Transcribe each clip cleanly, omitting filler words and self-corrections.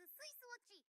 スイスウォッチ。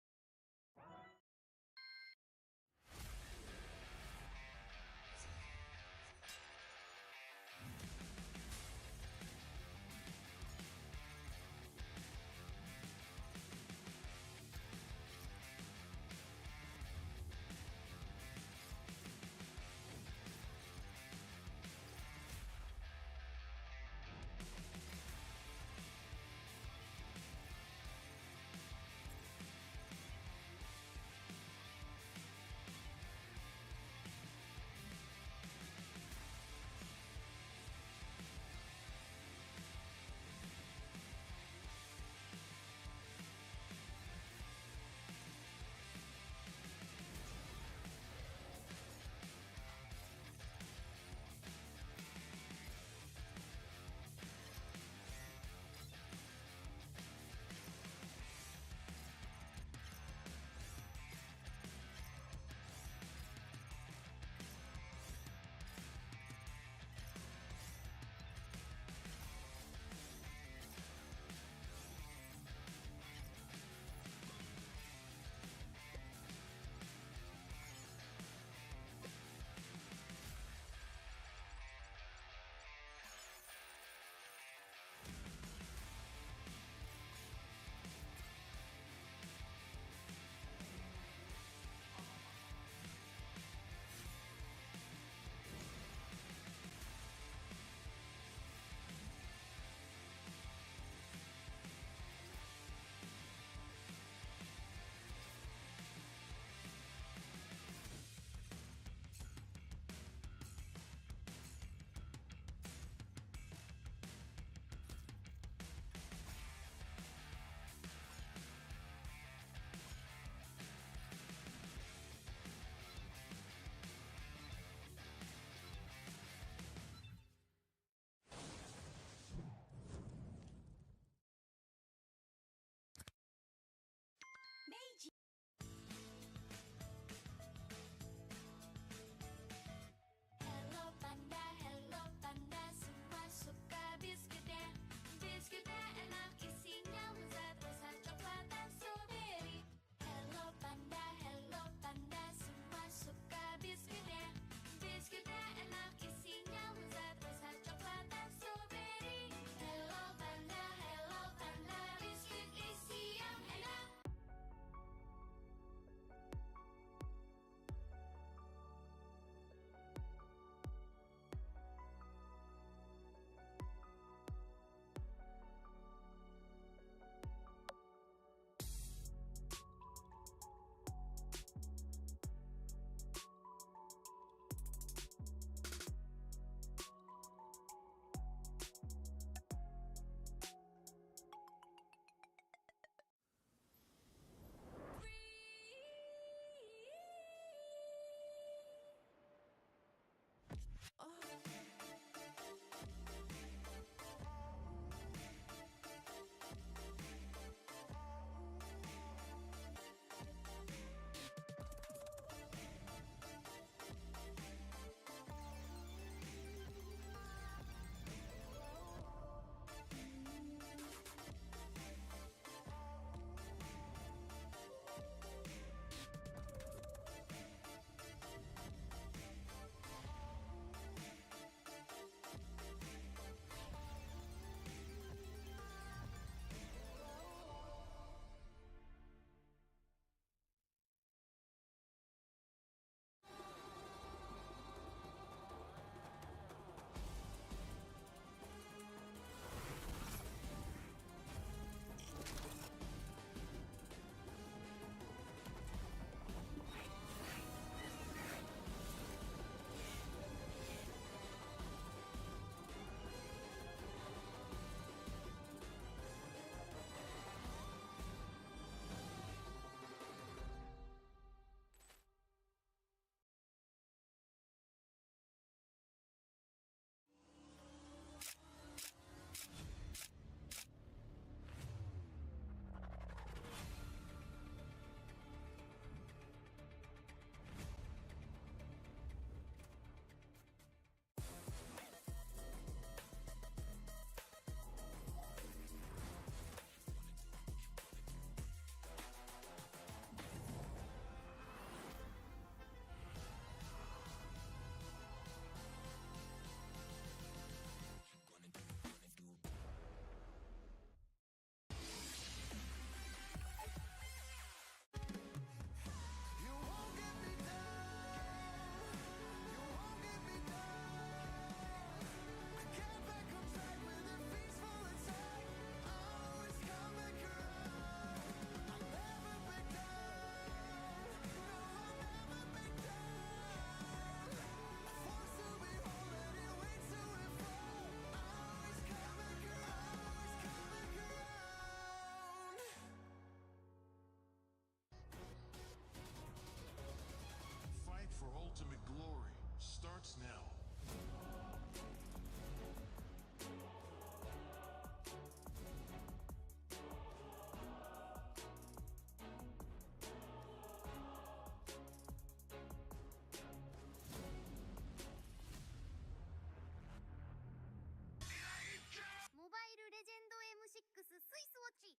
スイスウォッチ。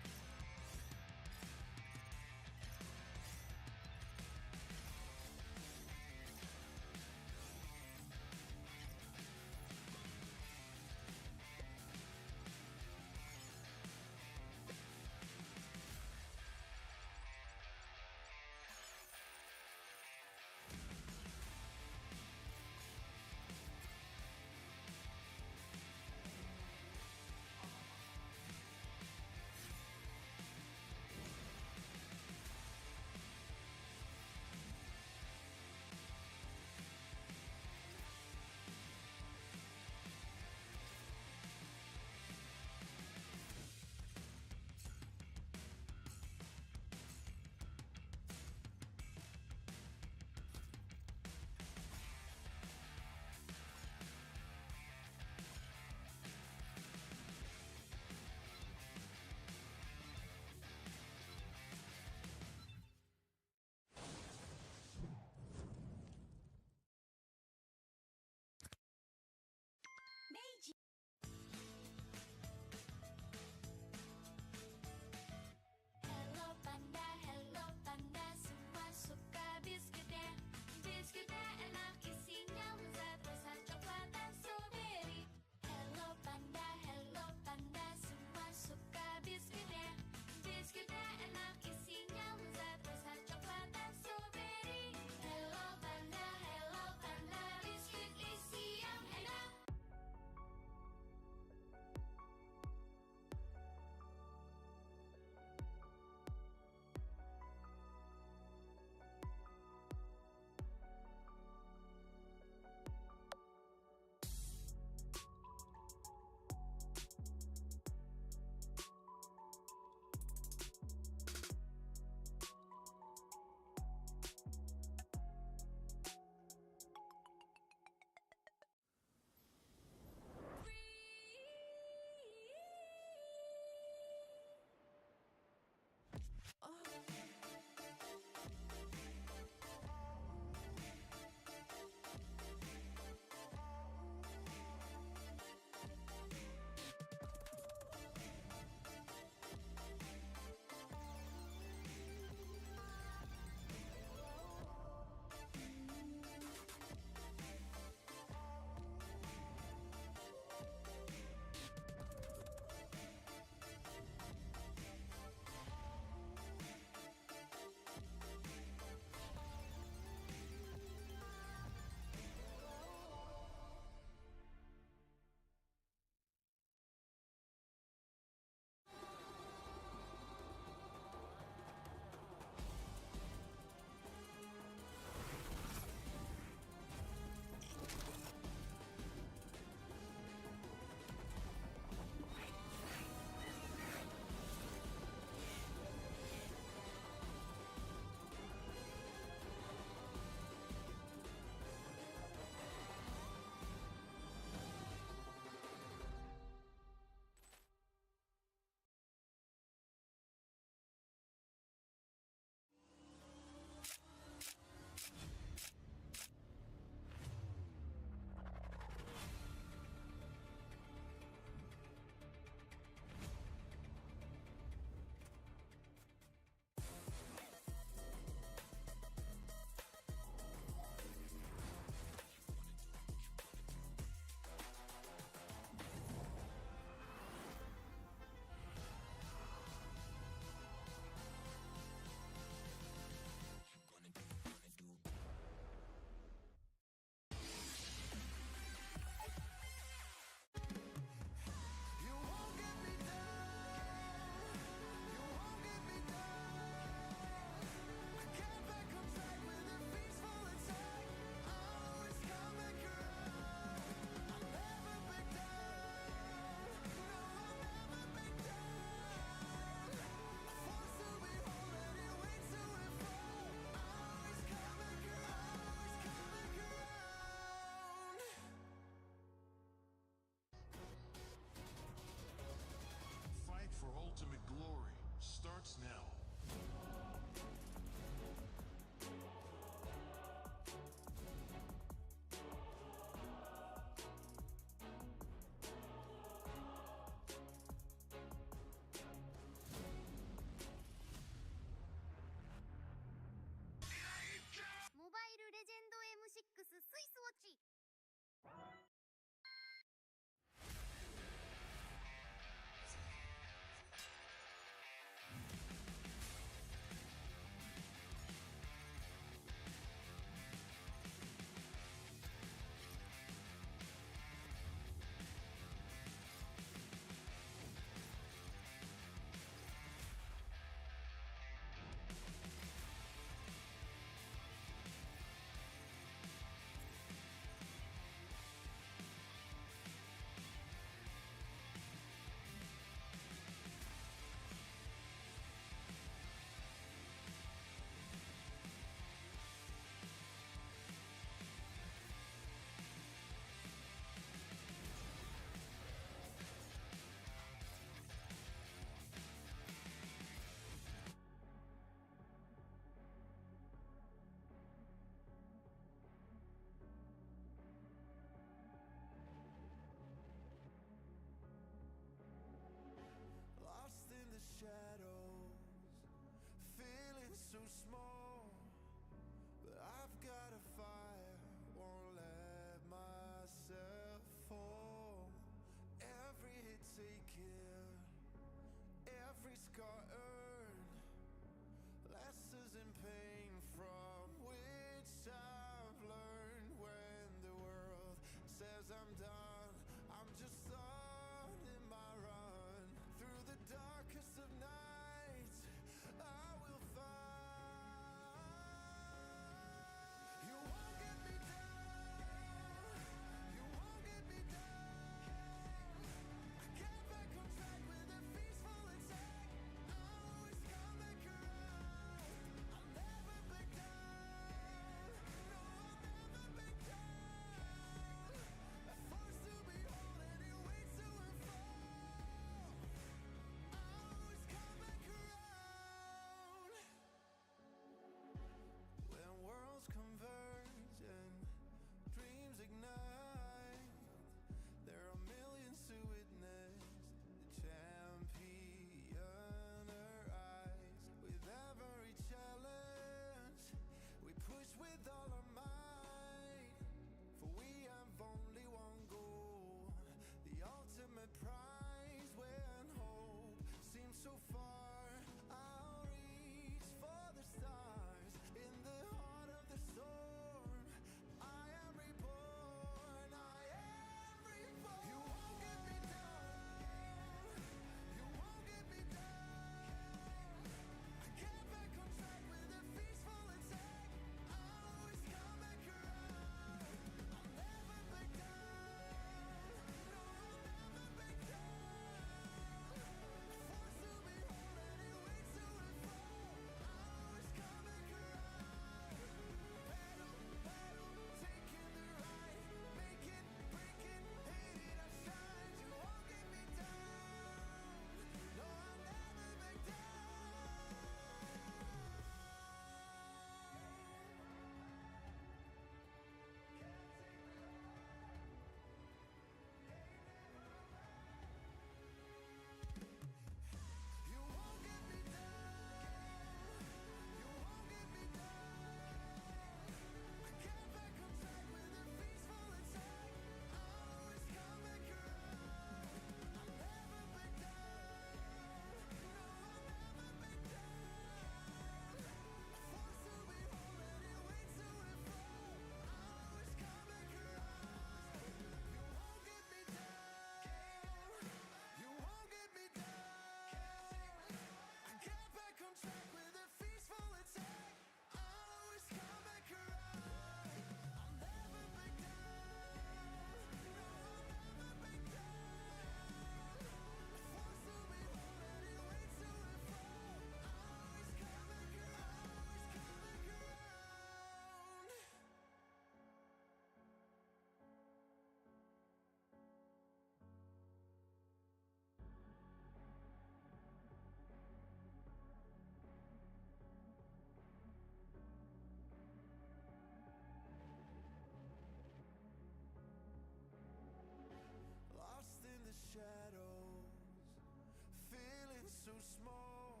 small,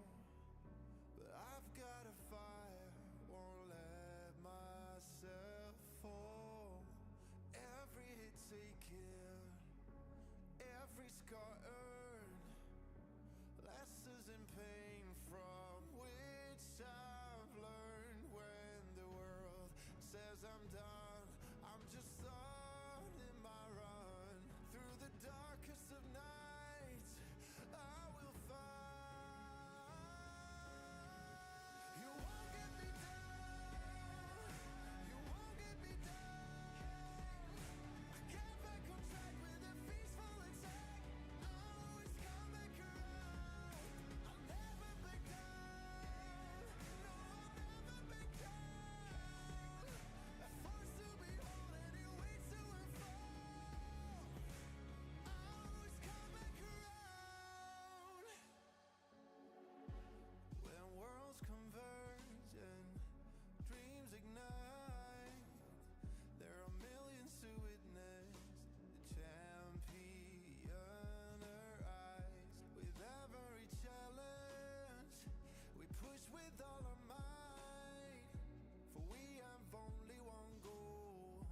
but I've got a fire, won't let myself fall. Every hit taken, every scar earned, lessons in pain from which I've learned. When the world says I'm done, I'm just starting my run. Through the darkest of nights, I will find. You won't get me down, you won't get me down. I get back on track with a peaceful attack. I always come back around. I'll never back down, no, I'll never back down. At force to behold and it waits to unfold. I always come back around. When worlds converge and dreams ignite, there are millions to witness the champion arise. With every challenge, we push with all our might, for we have only one goal,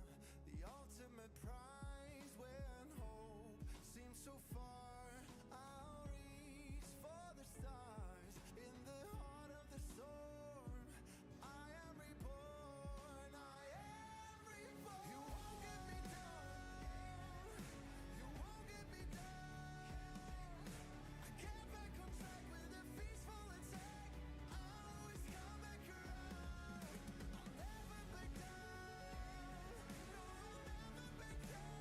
the ultimate prize. When hope seems so far, I'll reach for the stars. In the heart of the storm, I am reborn, I am reborn. You won't get me down, you won't get me down. I get back on track with a peaceful attack. I always come back around. I'll never back down, no, I'll never back down.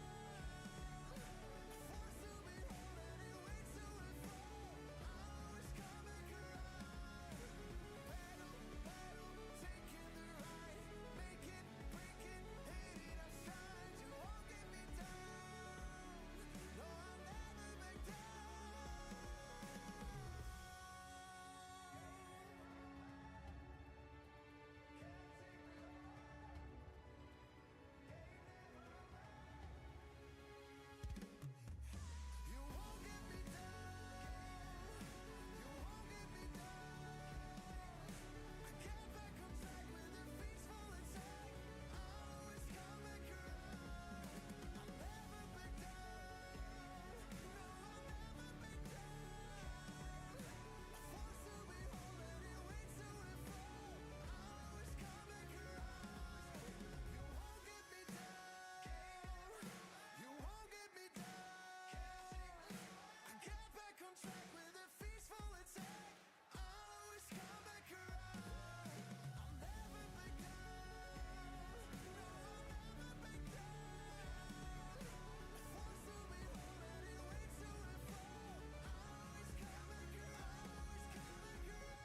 A force to behold and it waits to unfold. I always come back around. Battle, battle, taking the right, make it, break it, hate it, I shine. You won't get me down, no, I'll never back down. You won't get me down, you won't get me down. I get back on track with a peaceful attack. I always come back around. I'll never back down, no, I'll never back down. A force to behold and it waits to unfold. I always come back around. You won't get me down, you won't get me down. I get back on track with a peaceful attack. I'll always come back around. I'll never back down, no, I'll never back down. A force to behold and it waits to unfold. I'll always come back around, always come back around.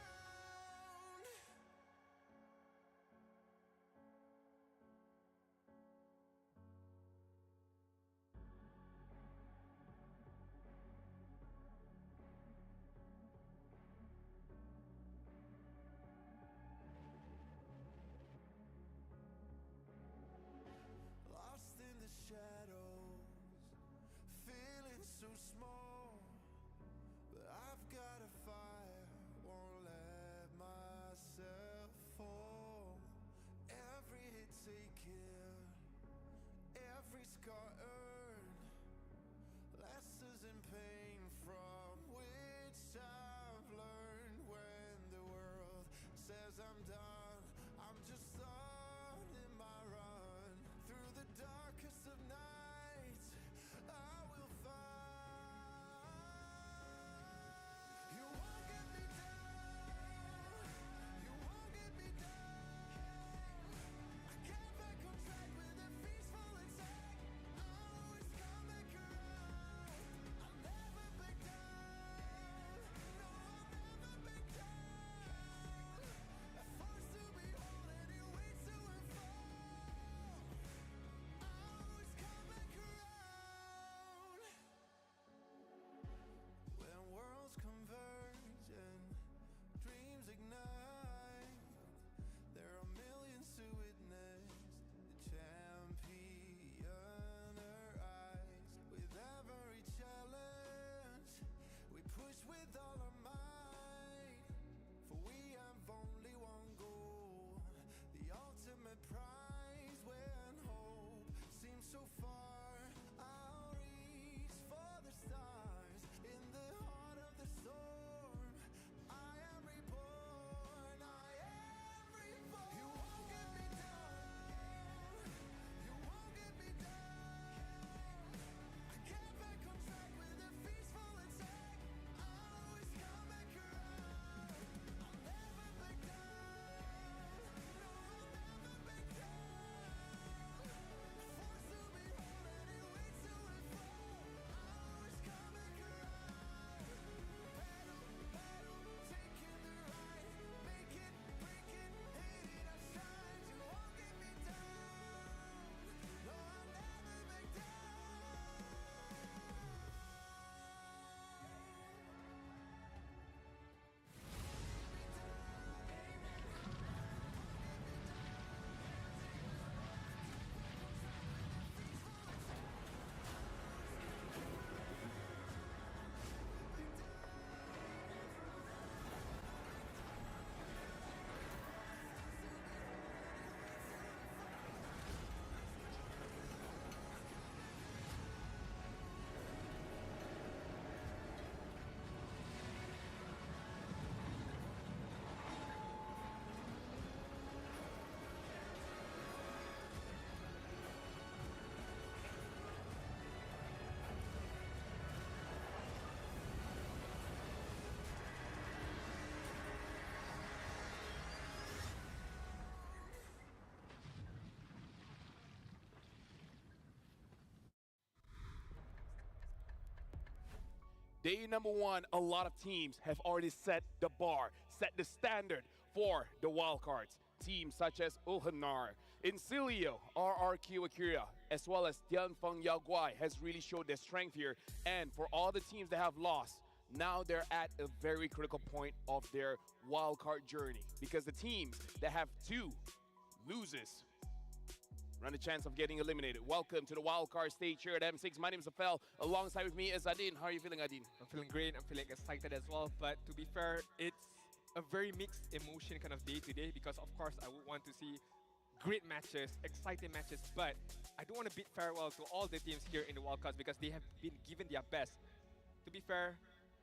Lost in the shadows, feeling so small, but I've got a fire, won't let myself fall. Every hit taken, every scar earned, lessons in pain from which I've learned. When the world says I'm done, I'm just starting my run. Through the darkest of nights, I will find. You won't get me down, you won't get me down. I get back on track with a peaceful attack. I always come back around. I'll never back down, no, I'll never back down. A force Day number one, a lot of teams have already set the bar, set the standard for the wildcards. Teams such as Ulhanar, Incilio, RRQ Akira, as well as Tianfeng Yaoguai has really showed their strength here. And for all the teams that have lost, now they're at a very critical point of their wildcard journey because the teams that have two loses run a chance of getting eliminated. Welcome to the wildcard stage here at M6. My name is Afel. Alongside with me is Adin. How are you feeling, Adin? I'm feeling great. I'm feeling excited as well. But to be fair, it's a very mixed emotion kind of day today because, of course, I would want to see great matches, exciting matches. But I do want to bid farewell to all the teams here in the wildcards because they have been given their best. To be fair,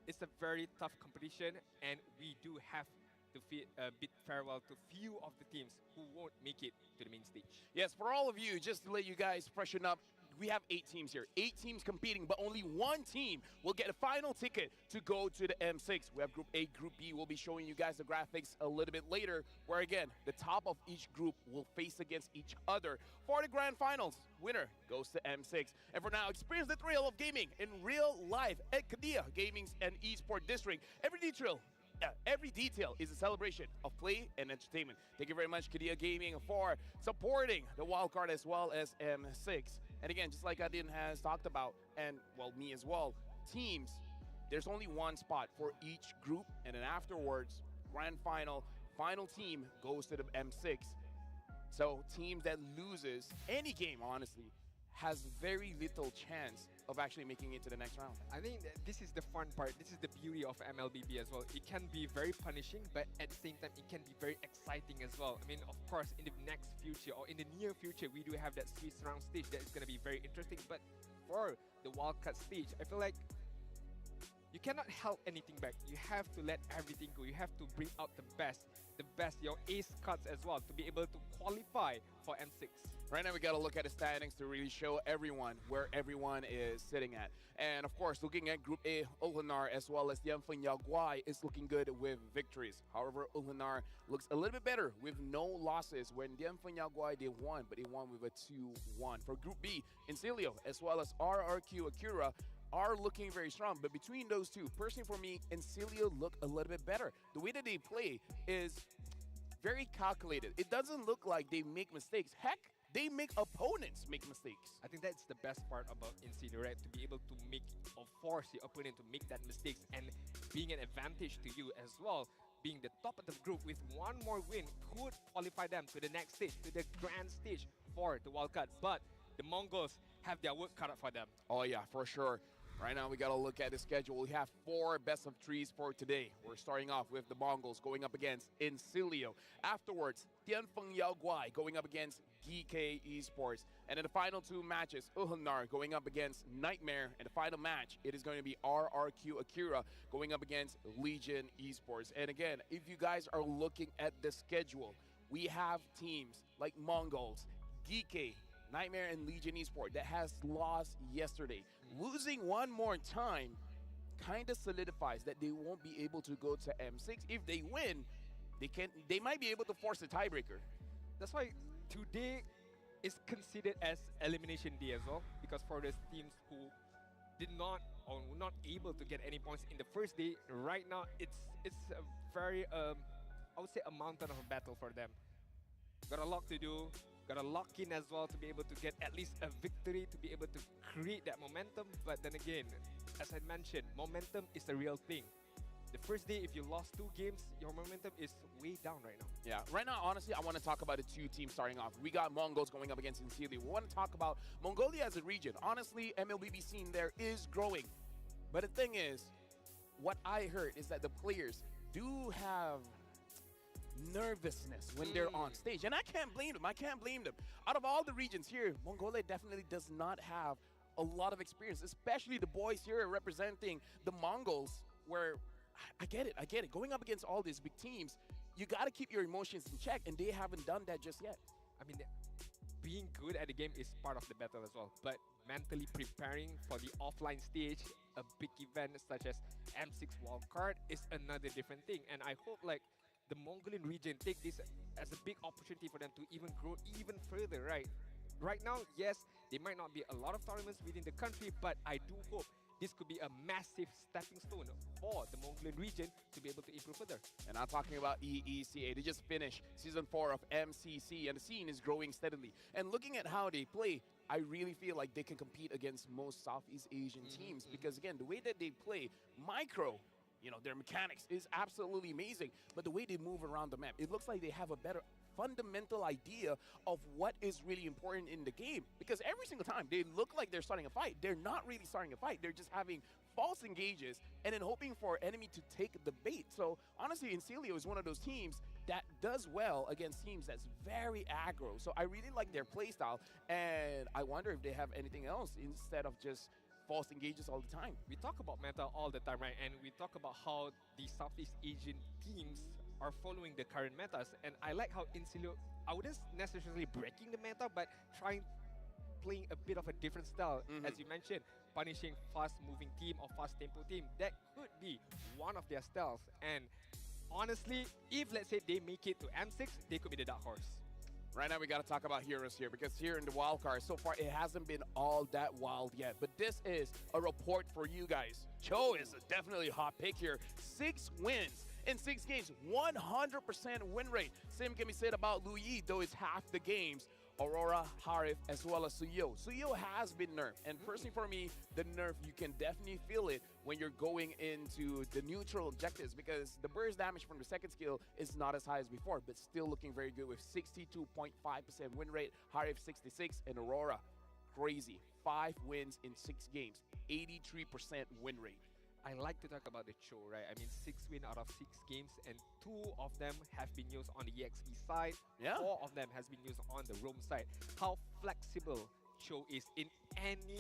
it's a very tough competition, and we do have to bid farewell to few of the teams who won't make it to the main stage. Yes, for all of you, just to let you guys freshen up, we have 8 teams here. 8 teams competing, but only one team will get a final ticket to go to the M6. We have Group A, Group B. We'll be showing you guys the graphics a little bit later, where again, the top of each group will face against each other for the grand finals. Winner goes to M6. And for now, experience the thrill of gaming in real life at Kadia Gaming's and Esport District. Every detail is a celebration of play and entertainment. Thank you very much, Kadia Gaming, for supporting the wildcard as well as M6. And again, just like Adin has talked about, and well, me as well, teams, there's only one spot for each group, and then afterwards, grand final team goes to the M6. So teams that loses any game, honestly, has very little chance of actually making it to the next round. I think this is the fun part. This is the beauty of MLBB as well. It can be very punishing, but at the same time, it can be very exciting as well. I mean, of course, in the next future or in the near future, we do have that Swiss round stage that is going to be very interesting. But for the wildcard stage, I feel like you cannot help anything back. You have to let everything go. You have to bring out the best, your ace cards as well to be able to qualify for M6. Right now, we got to look at the standings to really show everyone where everyone is sitting at. And of course, looking at Group A, Ulhanar as well as Tianfeng Yaoguai is looking good with victories. However, Ulhanar looks a little bit better with no losses. When Tianfeng Yaoguai, they won, but they won with a 2-1. For Group B, Incilio as well as RRQ Akira are looking very strong. But between those two, personally for me, Incilio look a little bit better. The way that they play is very calculated. It doesn't look like they make mistakes. Heck, they make opponents make mistakes. I think that's the best part about Incilio, right? To be able to make or force the opponent to make that mistakes and being an advantage to you as well. Being the top of the group with one more win could qualify them to the next stage, to the grand stage for the wildcard. But the Mongols have their work cut out for them. Oh yeah, for sure. Right now, we got to look at the schedule. We have 4 best of 3s for today. We're starting off with the Mongols going up against Incilio. Afterwards, Tianfeng Yaoguai going up against GK Esports. And in the final 2 matches, Ulhanar going up against Nightmare. And the final match, it is going to be RRQ Akira going up against Legion Esports. And again, if you guys are looking at the schedule, we have teams like Mongols, GK, Nightmare, and Legion Esport that has lost yesterday. Losing one more time kind of solidifies that they won't be able to go to M6. If they win, they might be able to force a tiebreaker. That's why today is considered as elimination day as well, because for those teams who did not or were not able to get any points in the first day, right now it's a very I would say a mountain of a battle for them. Got a lot to do. Got to lock in as well to be able to get at least a victory, to be able to create that momentum. But then again, as I mentioned, momentum is a real thing. The first day, if you lost 2 games, your momentum is way down right now. Yeah, right now, honestly, I want to talk about the 2 teams starting off. We got Mongols going up against Incilio. We want to talk about Mongolia as a region. Honestly, MLBB scene there is growing. But the thing is, what I heard is that the players do have nervousness when they're on stage, and I can't blame them. Out of all the regions here, Mongolia definitely does not have a lot of experience, especially the boys here representing the Mongols, where I get it. Going up against all these big teams, you got to keep your emotions in check, and they haven't done that just yet. I mean, being good at the game is part of the battle as well, but mentally preparing for the offline stage, a big event such as M6 wildcard is another different thing. And I hope like the Mongolian region take this as a big opportunity for them to even grow even further, right? Right now, yes, there might not be a lot of tournaments within the country, but I do hope this could be a massive stepping stone for the Mongolian region to be able to improve further. And I'm talking about EECA. They just finished Season 4 of MCC, and the scene is growing steadily. And looking at how they play, I really feel like they can compete against most Southeast Asian teams because, again, the way that they play, micro, you know, their mechanics is absolutely amazing. But the way they move around the map, it looks like they have a better fundamental idea of what is really important in the game. Because every single time they look like they're starting a fight, they're not really starting a fight. They're just having false engages and then hoping for enemy to take the bait. So honestly, Incilio is one of those teams that does well against teams that's very aggro. So I really like their playstyle, and I wonder if they have anything else instead of just false engages all the time. We talk about meta all the time, right? And we talk about how the Southeast Asian teams are following the current metas. And I like how Incilio, I wouldn't necessarily breaking the meta, but playing a bit of a different style. As you mentioned, punishing fast-moving team or fast-tempo team. That could be one of their styles. And honestly, if let's say they make it to M6, they could be the dark horse. Right now, we got to talk about heroes here because here in the wild card, so far, it hasn't been all that wild yet. But this is a report for you guys. Cho is definitely a hot pick here. 6 wins in 6 games, 100% win rate. Same can be said about Lu Yi, though it's half the games. Aurora, Harif, as well as Suyo. Suyo has been nerfed. And personally for me, the nerf, you can definitely feel it when you're going into the neutral objectives because the burst damage from the second skill is not as high as before, but still looking very good with 62.5% win rate, Harif 66, and Aurora, crazy. 5 wins in 6 games, 83% win rate. I like to talk about the Cho, right? I mean, 6 wins out of 6 games, and 2 of them have been used on the EXP side. Yeah. 4 of them has been used on the roam side. How flexible Cho is in any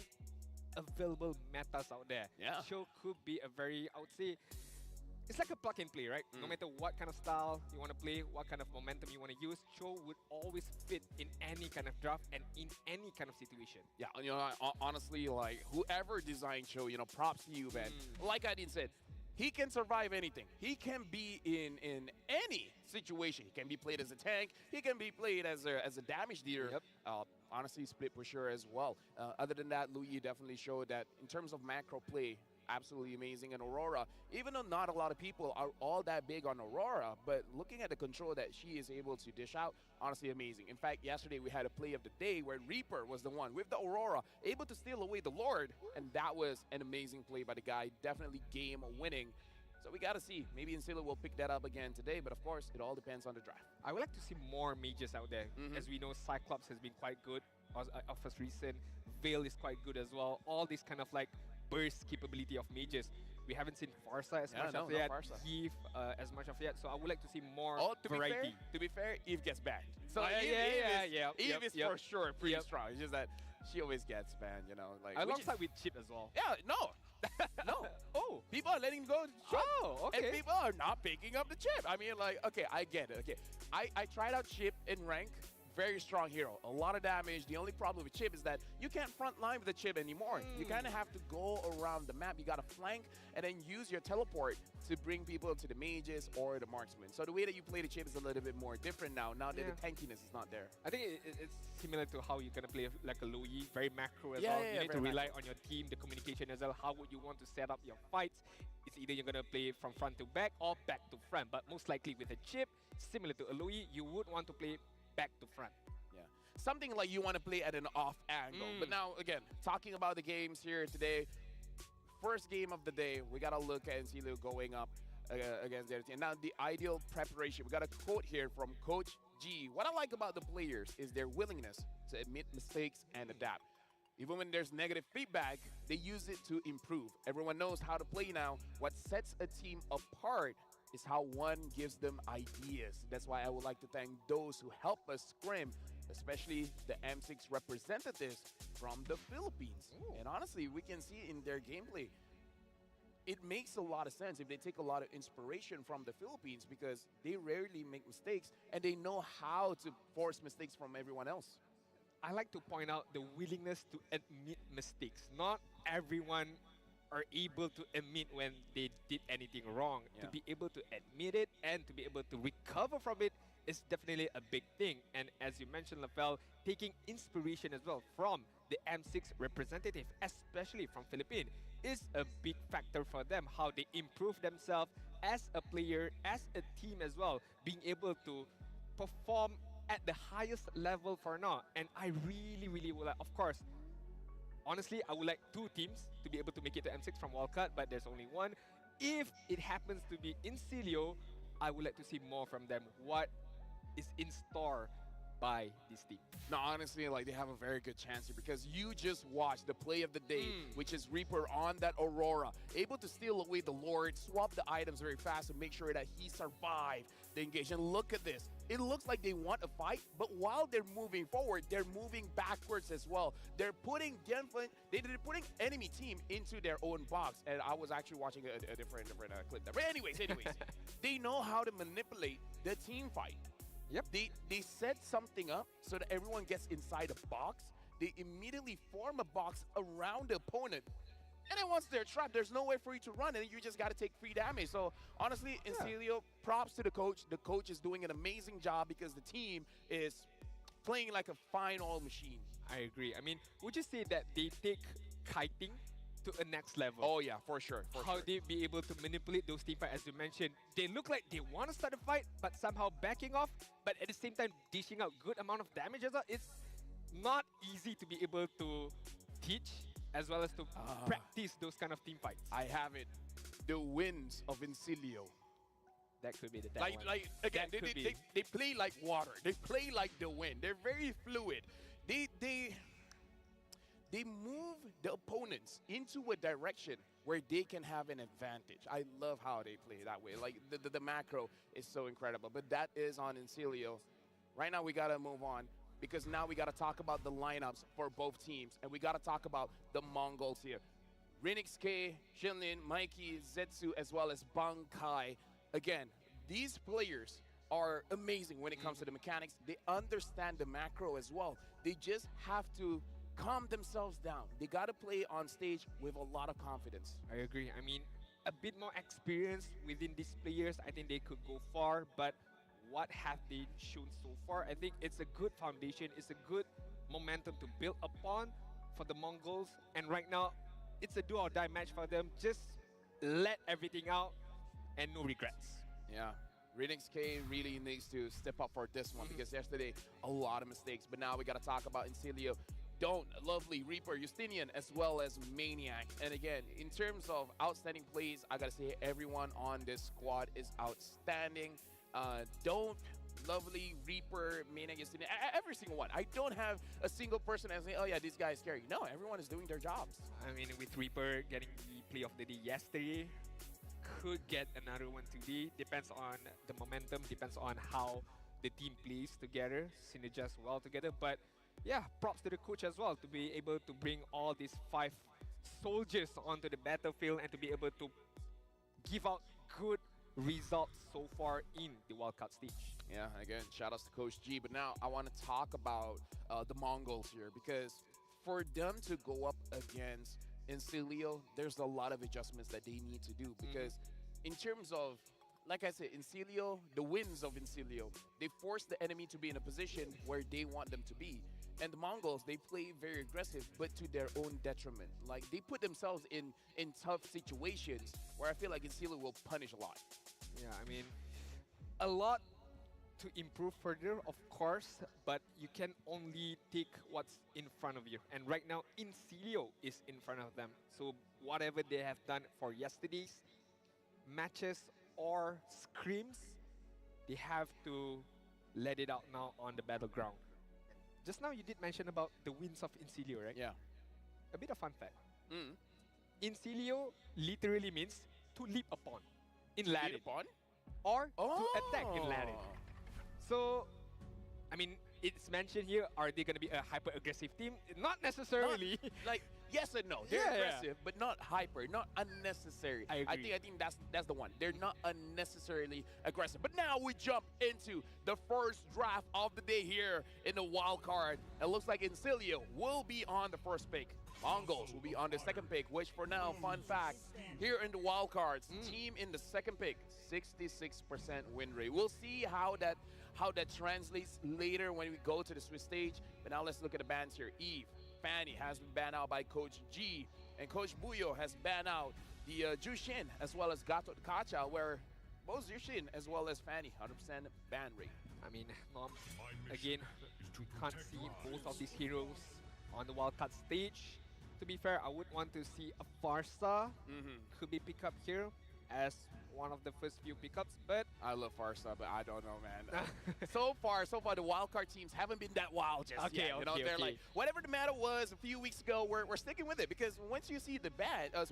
available metas out there. Yeah. Cho could be a very, I would say, it's like a plug and play, right? No matter what kind of style you want to play, what kind of momentum you want to use, Cho would always fit in any kind of draft and in any kind of situation. Yeah, you know, honestly, like, whoever designed Cho, you know, props to you, man. Like I did said, he can survive anything. He can be in any situation. He can be played as a tank. He can be played as a damage dealer. Yep. Honestly, split pusher as well. Other than that, Lu Yi definitely showed that in terms of macro play, absolutely amazing. And Aurora, even though not a lot of people are all that big on Aurora, but looking at the control that she is able to dish out, honestly amazing. In fact, yesterday we had a play of the day where Reaper was the one with the Aurora, able to steal away the Lord, and that was an amazing play by the guy, definitely game winning. So we got to see. Maybe Incilio will pick that up again today, but of course, it all depends on the draft. I would like to see more mages out there. As we know, Cyclops has been quite good of recent. Veil is quite good as well. All these kind of like burst capability of mages. We haven't seen Farsa as much of yet, Eve as much of yet, so I would like to see more variety. To be fair, Eve gets banned. So Eve is for sure pretty strong. It's just that she always gets banned, you know. Like alongside with Chip as well. Yeah, no. Oh. People are letting him go. Oh, okay. And people are not picking up the Chip. I mean, like, okay, I get it. Okay, I tried out Chip in rank. Very strong hero, a lot of damage. The only problem with Chip is that you can't front line with the Chip anymore. You kind of have to go around the map. You got to flank and then use your teleport to bring people to the mages or the marksmen. So the way that you play the Chip is a little bit more different now that the tankiness is not there. I think it's similar to how you're going to play like a Lu Yi, very macro as well. You need to rely on your team, the communication as well. How would you want to set up your fights? It's either you're going to play from front to back or back to front. But most likely with a Chip, similar to a Lu Yi, you would want to play back to front. Yeah, something like you want to play at an off angle. But now, again, talking about the games here today, first game of the day, we got to look at Incilio going up against the other team. Now, the ideal preparation, we got a quote here from Coach G. What I like about the players is their willingness to admit mistakes and adapt. Even when there's negative feedback, they use it to improve. Everyone knows how to play now. What sets a team apart is how one gives them ideas. That's why I would like to thank those who help us scrim, especially the M6 representatives from the Philippines. And honestly, we can see in their gameplay, it makes a lot of sense if they take a lot of inspiration from the Philippines because they rarely make mistakes and they know how to force mistakes from everyone else. I like to point out the willingness to admit mistakes. Not everyone are able to admit when they did anything wrong. To be able to admit it and to be able to recover from it is definitely a big thing. And as you mentioned, Lafel, taking inspiration as well from the M6 representative, especially from Philippines, is a big factor for them. How they improve themselves as a player, as a team as well, being able to perform at the highest level for now. And I really, really would like, of course, honestly, I would like two teams to be able to make it to M6 from wildcard, but there's only one. If it happens to be Incilio, I would like to see more from them. What is in store by this team? No, honestly, like they have a very good chance here because you just watched the play of the day, which is Reaper on that Aurora, able to steal away the Lord, swap the items very fast and make sure that he survived the engagement. And look at this. It looks like they want a fight, but while they're moving forward, they're moving backwards as well. They're putting they're putting enemy team into their own box. And I was actually watching a different clip there. But anyways, they know how to manipulate the team fight. Yep. They set something up so that everyone gets inside a box. They immediately form a box around the opponent. And then once they're trapped, there's no way for you to run, and you just got to take free damage. So honestly, Incilio, props to the coach. The coach is doing an amazing job because the team is playing like a fine oil machine. I agree. I mean, would you say that they take kiting to a next level? Oh yeah, for sure. How they be able to manipulate those team fights, as you mentioned. They look like they want to start a fight, but somehow backing off, but at the same time dishing out good amount of damage as well. It's not easy to be able to teach as well as to practice those kind of team fights. I have it. The winds of Incilio. That could be the Like again, they play like water. They play like the wind. They're very fluid. They move the opponents into a direction where they can have an advantage. I love how they play that way. Like the macro is so incredible. But that is on Incilio. Right now we gotta move on because now we gotta talk about the lineups for both teams, and we gotta talk about the Mongols here. Rinix K, Shinlin, Mikey, Zetsu, as well as Bankai. Again, these players are amazing when it comes to the mechanics. They understand the macro as well. They just have to calm themselves down. They got to play on stage with a lot of confidence. I agree. I mean, a bit more experience within these players, I think they could go far, but what have they shown so far? I think it's a good foundation. It's a good momentum to build upon for the Mongols. And right now, it's a do or die match for them. Just let everything out and no regrets. Yeah. Rinix K really needs to step up for this one because yesterday, a lot of mistakes. But now we got to talk about Incilio. Don't, Lovely, Reaper, Justinian, as well as Maniac. And again, in terms of outstanding plays, I gotta say everyone on this squad is outstanding. Don't, Lovely, Reaper, Maniac, Justinian, every single one. I don't have a single person that's saying, oh yeah, this guy is scary. No, everyone is doing their jobs. I mean, with Reaper getting the play of the day yesterday, could get another one today. Depends on the momentum, depends on how the team plays together, synergize well together. But yeah, props to the coach as well to be able to bring all these 5 soldiers onto the battlefield and to be able to give out good results so far in the wildcard stage. Yeah, again, shout outs to Coach G. But now I want to talk about the Mongols here because for them to go up against Incilio, there's a lot of adjustments that they need to do because in terms of, like I said, Incilio, the wins of Incilio, they force the enemy to be in a position where they want them to be. And the Mongols, they play very aggressive, but to their own detriment. Like, they put themselves in tough situations where I feel like Incilio will punish a lot. Yeah, I mean, a lot to improve further, of course, but you can only take what's in front of you. And right now, Incilio is in front of them. So whatever they have done for yesterday's matches or scrims, they have to let it out now on the battleground. Just now you did mention about the wins of Incilio, right? Yeah. A bit of fun fact. Incilio literally means to leap upon in Latin. Leap upon? Or to attack in Latin. So, I mean, it's mentioned here, are they going to be a hyper-aggressive team? Not necessarily. Not, like, yes and no. They're aggressive, but not hyper, not unnecessary. I agree. I think that's the one. They're not unnecessarily aggressive. But now we jump into the first draft of the day here in the wild card. It looks like Incilio will be on the first pick. Mongols will be on the second pick, which for now, fun fact, here in the wild cards, team in the second pick, 66% win rate. We'll see how how that translates later when we go to the Swiss stage. But now let's look at the bans here. Eve, Fanny has been banned out by Coach G, and Coach Buyo has banned out the Jushin as well as Gato Kacha, where both Jushin as well as Fanny 100% ban rate. I mean, again, we can't see both of these heroes on the wildcard stage. To be fair, I would want to see a Farsa could be picked up here as one of the first few pickups, but I love Farsa, but I don't know, man. so far, the wildcard teams haven't been that wild just yet. You know, they're like, whatever the matter was a few weeks ago, we're sticking with it, because once you see the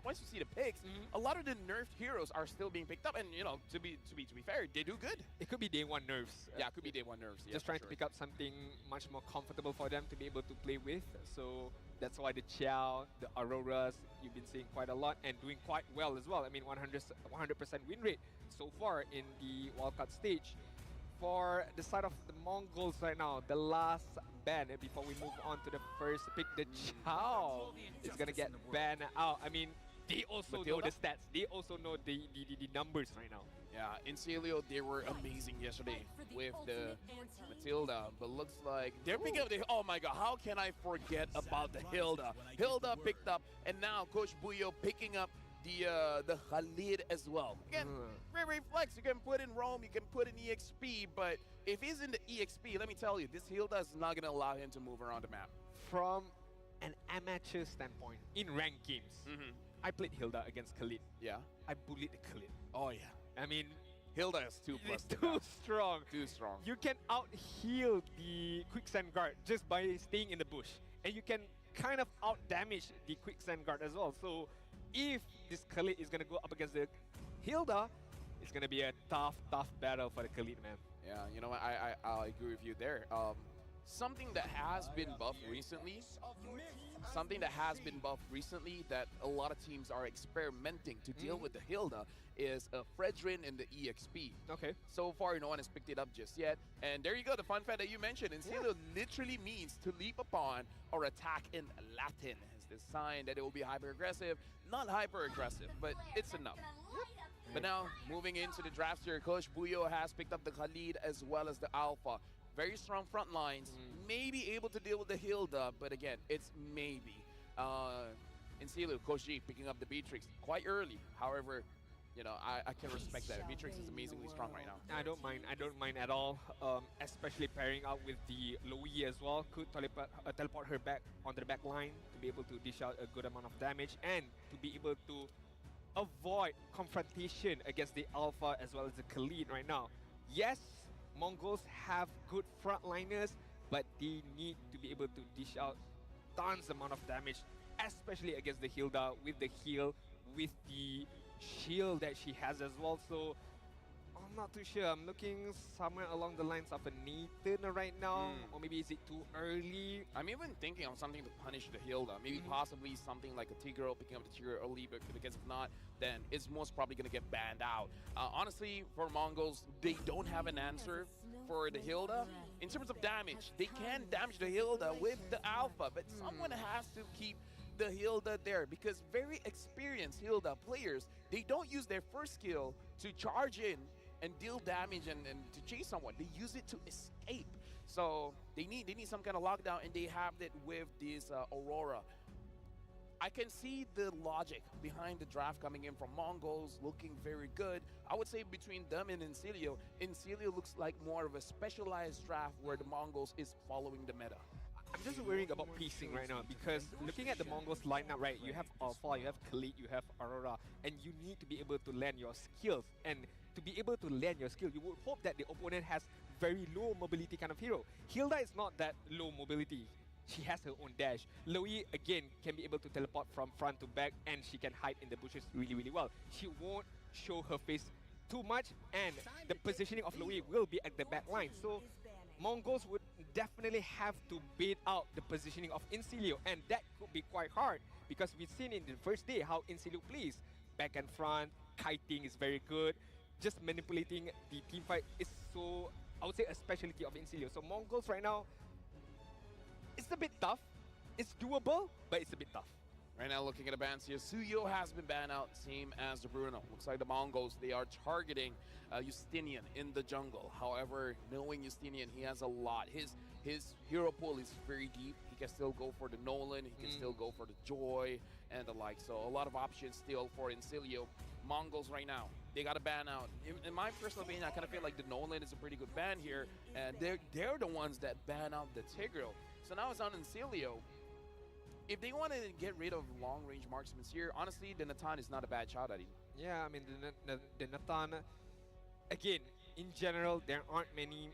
once you see the picks, a lot of the nerfed heroes are still being picked up, and you know, to be fair, they do good. It could be day one nerfs. Yeah, it could be day one nerfs. Just trying to pick up something much more comfortable for them to be able to play with. So that's why the Chow, the Auroras, you've been seeing quite a lot and doing quite well as well. I mean, 100% win rate so far in the wildcard stage. For the side of the Mongols right now, the last ban before we move on to the first pick, the Chow is going to get banned out. I mean, they also know the stats. They also know the numbers right now. Yeah, in Celio, they were amazing yesterday with the Matilda, but looks like they're picking up the, oh my god, how can I forget about the Hilda? Hilda picked up, and now Coach Buyo picking up the Khalid as well. Again, very flex. You can put in Rome, you can put in EXP, but if he's in the EXP, let me tell you, this Hilda is not going to allow him to move around the map. From an amateur standpoint, in ranked games, I played Hilda against Khalid. Yeah. I bullied the Khalid. Oh yeah. I mean, Hilda is 2+. It's too strong. Too strong. You can out-heal the Quicksand Guard just by staying in the bush. And you can kind of out-damage the Quicksand Guard as well. So if this Khalid is going to go up against the Hilda, it's going to be a tough battle for the Khalid, man. Yeah, you know what? I'll agree with you there. Something that has been buffed recently, that a lot of teams are experimenting to deal with the Hilda is a Fredrin in the EXP. Okay. So far, no one has picked it up just yet. And there you go, the fun fact that you mentioned. Insilio literally means to leap upon or attack in Latin. It's the sign that it will be hyper-aggressive. Not hyper-aggressive, but it's enough. But now, moving into the draft here, Coach Buyo has picked up the Khalid as well as the Alpha. Very strong front lines, maybe able to deal with the Hilda, but again, it's maybe. Insilio, Coach G picking up the Beatrix quite early. However, you know, I can respect that. Beatrix is amazingly strong right now. I don't mind at all, especially pairing up with the Loui as well. Could teleport her back onto the back line to be able to dish out a good amount of damage and to be able to avoid confrontation against the Alpha as well as the Khalid right now. Yes, Mongols have good frontliners, but they need to be able to dish out tons amount of damage, especially against the Hilda with the heal, with the shield that she has as well. So I'm not too sure. I'm looking somewhere along the lines of a Nathan right now, or maybe is it too early? I'm even thinking of something to punish the Hilda. Maybe possibly something like a Tigreal, picking up the Tigreal early, because if not, then it's most probably going to get banned out. Honestly, for Mongols, they don't have an answer for the Hilda. In terms of damage, they can damage the Hilda with the Alpha, but someone has to keep the Hilda there, because very experienced Hilda players, they don't use their first skill to charge in and deal damage and to chase someone. They use it to escape. So they need some kind of lockdown, and they have it with this Aurora. I can see the logic behind the draft coming in from Mongols, looking very good. I would say between them and Insilio looks like more of a specialized draft where the Mongols is following the meta. I'm just worrying about piecing right now, because looking at the Mongols lineup, right, you have Alpha, you have Khalid, you have Aurora, and you need to be able to land your skills. And to be able to land your skill, you would hope that the opponent has very low mobility kind of hero. Hilda is not that low mobility. She has her own dash. Loui, again, can be able to teleport from front to back, and she can hide in the bushes really well. She won't show her face too much, and the positioning of Loui will be at the back line. So Mongols would definitely have to bait out the positioning of Insilio, and that could be quite hard, because we've seen in the first day how Insilio plays. Back and front, kiting is very good. Just manipulating the team fight is so, I would say, a specialty of Insilio. So Mongols right now, it's a bit tough. It's doable, but it's a bit tough. Right now, looking at the bans here, Suyo has been banned out, same as the Bruno. Looks like the Mongols, they are targeting Justinian in the jungle. However, knowing Justinian, he has a lot. His hero pool is very deep. He can still go for the Nolan, he can still go for the Joy and the like. So a lot of options still for Incilio. Mongols right now, they got a ban out. In my personal opinion, I kind of feel like the Nolan is a pretty good ban here, and they're the ones that ban out the Tigreal. So now it's on Incilio. If they want to get rid of long-range marksmen here, honestly, the Natan is not a bad shot at it. Yeah, I mean, the Natan, again, in general, there aren't many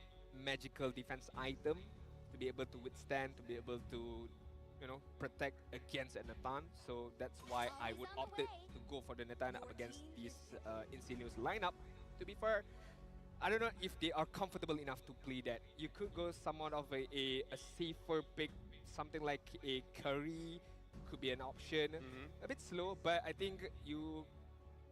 magical defense items to be able to withstand, to be able to, you know, protect against a Natan. So that's why I would opt to go for the Natan up against this Incilio's lineup. To be fair, I don't know if they are comfortable enough to play that. You could go somewhat of a safer pick, something like a Curry could be an option. A bit slow, but I think you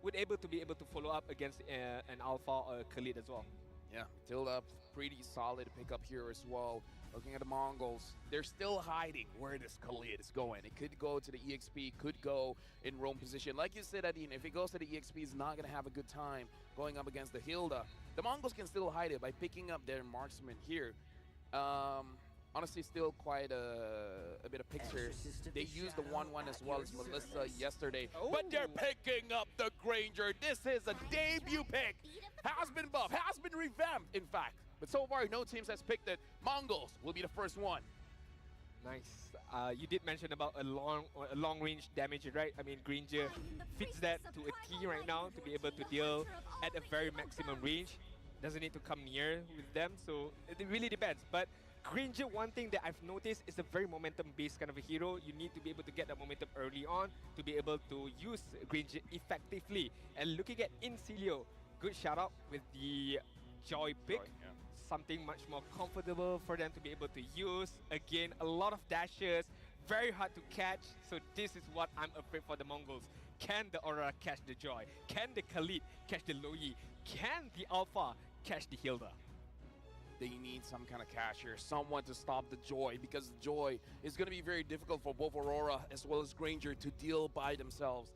would be able to follow up against an Alpha or a Khalid as well. Yeah, Tilda, pretty solid pickup here as well. Looking at the Mongols, they're still hiding where this Khalid is going. It could go to the EXP, could go in roam position. Like you said, Adine, if it goes to the EXP, it's not going to have a good time going up against the Hilda. The Mongols can still hide it by picking up their marksman here. Honestly, still quite a bit of picture. They used the 1-1 as well as Melissa yesterday, but they're picking up the Granger. This is a debut pick. Has been buffed, has been revamped, in fact. But so far, no teams has picked it. Mongols will be the first one. Nice. You did mention about a long range damage, right? I mean, Granger fits that to a T right now to be able to deal at a very maximum range. Doesn't need to come near with them, so it really depends. But Granger, one thing that I've noticed, is a very momentum-based kind of a hero. You need to be able to get that momentum early on to be able to use Granger effectively. And looking at Incilio, good shout out with the Joy pick. Something much more comfortable for them to be able to use. Again, a lot of dashes, very hard to catch. So this is what I'm afraid for the Mongols. Can the Aurora catch the Joy? Can the Khalid catch the Loyi? Can the Alpha catch the Hilda? They need some kind of catch here, someone to stop the Joy, because the Joy is going to be very difficult for both Aurora as well as Granger to deal by themselves.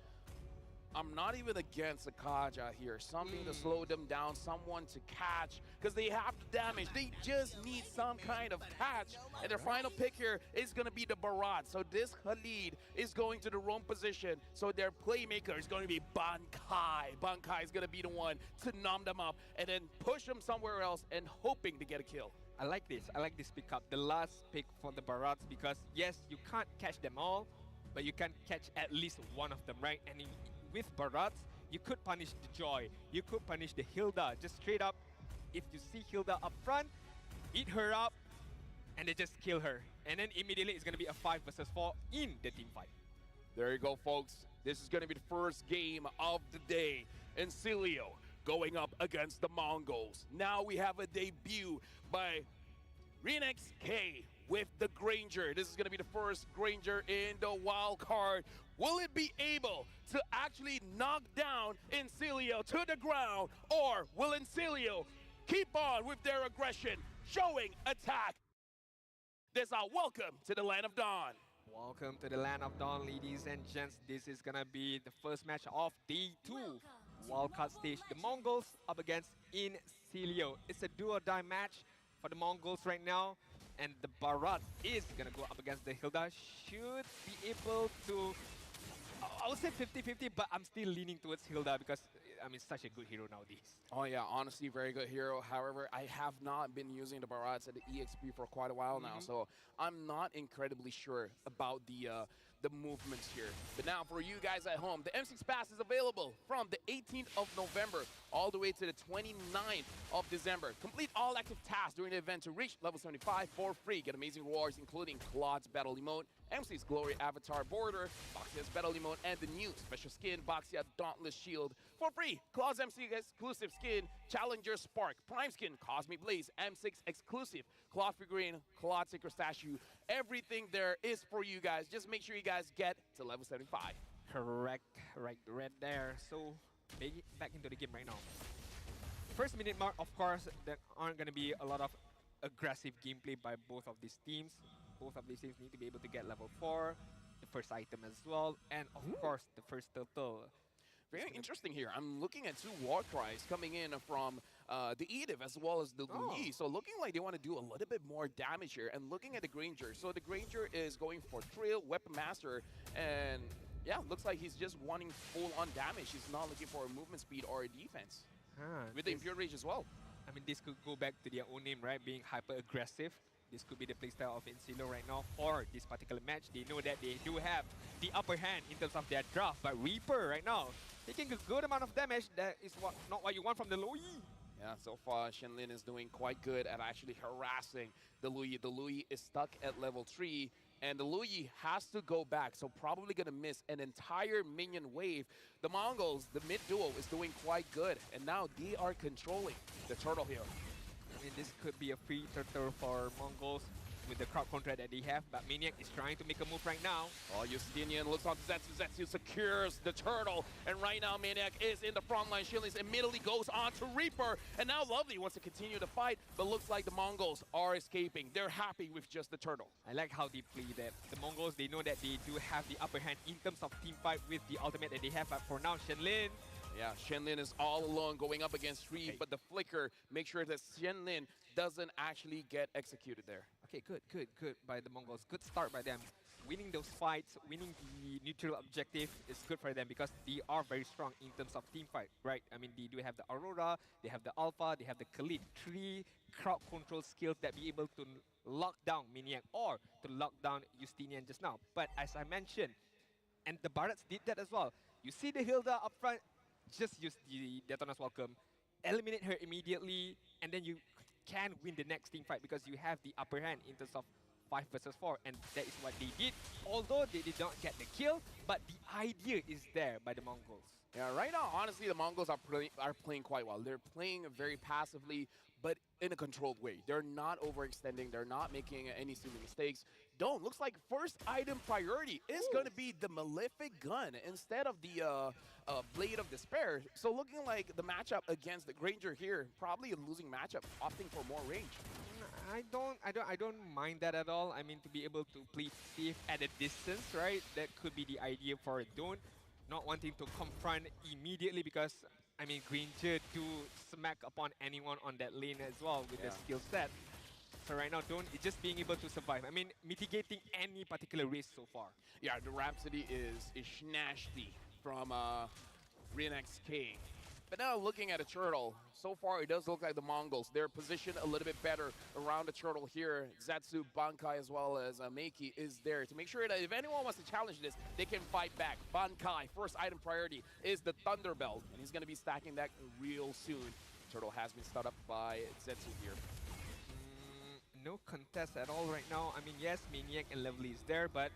I'm not even against the Kaja here. Something to slow them down, someone to catch, because they have the damage. They just need some kind of catch. And their final pick here is going to be the Barat. So this Khalid is going to the wrong position. So their playmaker is going to be Bankai. Bankai is going to be the one to numb them up and then push them somewhere else and hoping to get a kill. I like this. I like this pickup. The last pick for the Barats, because yes, you can't catch them all, but you can catch at least one of them, right? And with Barats, you could punish the Joy, you could punish the Hilda, just straight up. If you see Hilda up front, eat her up, and then just kill her. And then immediately it's gonna be a 5 versus 4 in the team fight. There you go, folks. This is gonna be the first game of the day. Incilio going up against the Mongols. Now we have a debut by Renex K with the Granger. This is gonna be the first Granger in the wild card. Will it be able to actually knock down Incilio to the ground, or will Incilio keep on with their aggression, showing attack? This welcome to the Land of Dawn. Welcome to the Land of Dawn, ladies and gents. This is gonna be the first match of day 2 wildcard stage. The Mongols up against Incilio. It's a do or die match for the Mongols right now. And the Barat is gonna go up against the Hilda. Should be able to, I would say 50-50, but I'm still leaning towards Hilda because, I mean, such a good hero nowadays. Oh yeah, honestly, very good hero. However, I have not been using the Barats at the EXP for quite a while now, so I'm not incredibly sure about the movements here. But now for you guys at home, the M6 Pass is available from the 18th of November all the way to the 29th of December. Complete all active tasks during the event to reach level 75 for free. Get amazing rewards including Claude's Battle Emote, MC's Glory Avatar Border, Boxia's Battle Emote, and the new special skin Boxia Dauntless Shield for free. Claude's MC exclusive skin, Challenger Spark, Prime Skin, Cosmic Blaze, M6 exclusive, Claude figurine, Claude Sacred Statue. Everything there is for you guys. Just make sure you guys get to level 75. Correct, right there. So, back into the game right now. First minute mark, of course, there aren't going to be a lot of aggressive gameplay by both of these teams. Both of these teams need to be able to get level 4. The first item as well, and of course the first turtle. Very interesting here. I'm looking at two war cries coming in from the Edith as well as the Luyi. So looking like they want to do a little bit more damage here. And looking at the Granger. So the Granger is going for Trill, Weapon Master, and yeah, looks like he's just wanting full-on damage. He's not looking for a movement speed or a defense. With the Impure Rage as well. I mean, this could go back to their own name, right? Being hyper-aggressive. This could be the playstyle of Incilio right now for this particular match. They know that they do have the upper hand in terms of their draft. But Reaper right now, taking a good amount of damage. That is not what you want from the Luyi. Yeah, so far Shenlin is doing quite good at actually harassing the Luyi. The Luyi is stuck at level 3, and the Luyi has to go back, so probably going to miss an entire minion wave. The Mongols, the mid duo, is doing quite good, and now they are controlling the turtle here. I mean, this could be a free turtle for Mongols with the crowd control that they have, but Maniac is trying to make a move right now. Oh, Justinian looks on Zetsu. Zetsu secures the turtle, and right now Maniac is in the front line. Shillings immediately goes on to Reaper, and now Lovely wants to continue the fight, but looks like the Mongols are escaping. They're happy with just the turtle. I like how they play that. The Mongols, they know that they do have the upper hand in terms of team fight with the ultimate that they have, but for now, Shenlin. Yeah, Shenlin is all alone going up against Tree, but the flicker makes sure that Shenlin doesn't actually get executed there. Okay, good by the Mongols. Good start by them. Winning those fights, winning the neutral objective is good for them because they are very strong in terms of team fight, right? I mean, they do have the Aurora, they have the Alpha, they have the Khalid. 3 crowd control skills that be able to lock down Maniac or to lock down Justinian just now. But as I mentioned, and the Barretts did that as well. You see the Hilda up front, just use the Detona's Welcome, eliminate her immediately, and then you can win the next team fight because you have the upper hand in terms of 5 versus 4, and that is what they did. Although they did not get the kill, but the idea is there by the Mongols. Yeah, right now, honestly, the Mongols are playing quite well. They're playing very passively, but in a controlled way. They're not overextending. They're not making any silly mistakes. Don't. Looks like first item priority is going to be the Malefic Gun instead of the Blade of Despair. So looking like the matchup against the Granger here, probably a losing matchup, opting for more range. I don't mind that at all. I mean, to be able to play safe at a distance, right? That could be the idea for Don't. Not wanting to confront immediately because, I mean, Granger do smack upon anyone on that lane as well with the skill set. So right now, Don't is just being able to survive. I mean, mitigating any particular risk so far. Yeah, the Rhapsody is nasty from Renex K. But now looking at a turtle, so far it does look like the Mongols. They're positioned a little bit better around the turtle here. Zetsu, Bankai, as well as Meiki is there to make sure that if anyone wants to challenge this, they can fight back. Bankai, first item priority, is the Thunderbelt, and he's going to be stacking that real soon. Turtle has been stood up by Zetsu here. No contest at all right now. I mean, yes, Maniac and Lovely is there, but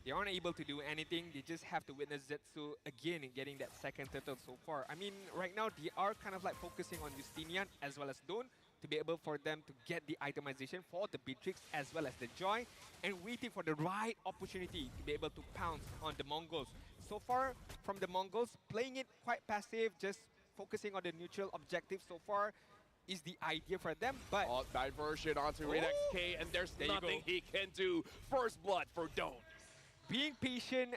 they aren't able to do anything. They just have to witness Zetsu again in getting that second turtle so far. I mean, right now, they are kind of like focusing on Justinian as well as Dawn to be able for them to get the itemization for the Beatrix as well as the Joy, and waiting for the right opportunity to be able to pounce on the Mongols. So far, from the Mongols, playing it quite passive, just focusing on the neutral objective so far is the idea for them, but... Oh, diversion onto Renex K, and there's nothing he can do. First blood for Don't. Being patient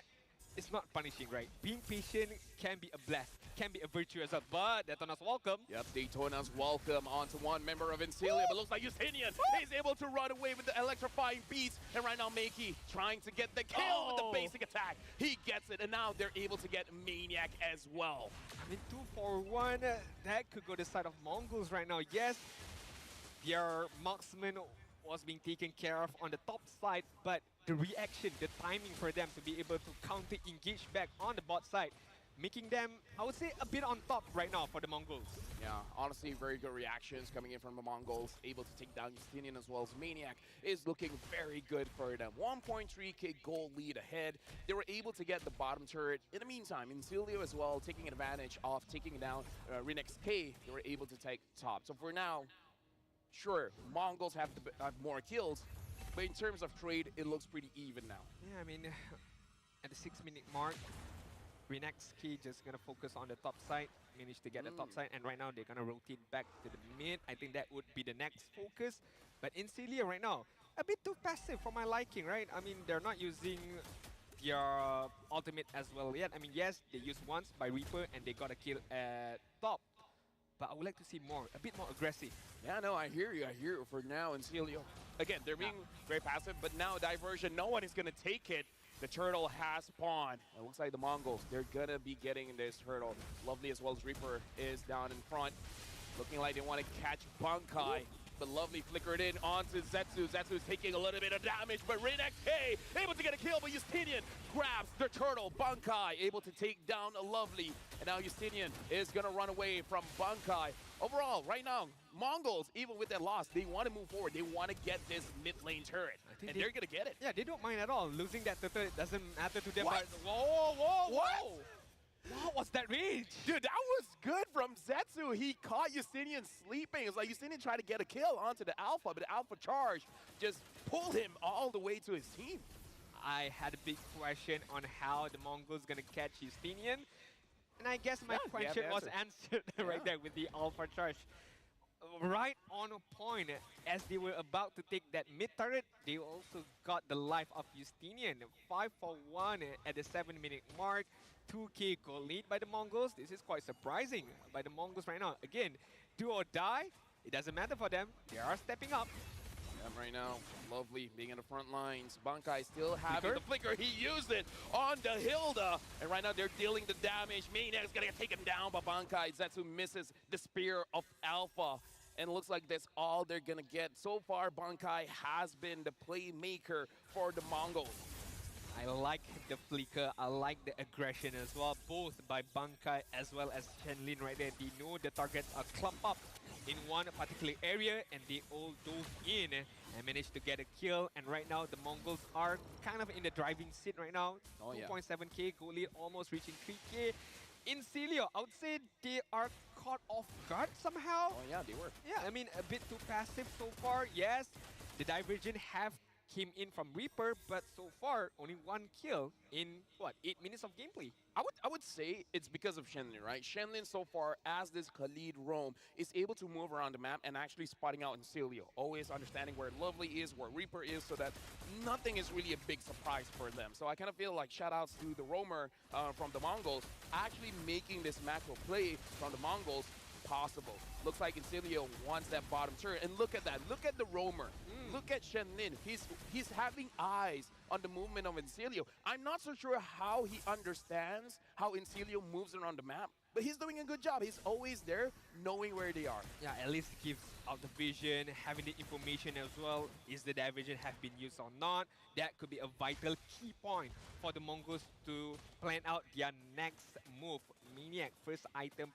is not punishing, right? Being patient can be a bless, can be a virtue as well, but Daytona's welcome. Yep, Daytona's welcome onto one member of Incilio, but looks like Justinian is able to run away with the electrifying beats, and right now Meiki trying to get the kill with the basic attack. He gets it, and now they're able to get Maniac as well. I mean, 2 for 1, that could go the side of Mongols right now. Yes, their marksman was being taken care of on the top side, but the reaction, the timing for them to be able to counter-engage back on the bot side, making them, I would say, a bit on top right now for the Mongols. Yeah, honestly, very good reactions coming in from the Mongols, able to take down Justinian as well as Maniac is looking very good for them. 1.3k goal lead ahead. They were able to get the bottom turret. In the meantime, Incilio as well, taking advantage of taking down Renex K, they were able to take top. So for now, sure, Mongols have more kills, but in terms of trade, it looks pretty even now. Yeah, I mean, at the 6-minute mark, Renex K just gonna focus on the top side, manage to get the top side, and right now they're gonna rotate back to the mid. I think that would be the next focus. But Incilio right now, a bit too passive for my liking, right? I mean, they're not using their ultimate as well yet. I mean, yes, they used once by Reaper and they got a kill at top. But I would like to see more, a bit more aggressive. Yeah, no, I hear you. I hear you for now. And Celio, again, they're being very passive, but now diversion, no one is going to take it. The turtle has spawned. It looks like the Mongols, they're going to be getting this turtle. Lovely as well as Reaper is down in front. Looking like they want to catch Bankai. But Lovely flickered in onto Zetsu. Zetsu's taking a little bit of damage, but Renex K able to get a kill, but Justinian grabs the turtle. Bankai able to take down a Lovely. And now Justinian is going to run away from Bankai. Overall, right now, Mongols, even with that loss, they want to move forward. They want to get this mid lane turret. And they're going to get it. Yeah, they don't mind at all. Losing that turtle doesn't matter to them. What? But whoa, whoa, What? whoa. What was that rage? Dude, that was good from Zetsu. He caught Justinian sleeping. It's like Justinian tried to get a kill onto the Alpha, but the Alpha charge just pulled him all the way to his team. I had a big question on how the Mongols gonna catch Justinian. And I guess my Yeah, question was answered right there with the Alpha charge. Right on point, as they were about to take that mid turret, they also got the life of Justinian. 5 for 1 at the 7-minute mark. 2K goal lead by the Mongols. This is quite surprising by the Mongols right now. Again, do or die, it doesn't matter for them. They are stepping up. Yeah, right now, Lovely being in the front lines. Bankai still having the flicker. He used it on the Hilda. And right now they're dealing the damage. Maniac's gonna get taken down by Bankai. Zetsu misses the spear of Alpha. And it looks like that's all they're gonna get. So far, Bankai has been the playmaker for the Mongols. I like the flicker, I like the aggression as well, both by Bankai as well as Shenlin right there. They know the targets are clumped up in one particular area and they all dove in and managed to get a kill. And right now the Mongols are kind of in the driving seat right now. 2.7k goal lead, almost reaching 3k. In Celio, I would say they are caught off guard somehow. Oh yeah, they were. Yeah, I mean, a bit too passive so far. Yes, the Divergent have came in from Reaper, but so far only 1 kill in what, 8 minutes of gameplay. I would say it's because of Shenlin, right? Shenlin so far as this Khalid roam is able to move around the map and actually spotting out in Celio, always understanding where Lovely is, where Reaper is, so that nothing is really a big surprise for them. So I kind of feel like shout outs to the roamer from the Mongols actually making this macro play from the Mongols possible. Looks like Incilio wants that bottom turret, and look at that. Look at the roamer. Look at Shenlin. He's having eyes on the movement of Incilio. I'm not so sure how he understands how Incilio moves around the map, but he's doing a good job. He's always there, knowing where they are. Yeah, at least gives out the vision, having the information as well. Is the diversion have been used or not? That could be a vital key point for the Mongols to plan out their next move. Maniac, first item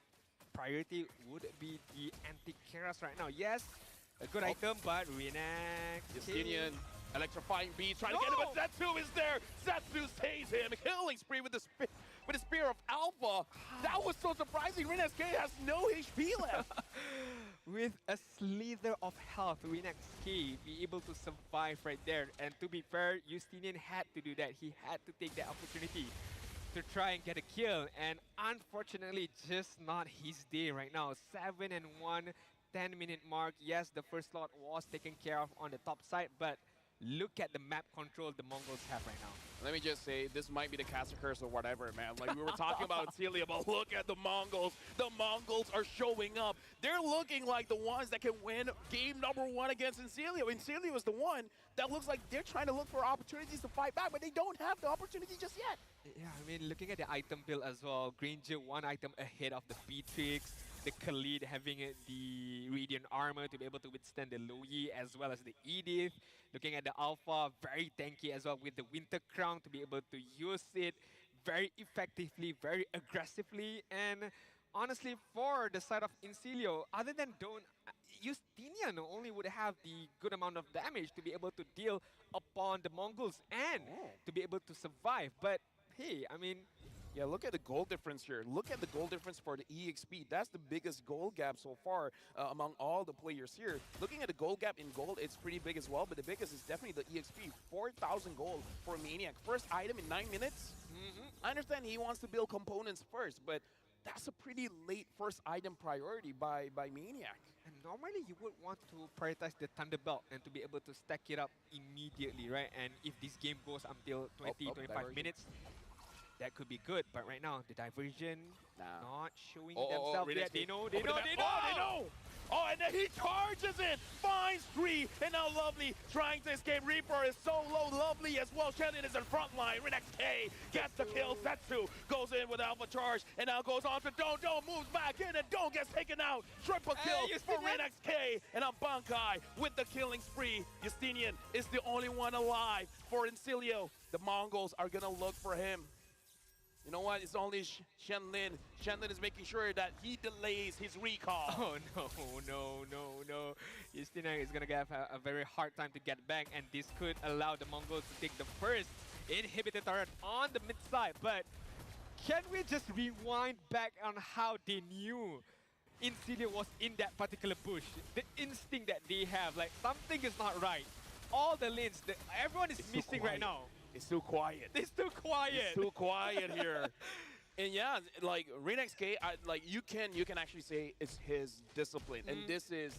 priority would be the anti-Keras right now. Yes, a good item, but Renex. Justinian, electrifying beat, trying to get him, but Zetsu is there. Zetsu saves him. Killing spree with the spear of Alpha. That was so surprising. Renex K has no HP left. With a slither of health, Renex K be able to survive right there. And to be fair, Justinian had to do that. He had to take that opportunity to try and get a kill, and unfortunately just not his day right now. 7 and 1, 10-minute mark. Yes, the first slot was taken care of on the top side, but look at the map control the Mongols have right now. Let me just say, this might be the caster curse or whatever, man. Like we were talking about Celia, but look at the Mongols. The Mongols are showing up. They're looking like the ones that can win game number 1 against Incilio. Incilio is the one that looks like they're trying to look for opportunities to fight back, but they don't have the opportunity just yet. Yeah, I mean, looking at the item build as well, Granger 1 item ahead of the Beatrix, the Khalid having the Radiant armor to be able to withstand the Loyi as well as the Edith. Looking at the Alpha, very tanky as well with the Winter Crown to be able to use it very effectively, very aggressively. And honestly, for the side of Incilio, other than Dawn, Justinian only would have the good amount of damage to be able to deal upon the Mongols and to be able to survive. But hey, I mean, yeah, look at the goal difference here. Look at the goal difference for the EXP. That's the biggest goal gap so far among all the players here. Looking at the goal gap in gold, it's pretty big as well, but the biggest is definitely the EXP. 4,000 gold for Maniac. First item in 9 minutes. I understand he wants to build components first, but that's a pretty late first item priority by Maniac. And normally you would want to prioritize the Thunderbolt and to be able to stack it up immediately, right? And if this game goes until 25 diversion. minutes, that could be good. But right now, the diversion Nah. not showing themselves Relay yet. They escape. know, Open the map. Oh, they know! Oh, and then he charges in, finds 3, and now Lovely trying to escape. Reaper is so low, Lovely as well. Shannon is in front line. Renex K gets the kill. Setsu goes in with Alpha Charge, and now goes on to Don't. Don't moves back in, and Don't gets taken out. Triple kill for Renex K, and a Bankai with the killing spree. Justinian is the only one alive for Incilio. The Mongols are gonna look for him. You know what? It's only Shenlin. Shenlin is making sure that he delays his recall. Oh, no. Justina is going to have a very hard time to get back, and this could allow the Mongols to take the first inhibited turret on the mid side. But can we just rewind back on how they knew Incilio was in that particular bush? The instinct that they have, like something is not right. All the lanes, everyone is missing right now. It's too quiet. It's too quiet. It's too quiet here. And yeah, like Renex K, like you can actually say it's his discipline, and this is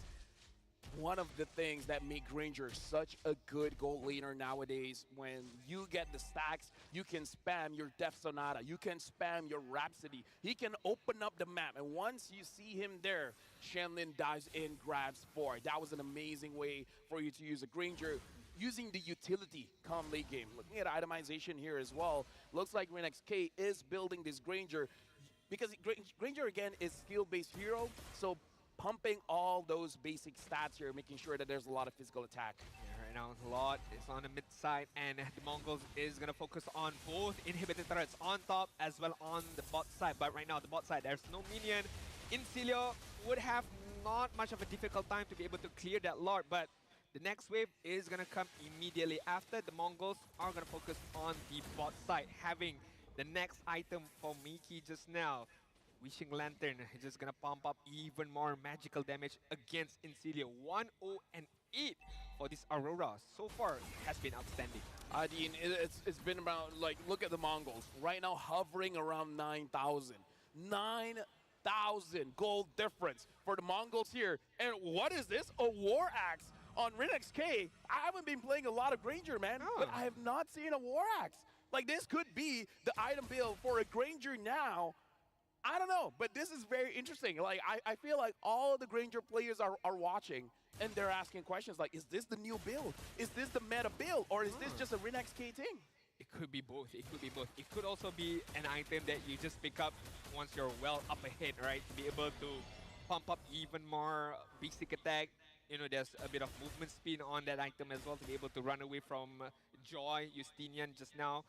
one of the things that make Granger such a good gold laner nowadays. When you get the stacks, you can spam your Death Sonata, you can spam your Rhapsody. He can open up the map, and once you see him there, Shenlin dives in, grabs 4. That was an amazing way for you to use a Granger. Using the utility come late game. Looking at itemization here as well, looks like Renex K is building this Granger because Granger again is skill-based hero, so pumping all those basic stats here, making sure that there's a lot of physical attack. Yeah, right now a lot is on the mid side, and the Mongols is gonna focus on both inhibited turrets on top as well on the bot side. But right now the bot side, there's no minion. Incilio would have not much of a difficult time to be able to clear that Lord, but the next wave is going to come immediately after. The Mongols are going to focus on the bot side, having the next item for Miki just now. Wishing Lantern is just going to pump up even more magical damage against Incilio. 1-0-8 for this Aurora. So far, has been outstanding. Dean, it's been about, like, look at the Mongols. Right now, hovering around 9,000. 9,000 gold difference for the Mongols here. And what is this? A War Axe on Renex K. I haven't been playing a lot of Granger, man, but I have not seen a War Axe. Like, this could be the item build for a Granger now. I don't know, but this is very interesting. Like, I feel like all the Granger players are watching, and they're asking questions like, is this the new build? Is this the meta build? Or is this just a Renex K thing? It could be both. It could be both. It could also be an item that you just pick up once you're well up ahead, right? To be able to pump up even more basic attack. You know, there's a bit of movement speed on that item as well to be able to run away from Joy, Justinian just now,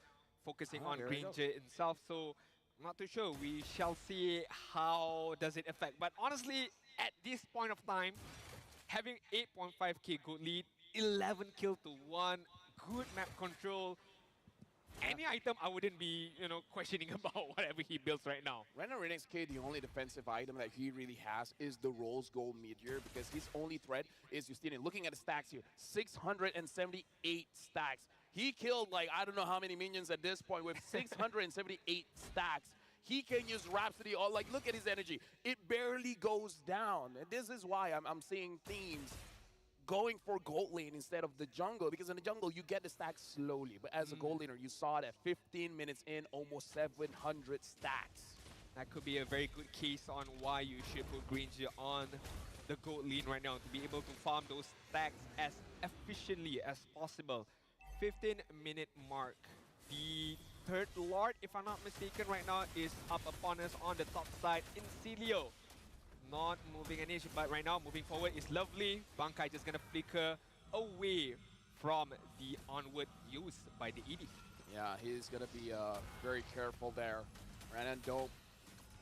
focusing on Granger himself. So, I'm not too sure. We shall see how does it affect. But honestly, at this point of time, having 8.5k gold lead, 11 kill to 1, good map control, any item I wouldn't be, you know, questioning about whatever he builds right now. Right now, Renex K, the only defensive item that he really has is the Rose Gold Meteor, because his only threat is Justinian. Looking at the stacks here, 678 stacks. He killed, like, I don't know how many minions at this point with 678 stacks. He can use Rhapsody, or like, look at his energy. It barely goes down. And this is why I'm seeing themes going for gold lane instead of the jungle, because in the jungle you get the stacks slowly, but as a gold laner you saw that 15 minutes in, almost 700 stacks. That could be a very good case on why you should put Granger on the gold lane right now, to be able to farm those stacks as efficiently as possible. 15-minute mark. The third Lord, if I'm not mistaken right now, is up upon us on the top side. Incilio not moving an inch, but right now moving forward is Lovely. Bankai just gonna flicker away from the onward use by the ED. Yeah, he's gonna be very careful there. Renan Dope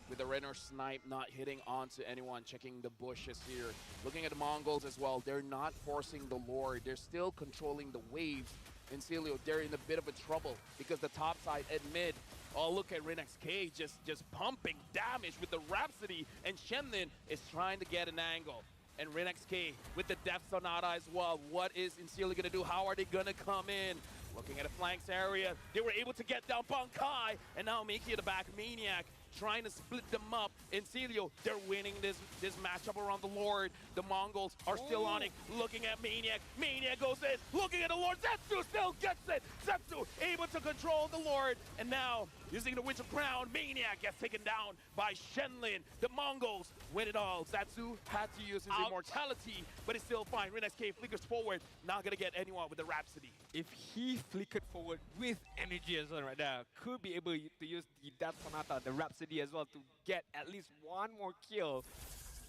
with the Renner snipe, not hitting onto anyone, checking the bushes here. Looking at the Mongols as well, they're not forcing the Lord, they're still controlling the waves. Incilio, they're in a bit of a trouble because the top side at mid, oh, look at Renex K just pumping damage with the Rhapsody, and Shenlin is trying to get an angle. And Renex K with the Death Sonata as well. What is Incilio gonna do? How are they gonna come in? Looking at the flanks area, they were able to get down Bankai, and now Miki at the back, Maniac trying to split them up. Incilia, they're winning this matchup around the Lord. The Mongols are still on it, looking at Maniac. Maniac goes in, looking at the Lord. Zetsu still gets it. Zetsu able to control the Lord. And now, using the Winds of Crown, Maniac gets taken down by Shenlin. The Mongols win it all. Zetsu had to use his immortality, but it's still fine. RenXK flickers forward, not gonna get anyone with the Rhapsody. If he flickered forward with energy as well right there, could be able to use the Death Sonata, the Rhapsody as well, to get at least one more kill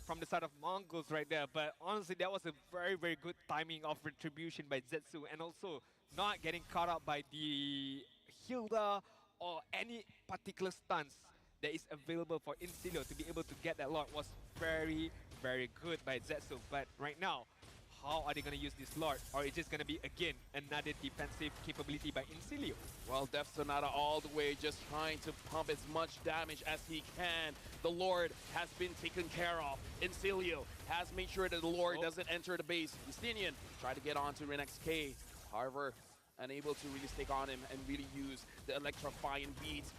from the side of Mongols right there. But honestly, that was a very, very good timing of retribution by Zetsu, and also not getting caught up by the Hilda or any particular stance that is available for Incilia to be able to get that Lord was very, very good by Zetsu. But right now, how are they going to use this Lord? Or is it just going to be, again, another defensive capability by Incilia? Well, Death Sonata all the way, just trying to pump as much damage as he can. The Lord has been taken care of. Incilia has made sure that the Lord doesn't enter the base. Justinian try to get onto RenXK. However, unable to really stick on him and really use the electrifying beats.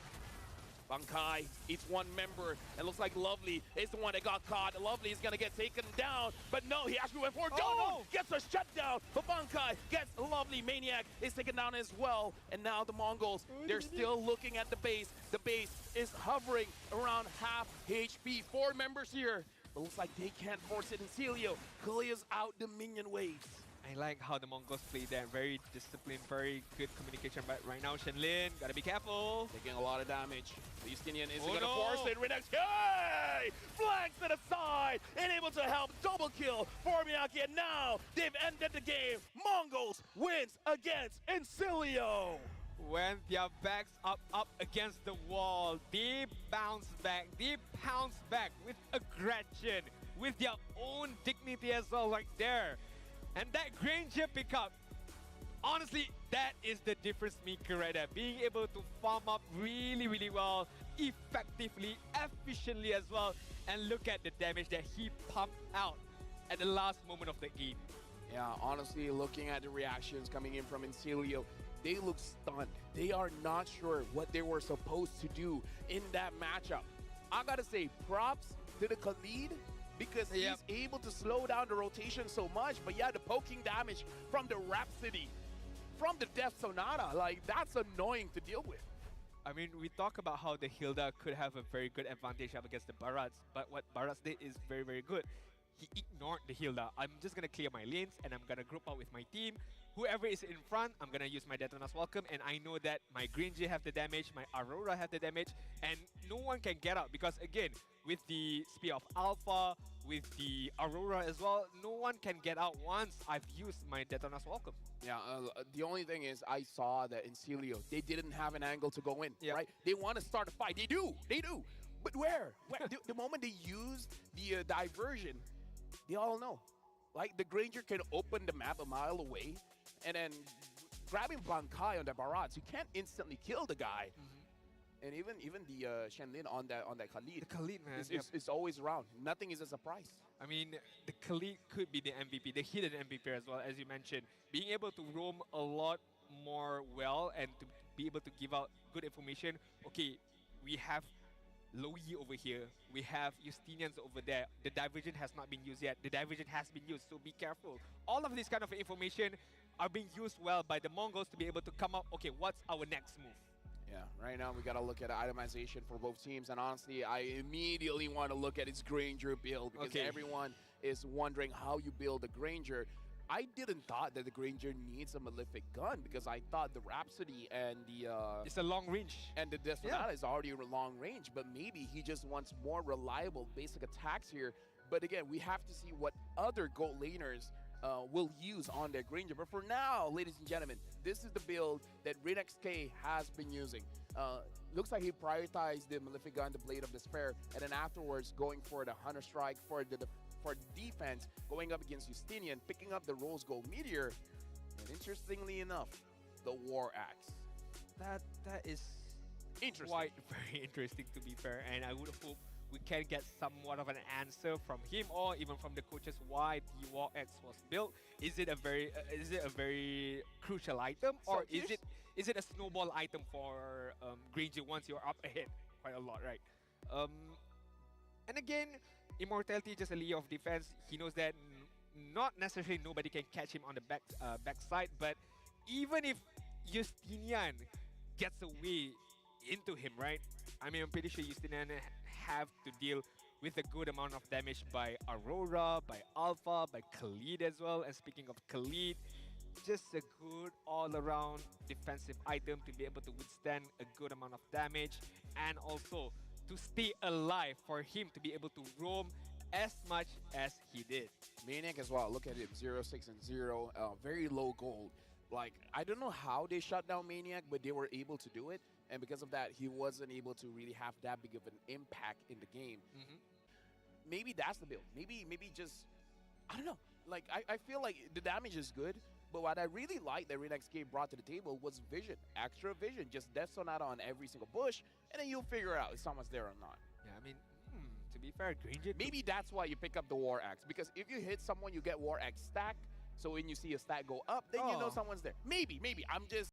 Bankai, it's one member, and looks like Lovely is the one that got caught. Lovely is gonna get taken down, but no, he actually went for it. No! Gets a shutdown, but Bankai gets Lovely. Maniac is taken down as well, and now the Mongols, they're still looking at the base. The base is hovering around half HP. 4 members here, but looks like they can't force it. And Celio clears out the minion waves. I like how the Mongols play that. Very disciplined, very good communication. But right now, Shenlin, gotta be careful. Taking a lot of damage. The Justinian isn't gonna force it. RenXK flanks to the side and able to help double kill for Miyake. And now they've ended the game. Mongols wins against Incilia. When their backs up against the wall, they bounce back. They pounce back with aggression, with their own dignity as well, right there. And that Granger pickup, honestly, that is the difference maker right there. Being able to farm up really, really well, effectively, efficiently as well. And look at the damage that he pumped out at the last moment of the game. Yeah, honestly, looking at the reactions coming in from Incilia, they look stunned. They are not sure what they were supposed to do in that matchup. I gotta say, props to the Khalid, because he's able to slow down the rotation so much. But yeah, the poking damage from the Rhapsody, from the Death Sonata, like, that's annoying to deal with. I mean, we talk about how the Hilda could have a very good advantage up against the Barats, but what Barats did is very, very good. He ignored the Hilda. I'm just going to clear my lanes, and I'm going to group up with my team. Whoever is in front, I'm going to use my Detona's Welcome, and I know that my Granger have the damage, my Aurora have the damage, and no one can get out because, again, with the Spear of Alpha, with the Aurora as well, no one can get out once I've used my Detona's Welcome. Yeah, the only thing is I saw that in Celio, they didn't have an angle to go in, right? They want to start a fight. They do. But where? The moment they use the diversion, they all know. Like, the Granger can open the map a mile away, and then grabbing Bankai on the Barats, you can't instantly kill the guy. And even the Shenlin on that Khalid. The Khalid, man. It's always around. Nothing is a surprise. I mean, the Khalid could be the MVP, the hidden MVP as well, as you mentioned. Being able to roam a lot more well and to be able to give out good information. Okay, we have Loyi over here. We have Justinians over there. The diversion has not been used yet. The diversion has been used, so be careful. All of this kind of information are being used well by the Mongols to be able to come up, okay, what's our next move? Yeah, right now we got to look at itemization for both teams, and honestly, I immediately want to look at its Granger build because everyone is wondering how you build a Granger. I didn't thought that the Granger needs a Malefic gun because I thought the Rhapsody and the it's a long range, and the Death Sonata is already a long range, but maybe he just wants more reliable basic attacks here. But again, we have to see what other gold laners will use on their Granger. But for now, ladies and gentlemen, this is the build that RenXK has been using. Looks like he prioritized the Malefic gun, the Blade of Despair, and then afterwards going for the Hunter Strike for defense, going up against Justinian, picking up the Rose Gold Meteor, and interestingly enough, the War Axe. That is interesting. Quite very interesting, to be fair, and I would hope we can get somewhat of an answer from him or even from the coaches why the War Axe was built. Is it a very crucial item, or is it a snowball item for Granger once you're up ahead quite a lot, right? Um, and again, Immortality is just a layer of defense. He knows that not necessarily nobody can catch him on the backside, but even if Justinian gets away into him, right? I mean, I'm pretty sure Justinian have to deal with a good amount of damage by Aurora, by Alpha, by Khalid as well. And speaking of Khalid, just a good all-around defensive item to be able to withstand a good amount of damage and also to stay alive for him to be able to roam as much as he did. Maniac as well. Look at him, 0, 6, and 0. Very low gold. Like, I don't know how they shut down Maniac, but they were able to do it. And because of that, he wasn't able to really have that big of an impact in the game. Maybe that's the build. Maybe just, I don't know. Like, I feel like the damage is good, but what I really like that RenXK brought to the table was vision. Extra vision. Just Death Sonata on every single bush, and then you'll figure out if someone's there or not. Yeah, I mean, to be fair, Granger... Maybe that's why you pick up the War Axe, because if you hit someone, you get War Axe stack. So when you see a stack go up, then you know someone's there. Maybe. I'm just,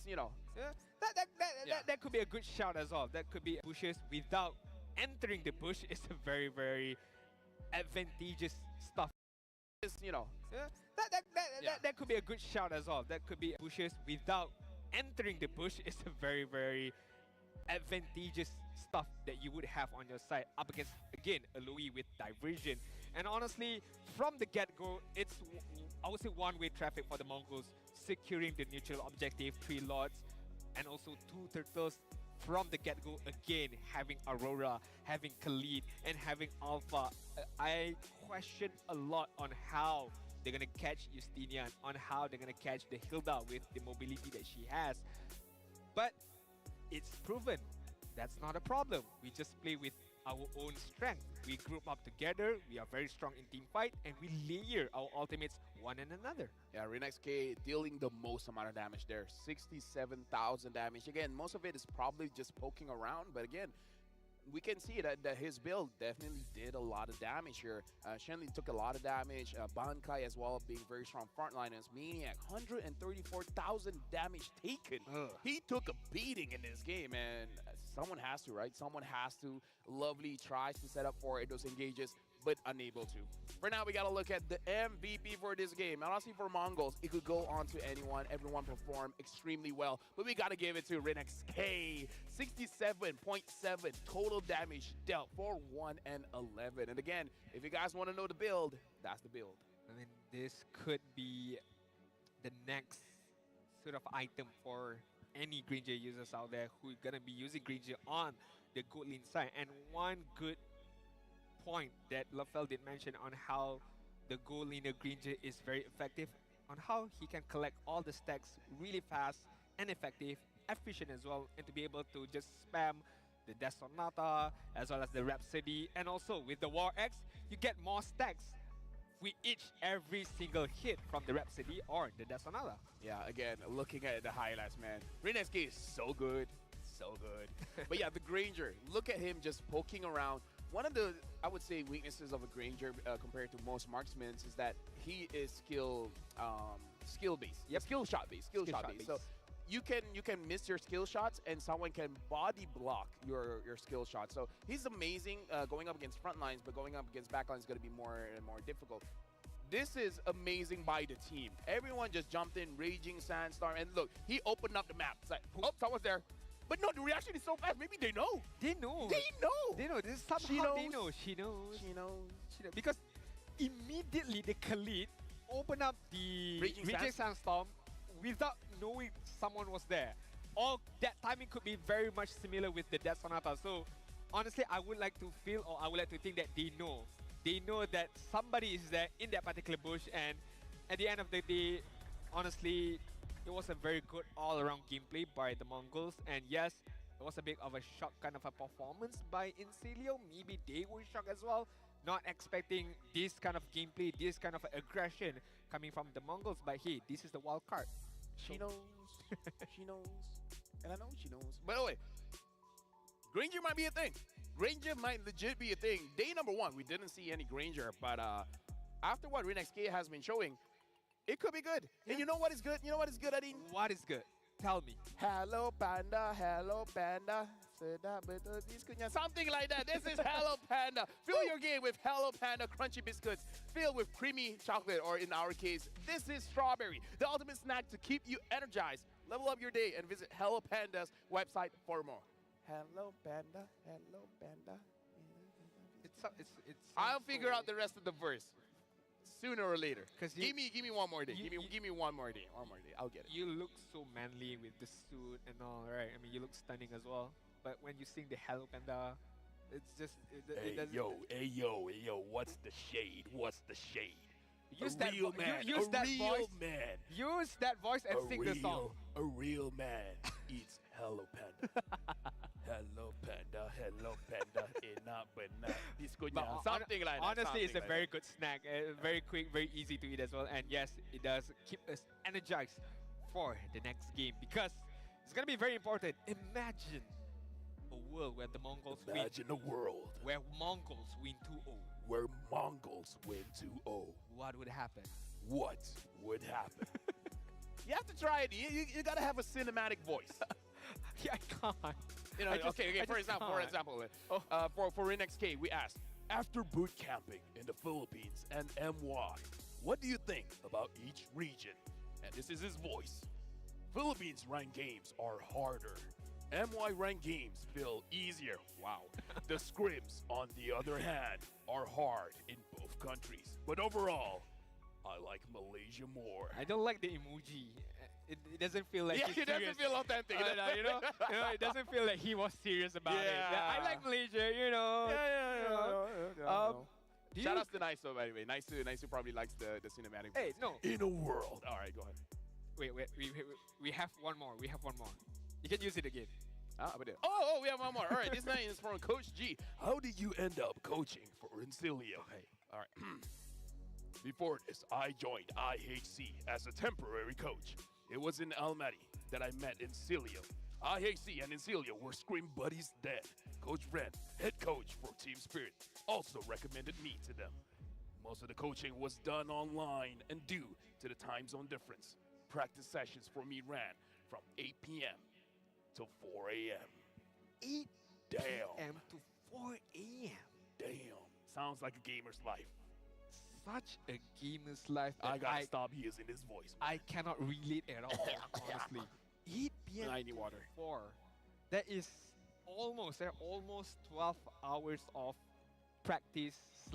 you know. Yeah, that could be a good shout as well. That could be bushes without entering the bush is a very, very advantageous stuff. Just, you know. Yeah, that could be a good shout as well. That could be bushes without entering the bush is a very, very advantageous stuff that you would have on your side up against, again, a Louis with diversion. And honestly, from the get-go, it's, I would say, one-way traffic for the Mongols, securing the neutral objective, 3 lords, and also 2 turtles from the get-go. Again, having Aurora, having Khalid, and having Alpha. I question a lot on how they're going to catch Justinian, on how they're going to catch the Hilda with the mobility that she has. But it's proven that's not a problem. We just play with our own strength. We group up together, we are very strong in team fight, and we layer our ultimates one and another. Yeah, RenXK dealing the most amount of damage there. 67,000 damage. Again, most of it is probably just poking around, but again, we can see that his build definitely did a lot of damage here. Shenli took a lot of damage. Bankai as well, being very strong frontliners. Maniac, 134,000 damage taken. He took a beating in this game, and someone has to, right? Someone has to. Lovely tries to set up for those engages, but unable to. For now, we got to look at the MVP for this game. And honestly, for Mongols, it could go on to anyone. Everyone performed extremely well, but we got to give it to RenXK. 67.7 total damage dealt for 1 and 11. And again, if you guys want to know the build, that's the build. I mean, this could be the next sort of item for any Granger users out there who are going to be using Granger on the gold lane side. And one good point that Lafell did mention on how the gold laner Granger is very effective, on how he can collect all the stacks really fast and effective, efficient as well, and to be able to just spam the Death Sonata as well as the Rhapsody. And also with the War Axe, you get more stacks with every single hit from the Rhapsody or the Death Sonata. Yeah, again, looking at the highlights, man. RenXK is so good. So good. But yeah, the Granger, look at him just poking around. One of the, I would say, weaknesses of a Granger compared to most marksmen is that he is skill-based. Yep. Skill shot-based. So you can miss your skill shots and someone can body block your skill shots. So he's amazing going up against front lines, but going up against back lines is going to be more and more difficult. This is amazing by the team. Everyone just jumped in, Raging Sandstorm, and look, he opened up the map. It's like, oh, someone's there. But no, the reaction is so fast. Maybe they know. They know. They know. They know. This is somehow they know. She knows. She knows. Because immediately the Khalid opened up the Raging Sandstorm without knowing someone was there. Or that timing could be very much similar with the Death Sonata. So honestly, I would like to feel, or I would like to think that they know. They know that somebody is there in that particular bush, and at the end of the day, honestly, it was a very good all-around gameplay by the Mongols. And yes, it was a bit of a shock kind of a performance by Incilio. Maybe they were shocked as well, not expecting this kind of gameplay, this kind of aggression coming from the Mongols. But hey, this is the wild card. She knows. She knows. And I know she knows. By the way, Granger might be a thing. Granger might legit be a thing. Day number 1, we didn't see any Granger, but after what RenXK has been showing, it could be good. Yeah. And you know what is good? You know what is good, Adin? What is good? Tell me. Hello, Panda. Hello, Panda. Something like that. This is Hello Panda. Fill your game with Hello Panda crunchy biscuits filled with creamy chocolate, or in our case, this is strawberry. The ultimate snack to keep you energized. Level up your day and visit Hello Panda's website for more. Hello Panda, Hello Panda. It's I'll figure out the rest of the verse sooner or later. Give me one more day. Give me one more day. One more day. I'll get it. You look so manly with the suit and all, right? I mean, you look stunning as well. But when you sing the Hello Panda, it's just it doesn't. Hey yo, what's the shade? What's the shade? Use a that real vo- man, use a that real voice. man. Use that voice and sing the song. A real man eats Hello Panda. Hello Panda, enough but not. Something like that. Honestly, it's a something very like good snack. Very quick, very easy to eat as well. And yes, it does keep us energized for the next game because it's gonna be very important. Imagine a world where the Mongols that. Imagine a world where Mongols win 2-0. where Mongols win 2-0. What would happen? What would happen? You have to try it. You gotta have a cinematic voice. Yeah, I can't. You know, I just- okay. I For just example, can't. for NXK, we asked, after boot camping in the Philippines and MY, what do you think about each region? And this is his voice. Philippines ranked games are harder. MY ranked games feel easier. Wow. The scrims, on the other hand, are hard in both countries. But overall, I like Malaysia more. I don't like the emoji. It doesn't feel like he's it doesn't serious. feel authentic. You know, it doesn't feel like he was serious about it. Yeah. I like Malaysia, you know. Do Shout you- outs to Nice, by the way. Nice probably likes the cinematic. Hey, no. In a world. All right, go ahead. Wait. We have one more. We have one more. You can use it again. Oh, we have one more. All right, this night is from Coach G. How did you end up coaching for Incilio? Hey, all right. Before this, I joined IHC as a temporary coach. It was in Almaty that I met Incilio. IHC and Incilio were scream buddies then. Coach Ren, head coach for Team Spirit, also recommended me to them. Most of the coaching was done online and due to the time zone difference. Practice sessions for me ran from 8 p.m. to 4 a.m. 8 Damn. p.m. to 4 a.m. Damn. Sounds like a gamer's life. Such a gamer's life that I gotta stop using this voice. I cannot relate at all, honestly. 8 p.m. I need to water. 4. That is almost 12 hours of practice /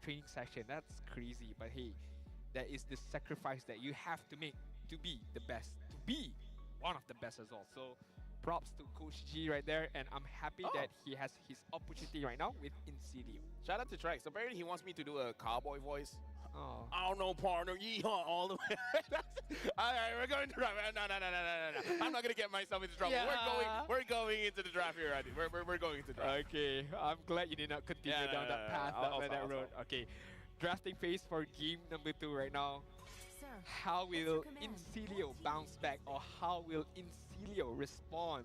training session. That's crazy. But hey, that is the sacrifice that you have to make to be the best, to be one of the best as well. So props to Coach G right there, and I'm happy that he has his opportunity right now with Incilio. Shout out to Trex. Apparently he wants me to do a cowboy voice. Oh. I don't know, partner. Yeehaw all the way. All right, we're going to draft. No. I'm not gonna get myself into trouble. Yeah. We're going into the draft here, Adi. We're going into draft. Okay, I'm glad you did not continue Yeah, down that path, I'll that stop. road. Okay, drafting phase for game number 2 right now. Sir, How what's your will command? Incilio bounce back, or how will Incilio respond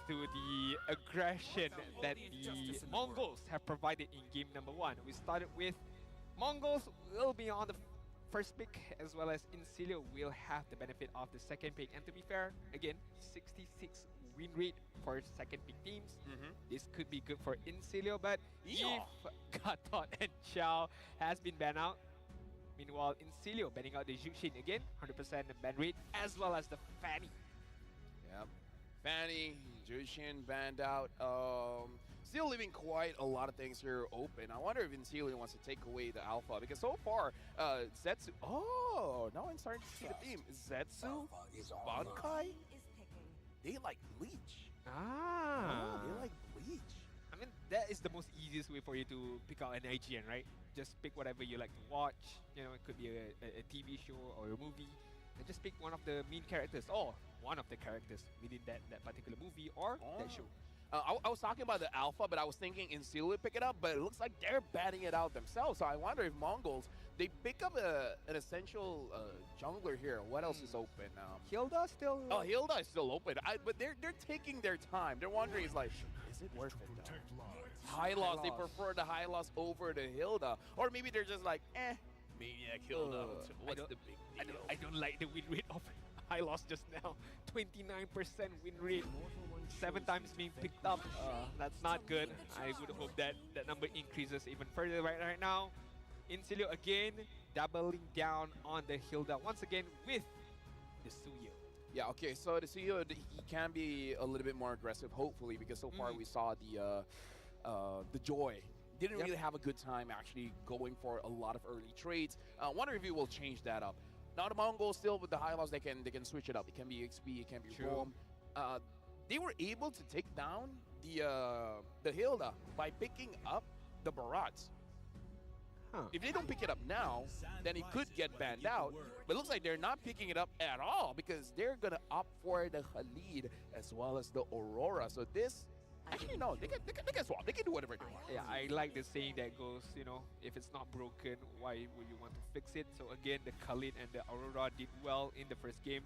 to the aggression that the Mongols have provided in game number 1? We started with Mongols will be on the first pick, as well as Incilio will have the benefit of the second pick. And to be fair, again, 66 win rate for second pick teams. This could be good for Incilio, but Yeah. if Katot and Chow has been banned out, meanwhile Incilio banning out the Juxin again, 100% ban rate, as well as the Fanny. Yep. Fanny, Jushin, banned out. Still leaving quite a lot of things here open. I wonder if Incilio wants to take away the alpha, because so far, Zetsu. Oh, now I'm starting to see the theme. Zetsu, Bankai, Is picking. they like Bleach. Ah. They like Bleach. I mean, that is the most easiest way for you to pick out an IGN, right? Just pick whatever you like to watch. You know, it could be a TV show or a movie. And just pick one of the main characters, or one of the characters within that particular movie or that show. I was talking about the alpha, but I was thinking Incilio would pick it up, but it looks like they're batting it out themselves. So I wonder if Mongols, they pick up an essential jungler here. What else is open? Hilda still. Oh, Hilda is still open, but they're taking their time. They're wondering, is like, is it worth it though? High loss, they prefer the high loss over the Hilda, or maybe they're just like, Maniac Hilda. What's the big deal? I don't like the win rate of I lost just now. 29% win rate. 7 times being picked up. That's not good. I would hope that that number increases even further right now. Incilio again, doubling down on the Hilda once again with the Suyo. Yeah, okay, so the CEO, he can be a little bit more aggressive, hopefully, because so far we saw the Joy didn't really have a good time actually going for a lot of early trades. Wonder if he will change that up. Now the Mongols still with the high loss, they can switch it up. It can be XP, it can be Rome. They were able to take down the Hilda by picking up the Barats. If they don't pick it up now, then it could get banned out. But it looks like they're not picking it up at all because they're going to opt for the Khalid as well as the Aurora. So this, actually no, they can swap. They can do whatever they want. Yeah, I like the saying that goes, you know, if it's not broken, why would you want to fix it? So again, the Khalid and the Aurora did well in the first game,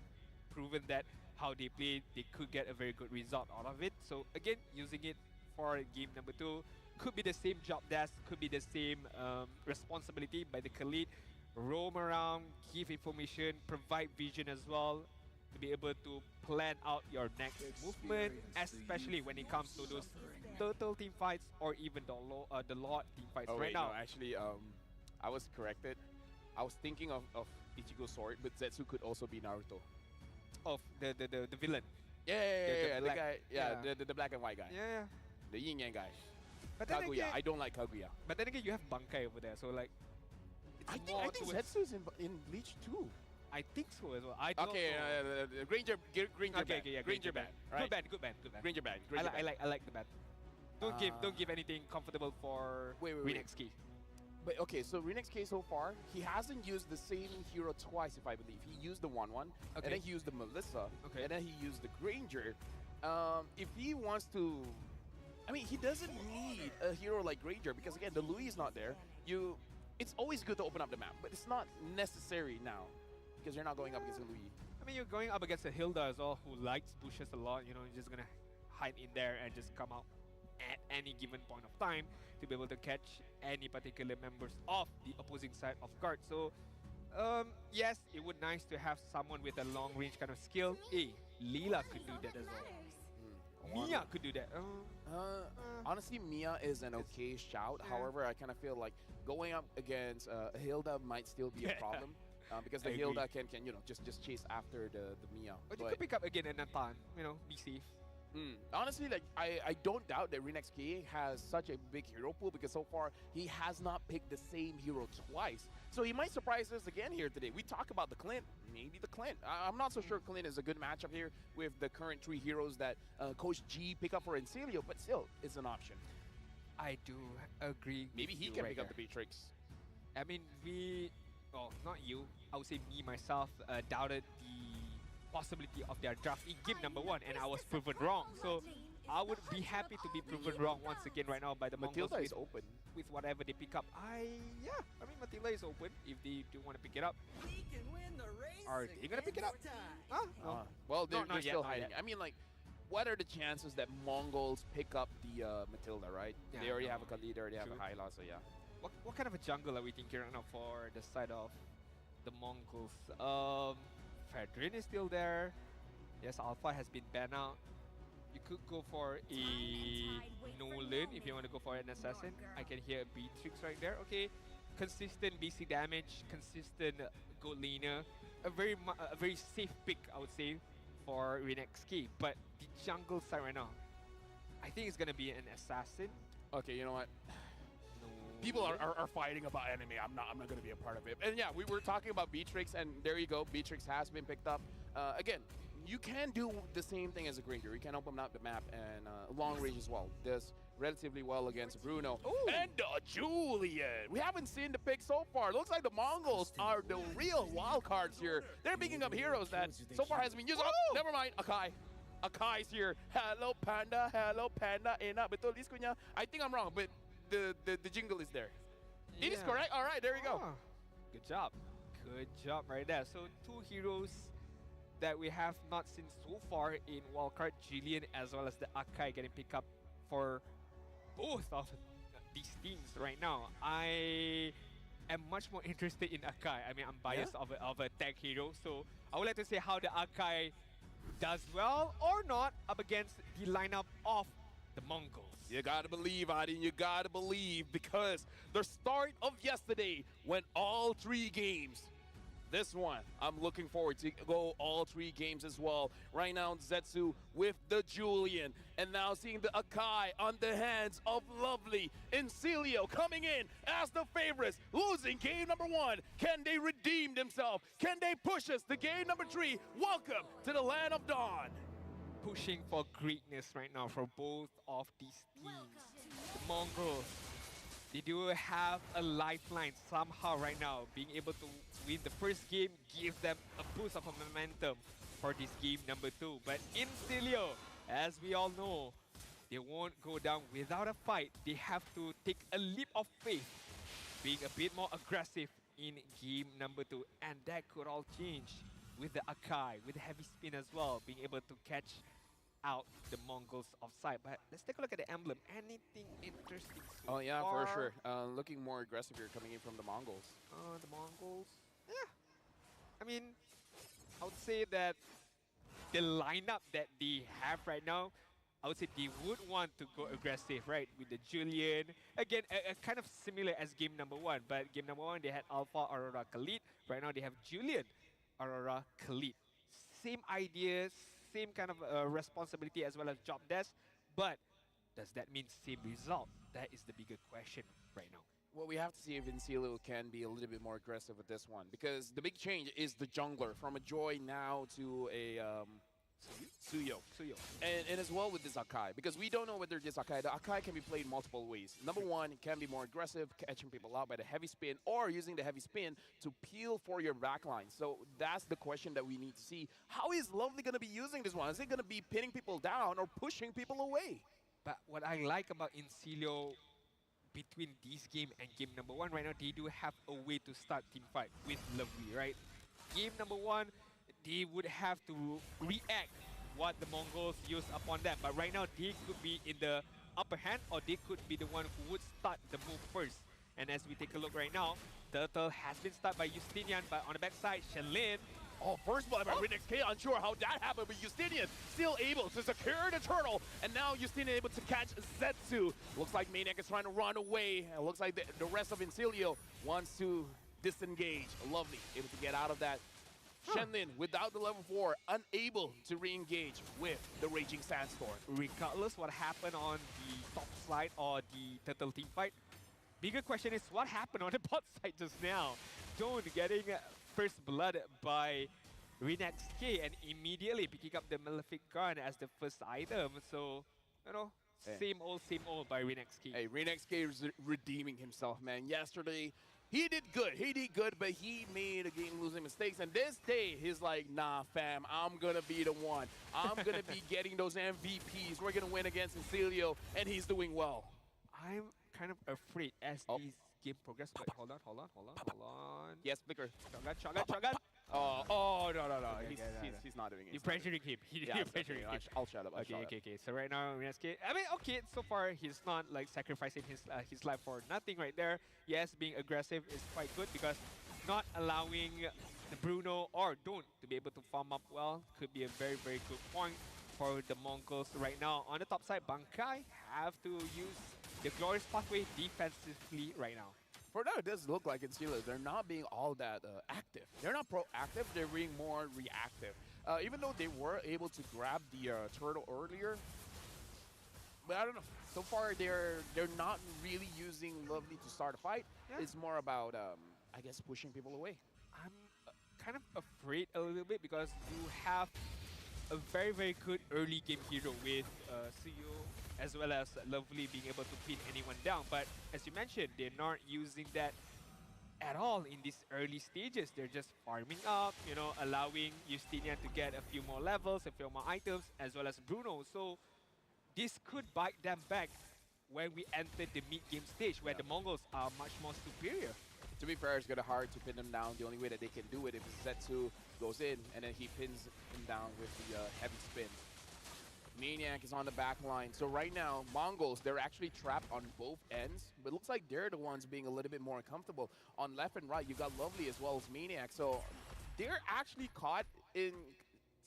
proven that how they played, they could get a very good result out of it. So again, using it for game number 2, could be the same job desk, could be the same responsibility by the Khalid. Roam around, give information, provide vision as well to be able to plan out your next movement, especially when it comes to those turtle team fights or even the Lord team fights now. No, actually, I was corrected. I was thinking of Ichigo's sword, but Zetsu could also be Naruto. Of the villain. Yeah, the the guy, the black and white guy. Yeah. The yin yang guy. But then Kaguya, again, I don't like Kaguya. But then again, you have Bankai over there, so like, I think Zetsu's in Bleach too. I think so as well. I don't know. Granger Okay, band. okay, yeah, Granger band. Right? Good band. Granger band. I like the band. Don't give anything comfortable for wait. Renexki. But okay, so Renex K so far, he hasn't used the same hero twice, if I believe. He used the 1-1, and then he used the Melissa, and then he used the Granger. If he wants to, I mean, he doesn't need a hero like Granger because again, the Louis is not there. It's always good to open up the map, but it's not necessary now because you're not going up against a Louis. I mean, you're going up against a Hilda as well, who likes bushes a lot. You know, you're just gonna hide in there and just come out at any given point of time to be able to catch any particular members of the opposing side of guard. So, yes, it would nice to have someone with a long range kind of skill. Leela could do that as well. Mia could do that. Honestly, Mia is an okay shout. Yeah. However, I kind of feel like going up against Hilda might still be a problem because the Hilda can just chase after the Mia. But you could pick up again a Nathan. You know, be safe. Honestly, like I don't doubt that Renex K has such a big hero pool because so far he has not picked the same hero twice. So he might surprise us again here today. We talk about the Clint, maybe the Clint. I'm not so sure Clint is a good matchup here with the current 3 heroes that Coach G pick up for Encilio, but still, it's an option. I do agree. Maybe he can pick up the Beatrix. I mean, not you. I would say me myself doubted the possibility of their draft in game number 1, and I was proven wrong. So I would be happy to be proven wrong once again right now by the Mongols. Matilda is open with whatever they pick up. I mean, Matilda is open if they do want to pick it up. Are they gonna pick it up? Well, they're not still yet, hiding. I mean, like, what are the chances that Mongols pick up the Matilda, right? Yeah, they already have a Khalid, they already have True. a Hyla, so yeah. What kind of a jungle are we thinking right now for the side of the Mongols? Fedrin is still there. Yes, Alpha has been banned out. You could go for a Nolan if you want to go for an assassin. I can hear a Beatrix right there. Okay, consistent BC damage, consistent gold laner. A very safe pick, I would say, for Renexki. But the jungle side right now, I think it's gonna be an assassin. Okay, you know what? People are fighting about enemy. I'm not going to be a part of it. And yeah, we were talking about Beatrix, and there you go. Beatrix has been picked up. Again, you can do the same thing as a Granger. You can open up the map and long range as well. Does relatively well against Bruno. Ooh. And Julian. We haven't seen the pick so far. Looks like the Mongols are the real wild cards here. They're picking up heroes that so far hasn't been used. Oh, never mind. Akai. Akai's here. Hello, Panda. Hello, Panda. Betul diskunya. I think I'm wrong, but the jingle is there. It is correct. All right, there we go. Good job. Good job right there. So 2 heroes that we have not seen so far in wildcard, Jillian as well as the Akai getting picked up for both of these teams right now. I am much more interested in Akai. I mean, I'm biased of a tag hero, so I would like to say how the Akai does well or not up against the lineup of the Mongols. You gotta believe, Adin, you gotta believe, because the start of yesterday went all 3 games. This one, I'm looking forward to go all 3 games as well. Right now, Zetsu with the Julian. And now seeing the Akai on the hands of Lovely. Incilio coming in as the favorites, losing game number 1. Can they redeem themselves? Can they push us to game number 3? Welcome to the Land of Dawn. Pushing for greatness right now for both of these teams. The Mongols, they do have a lifeline somehow right now. Being able to win the first game gives them a boost of momentum for this game number 2. But in Stilio, as we all know, they won't go down without a fight. They have to take a leap of faith, being a bit more aggressive in game number 2. And that could all change with the Akai, with the heavy spin as well, being able to catch out the Mongols offside. But let's take a look at the emblem. Anything interesting so Oh yeah, far? for sure. Looking more aggressive here coming in from the Mongols. The Mongols, yeah. I mean, I would say that the lineup that they have right now, I would say they would want to go aggressive, right? With the Julian. Again, a kind of similar as game number 1. But game number 1, they had Alpha, Aurora, Khalid. Right now, they have Julian, Aurora, Khalid. Same ideas, same kind of responsibility as well as job desk. But does that mean same result? That is the bigger question right now. Well, we have to see if Incilio can be a little bit more aggressive with this one, because the big change is the jungler from a Joy now to a Suyo. And as well with this Akai, because we don't know whether this Akai, the Akai can be played multiple ways. Number 1, it can be more aggressive, catching people out by the heavy spin, or using the heavy spin to peel for your backline. So that's the question that we need to see. How is Lovely going to be using this one? Is it going to be pinning people down or pushing people away? But what I like about Incilio between this game and game number 1 right now, they do have a way to start team fight with Lovely, right? Game number 1, they would have to react what the Mongols use upon them. But right now, they could be in the upper hand, or they could be the one who would start the move first. And as we take a look right now, Turtle has been started by Justinian, but on the backside, Shenlin. Oh, first blood by ReNextK, unsure how that happened, but Justinian still able to secure the turtle, and now Justinian able to catch Zetsu. Looks like Maniac is trying to run away, and looks like the rest of Incilio wants to disengage. Lovely, able to get out of that. Shenlin, without the level 4, unable to re-engage with the Raging Sandstorm. Regardless what happened on the top side or the Turtle team fight, bigger question is what happened on the bot side just now. Dawn getting first blood by ReNextK and immediately picking up the Malefic Gun as the first item. So, you know, same old by ReNextK. Hey, ReNextK is redeeming himself, man. Yesterday, he did good, but he made a game-losing mistakes. And this day, he's like, nah, fam, I'm going to be the one. I'm going to be getting those MVPs. We're going to win against Incilio, and he's doing well. I'm kind of afraid as these game progress. Wait, hold on. Yes, Flicker. Shotgun. Oh, no. Okay, He's not doing it. You're pressuring him. You're pressuring him. I'll shut up. Okay. So right now, ReNextK, I mean, okay, so far he's not like sacrificing his life for nothing right there. Yes, being aggressive is quite good because not allowing the Bruno or Dawn to be able to farm up well could be a very, very good point for the Mongols right now. On the top side, Bankai have to use the Glorious Pathway defensively right now. For now, it does look like in Steelers, they're not being all that active. They're not proactive, they're being more reactive. Even though they were able to grab the turtle earlier, but I don't know. So far, they're not really using Lovely to start a fight. Yeah. It's more about, I guess, pushing people away. I'm kind of afraid a little bit because you have a very, very good early game hero with Suyo as well as Lovely being able to pin anyone down. But as you mentioned, they're not using that at all in these early stages. They're just farming up, you know, allowing Justinian to get a few more levels, a few more items, as well as Bruno. So this could bite them back when we enter the mid-game stage, where the Mongols are much more superior. To be fair, it's going to be hard to pin them down. The only way that they can do it is if Zetsu goes in and then he pins him down with the heavy spin. Maniac is on the back line. So right now, Mongols, they're actually trapped on both ends. But it looks like they're the ones being a little bit more uncomfortable. On left and right, you got Lovely as well as Maniac. So they're actually caught in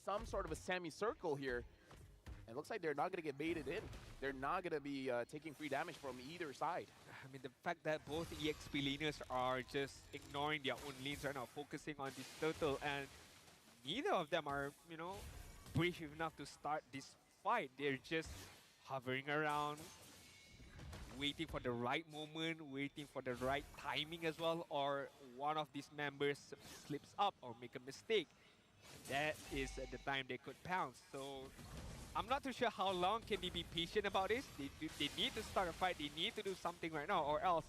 some sort of a semicircle here. It looks like they're not going to get baited in. They're not going to be taking free damage from either side. I mean, the fact that both EXP laners are just ignoring their own lanes right now, focusing on this turtle, and neither of them are, brave enough to start this fight. They're just hovering around, waiting for the right moment, waiting for the right timing as well, or one of these members slips up or make a mistake. That is the time they could pounce. So I'm not too sure how long can they be patient about this. They need to start a fight. They need to do something right now, or else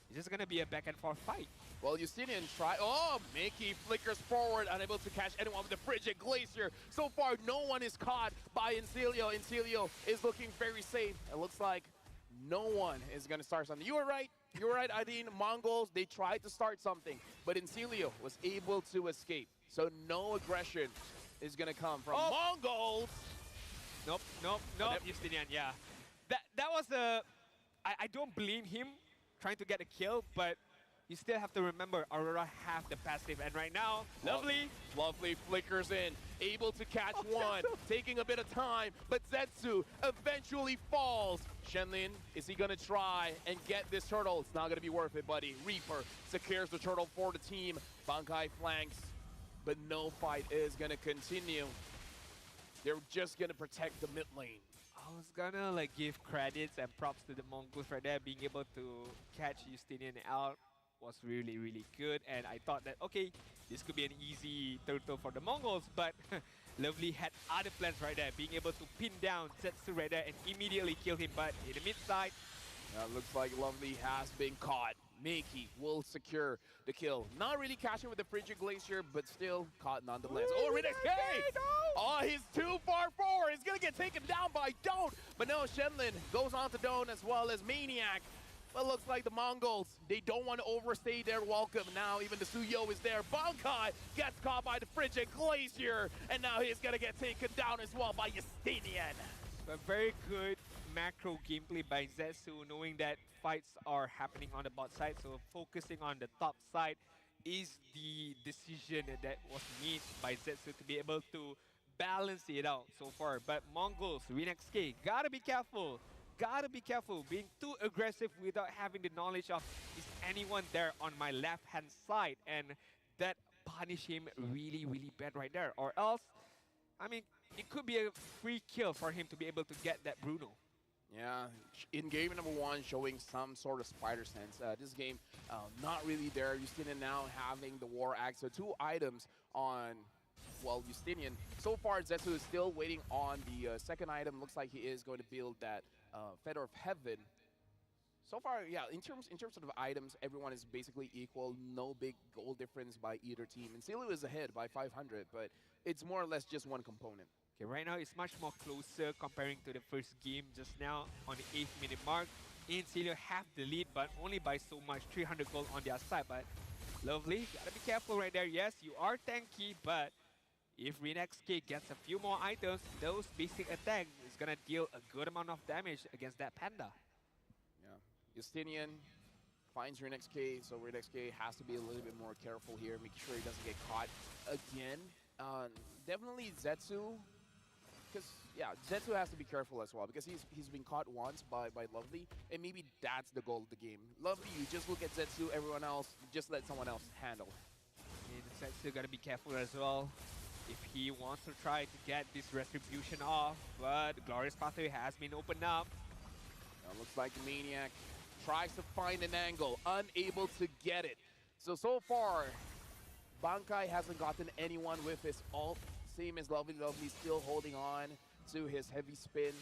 it's just gonna be a back and forth fight. Well, Justinian try. Oh, Mickey flickers forward, unable to catch anyone with the Frigid Glacier. So far, no one is caught by Incilio. Incilio is looking very safe. It looks like no one is going to start something. You were right. You were right, Adine. Mongols, they tried to start something, but Incilio was able to escape. So no aggression is going to come from Mongols. Nope, Justinian, yeah. That was I don't blame him trying to get a kill, but you still have to remember Aurora have the passive, and right now, Lovely flickers in, able to catch one, taking a bit of time, but Zetsu eventually falls. Shenlin, is he gonna try and get this turtle? It's not gonna be worth it, buddy. Reaper secures the turtle for the team. Bankai flanks, but no fight is gonna continue. They're just gonna protect the mid lane. I was gonna give credits and props to the Mongols right there, being able to catch Justinian out was really, really good, and I thought that, okay, this could be an easy turtle for the Mongols, but Lovely had other plans right there, being able to pin down Zetsu right there and immediately kill him, but in the mid side, looks like Lovely has been caught. Miki will secure the kill. Not really catching with the Frigid Glacier, but still caught nonetheless. Oh, Restream! Oh, he's too far forward. He's gonna get taken down by Don't. But no, Shenlin goes on to Don't as well as Maniac. But looks like the Mongols, they don't want to overstay their welcome. Now even the Suyo is there. Bankai gets caught by the Frigid Glacier, and now he's gonna get taken down as well by Justinian. A very good macro gameplay by Zetsu, knowing that fights are happening on the bot side, so focusing on the top side is the decision that was made by Zetsu to be able to balance it out so far. But Mongols, ReNextK, gotta be careful. Gotta be careful being too aggressive without having the knowledge of is anyone there on my left hand side, and that punish him really, really bad right there. Or else, I mean, it could be a free kill for him to be able to get that Bruno. Yeah, in game number one, showing some sort of spider sense. This game, not really there. Justinian now having the War Axe, so 2 items on, well, Justinian. So far, Zetsu is still waiting on the second item. Looks like he is going to build that Feather of Heaven. So far, yeah, in terms of the items, everyone is basically equal. No big goal difference by either team. And Silu is ahead by 500, but it's more or less just one component. Okay, right now it's much more closer comparing to the first game just now on the 8th minute mark. Incilio have the lead, but only by so much, 300 gold on their side. But Lovely, gotta be careful right there. Yes, you are tanky, but if ReNextK gets a few more items, those basic attacks is gonna deal a good amount of damage against that Panda. Yeah, Justinian finds ReNextK, so ReNextK has to be a little bit more careful here, make sure he doesn't get caught again. Definitely Zetsu, because yeah, Zetsu has to be careful as well, because he's been caught once by Lovely, and maybe that's the goal of the game. Lovely, you just look at Zetsu, everyone else, just let someone else handle. And Zetsu gotta be careful as well if he wants to try to get this Retribution off, but Glorious Pathway has been opened up. Now looks like the Maniac tries to find an angle, unable to get it. So far, Bankai hasn't gotten anyone with his ult. Same as Lovely. Lovely still holding on to his heavy spin.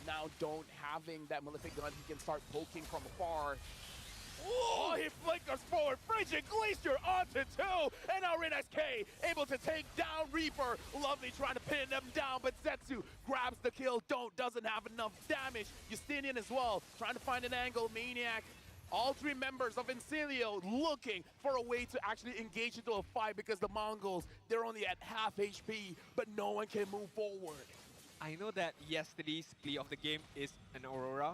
Now Don't having that Malefic gun, he can start poking from afar. Oh, he flickers forward. Frigid Glacier onto 2. And now ReNextK able to take down Reaper. Lovely trying to pin them down, but Zetsu grabs the kill. Doesn't have enough damage. Justinian as well, trying to find an angle. Maniac. All 3 members of Incilio looking for a way to actually engage into a fight, because the Mongols, they're only at half HP, but no one can move forward. I know that yesterday's play of the game is an Aurora.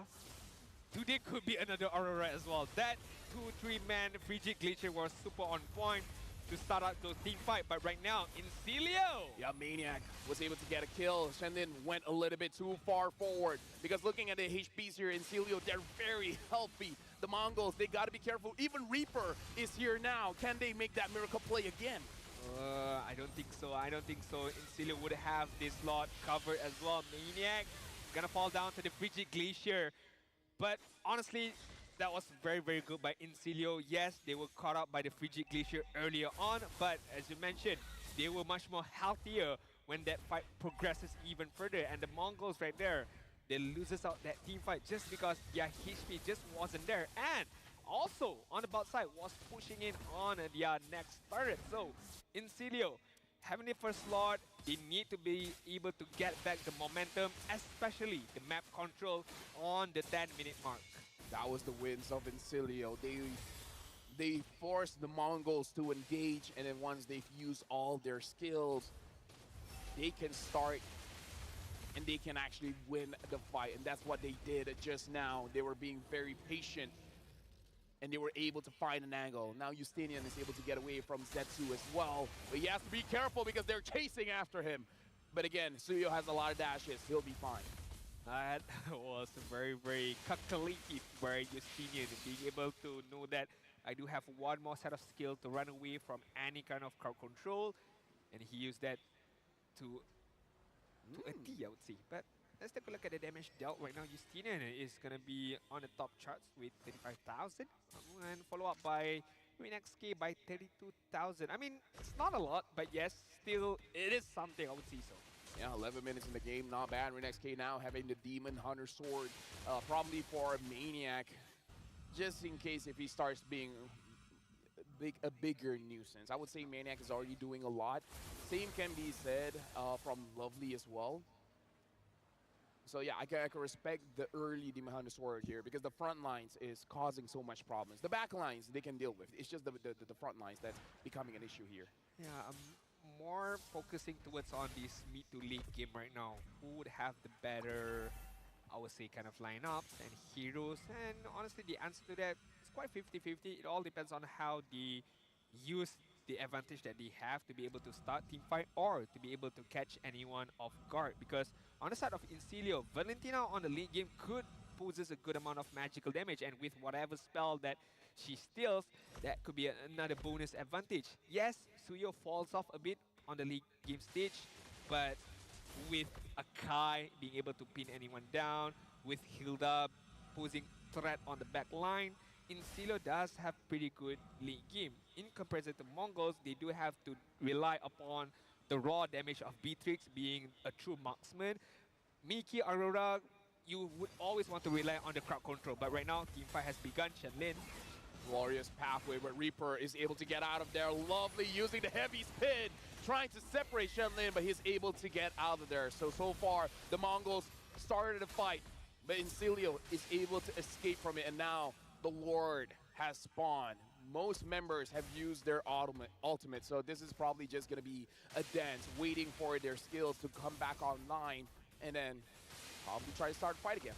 Today could be another Aurora as well. That 2-3 man Frigid Glacier was super on point. to start out those team fight. But right now, Incilio. Yeah, Maniac was able to get a kill. Shendin went a little bit too far forward because looking at the HPs here in Celio, they're very healthy. The Mongols, they got to be careful. Even Reaper is here now. Can they make that miracle play again? I don't think so. I don't think so. Incilio would have this lot covered as well. Maniac gonna fall down to the Frigid Glacier. But honestly, that was very, very good by Incilio. Yes, they were caught up by the Frigid Glacier earlier on, but as you mentioned, they were much more healthier when that fight progresses even further. And the Mongols right there, they loses out that team fight just because their HP just wasn't there. And also, on the bot side, was pushing in on their next turret. So, Incilio, having the first slot, they need to be able to get back the momentum, especially the map control on the 10-minute mark. That was the wins of Incilio. They forced the Mongols to engage, and then once they've used all their skills, they can start and they can actually win the fight. And that's what they did just now. They were being very patient, and they were able to find an angle. Now Justinian is able to get away from Zetsu as well, but he has to be careful because they're chasing after him. But again, Suyo has a lot of dashes. He'll be fine. That was very, very calculative by Justinian, being able to know that I do have one more set of skill to run away from any kind of crowd control, and he used that to a T, I would say. But let's take a look at the damage dealt right now. Justinian is going to be on the top charts with 35,000, and follow up by XK by 32,000. I mean, it's not a lot, but yes, still, it is something, I would say so. Yeah, 11 minutes in the game, not bad. XK now having the Demon Hunter Sword, probably for a Maniac, just in case if he starts being a bigger nuisance. I would say Maniac is already doing a lot. Same can be said from Lovely as well. So yeah, I can respect the early Demon Hunter Sword here because the front lines is causing so much problems. The back lines they can deal with. It's just the front lines that's becoming an issue here. Yeah, I'm more focusing towards on this mid to late game right now. Who would have the better, I would say, kind of lineups and heroes? And honestly, the answer to that is quite 50-50. It all depends on how they use the advantage that they have to be able to start team fight or to be able to catch anyone off guard. Because on the side of Incilio, Valentina on the late game could poses a good amount of magical damage, and with whatever spell that she steals, that could be another bonus advantage. Yes, Suyo falls off a bit on the league game stage, but with Akai being able to pin anyone down, with Hilda posing threat on the back line, Incilio does have pretty good late game. In comparison to Mongols, they do have to rely upon the raw damage of Beatrix being a true marksman. Miki, Aurora, you would always want to rely on the crowd control, but right now, teamfight has begun. Shenlin. Glorious pathway, but Reaper is able to get out of there. Lovely using the heavy spin, trying to separate Shenlin, but he's able to get out of there. So far, the Mongols started a fight, but Incilio is able to escape from it, and now the Lord has spawned. Most members have used their ultimate, so this is probably just going to be a dance, waiting for their skills to come back online, and then probably try to start a fight again.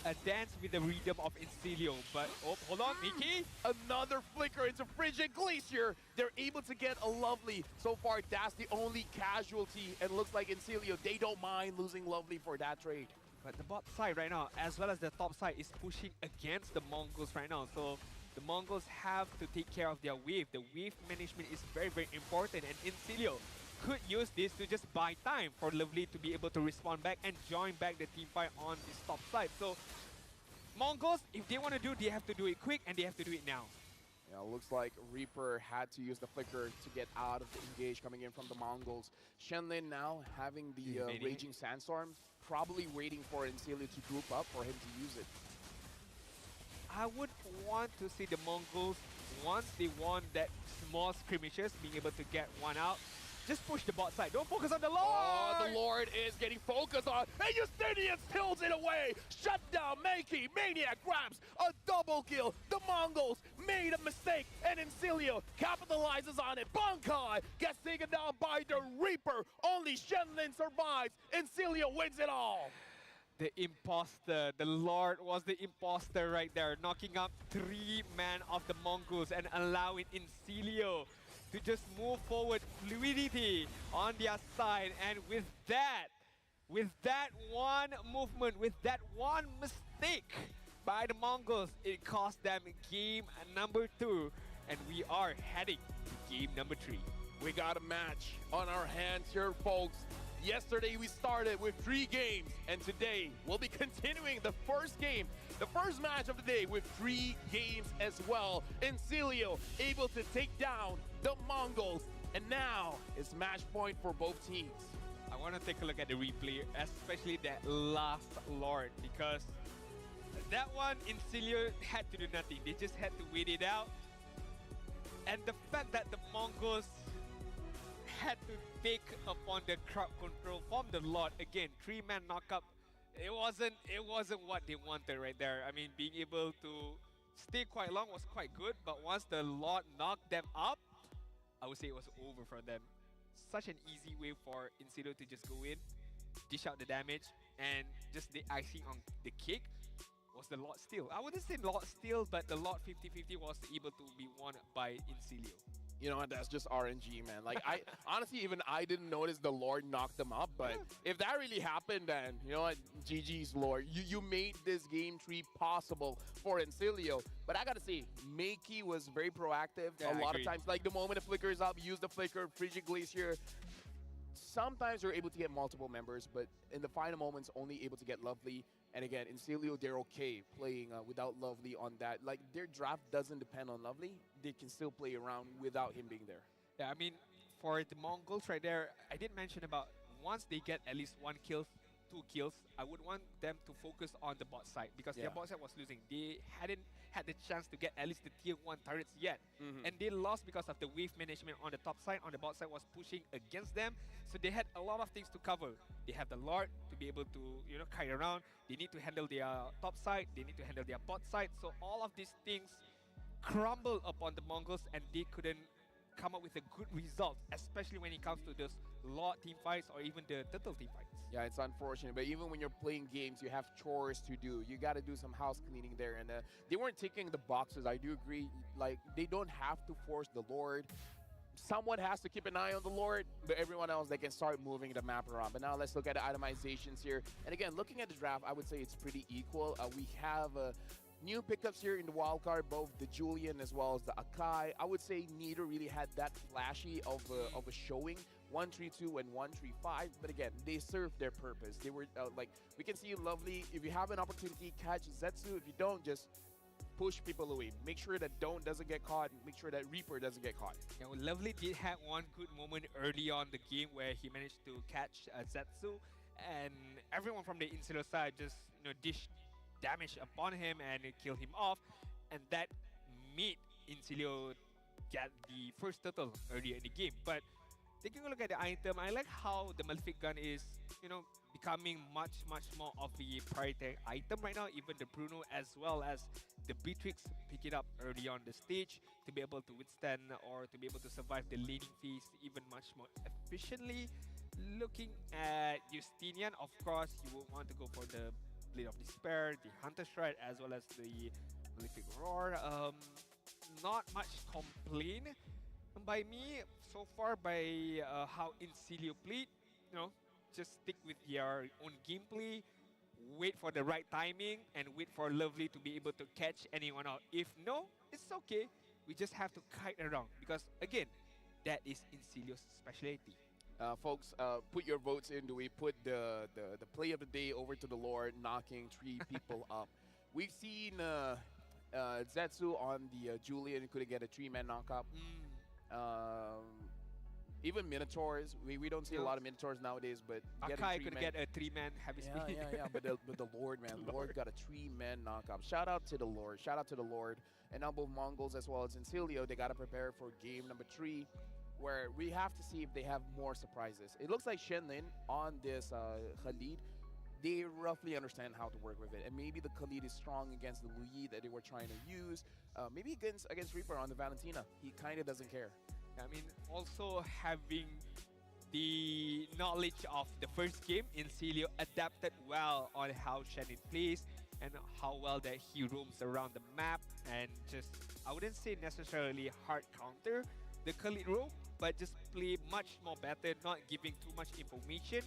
A dance with the rhythm of Incilio, but oh, hold on, Miki. Another flicker into Frigid Glacier. They're able to get a Lovely. So far, that's the only casualty, and looks like Incilio, they don't mind losing Lovely for that trade. But the bot side right now, as well as the top side, is pushing against the Mongols right now. So the Mongols have to take care of their wave. The wave management is very, very important, and Incilio could use this to just buy time for Lovely to be able to respond back and join back the team fight on this top side. So Mongols, if they want to do, they have to do it quick, and they have to do it now. Yeah, looks like Reaper had to use the flicker to get out of the engage coming in from the Mongols. Shenlin now having the Raging Sandstorm, probably waiting for Incilio to group up for him to use it. I would want to see the Mongols, once they won that small skirmishes, being able to get one out. Just push the bot side. Don't focus on the Lord! Oh, the Lord is getting focused on. And Justinian steals it away! Shut down Mankey! Maniac grabs a double kill! The Mongols made a mistake, and Incilio capitalizes on it. Bankai gets taken down by the Reaper. Only Shenlin survives. Incilio wins it all. The imposter, the Lord was the imposter right there, knocking out 3 men of the Mongols and allowing Incilio to just move forward, fluidity on their side, and with that one movement, with that one mistake by the Mongols, it cost them game number 2, and we are heading to game number 3. We got a match on our hands here, folks. Yesterday we started with 3 games, and today we'll be continuing the first game, the first match of the day with 3 games as well. Incilio able to take down the Mongols, and now it's match point for both teams. I want to take a look at the replay, especially that last Lord, because that one Incilio had to do nothing. They just had to wait it out. And the fact that the Mongols had to take upon the crowd control from the Lord, again, 3-man knockup, it wasn't what they wanted right there. I mean, being able to stay quite long was quite good, but once the Lord knocked them up, I would say it was over for them. Such an easy way for Incilio to just go in, dish out the damage, and just the icing on the cake was the Lord Steal. I wouldn't say Lord Steal, but the Lord 50-50 was able to be won by Incilio. You know what, that's just RNG, man. Like, I honestly, even I didn't notice the Lord knocked them up, but if that really happened, then, you know what, GG's Lord. You made this game 3 possible for Incilio. But I gotta say, Makey was very proactive. Yeah, a lot of times, like the moment the flicker is up, use the flicker, Frigid Glacier. Sometimes you're able to get multiple members, but in the final moments, only able to get Lovely. And again, Incilio, they're okay playing without Lovely on that. Like, their draft doesn't depend on Lovely. They can still play around without him being there. Yeah, I mean, for the Mongols right there, I did mention about once they get at least 1 kill, 2 kills, I would want them to focus on the bot side, because their bot side was losing. They hadn't had the chance to get at least the tier 1 turrets yet. And they lost because of the wave management on the top side. On the bot side was pushing against them. So they had a lot of things to cover. They have the Lord to be able to, you know, kite around. They need to handle their top side. They need to handle their bot side. So all of these things crumbled upon the Mongols, and they couldn't come up with a good result, especially when it comes to those Lord team fights or even the Turtle team fights. Yeah, it's unfortunate, but even when you're playing games, you have chores to do. You got to do some house cleaning there, and they weren't ticking the boxes. I do agree. Like, they don't have to force the Lord. Someone has to keep an eye on the Lord, but everyone else, they can start moving the map around. But now let's look at the itemizations here. And again, looking at the draft, I would say it's pretty equal. We have new pickups here in the wild card, both the Julian as well as the Akai. I would say neither really had that flashy of a showing. 132 and 135, but again, they served their purpose. They were like, we can see Lovely. If you have an opportunity, catch Zetsu. If you don't, just push people away. Make sure that Don't doesn't get caught. Make sure that Reaper doesn't get caught. Yeah, well, Lovely did have one good moment early on the game where he managed to catch Zetsu, and everyone from the Incilio side just, you know, dished damage upon him and kill him off, and that made Incilio get the first turtle earlier in the game. But taking a look at the item, I like how the Malefic Gun is, you know, becoming much more of a priority item right now. Even the Bruno as well as the Beatrix pick it up early on the stage to be able to withstand or to be able to survive the laning phase even much more efficiently. Looking at Justinian, of course, you would want to go for the Blade of Despair, the Hunter Stride, as well as the Malefic Roar. Not much complaint by me so far by how Incilio played. You know, just stick with your own gameplay, wait for the right timing, and wait for Lovely to be able to catch anyone out. If no, it's okay. We just have to kite around, because again, that is Incilio's specialty. Folks, put your votes in. Do we put the play of the day over to the Lord, knocking 3 people up? We've seen Zetsu on the Julian couldn't get a 3-man knockup. Even Minotaurs, we don't see a lot of Minotaurs nowadays, but Akai could get a 3-man heavy speed. Yeah. But the Lord, man, Lord got a 3-man knockup. Shout out to the Lord. Shout out to the Lord. And now both Mongols as well as Incilio, they got to prepare for game number 3, where we have to see if they have more surprises. It looks like Shenlin on this Khalid, they roughly understand how to work with it. And maybe the Khalid is strong against the Luyi that they were trying to use. Maybe against Reaper on the Valentina. He kind of doesn't care. I mean, also having the knowledge of the first game, Incilio adapted well on how Shannon plays and how well that he roams around the map, and just, I wouldn't say necessarily hard counter, the curly row, but just play much more better, not giving too much information.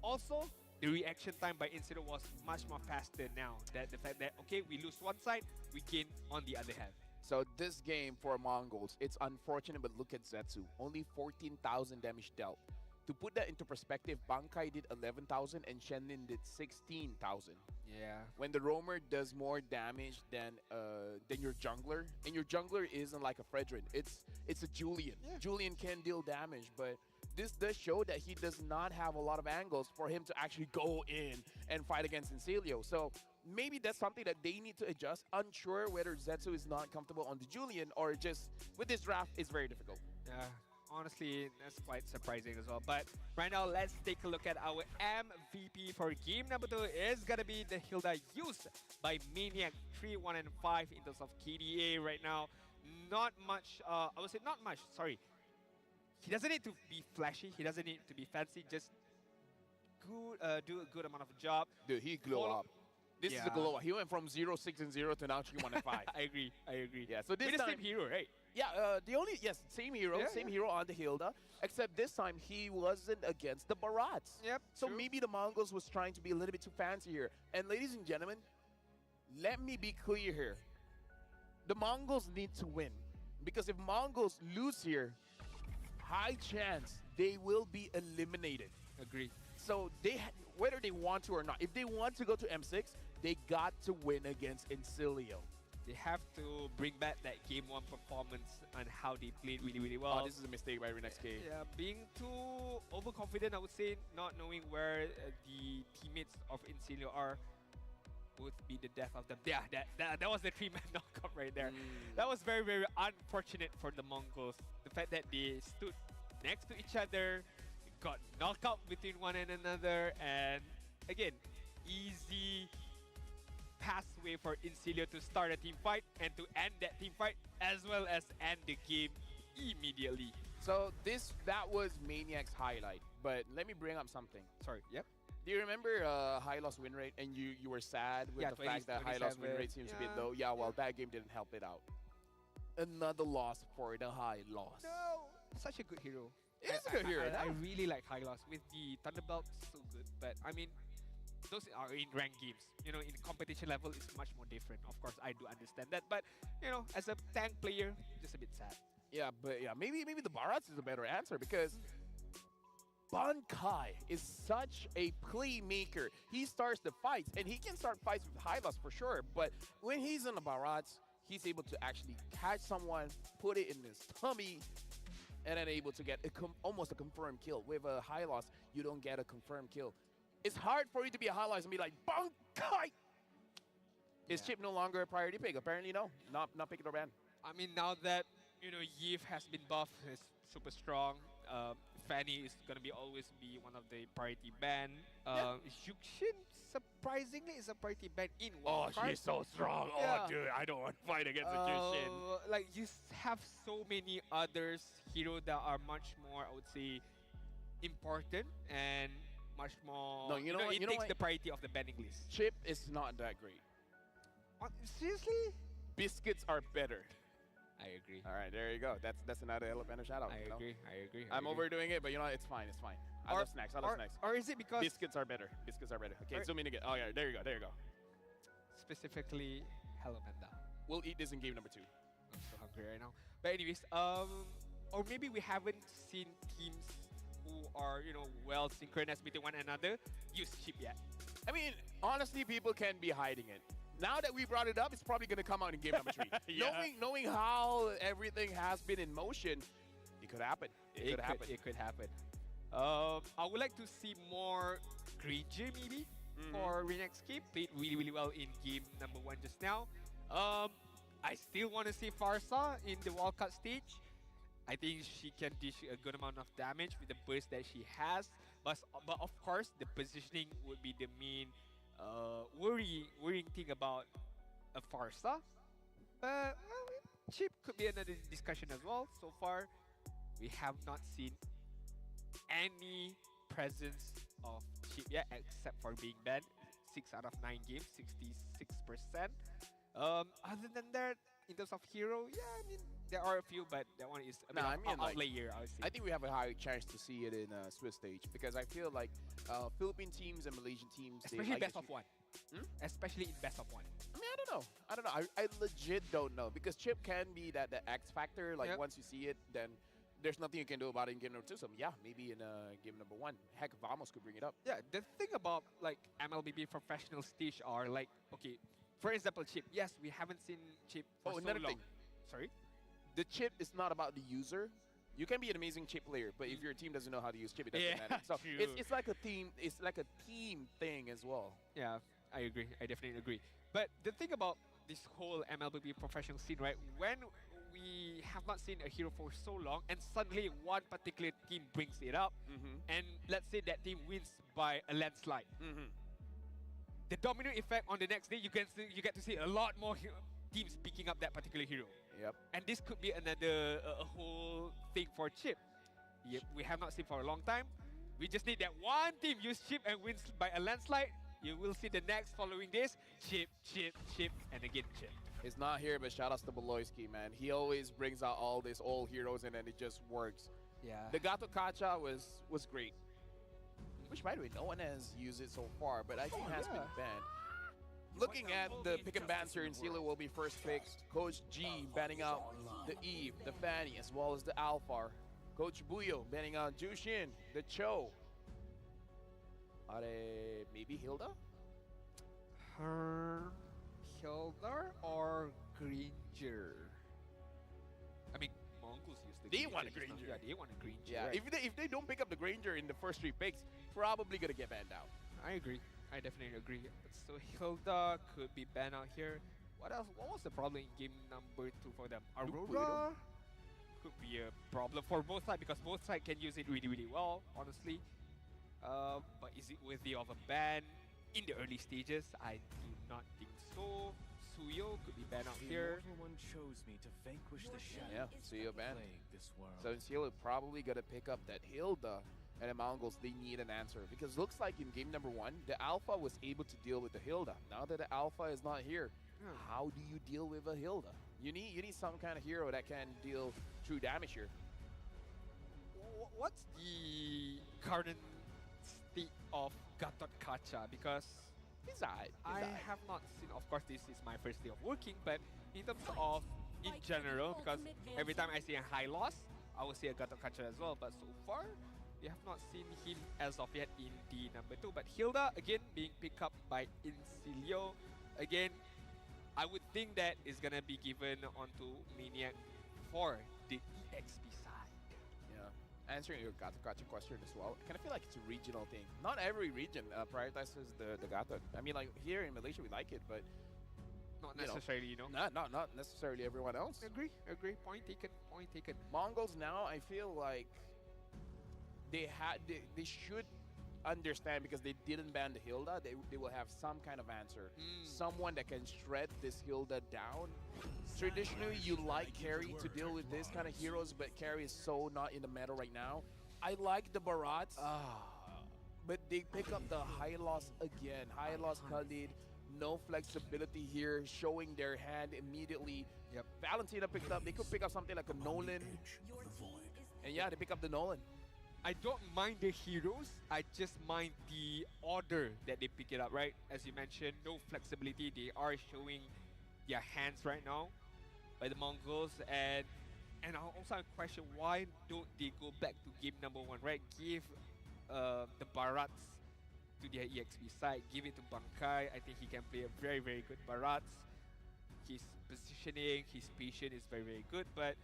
Also, the reaction time by Insider was much more faster now. That the fact that okay, we lose one side, we gain on the other hand. So this game for Mongols, it's unfortunate, but look at Zetsu. Only 14,000 damage dealt. To put that into perspective, Bankai did 11,000 and Shenlin did 16,000. Yeah. When the roamer does more damage than your jungler, and your jungler isn't like a Fredrin, it's a Julian. Yeah. Julian can deal damage, but this does show that he does not have a lot of angles for him to actually go in and fight against Incilio. So maybe that's something that they need to adjust. Unsure whether Zetsu is not comfortable on the Julian or just with this draft is very difficult. Yeah. Honestly, that's quite surprising as well. But right now, let's take a look at our MVP for game number 2. It's gonna be the Hilda used by Maniac 3, 1, and 5 in terms of KDA right now. Not much, I would say not much, sorry. He doesn't need to be flashy, he doesn't need to be fancy, just do a good amount of job. Dude, he glow Follow- up. This is a glow up. He went from 0, 6, and 0 to now 3, 1, and 5. I agree. Yeah, so this With the time, same hero, right? yeah, same hero, Yeah, same yeah. hero on the Hilda, except this time he wasn't against the Barats. Yep. So true. maybe the Mongols was trying to be a little bit too fancy here. And ladies and gentlemen, let me be clear here. The Mongols need to win. Because if Mongols lose here, high chance they will be eliminated. Agree. So whether they want to or not, if they want to go to M6, they got to win against Incilio. They have to bring back that game 1 performance and how they played really, really well. Oh, this is a mistake by Renexk. Yeah, being too overconfident, I would say, not knowing where the teammates of Incilio are would be the death of them. Yeah, that was the 3-man knockup right there. That was very, very unfortunate for the Mongols. The fact that they stood next to each other, got knocked out between one and another, and again, easy pathway for Incilio to start a team fight and to end that team fight, as well as end the game immediately. So that was Maniac's highlight. But let me bring up something. Sorry, yep. Do you remember high loss win rate, and you were sad with Yeah, the fact that high loss win 27. rate seems a bit Yeah. low? Yeah, well, that game didn't help it out. Another loss for the high loss. No, such a good hero. It is a good hero. I really like High Loss with the Thunderbolt, so good. But I mean, those are in ranked games. You know, in competition level, it's much more different. Of course, I do understand that. But you know, as a tank player, just a bit sad. Yeah, but yeah, maybe the Barats is a better answer because Bankai is such a playmaker. He starts the fights, and he can start fights with high loss for sure. But when he's in the Barats, he's able to actually catch someone, put it in his tummy, and then able to get almost a confirmed kill. With a high loss, you don't get a confirmed kill. It's hard for you to be a high loss and be like, Bankai! Is Chip no longer a priority pick? Apparently no. Not picked or banned. I mean, now that you know Yves has been buffed, is super strong. Fanny is gonna always be one of the priority ban. Yuxin surprisingly is a priority ban in wildcard. so strong. Yeah. Oh, dude, I don't want to fight against a Jushin. Like you have so many others heroes that are much more, I would say, important and much more. No, you know what- it you know takes what? the priority of the banning list. Chip is not that great. Seriously? Biscuits are better. I agree. All right, there you go. That's another elemental shout out. I you know? agree. I agree. I'm overdoing it, but you know what? It's fine. I love snacks. I love snacks. Or is it because Biscuits are better. Okay, Or- zoom in again. Oh yeah, there you go. specifically Hello Panda? We'll eat this in game number 2. I'm so hungry right now. But anyways, or maybe we haven't seen teams who are well synchronized between one another use chip yet. I mean, honestly, people can be hiding it. Now that we brought it up, it's probably going to come out in game number 3. Yeah. Knowing how everything has been in motion, it could happen. It could happen. It could happen. I would like to see more Granger maybe for Renexcape. Played really, really well in game number 1 just now. I still want to see Farsa in the wildcard stage. I think she can dish a good amount of damage with the burst that she has. But of course, the positioning would be the main worrying thing about a Farsa. Well, Chip could be another discussion as well. So far, we have not seen any presence of Chip yet, except for being banned. 6 out of 9 games, 66%. Other than that, in terms of hero, yeah, I mean there are a few, but that one is a bit Nah, of I mean, like, outlier, I would say. I think we have a higher chance to see it in Swiss stage because I feel like Philippine teams and Malaysian teams, they Especially like best to of one. Hmm? Especially in best of one. I mean, I don't know. I don't know. I legit don't know because Chip can be that the X factor. Like Yep. once you see it, then there's nothing you can do about it in game number 2. So yeah, maybe in game number 1. Heck, Vamos could bring it up. Yeah, the thing about like MLBB professional stage are like, okay, for example, Chip. Yes, we haven't seen Chip for so another long. thing. Sorry. The chip is not about the user. You can be an amazing chip player, but if your team doesn't know how to use chip, it doesn't Yeah, matter. So true. it's like a team. It's like a team thing as well. Yeah, I agree. I definitely agree. But the thing about this whole MLBB professional scene, right? When we have not seen a hero for so long, and suddenly one particular team brings it up, and let's say that team wins by a landslide, the domino effect on the next day, you get to see a lot more teams picking up that particular hero. Yep. And this could be another a whole thing for Chip. Yep, we have not seen for a long time. We just need that one team use Chip and wins by a landslide. You will see the next following this Chip, Chip, Chip, and again Chip. He's not here, but shout outs to Beloyski, man. He always brings out all these old heroes and then it just works. Yeah. The Gato Kacha was great. Which, by the way, no one has used it so far, but I think it has been banned. Looking at the pick and bans here, Encilio will be first picked. Coach G banning out the Eve, the Fanny, as well as the Alphar. Coach Buyo banning out Jushin, the Cho. Are maybe Hilda? Her Hilda or Granger? I mean, Mongols used the They Granger want a just now. Granger. Yeah, they want a Granger. Yeah, right. if they don't pick up the Granger in the first 3 picks, probably gonna get banned out. I agree. I definitely agree. So Hilda could be banned out here. What else? What was the problem in game number 2 for them? Aurora could be a problem for both sides because both sides can use it really, really well, honestly. But is it worthy of a ban in the early stages? I do not think so. Suyo could be banned out here. One chose me to vanquish the Yeah, shadows so you're that banned. plague this world. So Encilio probably gonna pick up that Hilda, and the Mongols, they need an answer. Because looks like in game number 1, the Alpha was able to deal with the Hilda. Now that the Alpha is not here, how do you deal with a Hilda? You need some kind of hero that can deal true damage here. What's the current state of Gatot Kacha? Because He's alright. I have not seen, of course, this is my first day of working, but in terms of in general, because every time I see a high loss, I will see a Gatot Kacha as well. But so far, we have not seen him as of yet in the number 2. But Hilda, again, being picked up by Encilio. Again, I would think that is going to be given onto Maniac for the EXP side. Yeah. Answering your Gato Gacha question as well, I kind of feel like it's a regional thing. Not every region prioritizes the Gato. I mean, like here in Malaysia, we like it, but Not you know, necessarily, you know. not necessarily everyone else. Agree. Point taken. Point taken. Mongols now, I feel like they should understand because they didn't ban the Hilda. They will have some kind of answer, someone that can shred this Hilda down. Traditionally, you like carry to deal with this kind of heroes, but carry is so not in the meta right now. I like the Barats, but they pick up the high loss again. High loss Khalid, no flexibility here, showing their hand immediately. Yep. Valentina picked up. They could pick up something like a Nolan, and yeah, they pick up the Nolan. I don't mind the heroes. I just mind the order that they pick it up, right? As you mentioned, no flexibility. They are showing their hands right now by the Mongols. And I also have a question, why don't they go back to game number 1, right? Give the Barats to their EXP side. Give it to Bankai. I think he can play a very, very good Barats. His positioning, his patience is very, very good. But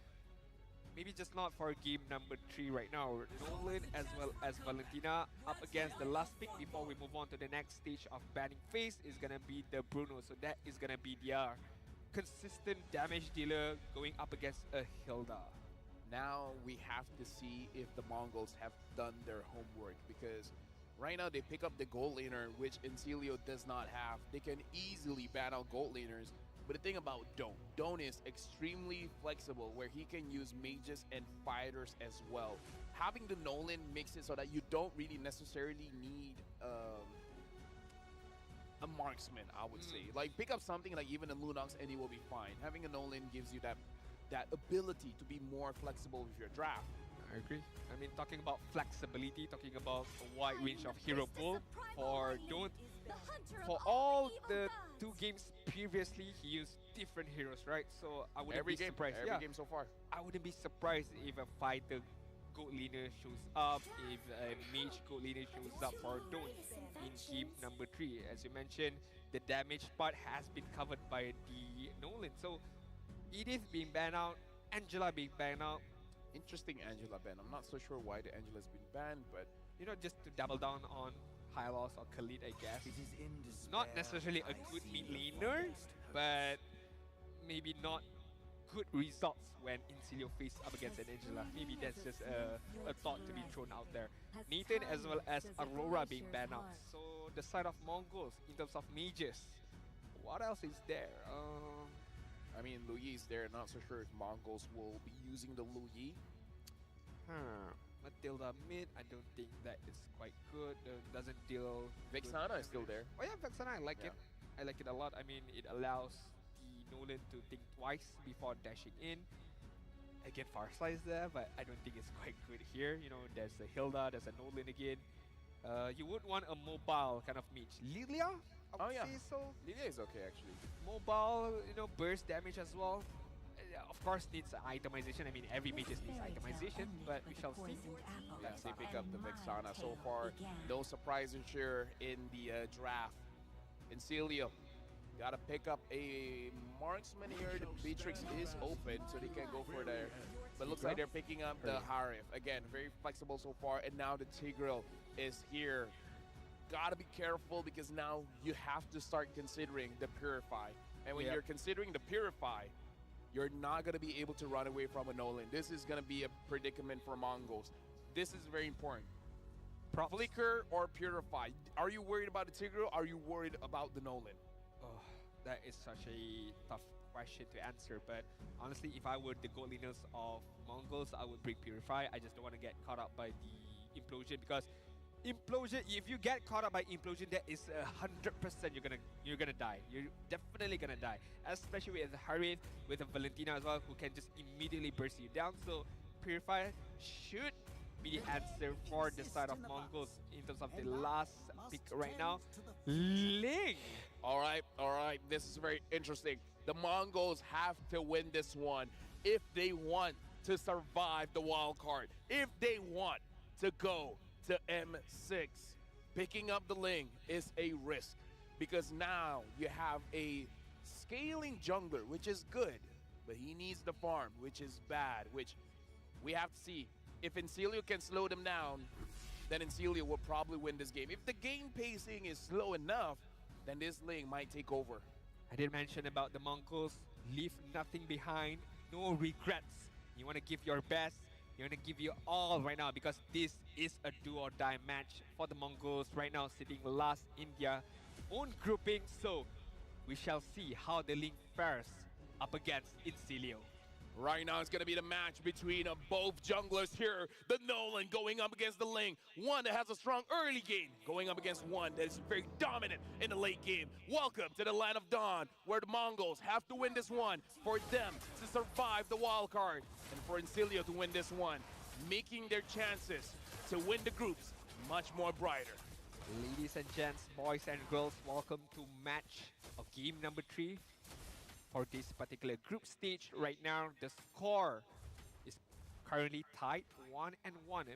maybe just not for game number 3 right now. Nolan as well as Valentina up against the last pick before we move on to the next stage of banning phase is gonna be the Bruno. So that is gonna be their consistent damage dealer going up against a Hilda. Now we have to see if the Mongols have done their homework because right now they pick up the gold laner, which Encilio does not have. They can easily ban out gold laners. But the thing about Don is extremely flexible where he can use mages and fighters as well. Having the Nolan makes it so that you don't really necessarily need a a marksman, I would say. Like, pick up something like even a Lunox and he will be fine. Having a Nolan gives you that ability to be more flexible with your draft. I agree. I mean, talking about flexibility, talking about a wide range of hero pool for Don't. For all the 2 games previously, he used different heroes, right? So I wouldn't be surprised. Every game so far. I wouldn't be surprised if a fighter gold leader shows up, if a mage gold leader shows up for Don't in game number 3. As you mentioned, the damage part has been covered by the Nolan. So Edith being banned out, Angela being banned out. Interesting Angela ban. I'm not so sure why the Angela's been banned, but You know, just to double down on Hylos or Khalid, I guess. Not necessarily a good mid laner, but maybe not good results when Incilio face up against an Angela. Maybe that's just a thought to be thrown out there. Nathan as well as Aurora being banned out. So the side of Mongols in terms of mages. What else is there? I mean, Lu Yi is there. Not so sure if Mongols will be using the Lu Yi. Matilda mid, I don't think that it's quite good. Doesn't deal. Vexana is still there. Oh yeah, Vexana, I like it. I like it a lot. I mean, it allows the Nolan to think twice before dashing in. Again, Farsight is there, but I don't think it's quite good here. You know, there's a Hilda, there's a Nolan again. You would want a mobile kind of mage. Lilia? I would say so. Lilia is okay, actually. Mobile, you know, burst damage as well. Of course, needs itemization. I mean, every mage needs itemization, but we shall see. Yes, they pick up the Vexana so far. No surprises here in the draft. Incilio gotta pick up a marksman here. The Beatrix is open, so they can go for there. But looks like they're picking up the Harif. Again, very flexible so far. And now the Tigreal is here. Gotta be careful because now you have to start considering the Purify. And when you're considering the Purify, you're not going to be able to run away from a Nolan. This is going to be a predicament for Mongols. This is very important. Flicker or Purify? Are you worried about the Tigreal? Are you worried about the Nolan? Oh, that is such a tough question to answer. But honestly, if I were the gold leaders of Mongols, I would bring Purify. I just don't want to get caught up by the Implosion because Implosion, if you get caught up by Implosion, that is 100% you're gonna die. You're definitely gonna die. Especially with Harith, with a Valentina as well, who can just immediately burst you down. So Purify should be the answer for the side of Mongols in terms of the last pick right now. Ling! All right. This is very interesting. The Mongols have to win this one if they want to survive the wild card. If they want to go to M6. Picking up the Ling is a risk because now you have a scaling jungler, which is good, but he needs the farm, which is bad, which we have to see. If Incilio can slow them down, then Incilio will probably win this game. If the game pacing is slow enough, then this Ling might take over. I did mention about the Mongols, leave nothing behind, no regrets. You want to give your best. You want to give you all right now because this is a do or die match for the Mongols right now, sitting last in their own grouping. So we shall see how the Ling fares up against Incilio. Right now, it's going to be the match between both junglers here. The Nolan going up against the Ling. One that has a strong early game going up against one that is very dominant in the late game. Welcome to the Land of Dawn, where the Mongols have to win this one for them to survive the wild card. And for Incilio to win this one, making their chances to win the groups much more brighter. Ladies and gents, boys and girls, welcome to match of game number 3. For this particular group stage right now, the score is currently tied 1-1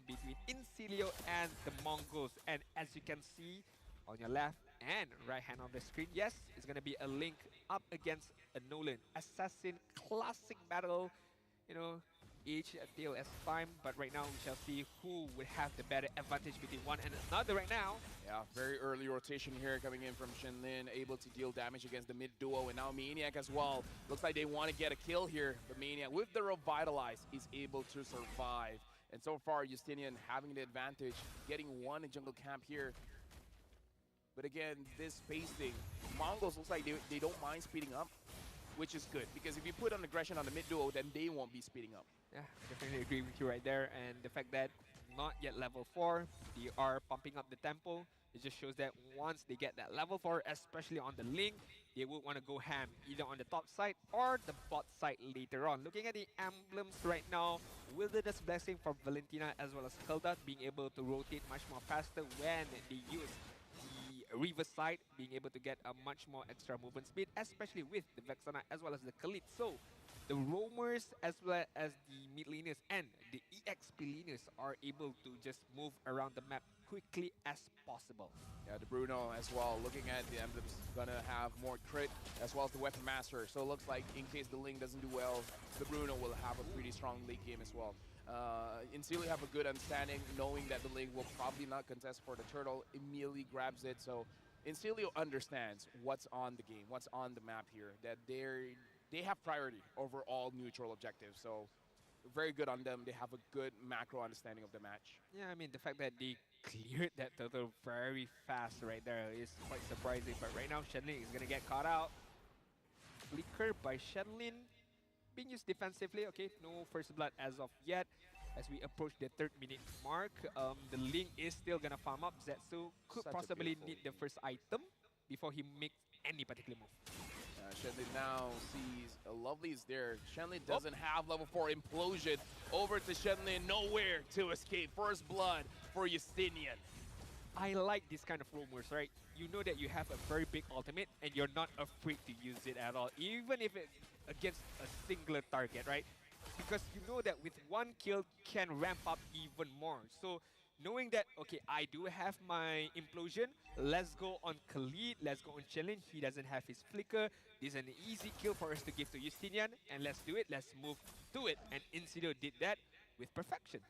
between Incilio and the Mongols. And as you can see on your left and right hand on the screen, yes, it's going to be a Link up against a Nolan. Assassin classic battle, you know, each deal as time, but right now we shall see who will have the better advantage between one and another right now. Yeah, very early rotation here coming in from Shenlin, able to deal damage against the mid duo, and now Maniac as well. Looks like they want to get a kill here, but Maniac with the Revitalize is able to survive. And so far, Justinian having the advantage, getting one in jungle camp here. But again, this spacing, Mongols looks like they don't mind speeding up, which is good, because if you put an aggression on the mid duo, then they won't be speeding up. Yeah, definitely agree with you right there. And the fact that not yet level 4, they are pumping up the tempo It just shows that once they get that level 4, especially on the link, they would want to go ham either on the top side or the bot side later on. Looking at the emblems right now, Wilderness Blessing for Valentina as well as Hilda being able to rotate much more faster when they use the River side, being able to get a much more extra movement speed, especially with the Vexana as well as the Khalid. So the roamers as well as the mid laners and the EXP laners are able to just move around the map quickly as possible. Yeah, the Bruno as well. Looking at the emblems, gonna have more crit as well as the Weapon Master. So it looks like in case the Ling doesn't do well, the Bruno will have a pretty strong late game as well. Incilia have a good understanding, knowing that the Ling will probably not contest for the turtle, immediately grabs it. So Incilia understands what's on the game, what's on the map here, that they have priority over all neutral objectives. So very good on them. They have a good macro understanding of the match. Yeah, I mean, the fact that they cleared that turtle very fast right there is quite surprising. But right now, Shenlin is going to get caught out. Flicker by Shenlin. Being used defensively. Okay, no first blood as of yet. As we approach the 3rd minute mark, the Ling is still going to farm up. Zetsu could Such a possibly beautiful need the first item before he makes any particular move. Shenlin now sees Lovely is there. Shenlin doesn't have level 4 implosion. Over to Shenlin, nowhere to escape. First blood for Justinian. I like this kind of roamers, right? You know that you have a very big ultimate and you're not afraid to use it at all, even if it's against a singular target, right? Because you know that with one kill can ramp up even more. So knowing that, okay, I do have my implosion, let's go on Khalid, let's go on Chelin, he doesn't have his flicker, this is an easy kill for us to give to Justinian, and let's do it, let's move to it. And Insidio did that with perfection.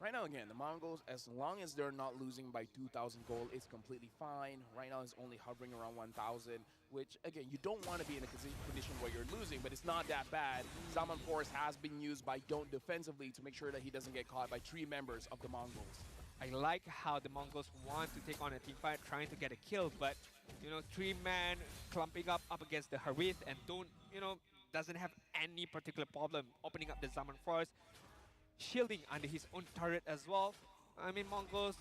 Right now, again, the Mongols, as long as they're not losing by 2,000 gold, it's completely fine. Right now, it's only hovering around 1,000, which, again, you don't want to be in a condition where you're losing, but it's not that bad. Zaman Force has been used by Don't defensively to make sure that he doesn't get caught by 3 members of the Mongols. I like how the Mongols want to take on a team fight, trying to get a kill, but, you know, 3-man clumping up against the Harith and Don't, you know, doesn't have any particular problem opening up the Zaman Force, shielding under his own turret as well. I mean, Mongols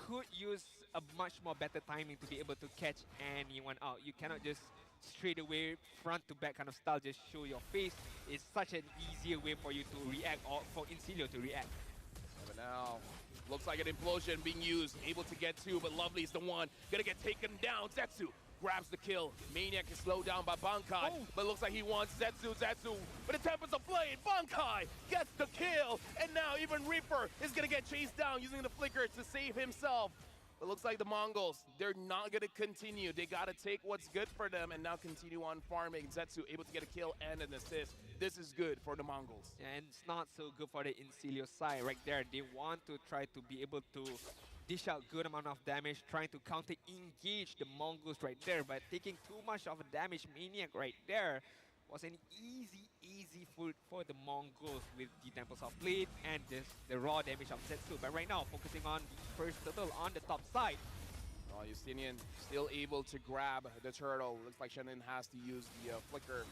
could use a much more better timing to be able to catch anyone out. You cannot just straight away front to back kind of style just show your face. It's such an easier way for you to react, or for Incilio to react. But now, looks like an implosion being used, able to get 2, but Lovely is the one gonna get taken down. Zetsu grabs the kill. Maniac is slowed down by Bankai, but looks like he wants Zetsu. But the Tempest of Flame, Bankai gets the kill, and now even Reaper is gonna get chased down using the flicker to save himself. It looks like the Mongols, they're not gonna continue. They gotta take what's good for them and now continue on farming. Zetsu able to get a kill and an assist. This is good for the Mongols. And it's not so good for the Incilio side right there. They want to try to be able to dish out good amount of damage, trying to counter-engage the Mongols right there, but taking too much of a damage. Maniac right there was an easy food for the Mongols with the Temples of Blade and the raw damage of Zetsu. But right now, focusing on the first turtle on the top side. Justinian still able to grab the turtle. Looks like Shannon has to use the flicker.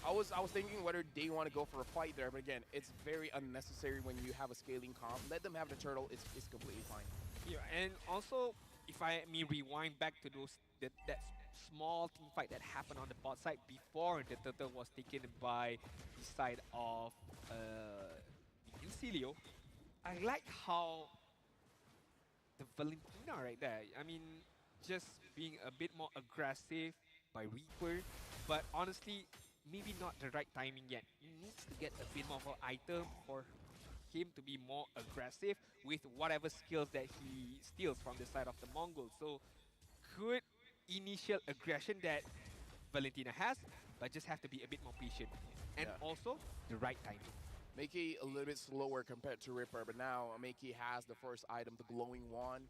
I was thinking whether they want to go for a fight there, but again, it's very unnecessary when you have a scaling comp. Let them have the turtle, it's completely fine. Yeah, and also, if I may rewind back to that small team fight that happened on the bot side before the turtle was taken by the side of Incilio, I like how the Valentina right there, I mean, just being a bit more aggressive by Reaper, but honestly, maybe not the right timing yet. He needs to get a bit more of an item for him to be more aggressive with whatever skills that he steals from the side of the Mongols. So good initial aggression that Valentina has, but just have to be a bit more patient. And also the right timing. Meiki a little bit slower compared to Ripper, but now Meiki has the first item, the glowing wand.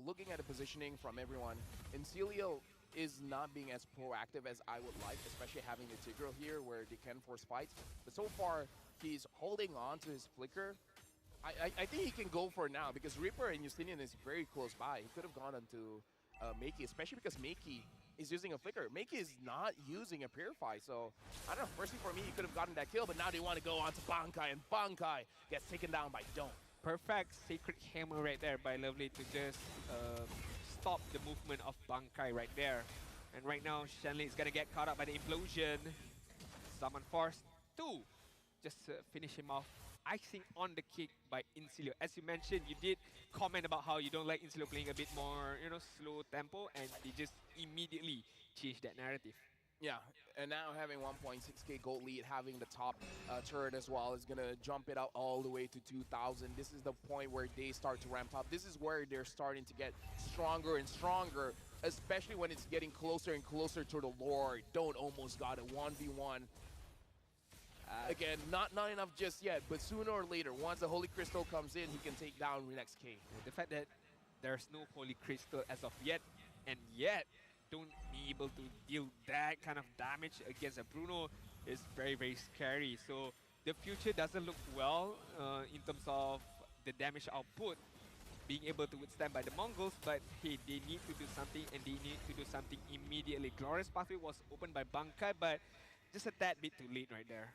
Looking at the positioning from everyone, Incilio is not being as proactive as I would like, especially having the Tigreal here where they can force fights. But so far, he's holding on to his flicker. I think he can go for it now because Reaper and Justinian is very close by. He could have gone onto Meiki, especially because Meiki is using a flicker. Meiki is not using a Purify, so I don't know. Firstly, for me, he could have gotten that kill, but now they want to go on to Bankai, and Bankai gets taken down by Don't. Perfect Sacred Hammer right there by Lovely to just stop the movement of Bankai right there. And right now, Shanley is gonna get caught up by the implosion. Someone forced to just finish him off. Icing on the cake by Insilio. As you mentioned, you did comment about how you don't like Insilio playing a bit more, slow tempo, and they just immediately changed that narrative. Yeah, and now having 1.6k gold lead, having the top turret as well is going to jump it out all the way to 2,000. This is the point where they start to ramp up. This is where they're starting to get stronger and stronger, especially when it's getting closer and closer to the Lord. Don't almost got it, 1v1. Again, not enough just yet, but sooner or later, once the Holy Crystal comes in, he can take down Renex K. The fact that there's no Holy Crystal as of yet, and yet don't be able to deal that kind of damage against a Bruno is very, very scary. So the future doesn't look well in terms of the damage output being able to withstand by the Mongols, but hey, they need to do something, and they need to do something immediately. Glorious Pathway was opened by Bankai, but just a tad bit too late right there.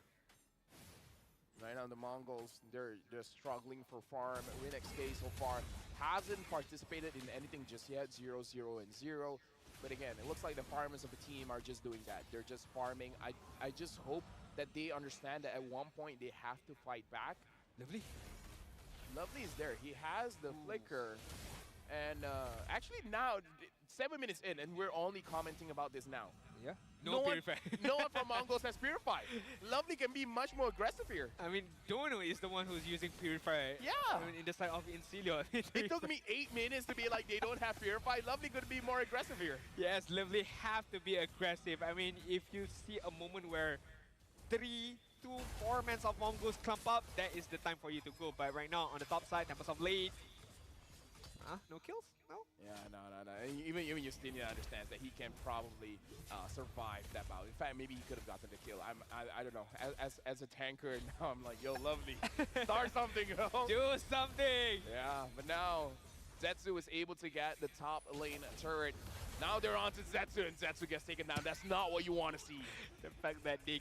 Right now, the Mongols, they're struggling for farm. Renex K so far hasn't participated in anything just yet, 0-0 and 0. But again, it looks like the farmers of the team are just doing that. They're just farming. I just hope that they understand that at one point they have to fight back. Lovely. Lovely is there. He has the flicker. And actually now, 7 minutes in, and we're only commenting about this now. Yeah. No one Purify. from Mongols has Purified. Lovely can be much more aggressive here. I mean, Dono is the one who's using Purify. Yeah. I mean, in the side of Insilio. It took me 8 minutes to be like, they don't have Purify. Lovely could be more aggressive here. Yes, Lovely have to be aggressive. I mean, if you see a moment where 3, 2, 4 men of Mongols clump up, that is the time for you to go. But right now, on the top side, Tempest of Late. No kills? No? Yeah, no. And even Justinia understands that he can probably survive that bout. In fact, maybe he could have gotten the kill. I don't know. As a tanker, now I'm like, yo, Lovely, start something, yo. Do something! Yeah, but now Zetsu is able to get the top lane turret. Now they're on to Zetsu, and Zetsu gets taken down. That's not what you want to see. The fact that they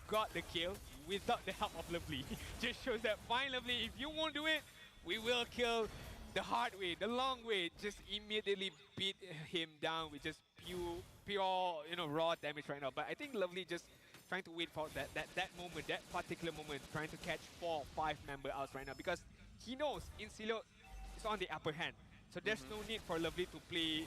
got the kill without the help of Lovely just shows that, fine, Lovely, if you won't do it, we will kill the hard way, the long way. Just immediately beat him down with just pure, raw damage right now. But I think Lovely just trying to wait for that moment, that particular moment, trying to catch 4 or 5 member outs right now, because he knows Insilio is on the upper hand. So there's no need for Lovely to play,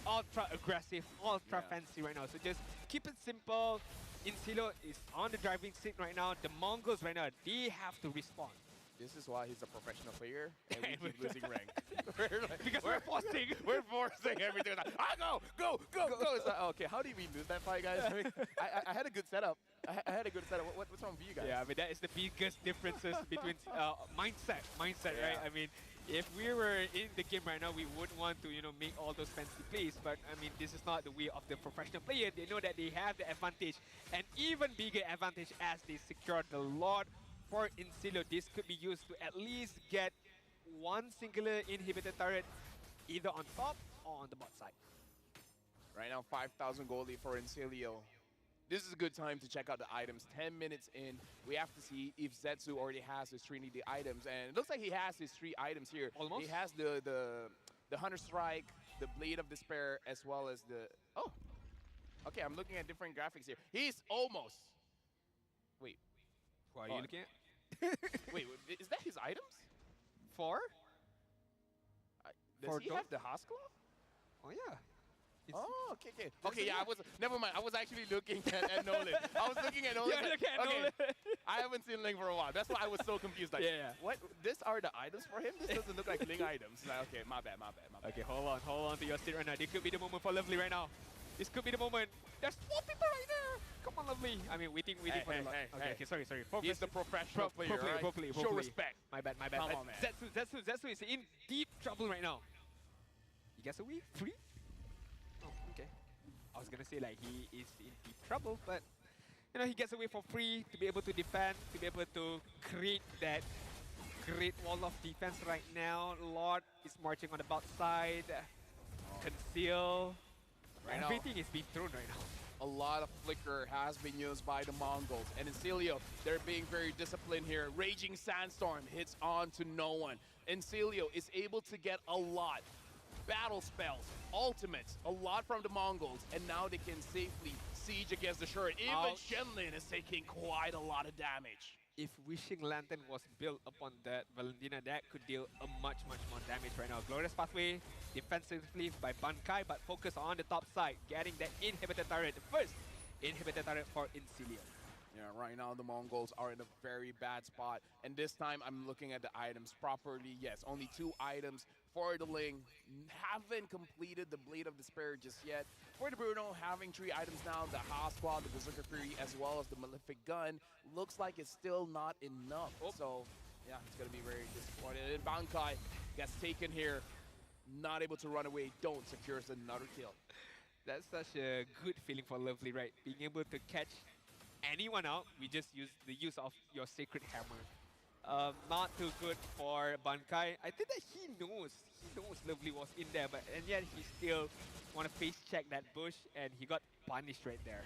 ultra aggressive, ultra fancy right now. So just keep it simple. Insilio is on the driving seat right now. The Mongols right now, they have to respond. This is why he's a professional player, and we keep losing rank. Because we're forcing. We're forcing everything. Like, go! It's like, okay, how did we lose that fight, guys? I mean, I had a good setup. I had a good setup. What's wrong with you guys? Yeah, I mean, that is the biggest differences between mindset, Yeah. right? I mean, if we were in the game right now, we would want to, make all those fancy plays. But I mean, this is not the way of the professional player. They know that they have the advantage, and even bigger advantage as they secure the Lord. For Insilio, this could be used to at least get one singular inhibitor turret either on top or on the bot side. Right now, 5,000 gold lead for Insilio. This is a good time to check out the items. 10 minutes in, we have to see if Zetsu already has his Trinity items. And it looks like he has his 3 items here. Almost. He has the Hunter Strike, the Blade of Despair, as well as the... Oh! Okay, I'm looking at different graphics here. He's almost... Wait. What are you looking at? Wait, is that his items? For? Does he have the Haskell? Oh, yeah. Oh, okay. Okay, yeah, never mind. I was actually looking at Nolan. I was looking at Nolan. Yeah, look at Nolan. I haven't seen Ling for a while. That's why I was so confused. Like, Yeah. what? These are the items for him? This doesn't look like Ling items. Like, okay, my bad. Okay, hold on to your seat right now. This could be the moment for Lovely right now. This could be the moment. There's 4 people right there. Come on, Lovely. I mean, waiting for the Okay, sorry. He's the professional player, right? Properly. Show respect. My bad. Come on, man. Zetsu is in deep trouble right now. He gets away free? Oh, okay. I was gonna say like he is in deep trouble, but he gets away for free to be able to defend, to be able to create that great wall of defense right now. Lord is marching on the bot side. Conceal. Right now, Everything is being thrown right now. a lot of flicker has been used by the Mongols. And Insilio, they're being very disciplined here. Raging Sandstorm hits on to no one. Insilio is able to get a lot battle spells, ultimates, a lot from the Mongols, and now they can safely siege against the turret. Even Ouch. Shenlin is taking quite a lot of damage. If Wishing Lantern was built upon that Valentina, that could deal a much more damage right now. Glorious Pathway defensively by Bankai, but focus on the top side, getting that inhibitor turret. The first inhibitor turret for Incilia. Yeah, right now the Mongols are in a very bad spot. And this time I'm looking at the items properly. Yes, only 2 items for the Ling. Haven't completed the Blade of Despair just yet. For the Bruno, having 3 items now, the Haswa, the Berserker Fury, as well as the Malefic Gun. Looks like it's still not enough. So, yeah, it's going to be very disappointed. And Bankai gets taken here. Not able to run away. Don't secures another kill. That's such a good feeling for Lovely, right? Being able to catch anyone out, we just use the use of your Sacred Hammer. Not too good for Bankai. I think that he knows Lovely was in there, but and yet he still want to face check that bush, and he got punished right there.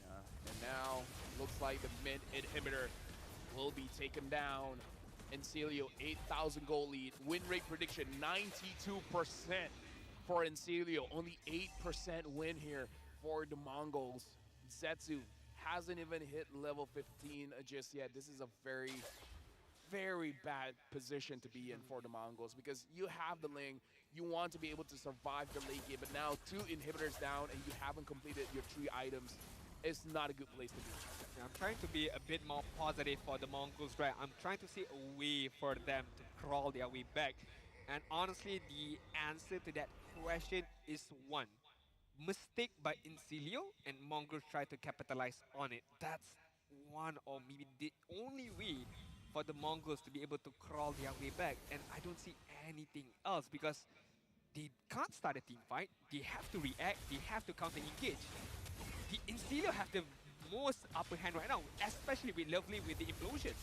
Yeah, and now looks like the mid inhibitor will be taken down. Encilio, 8,000 goal lead. Win rate prediction, 92% for Encilio. Only 8% win here for the Mongols. Zetsu hasn't even hit level 15 just yet. This is a very bad position to be in for the Mongols because you have the Ling, you want to be able to survive the late game, but now 2 inhibitors down and you haven't completed your 3 items. It's not a good place to be. I'm trying to be a bit more positive for the Mongols, right? I'm trying to see a way for them to crawl their way back. And honestly, the answer to that question is one. Mistake by Incilio, and Mongols try to capitalize on it. That's one or maybe the only way for the Mongols to be able to crawl their way back. And I don't see anything else because they can't start a team fight. They have to react. They have to counter engage. The Incilio have the most upper hand right now, especially with Lovely with the implosion.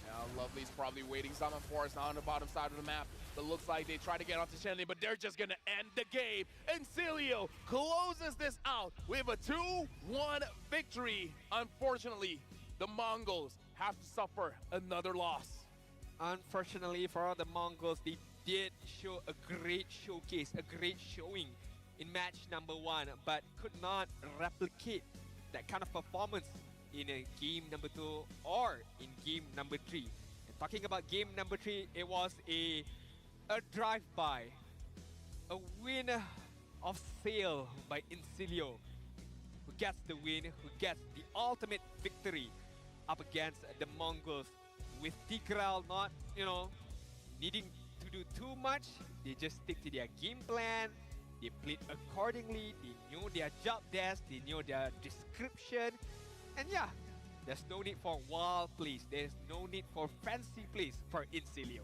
Yeah, Lovely's probably waiting Summon Force now on the bottom side of the map. But looks like they try to get onto Shenley, but they're just gonna end the game. And Cilio closes this out with a 2-1 victory. Unfortunately, the Mongols have to suffer another loss. Unfortunately for the Mongols, they did show a great showcase, a great showing in match number 1, but could not replicate that kind of performance in a game number 2 or in game number 3. And talking about game number 3, it was a drive-by, a win of sale by Incilio, who gets the win, who gets the ultimate victory up against the Mongols, with Tigral not, needing to do too much. They just stick to their game plan. They played accordingly. They knew their job desk. They knew their description. And yeah, there's no need for wild plays. There's no need for fancy plays for Incilio.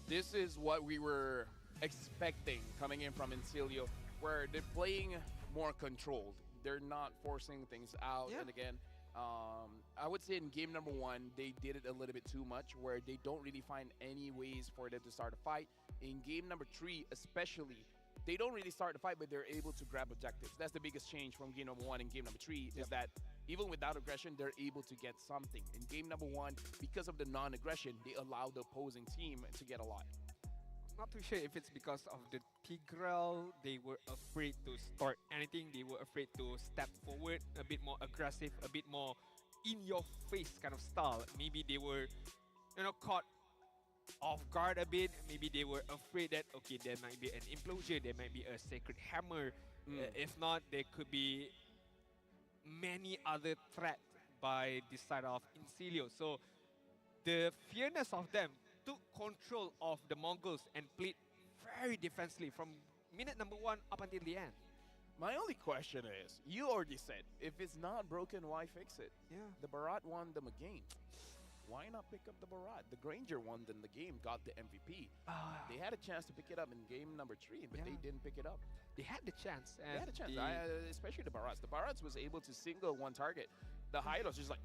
This is what we were expecting coming in from Incilio, where they're playing more controlled. They're not forcing things out. Yeah. And again, I would say in game number 1, they did it a little bit too much, where they don't really find any ways for them to start a fight. In game number 3, especially, they don't really start the fight, but they're able to grab objectives. That's the biggest change from game number 1 and game number 3, is that even without aggression, they're able to get something. In game number 1, because of the non-aggression, they allow the opposing team to get a lot. Not too sure if it's because of the Tigral. They were afraid to start anything. They were afraid to step forward, a bit more aggressive, a bit more in-your-face kind of style. Maybe they were, caught off guard a bit. Maybe they were afraid that, okay, there might be an implosion, there might be a Sacred Hammer. If not, there could be many other threats by the side of Incilio. So the fearness of them took control of the Mongols and played very defensively from minute number 1 up until the end. My only question is, you already said, if it's not broken, why fix it? Yeah. The Barat won them a game. Why not pick up the Barat? The Granger won them the game, got the MVP. They had a chance to pick it up in game number 3, but they didn't pick it up. They had the chance. They had a chance, especially the Barats. The Barats was able to single one target. The Hylos just like,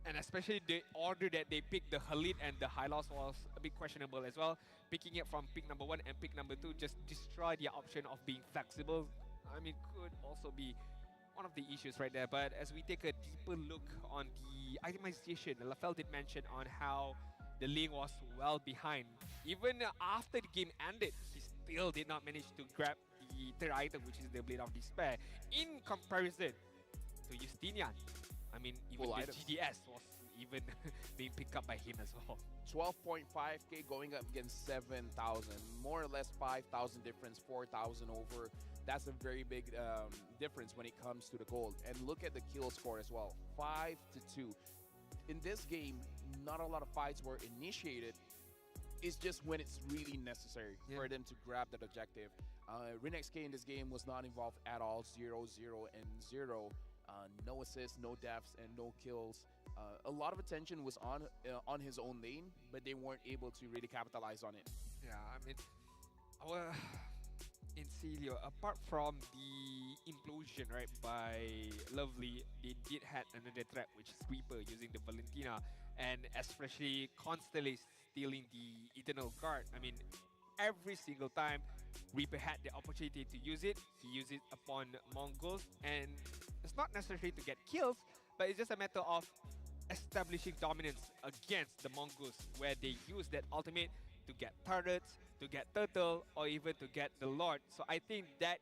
and especially the order that they picked, the Khalid and the Hylos, was a bit questionable as well. Picking it from pick number 1 and pick number 2 just destroy the option of being flexible. I mean, could also be one of the issues right there. But as we take a deeper look on the itemization, Lafel did mention on how the lane was well behind. Even after the game ended, he still did not manage to grab the third item, which is the Blade of Despair. In comparison to Justinian, I mean, even Full the items. GDS was even being picked up by him as well. 12.5k going up against 7,000, more or less 5,000 difference, 4,000 over. That's a very big difference when it comes to the gold. And look at the kill score as well, 5-2. In this game, not a lot of fights were initiated. It's just when it's really necessary for them to grab that objective. Renex K in this game was not involved at all, 0, 0, and 0. No assists, no deaths, and no kills. A lot of attention was on his own lane, but they weren't able to really capitalize on it. Yeah, I mean, our Incilio, apart from the implosion, right, by Lovely, they did had another threat, which is Reaper using the Valentina, and especially constantly stealing the Eternal Guard. I mean, every single time Reaper had the opportunity to use it, he used it upon Mongols, and it's not necessary to get kills, but it's just a matter of establishing dominance against the Mongols, where they use that ultimate to get turrets, to get turtle, or even to get the Lord. So I think that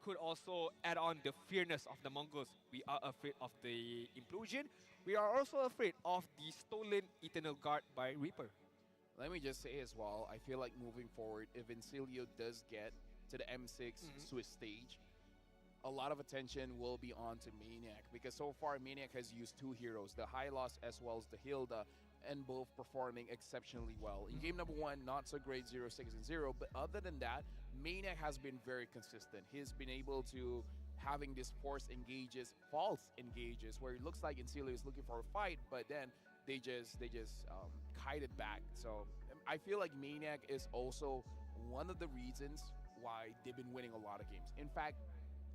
could also add on the fearness of the Mongols. We are afraid of the implosion. We are also afraid of the stolen Eternal Guard by Reaper. Let me just say as well, I feel like moving forward, if Incilio does get to the M6 Swiss stage, a lot of attention will be on to Maniac, because so far Maniac has used two heroes, the Hylos as well as the Hilda, and both performing exceptionally well. In game number 1, not so great, 0, 6, and 0, but other than that, Maniac has been very consistent. He's been able to having this force engages, false engages, where it looks like Incilio is looking for a fight, but then they just kite it back. So I feel like Maniac is also one of the reasons why they've been winning a lot of games. In fact,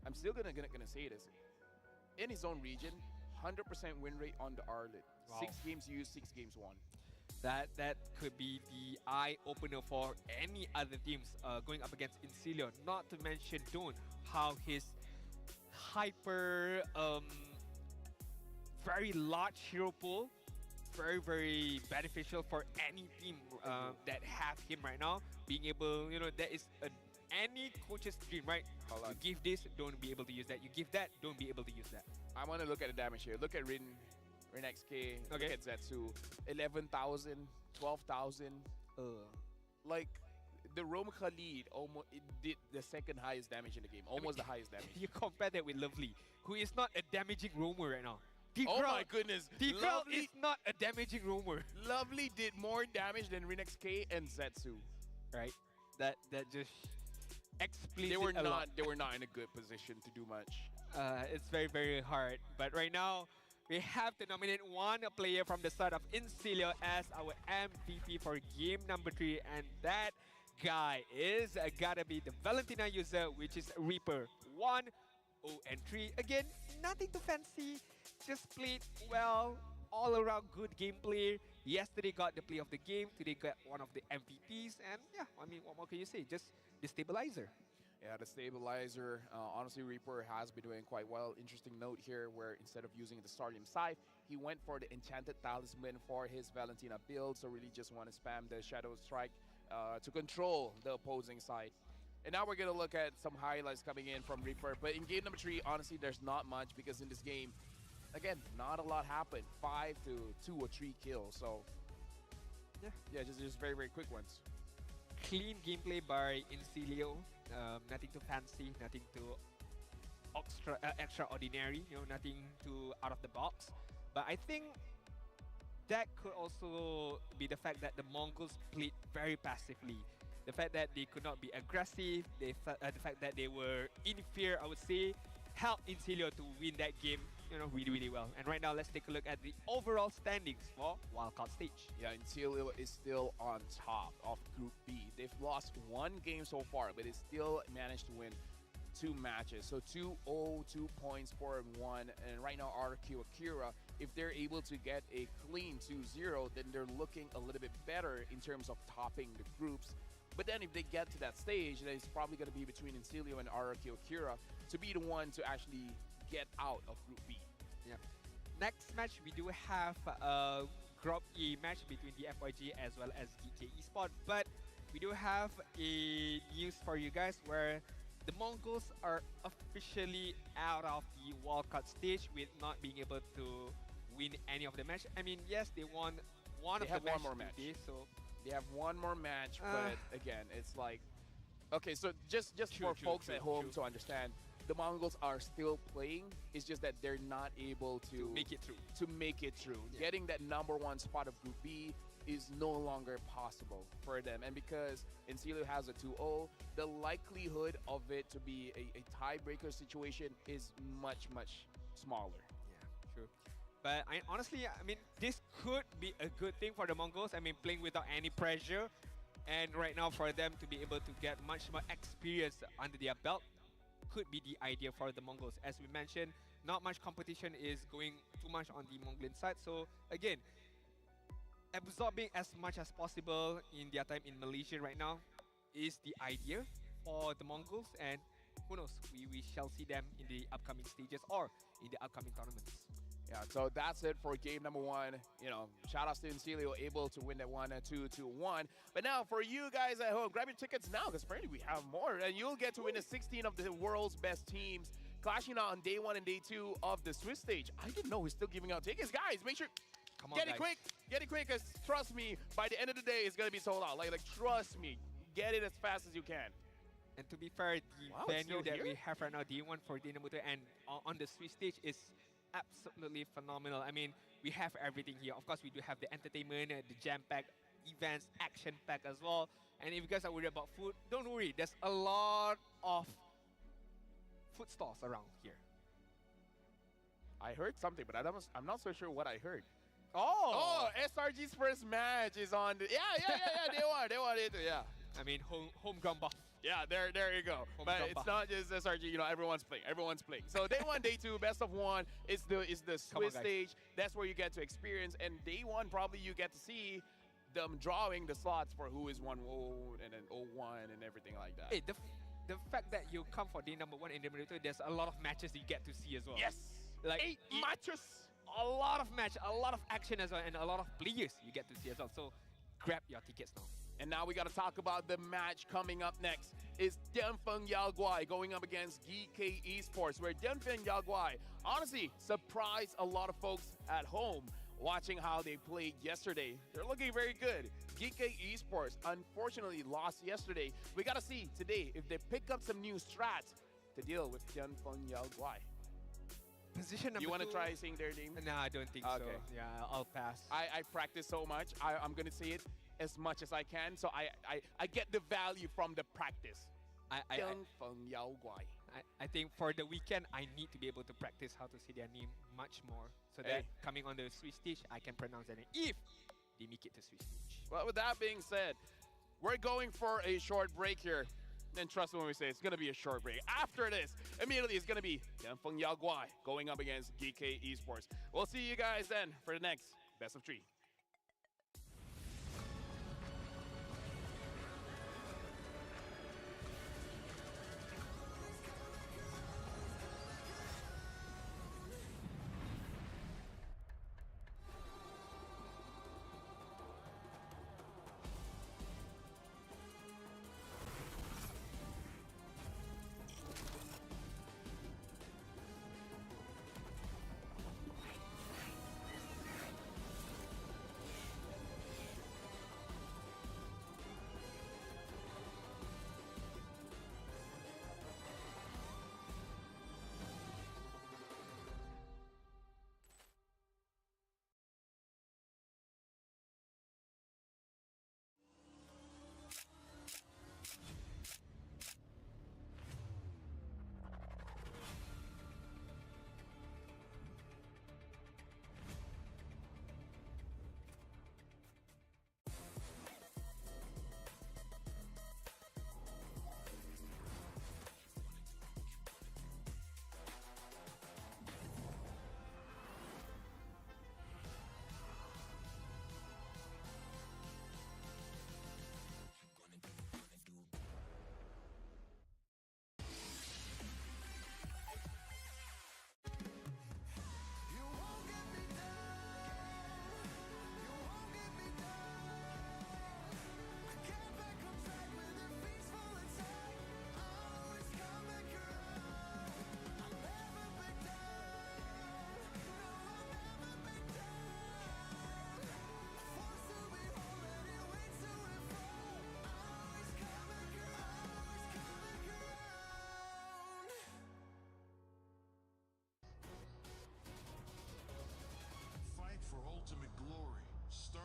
I'm still gonna say this. In his own region, 100% win rate on the Arlet. Wow. 6 games used, 6 games won. That could be the eye opener for any other teams going up against Incilio. Not to mention Dawn, how his hyper very large hero pool, very beneficial for any team that have him right now. Being able, there is any coach's dream, right? Hold on. You give this, don't be able to use that. You give that, don't be able to use that. I want to look at the damage here. Look at Rin XK, look Okay. at Zetsu. 11,000, 12,000. Like, the Rome Khalid almost it did the second highest damage in the game. Almost the highest damage. You compare that with Lovely, who is not a damaging roamer right now. Oh my goodness. T-Crowd Lovely, is not a damaging roamer, Lovely did more damage than Rin XK and Zetsu. right? That just explains They were it a lot. not in a good position to do much. It's very hard. But right now, we have to nominate one player from the side of Incilio as our MVP for game number 3, and that guy is gotta be the Valentina user, which is Reaper. 1, 0-3. Again, nothing too fancy. Just played well, all around good gameplay. Yesterday got the play of the game. Today got one of the MVPs, and yeah, I mean, what more can you say? Just the stabilizer. Yeah, the stabilizer. Honestly, Reaper has been doing quite well. Interesting note here where instead of using the Stardom Scythe, he went for the Enchanted Talisman for his Valentina build. So really just want to spam the Shadow Strike to control the opposing side. And now we're going to look at some highlights coming in from Reaper. But in game number 3, honestly, there's not much because in this game, again, not a lot happened. 5 to 2 or 3 kills. So yeah, just very quick ones. Clean gameplay by Incilio. Nothing too fancy, nothing too extraordinary, nothing too out of the box. But I think that could also be the fact that the Mongols played very passively. The fact that they could not be aggressive, the fact that they were in fear, I would say, helped Incilio to win that game, really well. And right now, let's take a look at the overall standings for wildcard stage. Yeah, Incilio is still on top of Group B. They've lost 1 game so far, but they still managed to win 2 matches. So 2-0, 2 points, 4-1. And right now, RQ Akira, if they're able to get a clean 2-0, then they're looking a little bit better in terms of topping the groups. But then if they get to that stage, then it's probably going to be between Incilio and RQ Akira to be the one to actually get out of Group B. Yeah. Next match, we do have Group E match between the FYG as well as DK Esport. But we do have a news for you guys where the Mongols are officially out of the wildcard stage with not being able to win any of the match. I mean, yes, they won one They of have the one match more match. today, so They have one more match, Uh, but again, it's like, okay, so just True, for true, folks true, at home true. to understand, the Mongols are still playing. It's just that they're not able to make it through. Yeah. Getting that number one spot of Group B is no longer possible for them. And because Encilio has a 2-0, the likelihood of it to be a tiebreaker situation is much, much smaller. Yeah, true. But honestly, I mean, this could be a good thing for the Mongols. I mean, playing without any pressure, and right now for them to be able to get much more experience under their belt could be the idea for the Mongols. As we mentioned, not much competition is going too much on the Mongolian side. So again, absorbing as much as possible in their time in Malaysia right now is the idea for the Mongols, and who knows, we shall see them in the upcoming stages or in the upcoming tournaments. Yeah, so that's it for game number one. You know, shout outs to Encilio, able to win that 2-1. But now for you guys at home, grab your tickets now because apparently we have more. And you'll get to win a 16 of the world's best teams clashing out on day 1 and day 2 of the Swiss stage. I didn't know we're still giving out tickets. Guys, make sure, Come on, get guys. it quick. Get it quick because trust me, by the end of the day, it's going to be sold out. Like trust me, get it as fast as you can. And to be fair, the Wow, it's venue still that here? we have right now, the one for Dinamuto and on the Swiss stage is absolutely phenomenal. I mean, we have everything here. Of course, we do have the entertainment, the jam-packed events, action-packed as well. And if you guys are worried about food, don't worry. There's a lot of food stalls around here. I heard something, but I'm not so sure what I heard. Oh! SRG's first match is on. Yeah. They won it. Yeah. I mean, homegrown buff. Yeah, there you go. Home But jumper. it's not just SRG, you know, everyone's playing. So day 1, day 2, best of 1 is the Come on, Swiss guys. stage. That's where you get to experience. And day 1, probably you get to see them drawing the slots for who is 1-0 and then 0-1 and everything like that. Hey, the fact that you come for day number 1 in the Dinamuto, there's a lot of matches you get to see as well. Yes. Like 8 it- matches. A lot of match, a lot of action as well, and a lot of players you get to see as well. So grab your tickets now. And now we got to talk about the match coming up next. Is Dianfeng Yaoguai going up against GK Esports, where Dianfeng Yaoguai honestly surprised a lot of folks at home watching how they played yesterday. They're looking very good. GK Esports unfortunately lost yesterday. We got to see today if they pick up some new strats to deal with Dianfeng Yaoguai. Position number You want to 2. try saying their name? No, I don't think so. Okay. Yeah, I'll pass. I practice so much. I'm going to say it as much as I can, so I get the value from the practice. I Dianfeng Yaoguai. I think for the weekend, I need to be able to practice how to say their name much more, so that Hey. coming on the Swiss stage, I can pronounce their name if they make it to Swiss stage. Well, with that being said, we're going for a short break here. And trust me when we say it's going to be a short break. After this, immediately it's going to be Dianfeng Yaoguai going up against GK Esports. We'll see you guys then for the next Best of 3.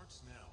starts now.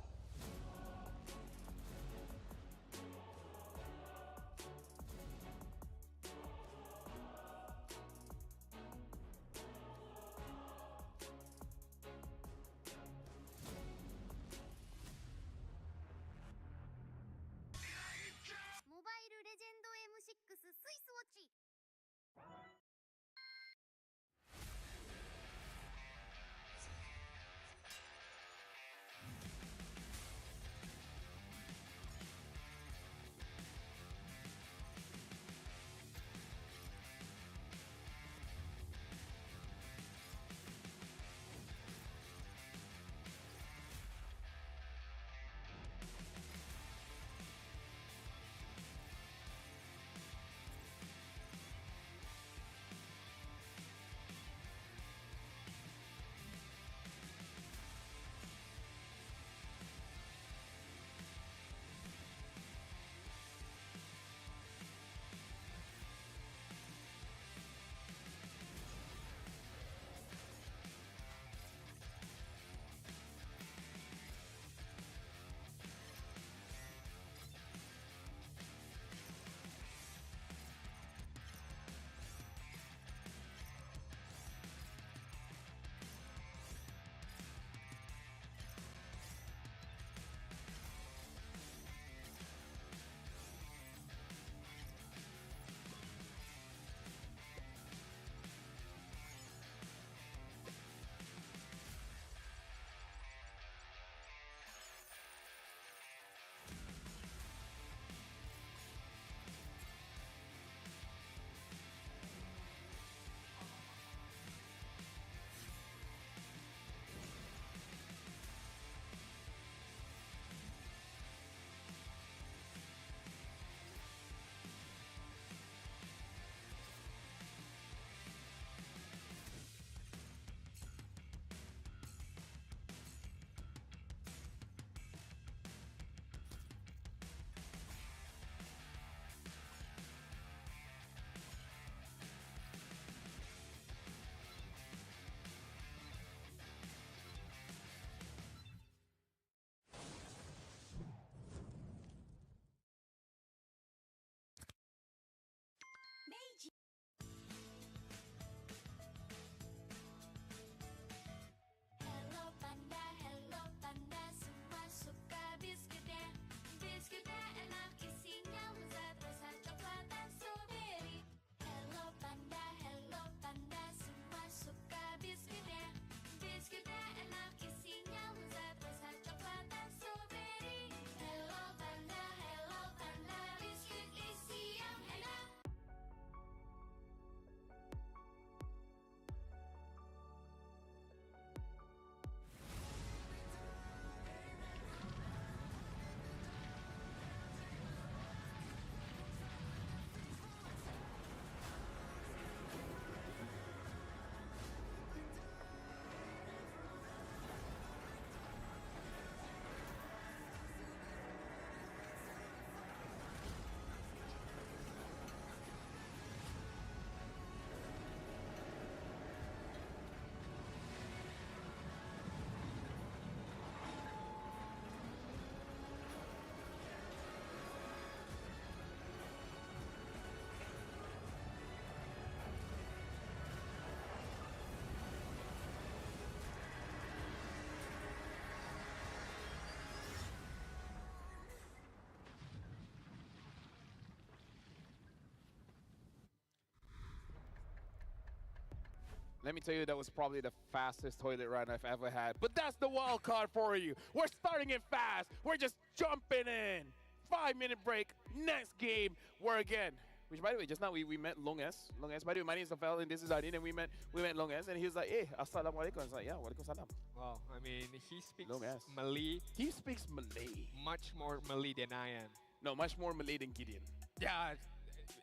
Let me tell you, that was probably the fastest toilet run I've ever had. But that's the wild card for you. We're starting it fast. We're just jumping in. 5-minute break. Next game, we're again. Which, by the way, just now we met Long S. Long S. By the way, my name is Nafel, and this is Adin, and we met Long S, and he was like, "Hey, assalamualaikum." I was like, "Yeah, walaikum salam." Wow, I mean, he speaks Long ass. Malay, He speaks Malay. much more Malay than I am. No, much more Malay than Gideon. Yeah,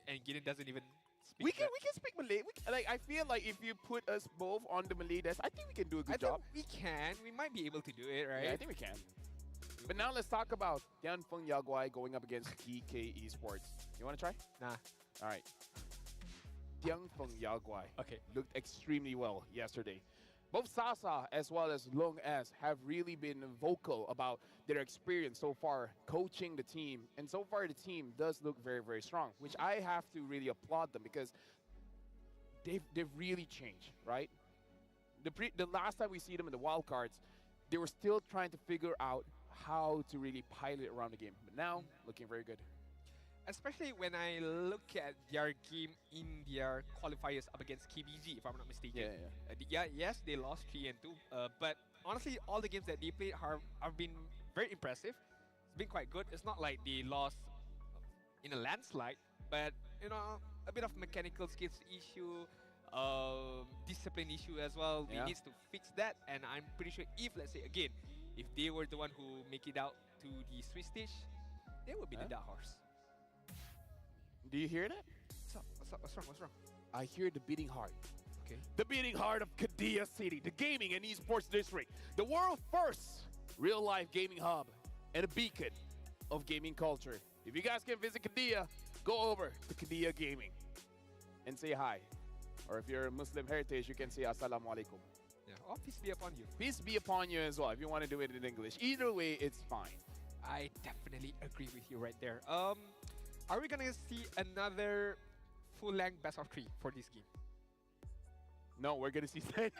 and Gideon doesn't even speak. We can speak Malay. Like, I feel like if you put us both on the Malay desk, I think we can do a I good job. think we can. We might be able to do it, right? Yeah, I think we can. But now let's talk about Tianfeng Yaguai going up against TK Esports. You want to try? Nah. All right. Tianfeng Yaguai Okay. looked extremely well yesterday. Both Sasa as well as Long S have really been vocal about their experience so far coaching the team. And so far, the team does look very, very strong, which I have to really applaud them because they've really changed, right? The last time we see them in the wild cards, they were still trying to figure out how to really pilot around the game. But now, looking very good. Especially when I look at their game in their qualifiers up against KBG, if I'm not mistaken. Yes, they lost 3-2. But honestly, all the games that they played have been very impressive. It's been quite good. It's not like they lost in a landslide, but a bit of mechanical skills issue, discipline issue as well. They Yeah. needs to fix that, and I'm pretty sure if, let's say again, if they were the one who make it out to the Swiss stage, they would be the Yeah. dark horse. Do you hear that? What's up? What's up? What's wrong? What's wrong? I hear the beating heart. Okay. The beating heart of Kadia City, the gaming and esports district, the world's first real-life gaming hub, and a beacon of gaming culture. If you guys can visit Kadia, go over to Kadia Gaming and say hi. Or if you're a Muslim heritage, you can say Assalamu alaikum. Yeah. Oh, peace be upon you. Peace be upon you as well, if you want to do it in English. Either way, it's fine. I definitely agree with you right there. Are we gonna see another full-length best of 3 for this game? No, we're gonna see standings.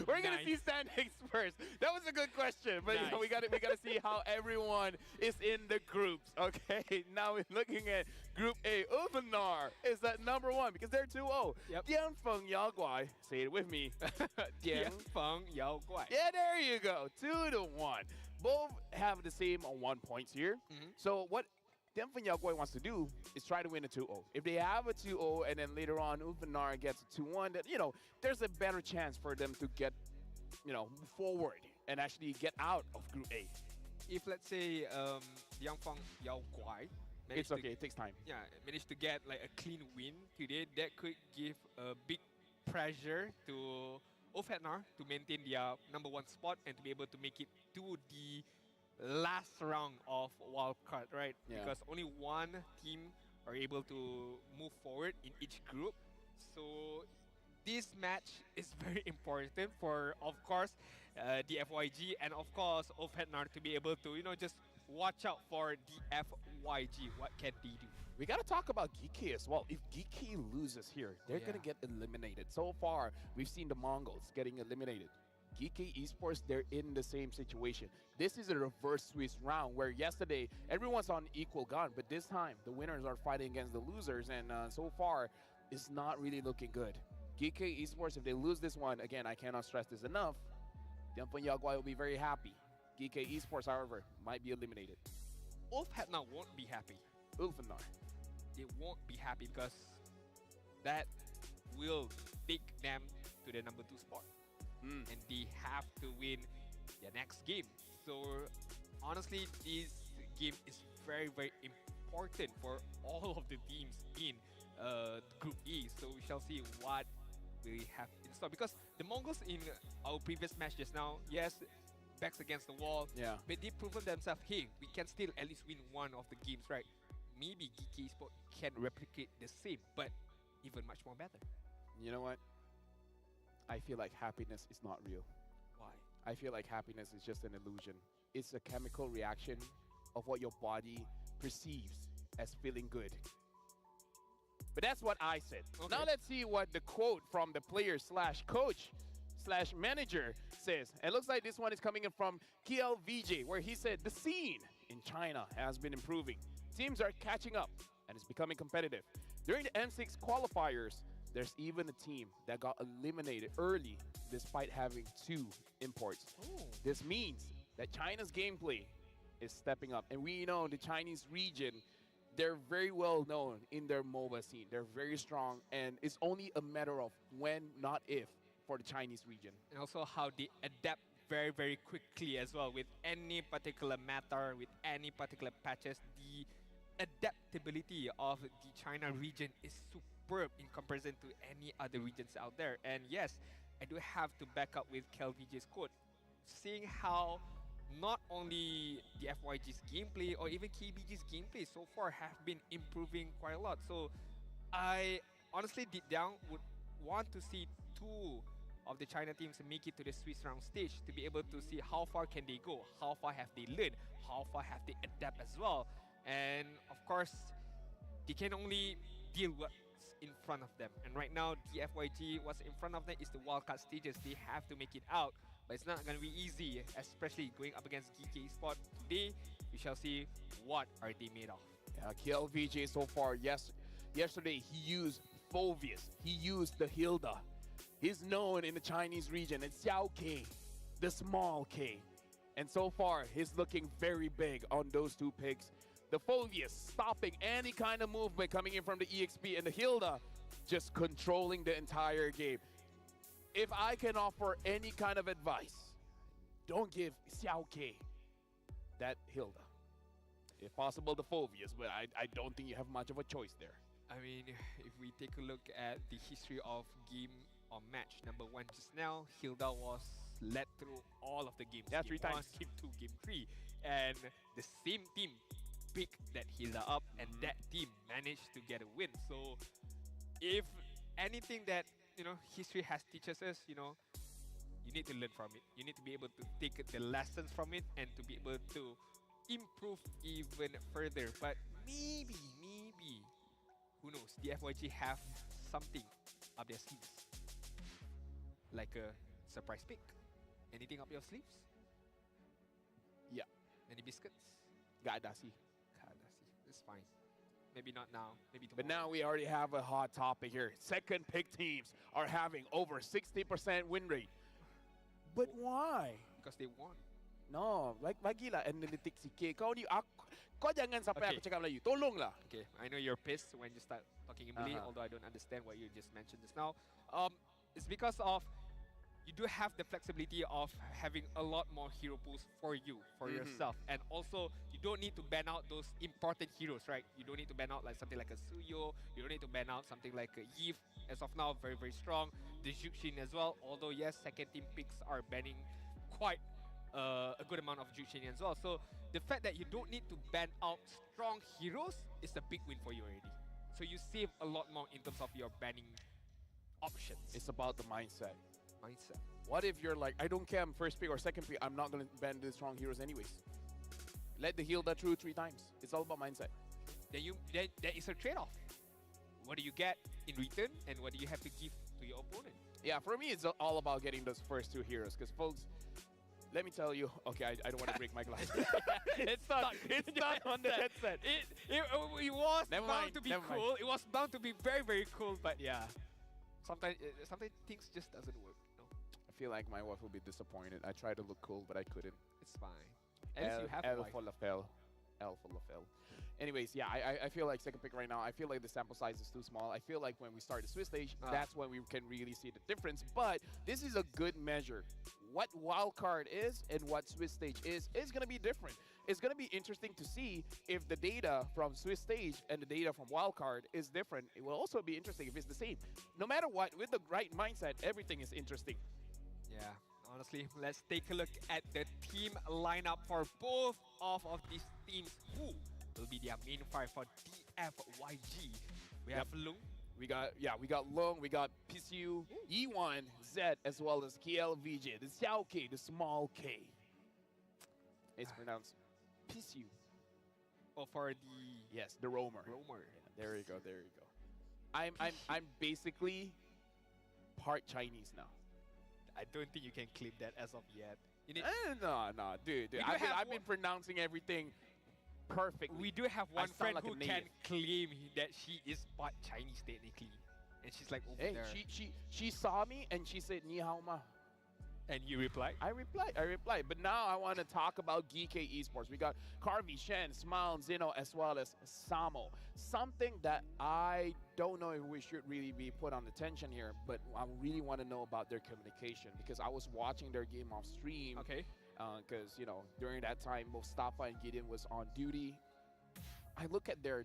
We're gonna see Nice. standings first. That was a good question, but Nice. we gotta see how everyone is in the groups. Okay, now we're looking at Group A. Ulfanar is at number 1 because they're 2-0. Yep. Dianfeng Yaoguai, say it with me. Dian Feng Yao Guai. Yeah, there you go. 2-1. Both have the same 1 points here. Mhm. So what Dianfeng Yaoguai wants to do is try to win a 2-0. If they have a 2-0 and then later on Ulfanar gets a 2-1, that there's a better chance for them to get move forward and actually get out of Group A. If let's say Yang Feng Yao Guai It's okay. It takes time. managed to get like a clean win today, that could give a big pressure to Ofetnar to maintain their number 1 spot and to be able to make it to the last round of wildcard, right? Yeah. Because only one team are able to move forward in each group. So this match is very important for, of course, the FYG and of course Ofetnar to be able to, just watch out for the FYG. What can they do? We got to talk about Geeky as well. If Geeky loses here, they're going to get eliminated. So far, we've seen the Mongols getting eliminated. Geeky Esports, they're in the same situation. This is a reverse Swiss round where yesterday everyone's on equal gun, but this time the winners are fighting against the losers, and so far it's not really looking good. Geeky Esports, if they lose this one, again, I cannot stress this enough, Dianfeng Yaoguai will be very happy. Geeky Esports, however, might be eliminated. Ofetnar won't be happy. Ulfanar. They won't be happy because that will take them to the number 2 spot. And they have to win their next game. So honestly, this game is very, very important for all of the teams in Group E. So we shall see what we have in store. Because the Mongols in our previous match just now, yes, backs against the wall, Yeah. but they've proven themselves, hey, we can still at least win one of the games, right? Maybe Geeky Esport can replicate the same, but even much more better. You know what? I feel like happiness is not real. Why? I feel like happiness is just an illusion. It's a chemical reaction of what your body perceives as feeling good. But that's what I said. Okay. Now let's see what the quote from the player slash coach slash manager says. It looks like this one is coming in from KLVJ, where he said the scene in China has been improving. Teams are catching up and it's becoming competitive. During the M6 qualifiers, there's even a team that got eliminated early despite having 2 imports. This means that China's gameplay is stepping up. And we know the Chinese region, they're very well known in their MOBA scene. They're very strong, and it's only a matter of when, not if, for the Chinese region. And also how they adapt very, very quickly as well with any particular matter, with any particular patches. The adaptability of the China region is superb in comparison to any other regions out there. And yes, I do have to back up with KLVJ's quote. Seeing how not only the FYG's gameplay or even KBG's gameplay so far have been improving quite a lot. So I honestly deep down would want to see 2 of the China teams make it to the Swiss round stage to be able to see how far can they go, how far have they learned, how far have they adapt as well. And of course, they can only deal what's in front of them. And right now, DFYG, what's in front of them is the wildcard stages. They have to make it out, but it's not going to be easy, especially going up against GK Sport today. We shall see what are they made of. Yeah, KLVJ so far, yesterday he used Phovius, he used the Hilda. He's known in the Chinese region as Xiao K, the small K. And so far, he's looking very big on those two picks. The Phovius stopping any kind of movement coming in from the EXP, and the Hilda just controlling the entire game. If I can offer any kind of advice, don't give Xiao K that Hilda. If possible, the Phovius, but I don't think you have much of a choice there. I mean, if we take a look at the history of game or match number 1 just now, Hilda was led through all of the games. Yeah, game 3 times. 1, game 2, game 3. And the same team picked that Hilda up, and that team managed to get a win. So if anything that, history has teaches us, you need to learn from it. You need to be able to take the lessons from it and to be able to improve even further. But maybe, who knows? The FYG have something up their sleeves, like a surprise pick. Anything up your sleeves? Yeah. Any biscuits? Gadasi. It's fine. Maybe not now. Maybe tomorrow. But now we already have a hot topic here. Second pick teams are having over 60% win rate. But why? Because they won. No, bagi lah analitik si K. Kau jangan sampai Okay. aku cakap Melayu. Tolonglah. Okay, I know you're pissed when you start talking in Malay, although I don't understand what you just mentioned just now. It's because of you do have the flexibility of having a lot more hero pools for you, for yourself. And also, you don't need to ban out those important heroes, right? You don't need to ban out like something like a Suyo. You don't need to ban out something like a Yves. As of now, very, very strong. The Juxin as well. Although, yes, second team picks are banning quite a good amount of Juxin as well. So, the fact that you don't need to ban out strong heroes is a big win for you already. So, you save a lot more in terms of your banning options. It's about the mindset. Mindset. What if you're like, I don't care, I'm first pick or second pick, I'm not going to ban the strong heroes anyways. Let the Hilda through 3 times. It's all about mindset. Then there is a trade-off. What do you get in return, and what do you have to give to your opponent? Yeah, for me, it's all about getting those first 2 heroes. Because, folks, let me tell you, okay, I don't want to break my glass. It's not on the headset. It was Never bound mind, to be never mind. cool. It was bound to be very, very cool, but yeah. Sometimes things just doesn't work. No, I feel like my wife will be disappointed. I tried to look cool, but I couldn't. it's fine. At least you have a L wife. for Lafel. L for Lafel. Anyways, yeah, I feel like second pick right now. I feel like the sample size is too small. I feel like when we start the Swiss stage, that's when we can really see the difference. But this is a good measure. What wildcard is and what Swiss stage is going to be different. It's going to be interesting to see if the data from Swiss stage and the data from wildcard is different. It will also be interesting if it's the same. No matter what, with the right mindset, everything is interesting. Yeah, honestly, let's take a look at the team lineup for both of these teams. Who will be their main five for DFYG? We have Lung. We got Long, we got PCU, E1, Z, as well as KLVJ, the Xiao K, the small K. It's pronounced PCU. Or for the Yes, the roamer. Roamer. Yeah, there you go. I'm basically part Chinese now. I don't think you can claim that as of yet. You need, No, dude. do I've have been pronouncing everything perfectly. we do have one sound friend like a who can native. claim that she is part Chinese technically. And she's like over Hey, there. she saw me and she said, Ni hao ma. And you replied? I replied. But now I want to talk about GK Esports. We got Carvey, Shen, Smile, Zeno, as well as Samo. Something that I don't know if we should really be put on attention here, but I really want to know about their communication because I was watching their game off stream. Okay. Because, during that time, Mustafa and Gideon was on duty. I look at their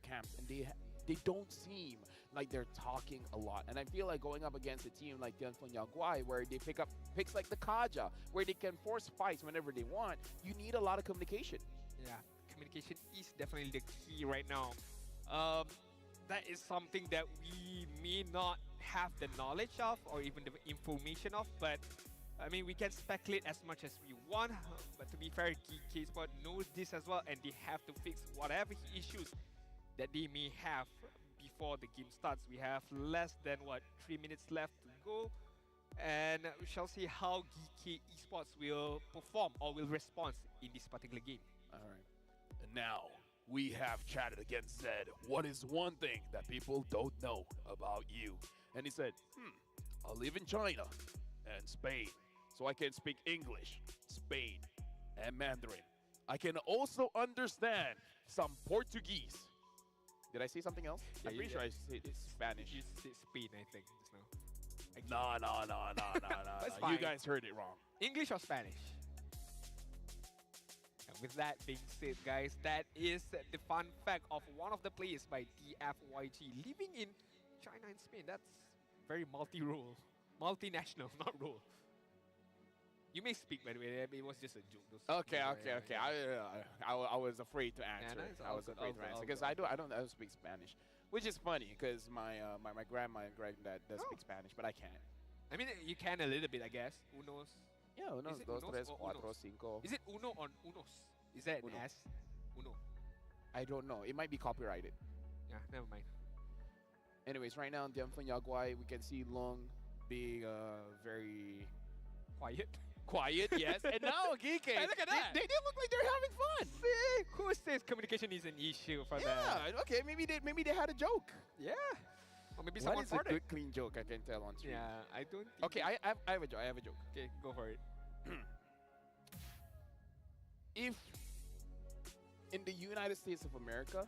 camps and they don't seem like they're talking a lot. And I feel like going up against a team like Tianfeng Yaguai, where they pick up picks like the Kaja, where they can force fights whenever they want, you need a lot of communication. Yeah, communication is definitely the key right now. That is something that we may not have the knowledge of or even the information of, but I mean, we can speculate as much as we want, but to be fair, GK Sport knows this as well, and they have to fix whatever issues that they may have before the game starts. We have less than 3 minutes left to go, and we shall see how GK Esports will perform or will respond in this particular game. All right. And now we have chatted against Zed. What is one thing that people don't know about you? And he said, I live in China and Spain, so I can speak English, Spain, and Mandarin. I can also understand some Portuguese. Did I say something else? I'm pretty sure I said Spanish. You said Spain, I think, just now. No. That's You fine. guys heard it wrong. English or Spanish? And with that being said, guys, that is the fun fact of one of the players by DFYG living in China and Spain. That's very multi-role. Multinational, not role. You may speak, by the way. It was just a joke. Okay. I was afraid to answer. no, it's I all was good, afraid all to good, answer all because good. I don't speak Spanish, which is funny because my grandma and granddad does Oh. speak Spanish, but I can't. I mean, you can a little bit, I guess. Unos. Yeah, uno, it dos, unos tres, or cuatro, unos? cinco. Is it uno or unos? Is that an Uno. S? Uno. I don't know. It might be copyrighted. Yeah, never mind. Anyways, right now in Dianfen Yaguai, we can see Long being very Quiet. quiet, yes. And now Geeke, Hey, look at that. They look like they're having fun. See, who says communication is an issue for them? Yeah, okay, maybe they had a joke. Yeah. Or maybe What someone is a farted. good, clean joke I can tell on stream? Yeah, I don't think. Okay, I have a joke. I have a joke. Okay, go for it. If in the United States of America,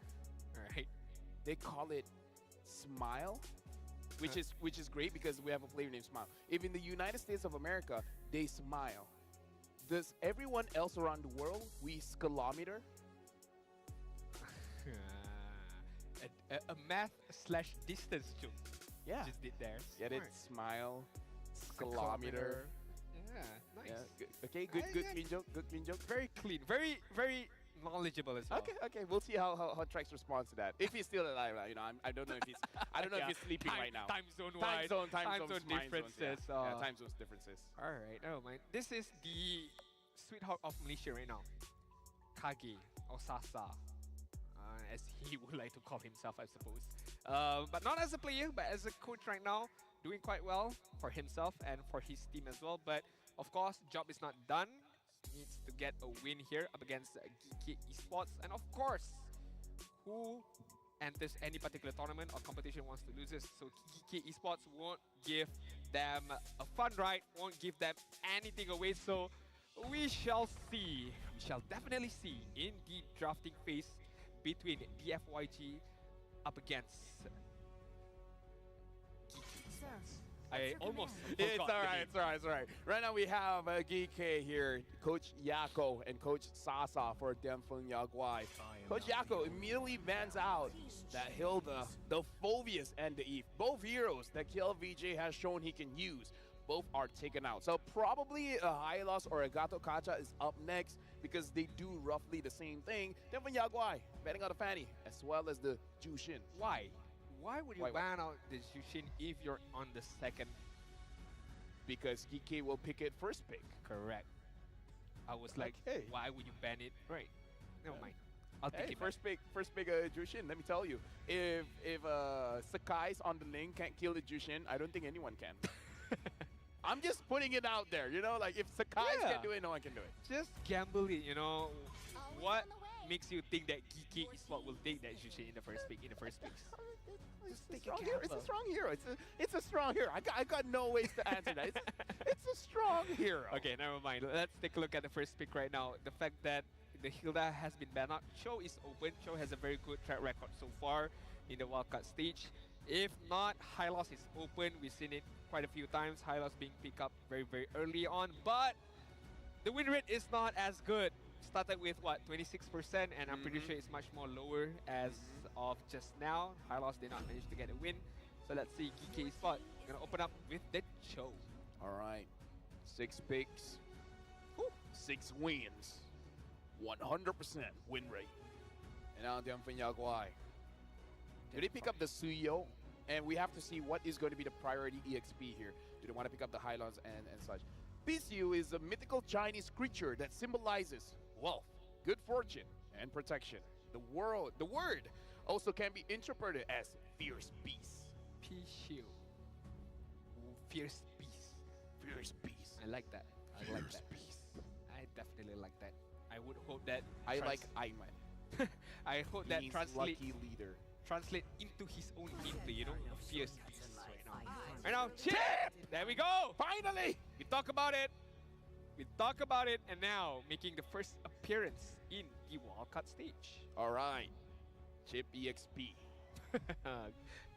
Alright. they call it Smile, which is great because we have a player named Smile. If in the United States of America they smile, does everyone else around the world we kilometer? A math slash distance joke. Yeah. Just did there. Get it? Smart. Smile, kilometer. Yeah, nice. Yeah. Good. Okay. Good. Good. Yeah. Clean joke. Good. Clean joke. Very clean. Very, very knowledgeable as well. Okay. We'll see how Trex responds to that. If he's still alive, you know, I don't know if he's Yeah. if he's sleeping Time- right now. Time zone Time wise. zone time zone mind zones, yeah. differences. Yeah, time zones differences. Alright, never mind. This is the sweetheart of Malaysia right now. Kage or Sasa, as he would like to call himself, I suppose. But not as a player, but as a coach right now, doing quite well for himself and for his team as well. But of course, job is not done. Needs to get a win here up against Geeky Esports, and of course, who enters any particular tournament or competition wants to lose this. So Geeky Esports won't give them a fun ride, won't give them anything away. So we shall see. We shall definitely see in the drafting phase between DFYG up against Sir, I almost It's forgot all the right. name. It's all right. It's all right. Right now we have Geeke here, Coach Yako and Coach Sasa for Dianfen Yaguai. Coach Yako immediately bans out that Hilda, the Phobius, and the Eve. Both heroes that KLVJ has shown he can use. Both are taken out. So probably a Hylos or a Gato Kacha is up next because they do roughly the same thing. Dianfen Yaguai betting out a Fanny as well as the Jushin. Why? Why would you Why, ban out the Jushin if you're on the second? Because Geeke will pick it first pick. Correct. I was like, Okay. why would you ban it? Right. Never mind. I'll take Hey, it first pick Jushin. Let me tell you, if Sakai's on the lane can't kill the Jushin, I don't think anyone can. I'm just putting it out there, you know, like if Sakai Yeah. can do it, no one can do it. Just gamble it, you know. always What on the way. makes you think that Geeky Esport will take that Jushin in the first pick, in the first place? It's a take a strong hero. It's a gamble. strong hero. It's a strong hero. I got no ways to answer that. It's a strong hero. Okay, never mind. Let's take a look at the first pick right now. The fact that the Hilda has been banned out. Cho is open. Cho has a very good track record so far in the wildcard stage. If not, Hylos is open. We've seen it quite a few times. Hylos being picked up very, very early on. But the win rate is not as good. Started with what, 26%, and I'm pretty Mhm. sure it's much more lower as of just now. Hylos did not manage to get a win. So let's see, GK Spot gonna open up with the Cho. All right. 6 picks, 6 wins, 100% win rate. And now Dianfen Yaguai. Do they pick up the Suyo And we have to see what is going to be the priority EXP here. Do they want to pick up the Hylons and such? Pisiu is a mythical Chinese creature that symbolizes wealth, good fortune, and protection. The word also can be interpreted as fierce beast. Pisiu. Fierce beast. Fierce beast. I like that. I like that. Beast. I definitely like that. I would hope that I like Ayman. I hope that Means translate lucky leader. into his own gameplay, you know? Fierce beast right now. Right now, chip! There we go! Finally! We talk about it. We talk about it, and now making the first appearance in the wildcard stage. All right, Chip EXP.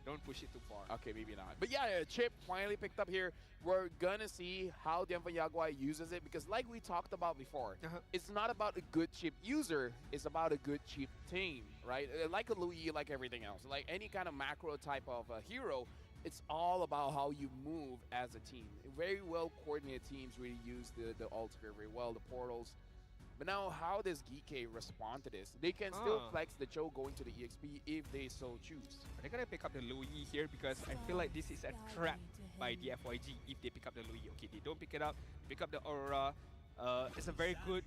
Don't push it too far. Okay, maybe not. But yeah, Chip finally picked up here. We're gonna see how Dianfeng Yaguai uses it, because like we talked about before, it's not about a good chip user, it's about a good chip team, right? Like a Louis, like everything else. Like any kind of macro type of hero, it's all about how you move as a team. Very well coordinated teams really use the ultimate very well, the portals. But now, how does Geekay respond to this? They can still flex the Cho going to the EXP if they so choose. They're gonna pick up the Louis here because I feel like this is a trap by the FYG if they pick up the Louis. Okay, they don't pick it up, pick up the Aurora. It's a very good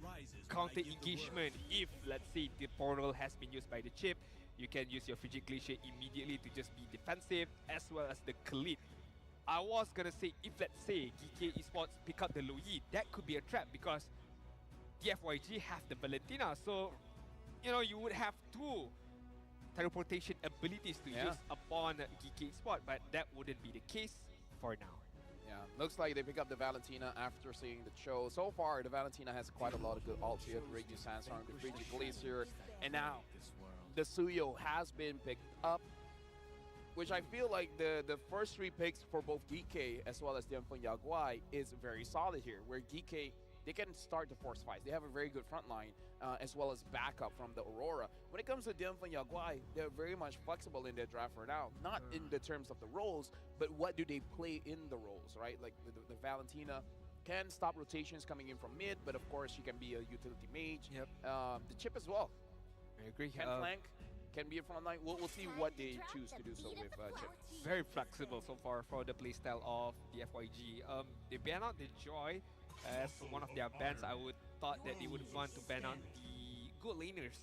counter engagement if, let's say, the portal has been used by the chip. You can use your Frigid Glacier immediately to just be defensive, as well as the Khalid. I was gonna say, if let's say GK Esports pick up the Louis, that could be a trap because the FYG have the Valentina, so you know you would have two teleportation abilities to use upon GK Esports, but that wouldn't be the case for now. Yeah, looks like they pick up the Valentina after seeing the Cho. So far, the Valentina has quite a lot of good ults here. Raging Sandstorm, the Frigid Glacier, and now the Suyo has been picked up, which I feel like the first three picks for both Geekay as well as Dianfeng Yaguai is very solid here, where Geekay, they can start the force fights. They have a very good front line, as well as backup from the Aurora. When it comes to Dianfeng Yaguai, they're very much flexible in their draft for now. Not in the terms of the roles, but what do they play in the roles, right? Like the Valentina can stop rotations coming in from mid, but of course she can be a utility mage. Yep. The Chip as well. I agree. Can flank, can be a front line. We'll see what they choose to do so with Chip. Very flexible so far for the playstyle of the FYG. They ban out the Joy as one of their bans. I would thought that they would want to ban out the good laners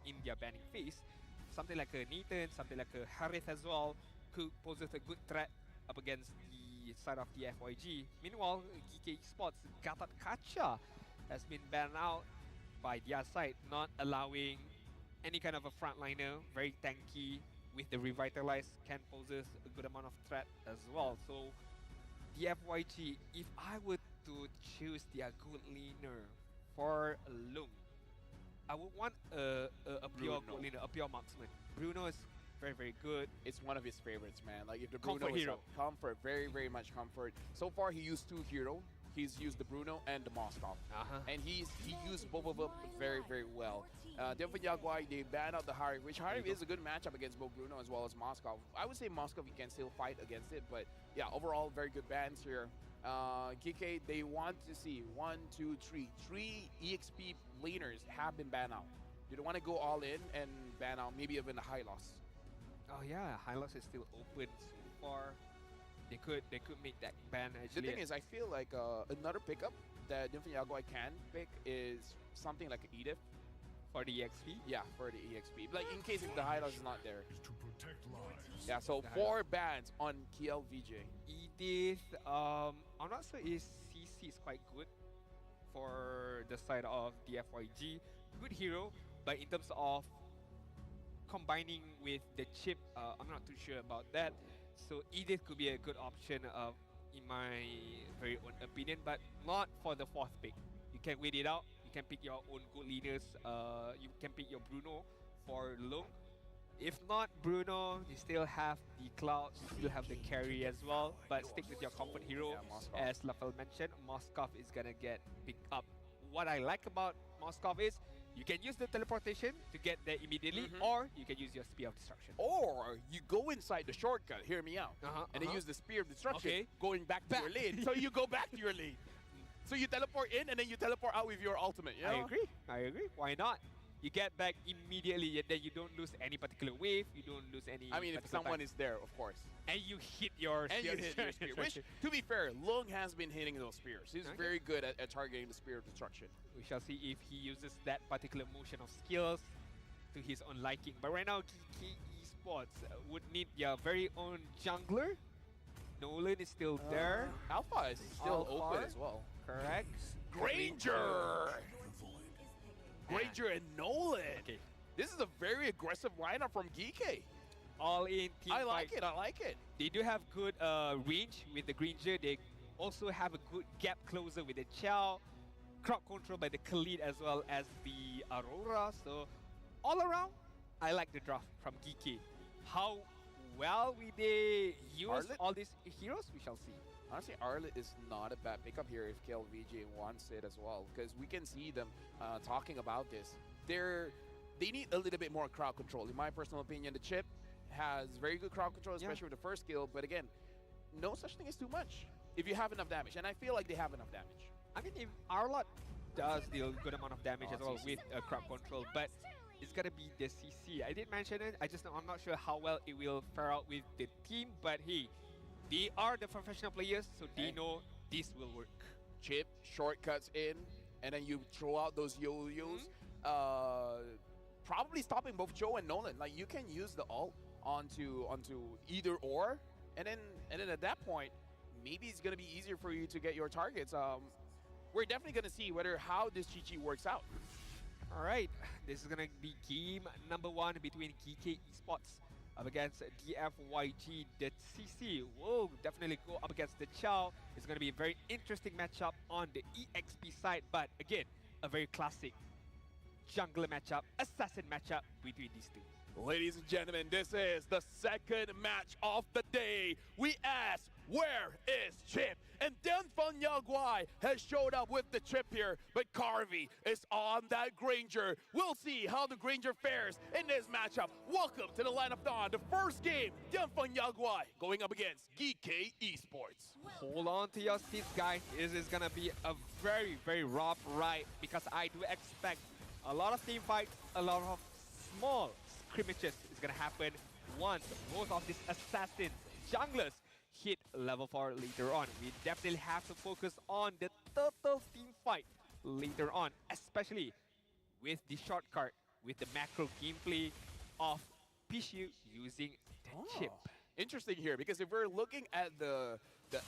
in their banning phase. Something like a Nathan, something like a Harith as well, who poses a good threat up against the side of the FYG. Meanwhile, GK Sports Gatot Kacha has been banned out by their side, not allowing any kind of a frontliner, very tanky with the Revitalize, can poses a good amount of threat as well. So the FYG, if I were to choose their good laner for Lung, I would want a pure good laner, a pure marksman. Bruno is very, very good. It's one of his favorites, man. Like if the Comfort Bruno is hero. up, comfort, very, very much comfort. So far, he used two hero. He's used the Bruno and the Moskov. And he used both of them very, very well. Dianfeng Yaguai, they ban out the Harry, which Harry is a good matchup against both Bruno as well as Moskov. I would say Moskov, you can still fight against it, but yeah, overall, very good bans here. Kike, they want to see 1, 2, 3. 3 EXP laners have been banned out. Do they want to go all in and ban out maybe even the Hylos? Oh yeah, Hylos is still open so far. They could make that ban actually. The thing is, I feel like another pickup that Dianfeng Yaguai can pick is something like Edith. For the EXP? Yeah, for the EXP. Like in case if the Hylos is not there. To protect lives. Yeah, so 4 bans on KLVJ. Edith, I'm not sure if CC is quite good for the side of the FYG. Good hero, but in terms of combining with the chip, I'm not too sure about that. So Edith could be a good option in my very own opinion, but not for the 4th pick. You can wait it out. You can pick your own good leaders. You can pick your Bruno for Lung. If not Bruno, you still have the Cloud, you still have the carry as well, but stick with your comfort hero. Yeah, As Lafel mentioned, Moskov is gonna get picked up. What I like about Moskov is you can use the teleportation to get there immediately, or you can use your Spear of Destruction. Or you go inside the shortcut, hear me out, and then use the Spear of Destruction, going back to your lane. So you go back to your lane. So you teleport in and then you teleport out with your ultimate. You know? I agree. Why not? you get back immediately, and then you don't lose any particular wave, you don't lose any. I mean, if particular someone time. is there, of course. And you hit your And you spear. hit your spear. Which, to be fair, Lung has been hitting those spears. He's Okay. very good at targeting the spear of destruction. We shall see if he uses that particular motion of skills to his own liking. But right now, GK Esports would need their very own jungler. Nolan is still there. Alpha is still Alpha. open as well. Correct. Granger! Granger and Nolan. Okay. This is a very aggressive lineup from Geeky. All in team I like fight. it. I like it. They do have good range with the Granger. They also have a good gap closer with the Chow. Crowd control by the Khalid as well as the Aurora. So all around, I like the draft from Geeky. How well will they use Arlet? all these heroes? We shall see. Honestly, Arlet is not a bad pickup here if KLVJ wants it as well, because we can see them talking about this. They need a little bit more crowd control. In my personal opinion, the chip has very good crowd control, especially with the first skill, but again, no such thing as too much if you have enough damage, and I feel like they have enough damage. I mean, if Arlot does deal good amount of damage as well CC. with crowd control, but it's gonna be the CC. I did mention it. I'm not sure how well it will fare out with the team, but hey, they are the professional players, so they know this will work. Chip, shortcuts in, and then you throw out those yo-yos. Probably stopping both Joe and Nolan. Like, you can use the ult onto either or, and then at that point, maybe it's gonna be easier for you to get your targets. We're definitely gonna see how this GG works out. All right, this is gonna be game number 1 between GK Esports up against DFYG. The CC will definitely go up against the Chow. It's gonna be a very interesting matchup on the EXP side, but again, a very classic jungler matchup, assassin matchup between these two. Ladies and gentlemen, this is the second match of the day. We ask, where is Chip? And Denfeng Yaguai has showed up with the Chip here, but Carvey is on that Granger. We'll see how the Granger fares in this matchup. Welcome to the Line of Dawn, the first game, Denfeng Yaguai going up against GK Esports. Hold on to your seats, guys. This is gonna be a very, very rough ride because I do expect a lot of team fights, a lot of small scrimmages is gonna happen once both of these assassins, junglers, hit level 4 later on. We definitely have to focus on the total team fight later on, especially with the shortcut, with the macro gameplay of Pishu using the chip. Interesting here, because if we're looking at the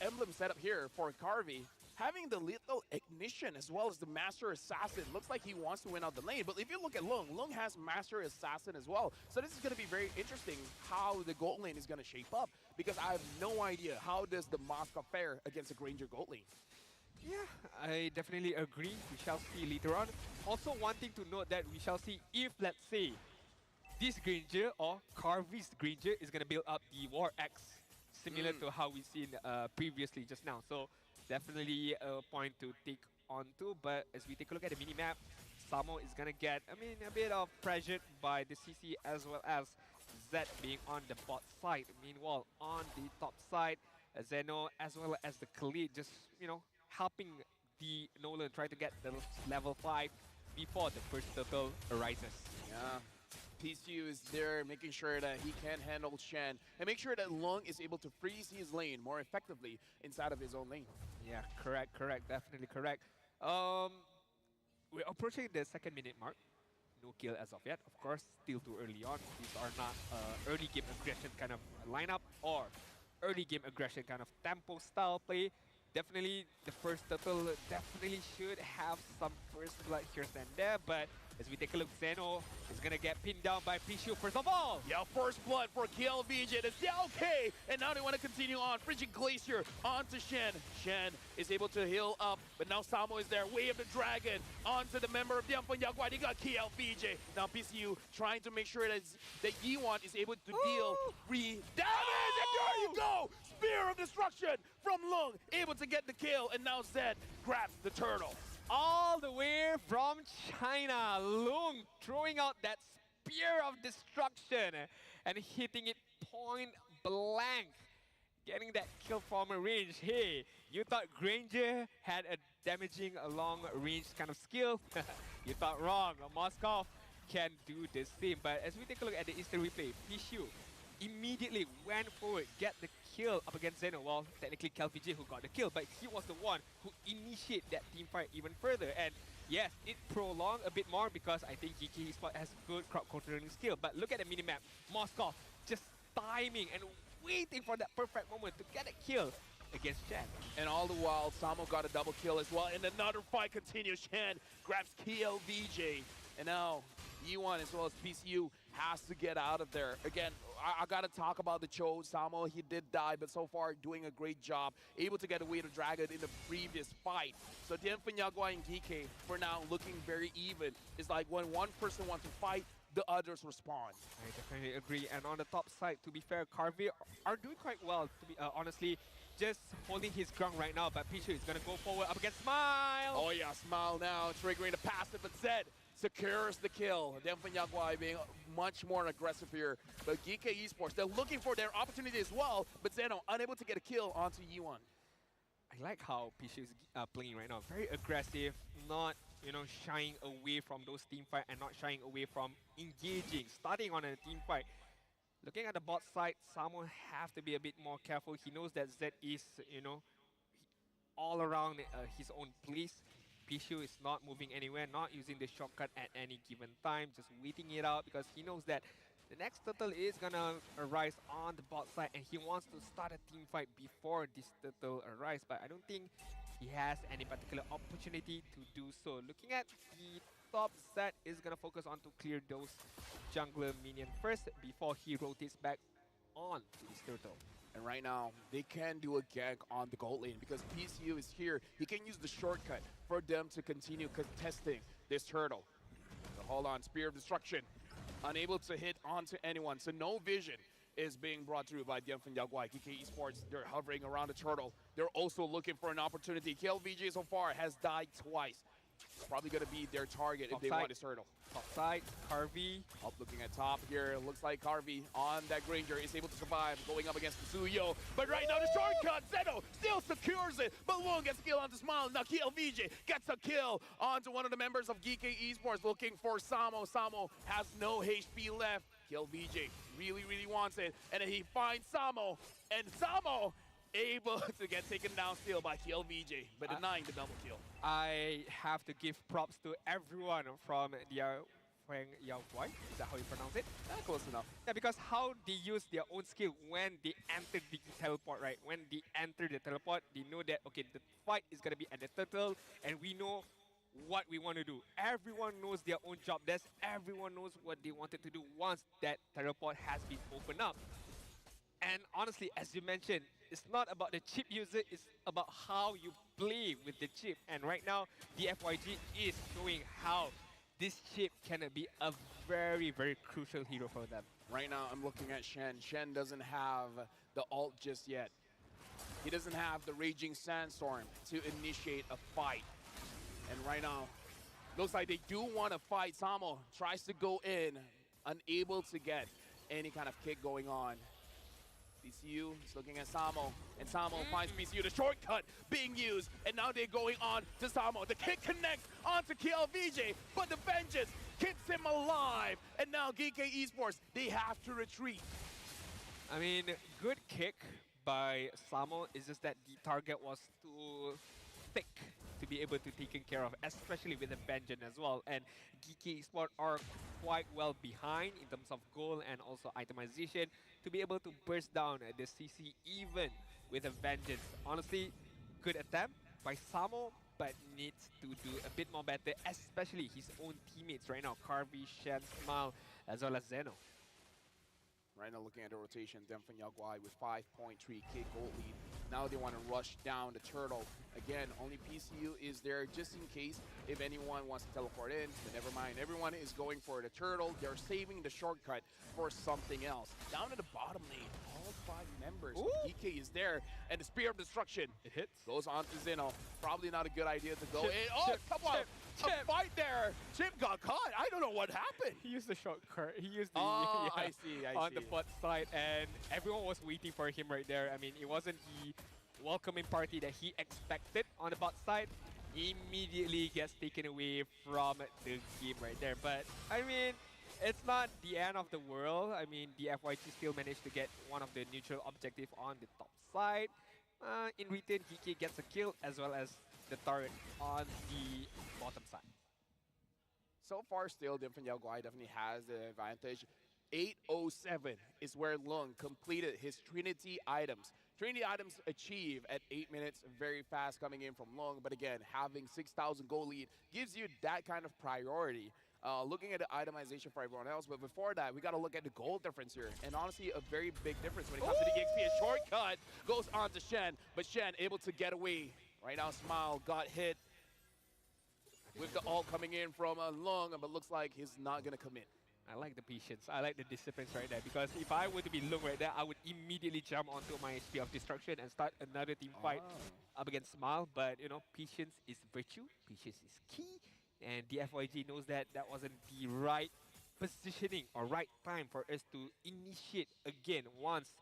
emblem setup here for Carvey, having the lethal ignition as well as the Master Assassin, looks like he wants to win out the lane. But if you look at Lung has Master Assassin as well. So this is going to be very interesting how the gold lane is going to shape up, because I have no idea how does the Moscow fare against the Granger gold lane. Yeah, I definitely agree. We shall see later on. Also, one thing to note that we shall see if, let's say, this Granger or Carvey's Granger is going to build up the War Axe, similar to how we've seen previously just now. So definitely a point to take on to. But as we take a look at the minimap, Samo is going to get, a bit of pressured by the CC as well as Zed being on the bot side. Meanwhile, on the top side, Zeno as well as the Khalid just, helping the Nolan try to get the level 5 before the first turtle arises. Yeah. PCU is there, making sure that he can handle Shen, and make sure that Lung is able to freeze his lane more effectively inside of his own lane. Yeah, correct, definitely correct. We're approaching the 2nd minute mark. No kill as of yet. Of course, still too early on. These are not early game aggression kind of lineup or early game aggression kind of tempo style play. Definitely, the first turtle definitely should have some first blood here and there, but as we take a look, Zeno is gonna get pinned down by Pishu first of all. Yeah, first blood for KLVJ. That's okay. And now they want to continue on. Frigid Glacier onto Shen. Shen is able to heal up, but now Samo is there. Wave the Dragon onto the member of Denfeng Yaguai. They got KLVJ. Now PCU trying to make sure that Yiwan is able to deal free damage. And there you go. Spear of Destruction from Lung, able to get the kill. And now Zed grabs the turtle. All the way from China, Lung throwing out that spear of destruction and hitting it point blank, getting that kill from a range. Hey, you thought Granger had a damaging long range kind of skill? You thought wrong. Moskov can do the same. But as we take a look at the instant replay, Pichu immediately went forward, get the kill up against Zeno. Well, technically KLVJ who got the kill, but he was the one who initiated that team fight even further. And yes, it prolonged a bit more because I think Geeky Esports has good crowd controlling skill. But look at the minimap, Moskov just timing and waiting for that perfect moment to get a kill against Shen. And all the while, Samo got a double kill as well. And another fight continues. Shen grabs KLVJ. And now E1 as well as PCU has to get out of there. Again, I got to talk about the Cho. Samo, he did die, but so far doing a great job. Able to get away to Dragon in the previous fight. So Dianfanyagua and Geeky, for now, looking very even. It's like when one person wants to fight, the others respond. I definitely agree. And on the top side, to be fair, Carvey are doing quite well, to be honestly. Just holding his ground right now, but Pichu is going to go forward up against Smile. Oh yeah, Smile now, triggering the passive, but Zed secures the kill. Dianfanyagua being much more aggressive here. But GK Esports, they're looking for their opportunity as well, but Zeno unable to get a kill onto Yuan. I like how Pichu is playing right now. Very aggressive, not shying away from those team fight and not shying away from engaging, starting on a team fight. Looking at the bot side, Samo have to be a bit more careful. He knows that Zed is, all around his own place. Pichu is not moving anywhere, not using the shortcut at any given time, just waiting it out because he knows that the next turtle is gonna arise on the bot side and he wants to start a team fight before this turtle arises. But I don't think he has any particular opportunity to do so. Looking at the top set is gonna focus on to clear those jungler minion first before he rotates back on to this turtle. And right now, they can do a gank on the gold lane because PCU is here. He can use the shortcut for them to continue contesting this turtle. So hold on, Spear of Destruction. Unable to hit onto anyone. So no vision is being brought through by Dianfanyagua. GK Esports, they're hovering around the turtle. They're also looking for an opportunity. KLVJ so far has died twice. Probably going to be their target if they want this turtle. Top side, Carvey. Up looking at top here. Looks like Carvey on that Granger is able to survive going up against Suyo. But right now the shortcut, Zeno still secures it. But won't get the kill onto Smile. Now KLVJ gets a kill onto one of the members of GK Esports looking for Samo. Samo has no HP left. KLVJ really wants it. And then he finds Samo. And Samo able to get taken down still by KLVJ, but denying the double kill. I have to give props to everyone from the Dianfanyagua. Is that how you pronounce it? Close enough. Yeah, because how they use their own skill when they enter the teleport, right? When they enter the teleport, they know that, okay, the fight is going to be at the turtle, and we know what we want to do. Everyone knows their own job desk. Everyone knows what they wanted to do once that teleport has been opened up. And honestly, as you mentioned, it's not about the chip user, it's about how you play with the chip. And right now, the FYG is showing how this chip can be a very crucial hero for them. Right now, I'm looking at Shen. Shen doesn't have the ult just yet. He doesn't have the Raging Sandstorm to initiate a fight. And right now, looks like they do want to fight. Samo tries to go in, unable to get any kind of kick going on. PCU is looking at Samo, and Samo finds PCU. The shortcut being used, and now they're going on to Samo. The kick connects onto KLVJ, but the vengeance keeps him alive. And now GK Esports, they have to retreat. I mean, good kick by Samo. It's just that the target was too thick to be able to taken care of, especially with the vengeance as well. And GK Esports are quite well behind in terms of goal and also itemization to be able to burst down the CC even with a vengeance. Honestly, good attempt by Samo, but needs to do a bit more better, especially his own teammates right now. Carvey, Shen, Smile, as well as Zeno. Right now looking at the rotation, Dianfanyagua with 5.3k gold lead. Now they want to rush down the turtle. Again, only PCU is there just in case if anyone wants to teleport in, but never mind. Everyone is going for the turtle. They're saving the shortcut for something else. Down at the bottom lane, all 5 members. EK is there, and the Spear of Destruction. It hits. Goes on to Zeno. Probably not a good idea to go Chip, in. Oh, Chip, come on. Chip. A fight there. Chip got caught. I don't know what happened. He used the shortcut. He used the I see. on the bot side, and everyone was waiting for him right there. I mean, it wasn't the welcoming party that he expected on the bot side. immediately gets taken away from the game right there. But I mean, it's not the end of the world. I mean, the FYG still managed to get one of the neutral objective on the top side. In return, Kiki gets a kill as well as the turret on the bottom side. So far, still, Different Yaguai definitely has the advantage. 8:07 is where Lung completed his Trinity items. Trinity items achieved at 8 minutes, very fast coming in from Lung. But again, having 6,000 goal lead gives you that kind of priority. Looking at the itemization for everyone else, but before that, we got to look at the goal difference here. And honestly, a very big difference when it comes to the EXP. A shortcut goes on to Shen, but Shen able to get away. Right now, Smile got hit with the ult coming in from Lung, but looks like he's not going to commit. I like the patience. I like the discipline right there, because if I were to be Lung right there, I would immediately jump onto my SP of destruction and start another team fight up against Smile. But you know, patience is virtue. Patience is key, and the FYG knows that that wasn't the right positioning or right time for us to initiate again once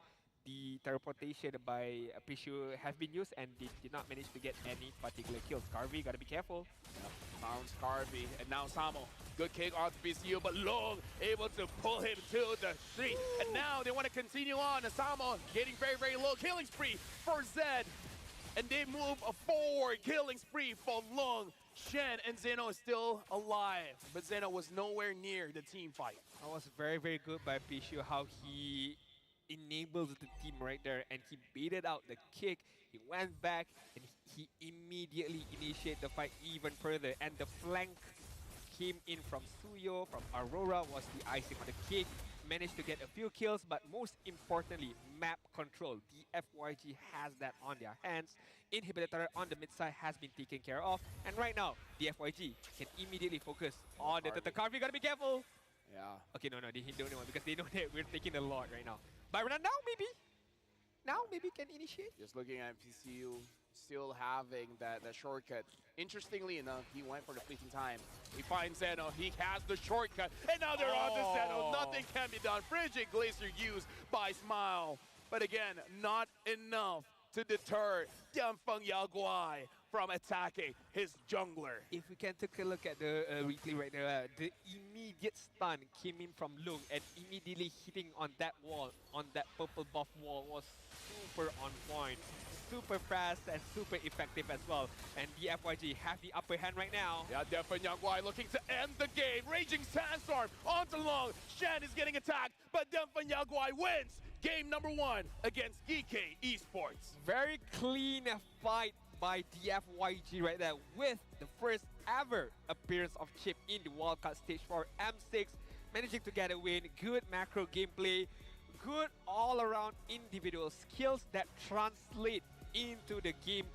the teleportation by Pishu have been used, and they did not manage to get any particular kills. Carvey, gotta be careful. Found Carvey, and now Samo. Good kick onto PCU, but Long able to pull him to the street. And now they want to continue on. And Samo getting very, very low. Killing spree for Zed. And they move forward. Killing spree for Long. Shen and Zeno is still alive, but Zeno was nowhere near the team fight. That was very, very good by Pishu, how he enabled the team right there, and he baited out the kick. He went back and he immediately initiated the fight even further, and the flank came in from Suyo, from Aurora was the icing on the cake. Managed to get a few kills, but most importantly, map control. The FYG has that on their hands. Inhibitor turret on the mid side has been taken care of, and right now the FYG can immediately focus on the Carvey. Gotta be careful. Yeah. Okay, no, they don't know, because they know that we're taking a lot right now. Byron, now maybe can initiate. Just looking at PCU, still having that shortcut. Interestingly enough, he went for the fleeting time. He finds Zeno, he has the shortcut, and now they're on to Zeno. Nothing can be done. Frigid Glacier used by Smile. But again, not enough to deter Dianfeng Yaguai from attacking his jungler. If we can take a look at the replay right there, the immediate stun came in from Lung, and immediately hitting on that wall, on that purple buff wall, was super on point. Super fast and super effective as well. And the FYG have the upper hand right now. Yeah, definitely Yaguai looking to end the game. Raging Sandstorm onto Long. Shen is getting attacked, but Dianfeng Yaguai wins game number 1 against GK Esports. Very clean fight by DFYG right there, with the first ever appearance of Chip in the wildcard stage for M6, managing to get a win. Good macro gameplay, good all-around individual skills that translate into the game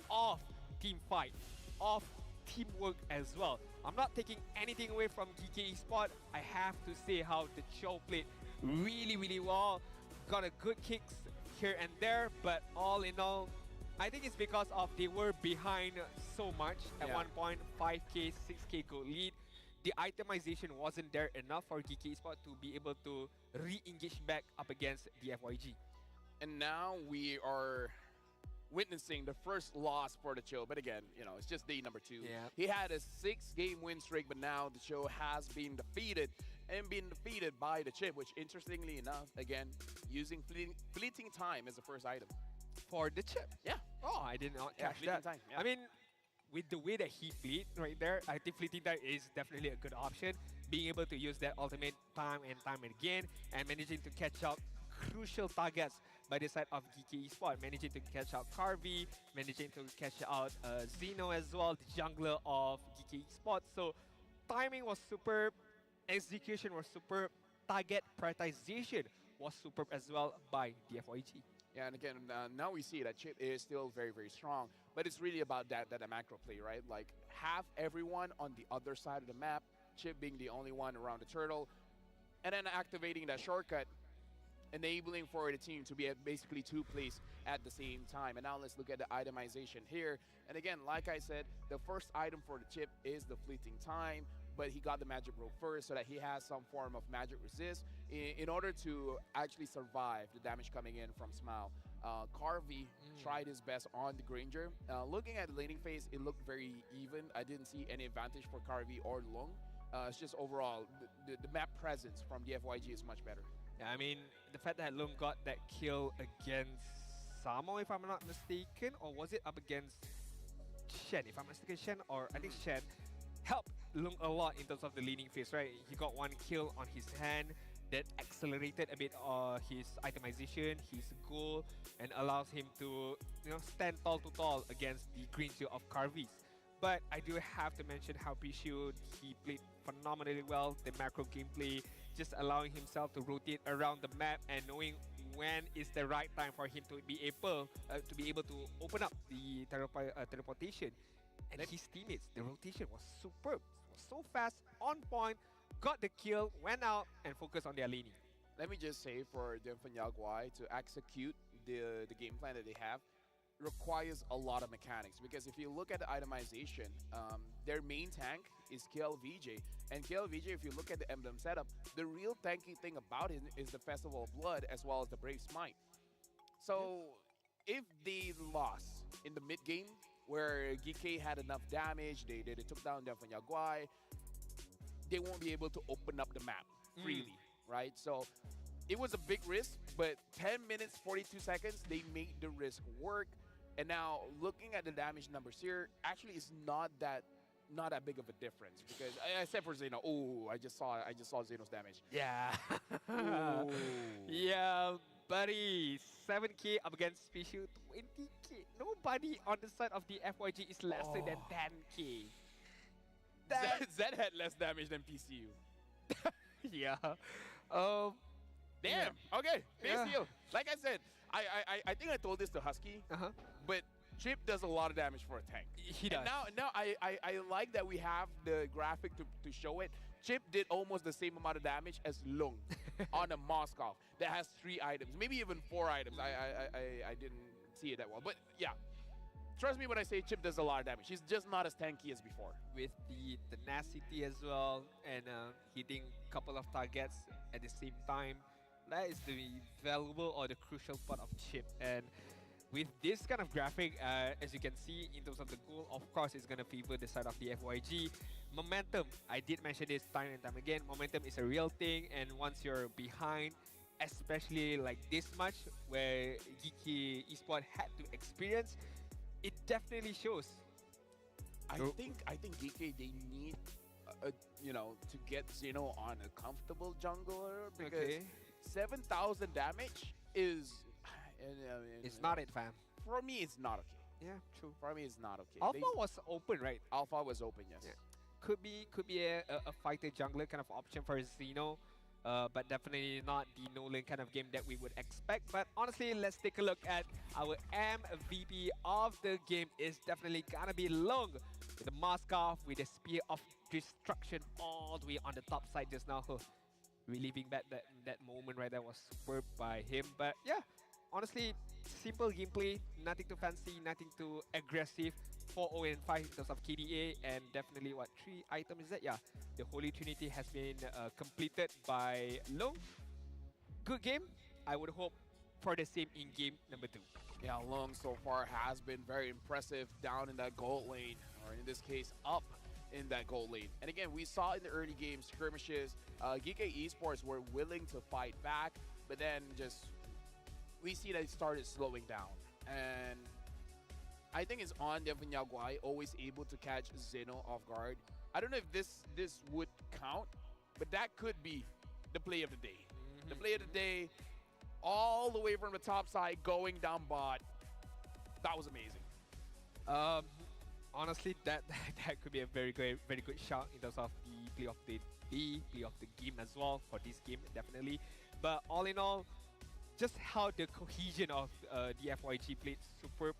of team fight, of teamwork as well. I'm not taking anything away from GK Esport. I have to say how the show played really, really well. Got a good kicks here and there, but all in all, I think it's because of they were behind so much at one point, 5k, 6k goal lead. The itemization wasn't there enough for GK Esport to be able to re-engage back up against the FYG. And now we are witnessing the first loss for the Chill. But again, you know, it's just day number 2. Yeah. He had a 6-game win streak, but now the Chill has been defeated, and been defeated by the Chip, which interestingly enough, again, using fleeting time as the first item. For the Chip? Yeah. Oh, I did not catch fleeting that. time, yeah. I mean, with the way that he played right there, I think fleeting time is definitely a good option. Being able to use that ultimate time and again, and managing to catch out crucial targets by the side of GK Esport, managing to catch out Carvey, managing to catch out Zeno as well, the jungler of GK Esport. So timing was superb, execution was superb, target prioritization was superb as well by the FYG. Yeah, and again, now we see that Chip is still very, very strong, but it's really about that macro play, right? Like, have everyone on the other side of the map, Chip being the only one around the turtle, and then activating that shortcut, enabling for the team to be at basically 2 places at the same time. And now let's look at the itemization here. And again, like I said, the first item for the Chip is the fleeting time, but he got the magic rope first so that he has some form of magic resist in order to actually survive the damage coming in from Smile. Carvey tried his best on the Granger. Looking at the laning phase, it looked very even. I didn't see any advantage for Carvey or Lung. It's just overall, the map presence from the FYG is much better. Yeah, I mean, the fact that Lung got that kill against Samo, if I'm not mistaken, or was it up against Shen? If I'm mistaken, Shen, or I think Shen, helped Lung a lot in terms of the leading phase, right? He got one kill on his hand that accelerated a bit his itemization, his goal, and allows him to, stand tall to tall against the green shield of Carvis. But I do have to mention how Pishu, he played phenomenally well. The macro gameplay, just allowing himself to rotate around the map and knowing when is the right time for him to be able to open up the teleportation. And his teammates, the rotation was superb. It was so fast, on point, got the kill, went out, and focused on their laning. Let me just say for Demfanyagwai to execute the game plan that they have requires a lot of mechanics, because if you look at the itemization, their main tank is KLVJ, and KLVJ, if you look at the emblem setup, the real tanky thing about it is the Festival of Blood as well as the Brave Smite. So if they lost in the mid game where GK had enough damage, they took down Demfanyagwai, they won't be able to open up the map freely, right? So it was a big risk, but 10 minutes, 42 seconds, they made the risk work. And now looking at the damage numbers here, actually it's not that big of a difference, because except for Zeno. Oh, I just saw Zeno's damage. Yeah. Yeah, buddy. 7k up against Pishu, 20k. Nobody on the side of the FYG is lesser than 10k. Zed had less damage than PCU. Yeah. Damn. Yeah. Okay. Yeah. PCU. Like I said, I think I told this to Husky, but Chip does a lot of damage for a tank. He does. And now I like that we have the graphic to show it. Chip did almost the same amount of damage as Lung on a Moskov that has 3 items, maybe even 4 items. I didn't see it that well, but yeah. Trust me when I say Chip does a lot of damage. He's just not as tanky as before. With the tenacity as well, and hitting a couple of targets at the same time, that is the valuable or the crucial part of Chip. And with this kind of graphic, as you can see in terms of the goal, of course it's going to favor the side of the FYG. Momentum, I did mention this time and time again, momentum is a real thing, and once you're behind, especially like this much where Geeky Esport had to experience, it definitely shows. I think GK, they need to get Zeno on a comfortable jungler, because 7,000 damage is It's not it, fam. for me. It's not okay. Yeah, true. For me, it's not okay. Alpha was open, right? Alpha was open, yes. Yeah. Could be a fighter jungler kind of option for Zeno, but definitely not the no-lane kind of game that we would expect. But honestly, let's take a look at our MVP of the game. Is definitely gonna be Lung with the mask off, with the Spear of Destruction all the way on the top side just now. Reliving back that moment right there was superb by him. But yeah, honestly, simple gameplay, nothing too fancy, nothing too aggressive. 4-0 and 5 in terms of KDA, and definitely 3 items is that? Yeah, the Holy Trinity has been completed by Lung. Good game. I would hope for the same in game number 2. Yeah, Lung so far has been very impressive down in that gold lane, or in this case, up in that gold lane. And again, we saw in the early game skirmishes, GK Esports were willing to fight back, but then we see that it started slowing down. And I think it's on Demfanyagwai, always able to catch Zeno off guard. I don't know if this would count, but that could be the play of the day. The play of the day, all the way from the top side, going down bot. That was amazing. Honestly, that could be a very good shout in terms of the play of the day, play of the game as well for this game, definitely. But all in all, just how the cohesion of the FYG played superb.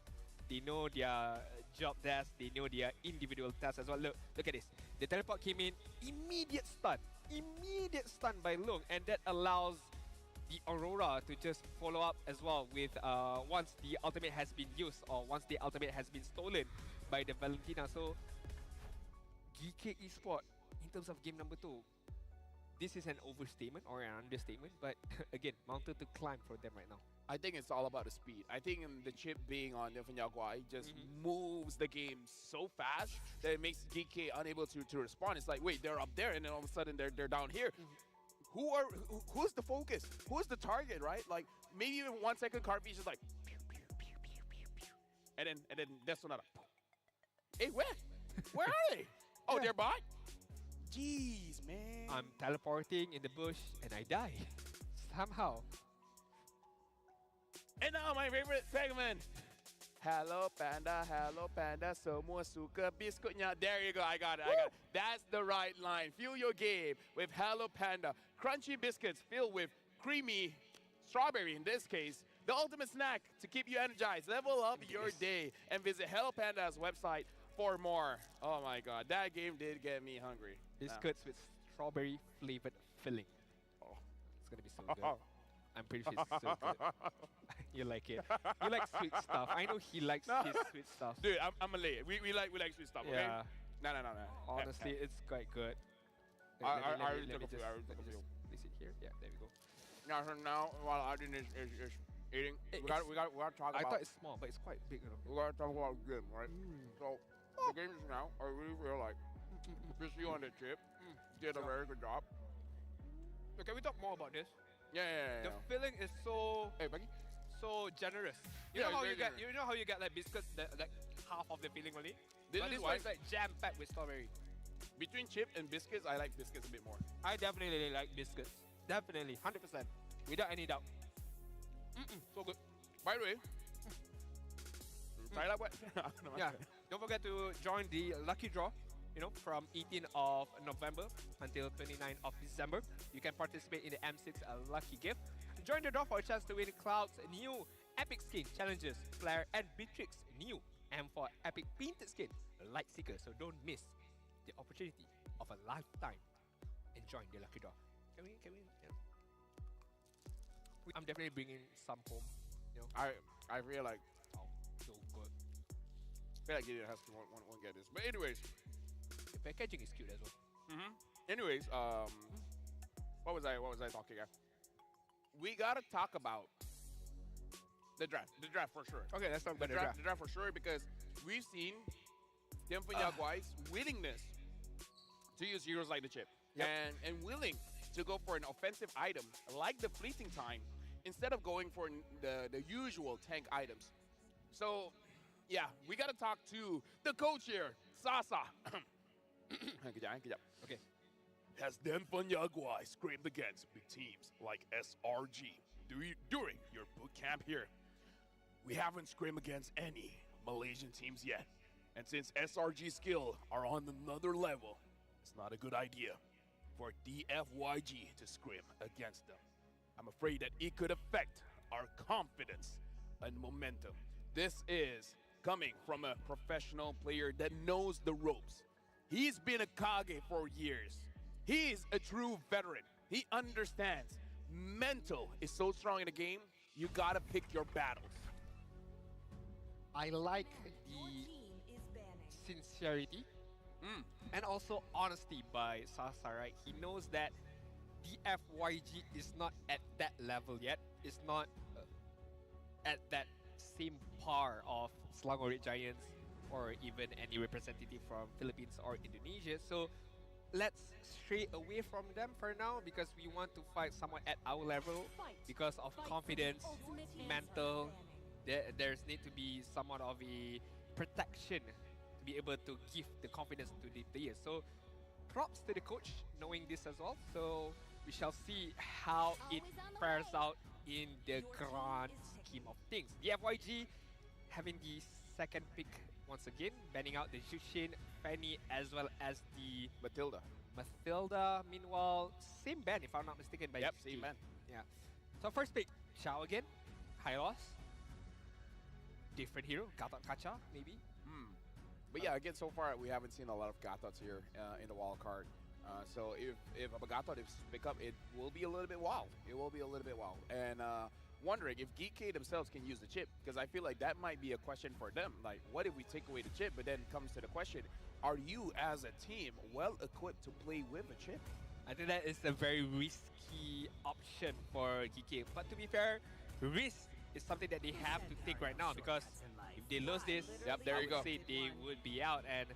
They know their job desk, they know their individual tasks as well. Look at this. The teleport came in, immediate stun by Lung, and that allows the Aurora to just follow up as well with once the ultimate has been used, or once the ultimate has been stolen by the Valentina. So GK Esport, in terms of game number 2, this is an overstatement or an understatement, but again, mountain to climb for them right now. I think it's all about the speed. I think the chip being on Nyagua just moves the game so fast that it makes GK unable to respond. It's like, wait, they're up there, and then all of a sudden they're down here. Who's the focus? Who's the target, right? Like maybe even 1 second Carby is just like pew, pew, pew, pew, pew, pew. And then that's another. Hey, where are they? Oh, they're by? Jeez, man. I'm teleporting in the bush and I die. Somehow. And now my favorite segment. Hello Panda, semua suka biskutnya. There you go, I got it. That's the right line. Fuel your game with Hello Panda. Crunchy biscuits filled with creamy strawberry in this case. The ultimate snack to keep you energized. Level up your day and visit Hello Panda's website for more. Oh my god, that game did get me hungry. Biscuits with strawberry flavored filling. Oh. It's gonna be so good. I'm pretty sure it's so good. You like it. You like sweet stuff. I know he likes his sweet stuff. Dude, I'm Malay. We like sweet stuff, okay? Yeah. No. Honestly, it's quite good. I already took a few. Place it here. Yeah, there we go. Now while Arjun is eating, we got to talk about. I thought it's small, but it's quite big. You know. We got to talk about the game, right? So the games now, I really feel like especially on the chip, did a very good job. So can we talk more about this? Yeah. The filling is so generous. You know how you get like biscuits that like half of the filling only. This one is like jam packed with strawberry. Between chip and biscuits, I like biscuits a bit more. I definitely like biscuits. Definitely, 100%, without any doubt. So good. By the way, try that one. Yeah. Don't forget to join the lucky draw. You know, from 18th of November until 29th of December. You can participate in the M6 Lucky Gift. Join the draw for a chance to win Cloud's new Epic Skin Challenges, Flare and Beatrix new, and for Epic Painted Skin, Light Seeker. So don't miss the opportunity of a lifetime and join the lucky draw. Can we? Yeah. I'm definitely bringing some home. You know, I feel like so good. I feel like Gideon has to won't get this. But anyways. The packaging is cute as well. Anyways, what was I talking about? We gotta talk about the draft. The draft for sure. Okay, let's talk about the draft. The draft for sure because we've seen Yaguai's willingness to use heroes like the chip and willing to go for an offensive item like the fleeting time instead of going for the usual tank items. So, yeah, we gotta talk to the coach here, Sasa. Okay. Has Yaguai scraped against big teams like SRG during your boot camp here? We haven't scrimmed against any Malaysian teams yet. And since SRG skill are on another level, it's not a good idea for DFYG to scrim against them. I'm afraid that it could affect our confidence and momentum. This is coming from a professional player that knows the ropes. He's been a Kage for years. He's a true veteran. He understands. Mental is so strong in the game, you gotta pick your battles. I like the sincerity and also honesty by Sasa, right? He knows that DFYG is not at that level yet. It's not at that same par of Selangor Giants or even any representative from Philippines or Indonesia. So let's stray away from them for now because we want to fight someone at our level because of confidence, mental. There's need to be somewhat of a protection to be able to give the confidence to the players. So props to the coach knowing this as well. So we shall see how it fares out in the grand scheme of things. The FYG having the second pick once again, banning out the Jushin, Fanny, as well as the Matilda. Meanwhile, same ban if I'm not mistaken by Yep, GK. same ban. Yeah. So first pick, Xiao again, Hylos. Different hero, Gatot Kacha maybe. But yeah, again, so far we haven't seen a lot of Gatots here in the wild card. So if a Gatot is pick up, it will be a little bit wild. It will be a little bit wild. And wondering if GK themselves can use the chip, because I feel like that might be a question for them. Like, what if we take away the chip? But then comes to the question, are you as a team well equipped to play with a chip? I think that is a very risky option for GK. But to be fair, risk is something that they have to take right now because if they lose this, Yep, there I you would go. say they would be out. And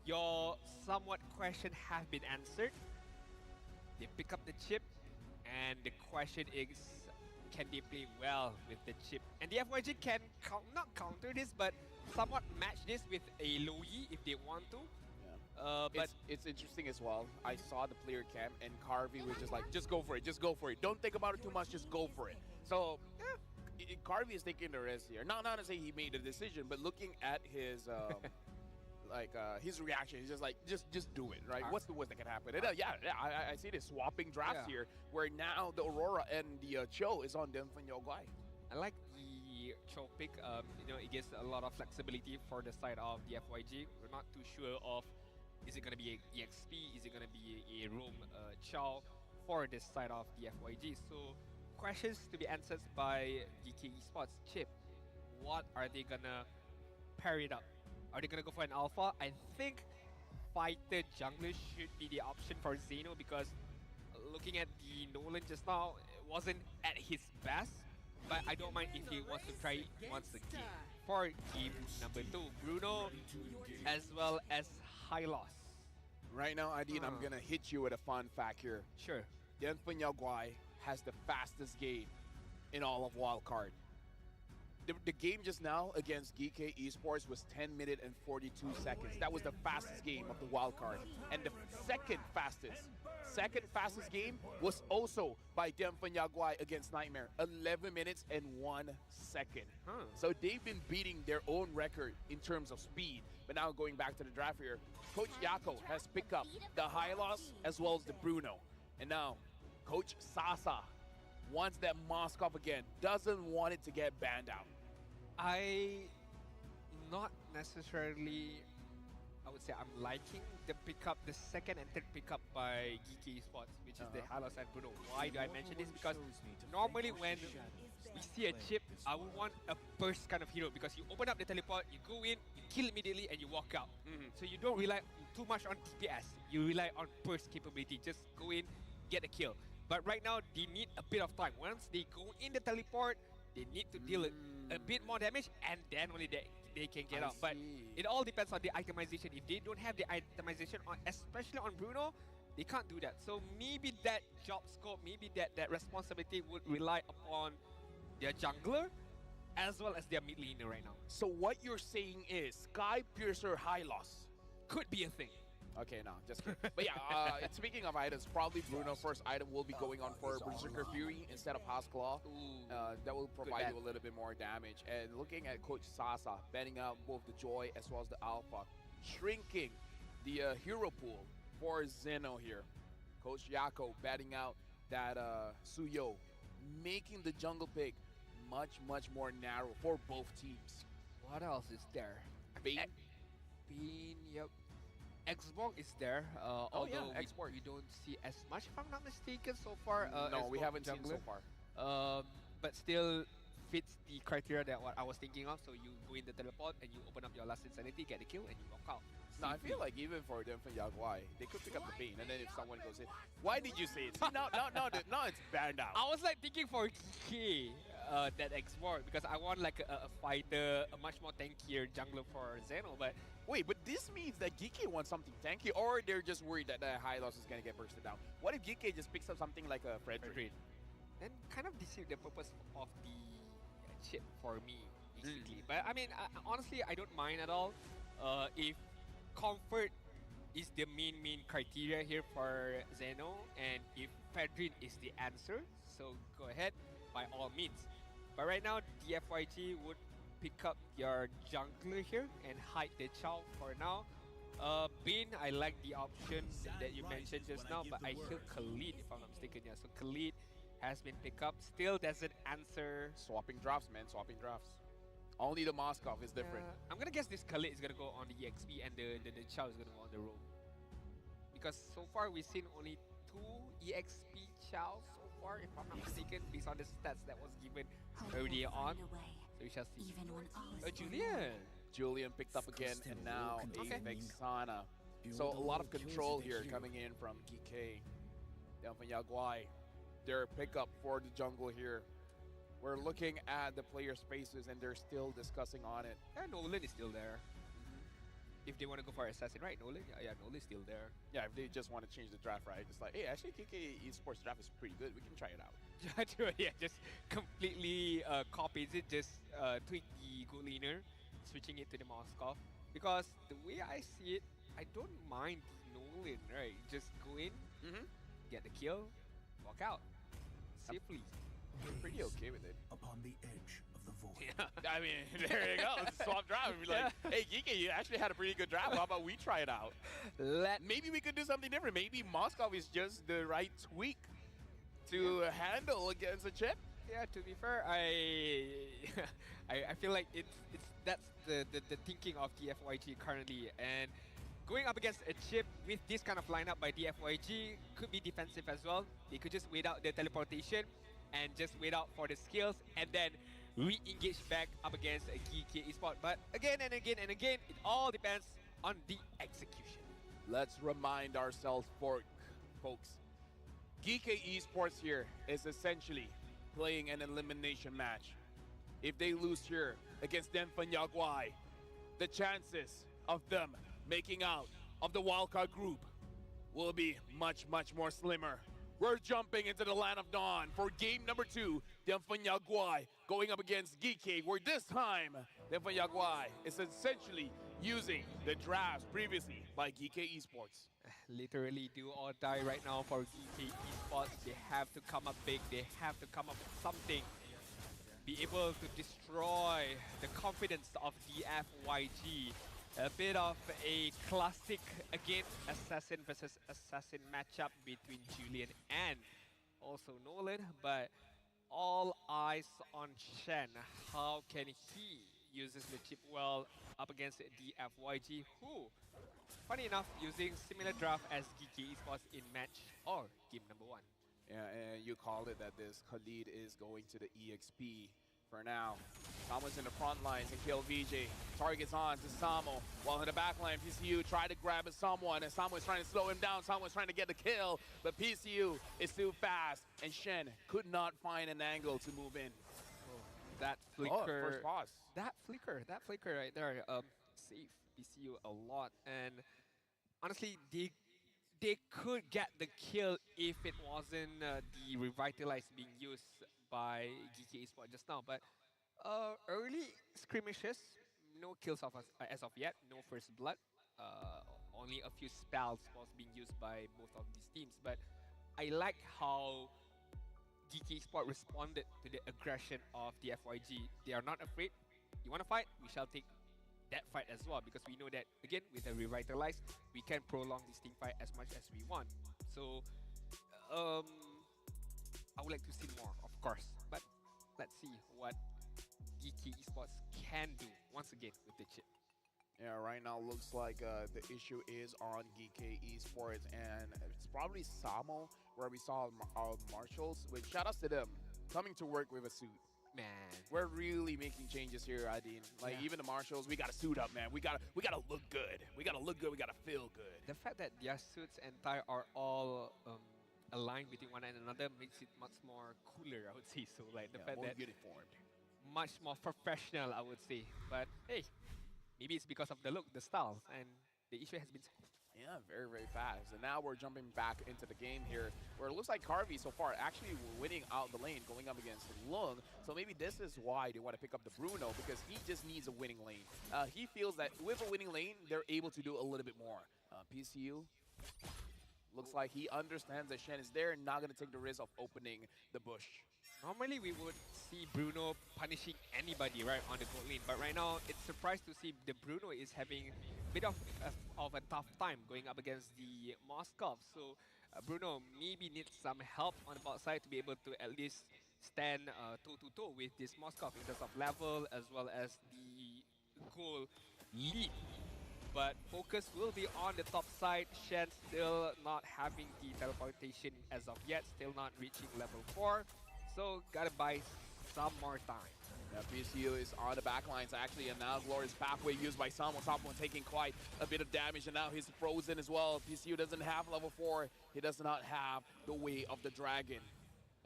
your somewhat question have been answered. They pick up the chip, and the question is, can they play well with the chip? And the FYG can not counter this, but somewhat match this with a low E if they want to. But It's interesting as well. I saw the player cam and Carvey was just like, just go for it, just go for it. Don't think about it too much, just go for it. So Carvey is taking the risk here. Not to say he made a decision, but looking at his his reaction, he's just like, just do it, right? What's the worst that can happen? And, I see this swapping drafts here, where now the Aurora and the Cho is on them for Yogwai. I like the Cho pick. It gives a lot of flexibility for the side of the FYG. We're not too sure of, is it going to be a EXP? Is it going to be a Roam Chow for this side of the FYG? So questions to be answered by GK Esports. Chip, what are they going to pair it up? Are they going to go for an alpha? I think fighter jungler should be the option for Zeno because looking at the Nolan just now, it wasn't at his best. But I don't mind if he wants to try it once again. For team number 2, Bruno as well as Hylos. Right now, Adin, I'm going to hit you with a fun fact here. Sure. Denfeng Yagwai has the fastest game in all of Wildcard. The game just now against GK Esports was 10 minutes and 42 seconds. That was the fastest game of the wildcard. And the second fastest game was also by Denfeng Yagwai against Nightmare. 11 minutes and 1 second. So they've been beating their own record in terms of speed. But now going back to the draft here, Coach Yako has picked up the Hylos as well as the Bruno. And now Coach Sasa wants that Moskov again. Doesn't want it to get banned out. Not necessarily, I would say I'm liking the pickup, the second and third pickup by Geeky Esports, which is the Hylos and Bruno. Why do I mention this? Because normally when we see a chip, I would want a burst kind of hero because you open up the teleport, you go in, you kill immediately, and you walk out. So you don't rely too much on TPS. You rely on burst capability. Just go in, get a kill. But right now, they need a bit of time. Once they go in the teleport, they need to deal a bit more damage, and then only they can get out. But it all depends on the itemization. If they don't have the itemization, especially on Bruno, they can't do that. So maybe that job scope, maybe that responsibility would rely upon their jungler as well as their mid laner right now. So what you're saying is Sky Piercer Hylos could be a thing. Okay, no, just kidding. But yeah, speaking of items, probably Bruno's first item will be going on for Berserker Fury instead of House Claw. That will provide you a little bit more damage. And looking at Coach Sasa, banning out both the Joy as well as the Alpha, shrinking the hero pool for Zeno here. Coach Yako batting out that Suyo, making the jungle pick much more narrow for both teams. What else is there? Bane? Bane, yep. Xborg is there, although Xborg. we don't see as much, if I'm not mistaken, so far. No, we Xborg haven't seen so jungler. far. But still fits the criteria that what I was thinking of. So you go in the teleport and you open up your last insanity, get the kill, and you walk out. No, I feel like even for them for Yagwai, they could pick up the Bane, and then if someone goes in, why did you say it? See, now it's banned out. I was like thinking for K, that Xborg, because I want like a fighter, a much more tankier jungler for Zeno, but Wait, but this means that Geeky wants something tanky, or they're just worried that the Hylos is going to get bursted down. What if Geeky just picks up something like a Frederick? then kind of deceive the purpose of the chip for me, basically. But I mean, honestly, I don't mind at all. If comfort is the main criteria here for Zeno, and if Fedrin is the answer, so go ahead, by all means. But right now, the FYG would pick up your jungler here and hide the Chow for now. Bane, I like the option that you mentioned just now, but I hear Khalid, if I'm not mistaken. Yeah, so Khalid has been picked up. Still doesn't answer. Swapping drafts, man, swapping drafts. Only the Moskov is different. I'm gonna guess this Khalid is gonna go on the EXP and the Chow is gonna go on the roam. Because so far we've seen only 2 EXP Chow so far, if I'm not mistaken, based on the stats that was given earlier on. So we shall see. Julian picked up again, and now a Vexana. So a lot of control here coming in from GK. Down from Yaguai. Their pickup for the jungle here. We're looking at the players' faces and they're still discussing on it. Yeah, Nolan is still there. If they want to go for assassin, right? Nolan? Yeah, Nolan is still there. Yeah, if they just want to change the draft, right? It's like, hey, actually, KK Esports draft is pretty good. We can try it out. Yeah, just completely copies it, just tweak the goal laner, switching it to the Moskov. Because the way I see it, I don't mind the Nolan, right? Just go in, get the kill, walk out safely. I'm pretty okay with it. Upon the edge of the void. Yeah. I mean, there you go. It's a swap draft. We'd be like, hey, Geeky, you actually had a pretty good draft. How about we try it out? Maybe we could do something different. Maybe Moscow is just the right tweak to handle against a chip. Yeah, to be fair, I feel like that's the thinking of DFYG currently, and going up against a chip with this kind of lineup by DFYG could be defensive as well. They could just wait out the teleportation and just wait out for the skills and then re-engage back up against a GK Esport. But again and again and again, it all depends on the execution. Let's remind ourselves, folks. GK Esports here is essentially playing an elimination match. If they lose here against Denfan Yaguai, the chances of them making out of the wildcard group will be much, much more slimmer. We're jumping into the land of dawn for game number 2, Denfan Yaguai going up against GK, where this time, Denfan Yaguai is essentially using the drafts previously by GK Esports. Literally do or die right now for GK Esports. They have to come up big. They have to come up with something. Be able to destroy the confidence of DFYG. A bit of a classic, again, assassin versus assassin matchup between Julian and also Nolan. But all eyes on Shen. How can he uses the chip well up against DFYG, who, funny enough, using similar draft as GK Esports in match or game number 1. Yeah, and you called it that this Khalid is going to the EXP for now. Samo's in the front lines and kill VJ. Targets on to Samo. While in the back line, PCU tried to grab someone and Samo is trying to slow him down. Samo is trying to get the kill, but PCU is too fast and Shen could not find an angle to move in. That flicker, first pause. that flicker right there, saved PCU a lot. And honestly, they could get the kill if it wasn't the Revitalize being used by GK Esports just now. But early skirmishes, no kills as of yet, no first blood. Only a few spells was being used by both of these teams. But I like how GK Esports responded to the aggression of the FYG. They are not afraid. You want to fight? We shall take that fight as well, because we know that, again, with a Revitalize, we can prolong this team fight as much as we want. So, I would like to see more, of course. But let's see what GK Esports can do once again with the chip. Yeah, right now looks like the issue is on GK Esports, and it's probably Samo, where we saw our marshals. Which shout outs to them coming to work with a suit. Man, We're really making changes here, Adin. Like Yeah. even the marshals, we gotta suit up, man. We gotta look good. We gotta look good. We gotta feel good. the fact that their suits and tie are all aligned between one another makes it much more cooler, I would say. So, like the fact more that uniformed. much more professional, I would say. But hey, maybe it's because of the look, the style, and the issue has been solved. Yeah, very, very fast. And now we're jumping back into the game here, where it looks like Carvey so far actually winning out the lane, going up against Lung. So maybe this is why they want to pick up the Bruno, because he just needs a winning lane. He feels that with a winning lane, they're able to do a little bit more. PCU looks like he understands that Shen is there and not going to take the risk of opening the bush. Normally, we would see Bruno punishing anybody right on the gold lane, but right now, it's surprised to see the Bruno is having a bit of a tough time going up against the Moskov. So Bruno maybe needs some help on the bot side to be able to at least stand toe-to-toe with this Moskov in terms of level as well as the goal lead. But focus will be on the top side. Shen still not having the teleportation as of yet, still not reaching level 4. So gotta buy some more time. Yeah, PCU is on the back lines actually, and now Glorious Pathway used by Samo. Samo taking quite a bit of damage, and now he's frozen as well. PCU doesn't have level 4. He does not have the Way of the Dragon.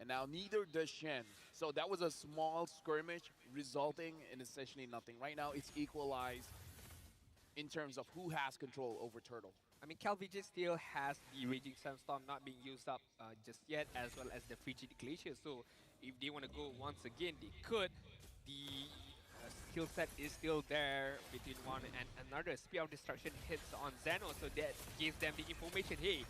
And now neither does Shen. So that was a small skirmish resulting in essentially nothing. Right now it's equalized in terms of who has control over Turtle. I mean, CalVJ still has the Raging Sandstorm not being used up just yet, as well as the Frigid Glacier. So if they want to go once again, they could. The skill set is still there between one and another. Spear of Destruction hits on Zeno, so that gives them the information, hey,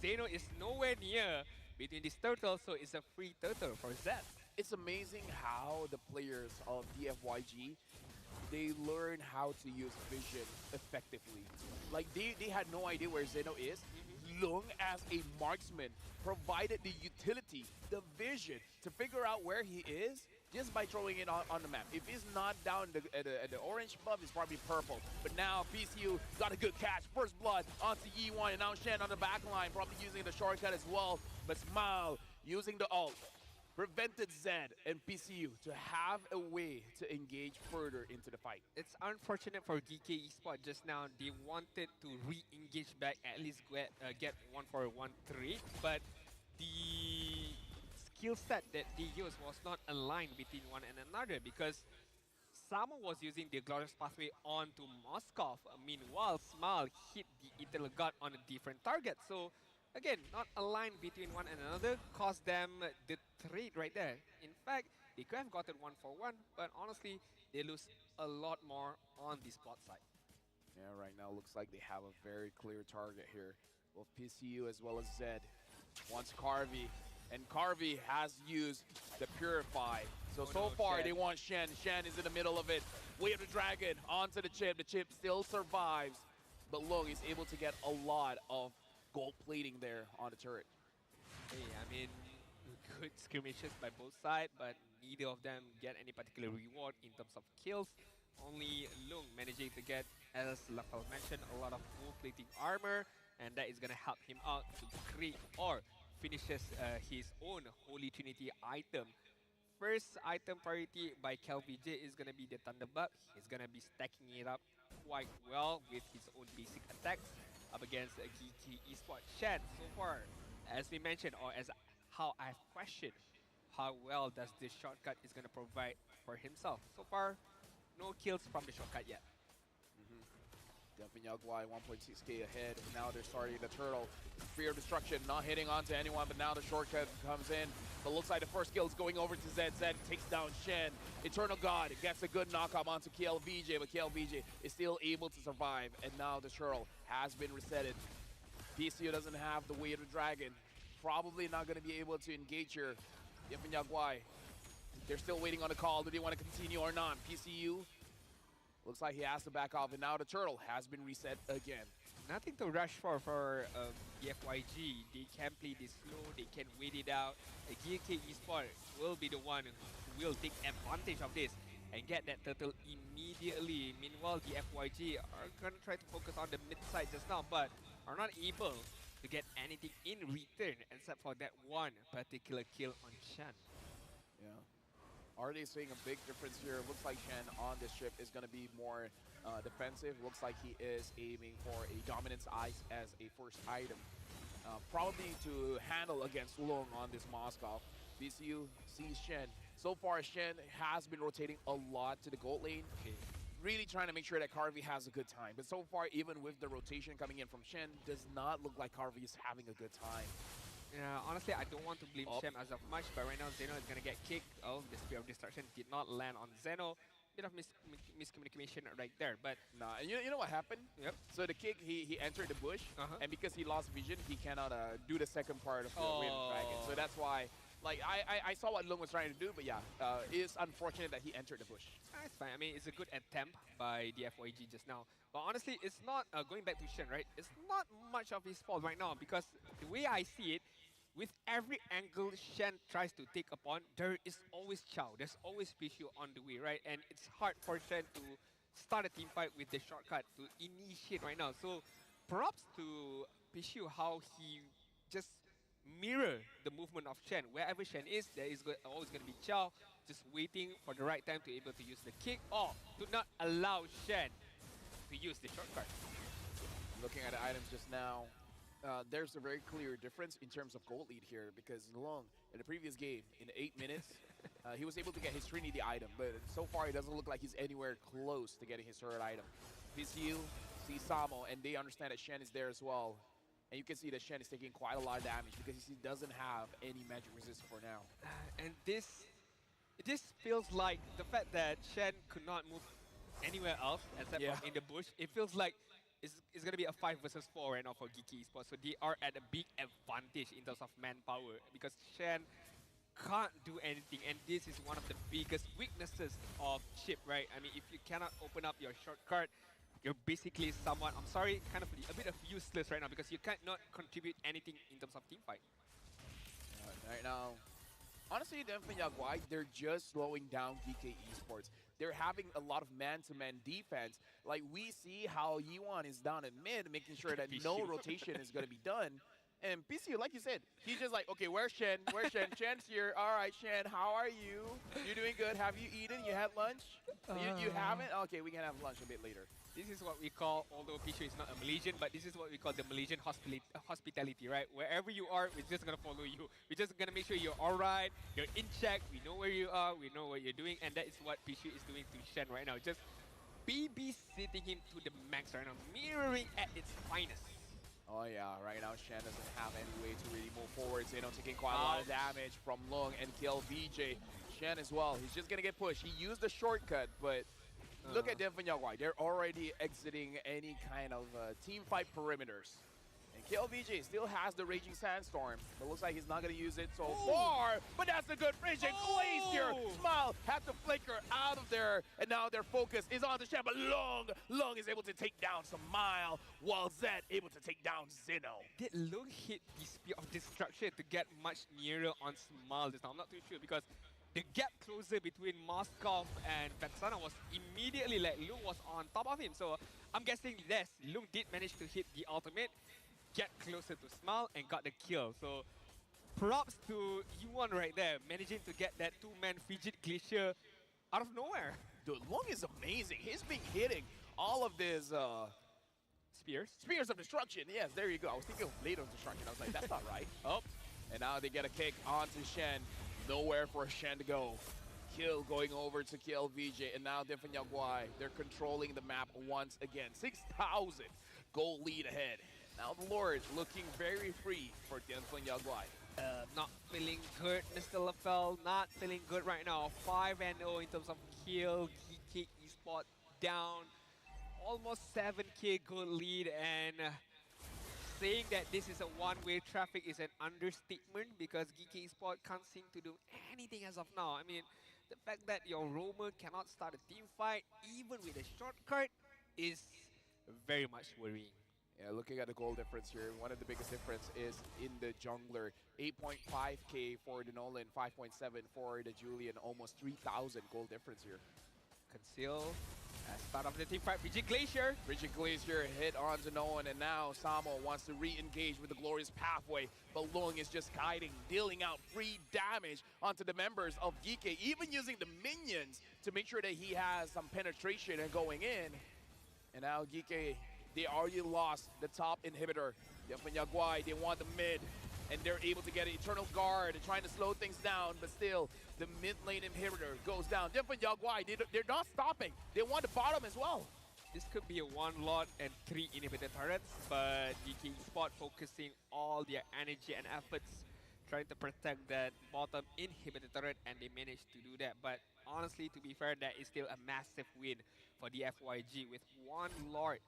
Zeno is nowhere near between this turtle, so it's a free turtle for Zed. It's amazing how the players of DFYG, they learn how to use vision effectively. Like they had no idea where Zeno is. Lung, as a marksman, provided the utility, the vision to figure out where he is just by throwing it on the map. If he's not down at the orange buff, it's probably purple. But now PCU got a good catch. First blood onto Yi1, and now Shen on the back line, probably using the shortcut as well. But Smile using the ult prevented Zed and PCU to have a way to engage further into the fight. It's unfortunate for GK Esports just now. They wanted to re-engage back, at least get 1-for-1 trade, but the skill set that they used was not aligned between one and another, because Samo was using the Glorious Pathway onto Moskov. Meanwhile, Smile hit the Eternal God on a different target. So again, not aligned between one and another, cost them the trade right there. In fact, they could have gotten 1-for-1, but honestly, they lose a lot more on the spot side. Yeah, right now looks like they have a very clear target here. Both PCU as well as Zed wants Carvey, and Carvey has used the Purify. So far Shen. they want Shen. Shen is in the middle of it. Way of the Dragon onto the chip. The chip still survives, but Lung is able to get a lot of gold plating there on the turret. Hey, I mean, good skirmishes by both sides, but neither of them get any particular reward in terms of kills. Only Lung managing to get, as Lafal mentioned, a lot of gold plating armor, and that is going to help him out to create or finishes his own Holy Trinity item. First item priority by CalVJ is going to be the Thunderbug. He's going to be stacking it up quite well with his own basic attacks up against GK Esports. Shen, so far, as we mentioned, or as how I've questioned, how well does this shortcut is going to provide for himself. So far, no kills from the shortcut yet. Dumping Yagwai 1.6k ahead. Now they're starting the turtle. Spear of Destruction not hitting onto anyone, but now the shortcut comes in. But looks like the first kill is going over to Zed. Zed takes down Shen. Eternal God gets a good knockout onto KLVJ, but KLVJ is still able to survive. And now the turtle has been resetted. PCU doesn't have the Way of the Dragon. Probably not going to be able to engage here. Dumping Yagwai. They're still waiting on the call. Do they want to continue or not? PCU looks like he has to back off, and now the turtle has been reset again. Nothing to rush for the FYG. They can play this slow, they can wait it out. GK Esports will be the one who will take advantage of this and get that turtle immediately. Meanwhile, the FYG are going to try to focus on the mid side just now, but are not able to get anything in return except for that one particular kill on Shen. Yeah. Already seeing a big difference here. Looks like Shen on this ship is going to be more defensive. Looks like he is aiming for a Dominance Ice as a first item. Probably to handle against Lung on this Moskov. PCU sees Shen. So far, Shen has been rotating a lot to the gold lane. Really trying to make sure that Carvey has a good time. But so far, even with the rotation coming in from Shen, does not look like Carvey is having a good time. Yeah, honestly, I don't want to blame Shem as of much, but right now Zeno is going to get kicked. Oh, the Spear of Destruction did not land on Zeno. Bit of miscommunication right there, but... Nah, and you know what happened? Yep. So the kick, he entered the bush, and because he lost vision, he cannot do the second part of the Way of the Dragon. So that's why, like, I saw what Lung was trying to do, but yeah, it's unfortunate that he entered the bush. It's fine. I mean, it's a good attempt by the FYG just now. But honestly, it's not, going back to Shen, right? It's not much of his fault right now, because the way I see it, with every angle Shen tries to take upon, there is always Chao. There's always Pishu on the way, right? And it's hard for Shen to start a team fight with the shortcut to initiate right now. So props to Pishu, how he just mirror the movement of Shen. Wherever Shen is, there is always going to be Chao. just waiting for the right time to able to use the kick or to not allow Shen to use the shortcut. Looking at the items just now, there's a very clear difference in terms of gold lead here because Long, in the previous game, in 8 minutes, he was able to get his Trinity item, but so far it doesn't look like he's anywhere close to getting his third item. His heal, see Samo, and they understand that Shen is there as well. And you can see that Shen is taking quite a lot of damage because he doesn't have any magic resist for now. And this feels like the fact that Shen could not move anywhere else except for in the bush. It feels like it's going to be a 5 versus 4 right now for Geeky Esports. So they are at a big advantage in terms of manpower because Shen can't do anything, and this is one of the biggest weaknesses of Chip, right? I mean, if you cannot open up your shortcut, you're basically somewhat, I'm sorry, kind of a bit of useless right now because you cannot contribute anything in terms of team fight. Right now, honestly, definitely Yaguai, they're just slowing down DK Esports. They're having a lot of man-to-man defense. Like, we see how Yuan is down at mid, making sure that no rotation is going to be done. And PC, like you said, he's just like, okay, where's Shen? Where's Shen? Shen's here. All right, Shen, how are you? You're doing good. Have you eaten? You had lunch? You haven't? Okay, we can have lunch a bit later. This is what we call, although Pishu is not a Malaysian, but this is what we call the Malaysian hospitality, right? Wherever you are, we're just going to follow you. We're just going to make sure you're all right, you're in check, we know where you are, we know what you're doing, and that is what Pishu is doing to Shen right now. Just babysitting him to the max right now, mirroring at its finest. Oh yeah, right now Shen doesn't have any way to really move forward. So, taking quite a lot of damage from Long and kill VJ. Shen as well, he's just going to get pushed. He used the shortcut, but look at Devon Yaguai. They're already exiting any kind of team fight perimeters. And Kill VJ still has the Raging Sandstorm, but looks like he's not going to use it so far. But that's a good Vision. Glacier, Smile, had to flicker out of there. And now their focus is on the Shen, but Long is able to take down Smile, while Zed able to take down Zeno. Did Long hit the Spear of Destruction to get much nearer on Smile this time? I'm not too sure because the gap closer between Moskov and Vexana was immediately like Lung was on top of him. So I'm guessing yes, Lung did manage to hit the ultimate, get closer to Smile and got the kill. So props to Yuan right there, managing to get that 2-man Fidget Glacier out of nowhere. Dude, Lung is amazing. He's been hitting all of this Spears of Destruction. Yes, there you go. I was thinking of Blade of Destruction. I was like, that's not right. Oh, and now they get a kick onto Shen. Nowhere for Shen to go. Kill going over to kill VJ, and now Devon Yaguai, they're controlling the map once again. 6,000 goal lead ahead. Now the Lord looking very free for Devon Yaguai. Not feeling good, Mr. LaFell. Not feeling good right now. 5-0 in terms of kill. GK Esports down. Almost 7k goal lead, and saying that this is a one-way traffic is an understatement because GK Esports can't seem to do anything as of now. I mean, the fact that your roamer cannot start a team fight, even with a shortcut, is very much worrying. Yeah, looking at the goal difference here, one of the biggest difference is in the jungler. 8.5k for the Nolan, 5.7 for the Julian, almost 3,000 goal difference here. Conceal. As part of the team fight, Rigid Glacier. Rigid Glacier hit onto no one, and now Samo wants to re-engage with the Glorious Pathway, but Long is just guiding, dealing out free damage onto the members of Geeke, even using the minions to make sure that he has some penetration and going in. And now Geeke, they already lost the top inhibitor. Devon Yaguai, they want the mid, and they're able to get an Eternal Guard, trying to slow things down, but still, the mid lane inhibitor goes down. Devon Yaguai, they're not stopping. They want the bottom as well. This could be a 1 Lord and 3 inhibitor turrets, but GK Esports focusing all their energy and efforts trying to protect that bottom inhibitor turret, and they managed to do that. But honestly, to be fair, that is still a massive win for the FYG. With 1 Lord,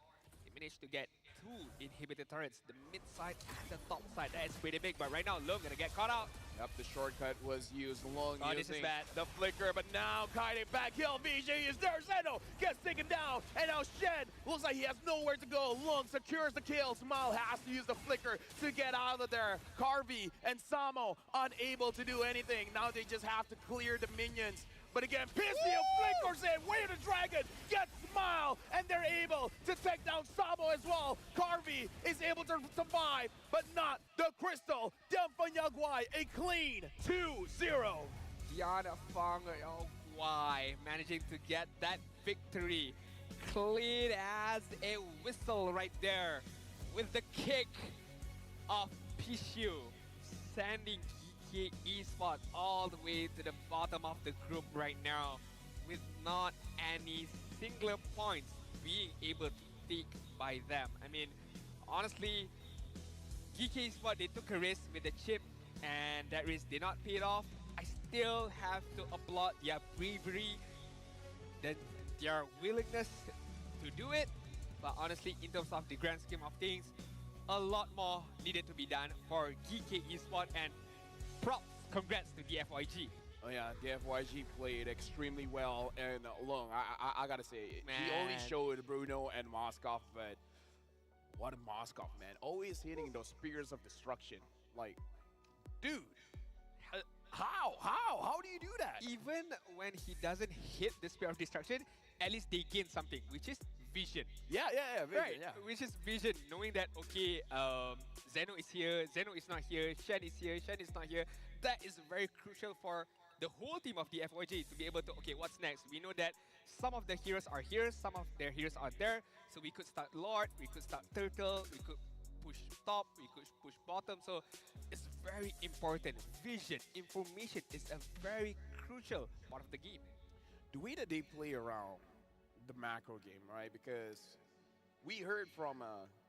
they managed to get 2 inhibitor turrets, the mid side and the top side. That is pretty big, but right now, Long gonna get caught out. Yep, the shortcut was used. Long this is using bad. the flicker, but now kiting back. Hill VJ is there. Zeno gets taken down, and now Shen looks like he has nowhere to go. Long secures the kill. Smile has to use the flicker to get out of there. Carvey and Samo unable to do anything. Now they just have to clear the minions. But again, Pissio flickers in. Way the Dragon gets Smile, and they're able to take down Samo as well. Carvey is able to survive, but not the Crystal. Devon Yaguai, a clean 2-0. Yana Fang, oh why, managing to get that victory. Clean as a whistle right there with the kick of Pishu, sending GK Esports all the way to the bottom of the group right now with not any singular points being able to take by them. I mean, honestly, GK Esports, they took a risk with the chip and that risk did not pay it off. I still have to applaud their bravery, their willingness to do it. But honestly, in terms of the grand scheme of things, a lot more needed to be done for GK Esports, and props, congrats to the FYG. Oh yeah, the FYG played extremely well, and Lung, I gotta say, he only Man. showed Bruno and Moskov, but what a Moskov, man. Always hitting those spears of destruction. Like, dude, how do you do that? Even when he doesn't hit the Spear of Destruction, at least they gain something, which is vision. Yeah, vision, Right, yeah. which is vision, knowing that, okay, Zeno is here, Zeno is not here, Shen is here, Shen is not here. That is very crucial for the whole team of the FYG to be able to, okay, what's next? We know that some of the heroes are here, some of their heroes are there, so we could start Lord, we could start Turtle, we could push top, we could push bottom, so it's very important. Vision, information is a very crucial part of the game. The way that they play around the macro game, right? Because we heard from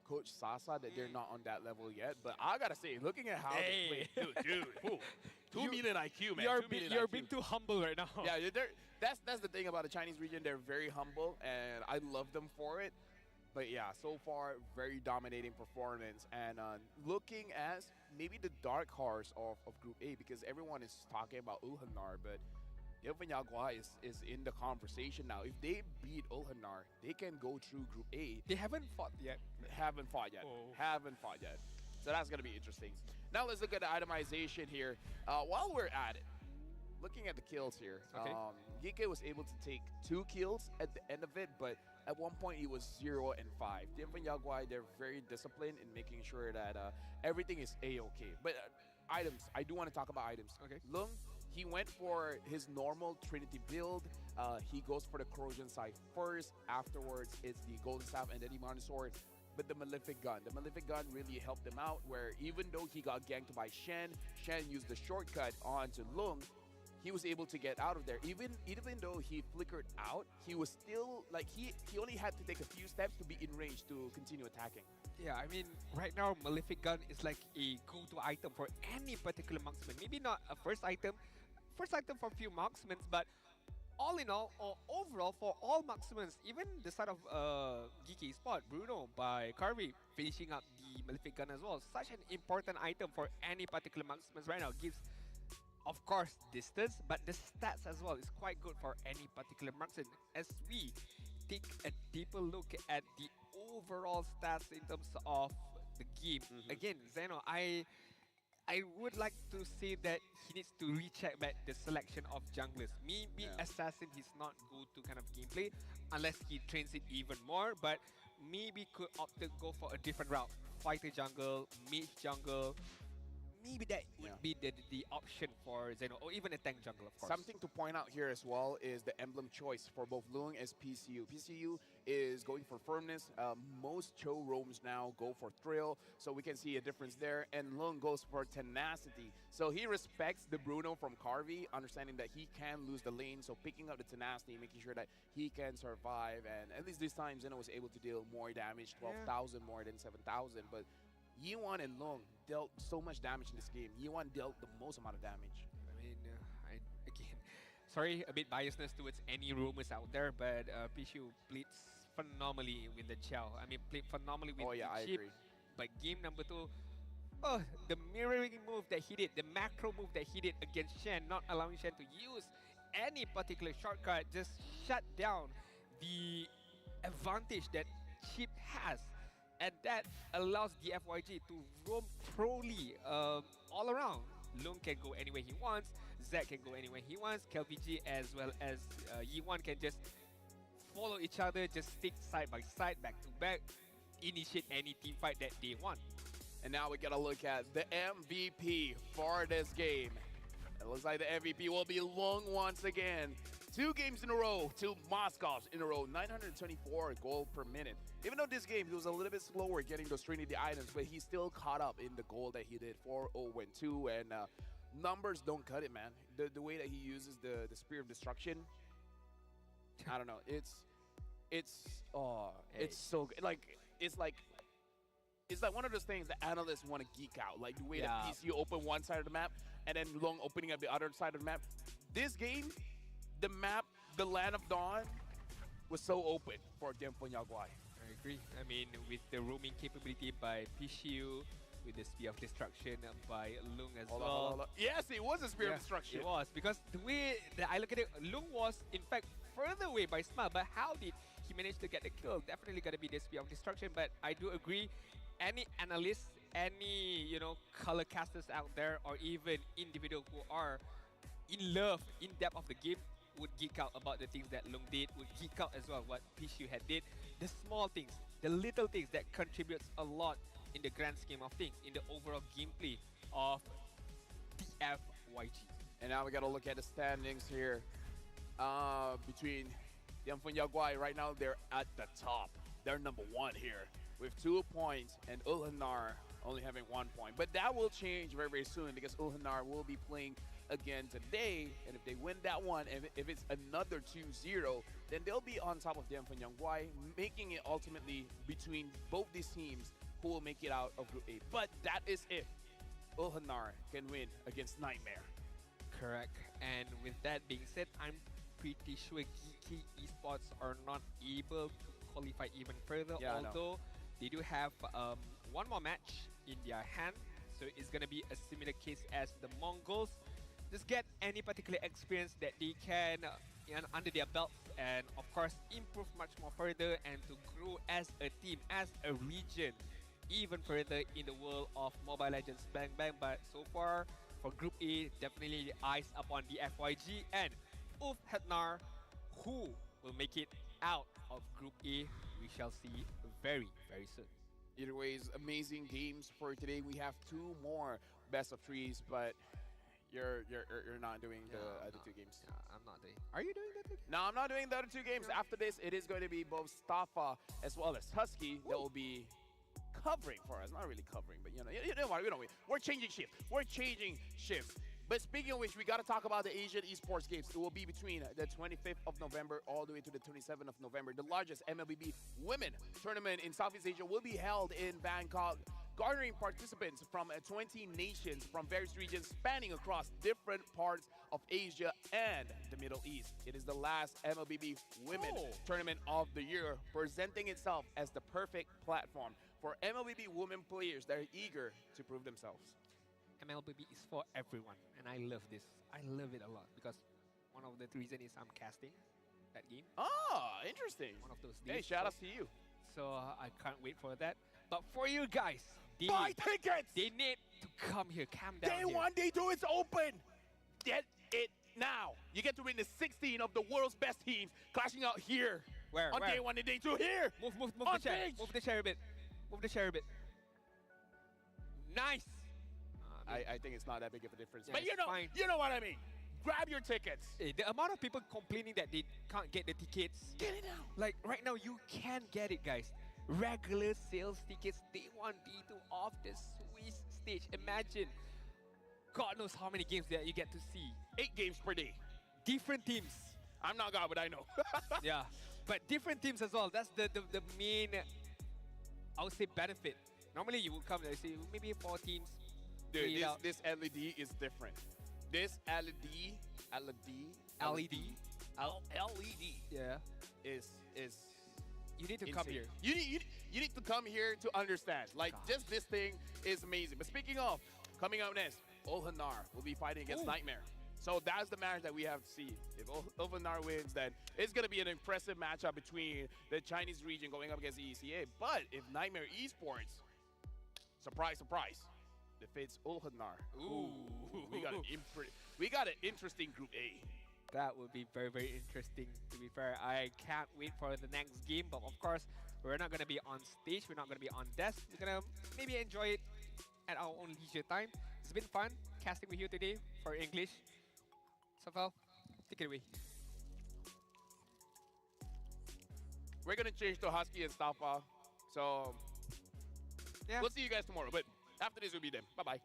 Coach Sasa that they're not on that level yet, but I gotta say, looking at how they play, dude, who? 2 You- million IQ, man. You're, 2 million you're IQ. being too humble right now. Yeah, that's the thing about the Chinese region. They're very humble, and I love them for it. But yeah, so far, very dominating performance. And looking as maybe the dark horse of Group A, because everyone is talking about Ulhanar, but Yelvanyagua is in the conversation now. If they beat Ulhanar, they can go through Group A. They haven't fought yet. Haven't fought yet. Oh. Haven't fought yet. So that's going to be interesting. Now let's look at the itemization here. While we're at it, looking at the kills here, Okay. Gike was able to take 2 kills at the end of it, but at one point he was 0 and 5. Yagwai, they're very disciplined in making sure that everything is A-okay. But items, I do want to talk about items. Okay. Lung, he went for his normal Trinity build. He goes for the Corrosion Scythe first. Afterwards, it's the Golden Staff and the Demon Sword. But the Malefic Gun really helped him out, where even though he got ganked by Shen used the shortcut onto Lung, he was able to get out of there. Even though he flickered out, he was still, like, he only had to take a few steps to be in range to continue attacking. Yeah, I mean, right now, Malefic Gun is like a go-to item for any particular marksman. Maybe not a first item for a few marksmen, but all in all, or overall for all marksmen, even the side of Geeky Spot, Bruno by Carvey finishing up the Malefic Gun as well. Such an important item for any particular marksman right now. Gives, of course, distance, but the stats as well is quite good for any particular marksman. As we take a deeper look at the overall stats in terms of the game, again, Zeno, I would like to say that he needs to recheck back the selection of junglers. Maybe Assassin is not go-to kind of gameplay unless he trains it even more, but maybe could opt to go for a different route. Fighter jungle, mage jungle. Maybe that would be the option for Zeno, or even a tank jungle, of course. Something to point out here as well is the emblem choice for both Lung as PCU. PCU is going for firmness. Most Cho roams now go for thrill, so we can see a difference there. And Lung goes for tenacity. So he respects the Bruno from Carvey, understanding that he can lose the lane. So picking up the tenacity, making sure that he can survive. And at least this time, Zeno was able to deal more damage, 12,000 more than 7,000. But Yiwan and Long dealt so much damage in this game. Yiwan dealt the most amount of damage. I mean, again, sorry, a bit biasness towards any rumors out there, but Pishu played phenomenally with the Chow. I mean, played phenomenally with the I chip. agree. But game number 2, the mirroring move that he did, the macro move that he did against Shen, not allowing Shen to use any particular shortcut, just shut down the advantage that Chip has. And that allows the FYG to roam proly all around. Lung can go anywhere he wants, Zach can go anywhere he wants, KLPG as well as Yiwan can just follow each other, just stick side by side, back to back, initiate any team fight that they want. And now we gotta look at the MVP for this game. It looks like the MVP will be Lung once again. 2 games in a row, 2 Moscows in a row, 924 gold per minute. Even though this game, he was a little bit slower getting those Trinity items, but he still caught up in the goal that he did, 4-0-2, and numbers don't cut it, man. The way that he uses the Spear of Destruction, I don't know, it's so good. It's like one of those things that analysts want to geek out, like the way that PC open one side of the map and then Long opening up the other side of the map. This game, the map, the Land of Dawn, was so open for Dianfeng Yaguai. I agree. I mean, with the roaming capability by Pishiu, with the Spear of Destruction by Lung as well. Hold on. Yes, it was a Spear of Destruction. It was, because the way that I look at it, Lung was in fact further away by Smile, but how did he manage to get the kill? Definitely got to be the Spear of Destruction, but I do agree, any analysts, any, you know, color casters out there, or even individual who are in love, in depth of the game, would geek out about the things that Lung did, would geek out as well what Pishiu had did. The small things, the little things that contributes a lot in the grand scheme of things, in the overall gameplay of TFYG. And now we got to look at the standings here. Between Dianfeng Yaguai, right now they're at the top. They're number 1 here with 2 points, and Ulhanar only having 1 point. But that will change very, very soon, because Ulhanar will be playing again today, and if they win that one, and if it's another 2-0, then they'll be on top of Dianfeng Yaguai, making it ultimately between both these teams who will make it out of Group A. But that is if Ulhanar can win against Nightmare. Correct. And with that being said, I'm pretty sure Geeky Esports are not able to qualify even further, although they do have one more match in their hand. So it's going to be a similar case as the Mongols. Just get any particular experience that they can under their belts, and of course improve much more further, and to grow as a team, as a region, even further in the world of Mobile Legends Bang Bang. But so far for Group A, definitely the eyes upon the FYG and Ulhanar, who will make it out of Group A. We shall see very, very soon. Either ways, amazing games for today. We have 2 more best of 3s, but you're not doing the other 2 games. No, I'm not doing. Are you doing that? No, I'm not doing the other 2 games. After this, it is going to be both Staffa as well as Husky that will be covering for us. Not really covering, but you know what? We're changing shifts. We're changing shifts. But speaking of which, we got to talk about the Asian Esports Games. It will be between the 25th of November all the way to the 27th of November. The largest MLBB women tournament in Southeast Asia will be held in Bangkok, garnering participants from 20 nations from various regions spanning across different parts of Asia and the Middle East. It is the last MLBB women tournament of the year, presenting itself as the perfect platform for MLBB women players that are eager to prove themselves. MLBB is for everyone, and I love this. I love it a lot, because one of the reasons is I'm casting that game. Ah, interesting. One of those days. Hey, shout out to you. So I can't wait for that. But for you guys, buy tickets! They need to come here, come down Day here. 1, Day 2, it's open! Get it now! You get to win the 16 of the world's best teams clashing out here. Where? On Day 1 and Day 2, here! Move on the chair. stage. Move the chair a bit. Move the chair a bit. Nice! I think it's not that big of a difference. Yeah, But fine. you know what I mean. Grab your tickets. Hey, the amount of people complaining that they can't get the tickets. Get it now. Like right now, you can get it, guys. Regular sales tickets, Day 1, Day 2 of the Swiss stage. Imagine, God knows how many games that you get to see. 8 games per day. Different teams. I'm not God, but I know. Yeah, but different teams as well. That's the main, I would say, benefit. Normally you would come and say maybe 4 teams. Dude, this LED is different. This LED, yeah, is you need to insane. come here. You need to come here to understand. Like, just this thing is amazing. But speaking of, coming up next, Ulhanar will be fighting against Nightmare. So that's the match that we have to see. If Ulhanar wins, then it's going to be an impressive matchup between the Chinese region going up against the ECA. But if Nightmare Esports, surprise, surprise, defeats Ulhanar, Ooh. we got an interesting Group A. That would be very, very interesting, to be fair. I can't wait for the next game, but of course, we're not going to be on stage. We're not going to be on desk. We're going to maybe enjoy it at our own leisure time. It's been fun casting with you today for English. Safal, take it away. We're gonna change to Husky and Stafa. So Yeah. we'll see you guys tomorrow. But after this, we'll be there. Bye bye.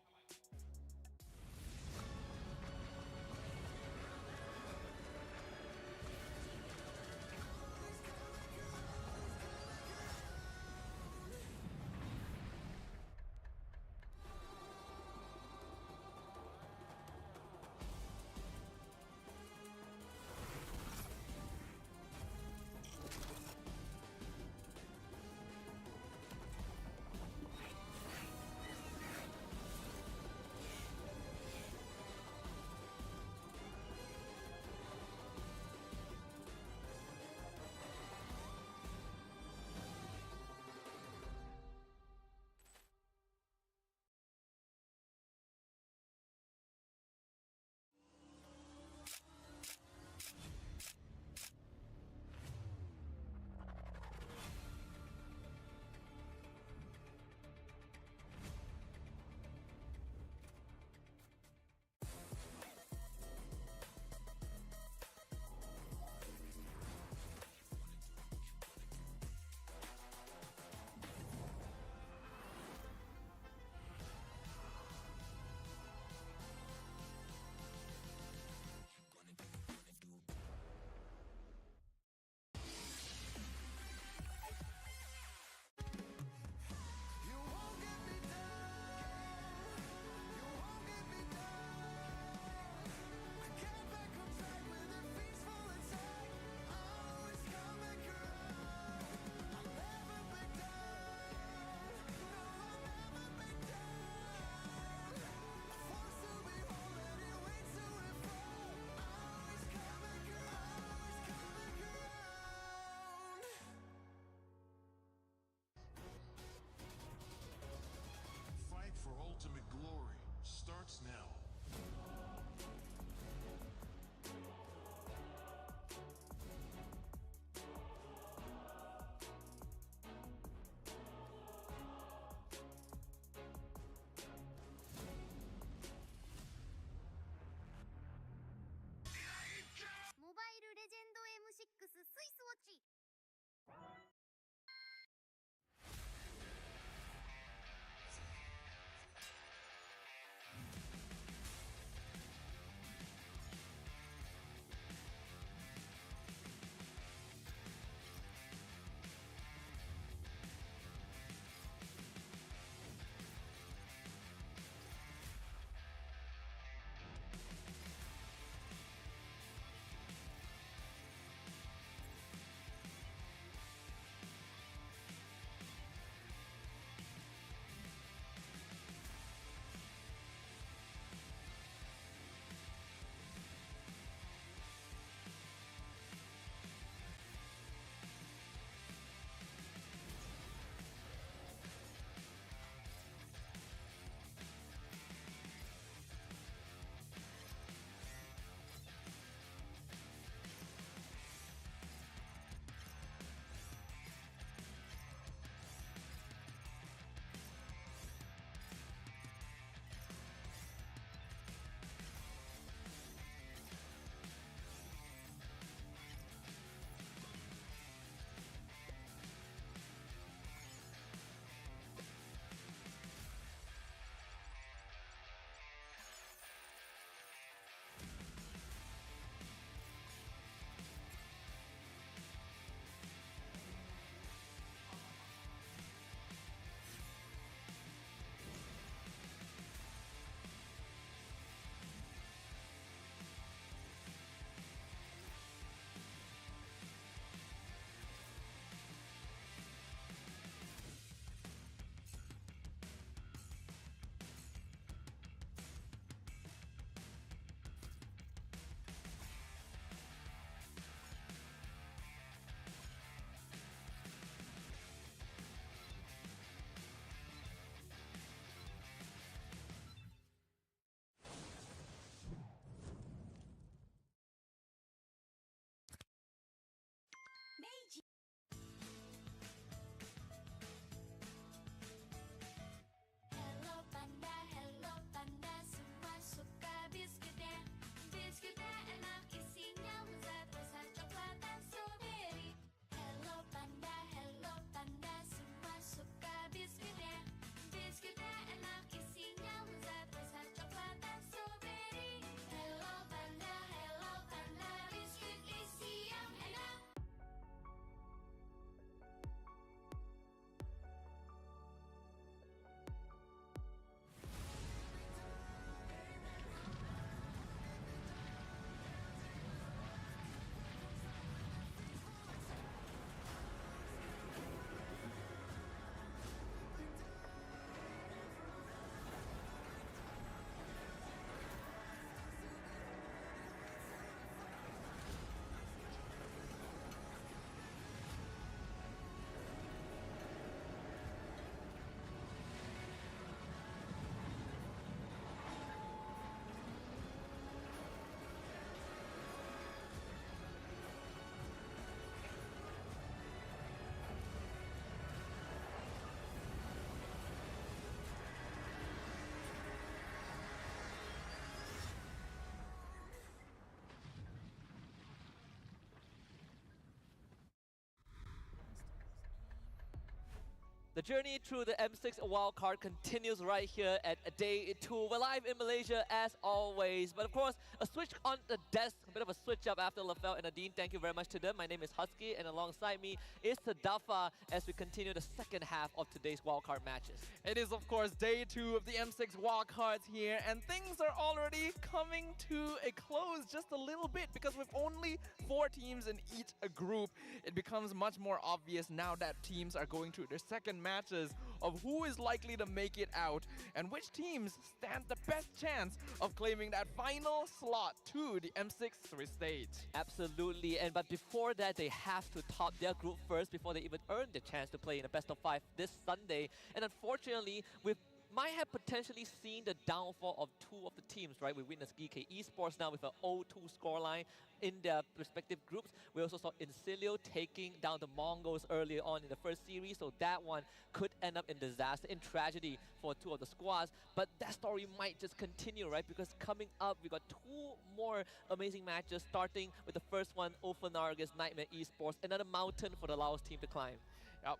You won't get me down. You won't get me down. I get back on track with a peaceful attack. I'll always come back around. I'll never back down. No, I'll never back down. A force to behold, let it wait to and fro. I'll always come back around. Always come back around. Fight for ultimate glory starts now. M6 スイスウォッチ。The journey through the M6 wildcard continues right here at day 2. We're live in Malaysia as always. But of course, a switch on the desk, a bit of a switch up after Lafel and Nadine. Thank you very much to them. My name is Husky, and alongside me is Tadafa as we continue the second half of today's wildcard matches. It is, of course, day 2 of the M6 wildcards here, and things are already coming to a close just a little bit because with only 4 teams in each group, it becomes much more obvious now that teams are going through their second matches of who is likely to make it out and which teams stand the best chance of claiming that final slot to the M6 Swiss stage. Absolutely, but before that, they have to top their group first before they even earn the chance to play in a best of 5 this Sunday. And unfortunately, we might have potentially seen the downfall of 2 of the teams, right? We witnessed GK Esports now with an 0-2 scoreline in their respective groups. We also saw Incilio taking down the Mongols earlier on in the first series, so that one could end up in disaster, in tragedy for 2 of the squads. But that story might just continue, right? Because coming up, we got 2 more amazing matches, starting with the first one, Ulfanar against Nightmare Esports, another mountain for the Laos team to climb.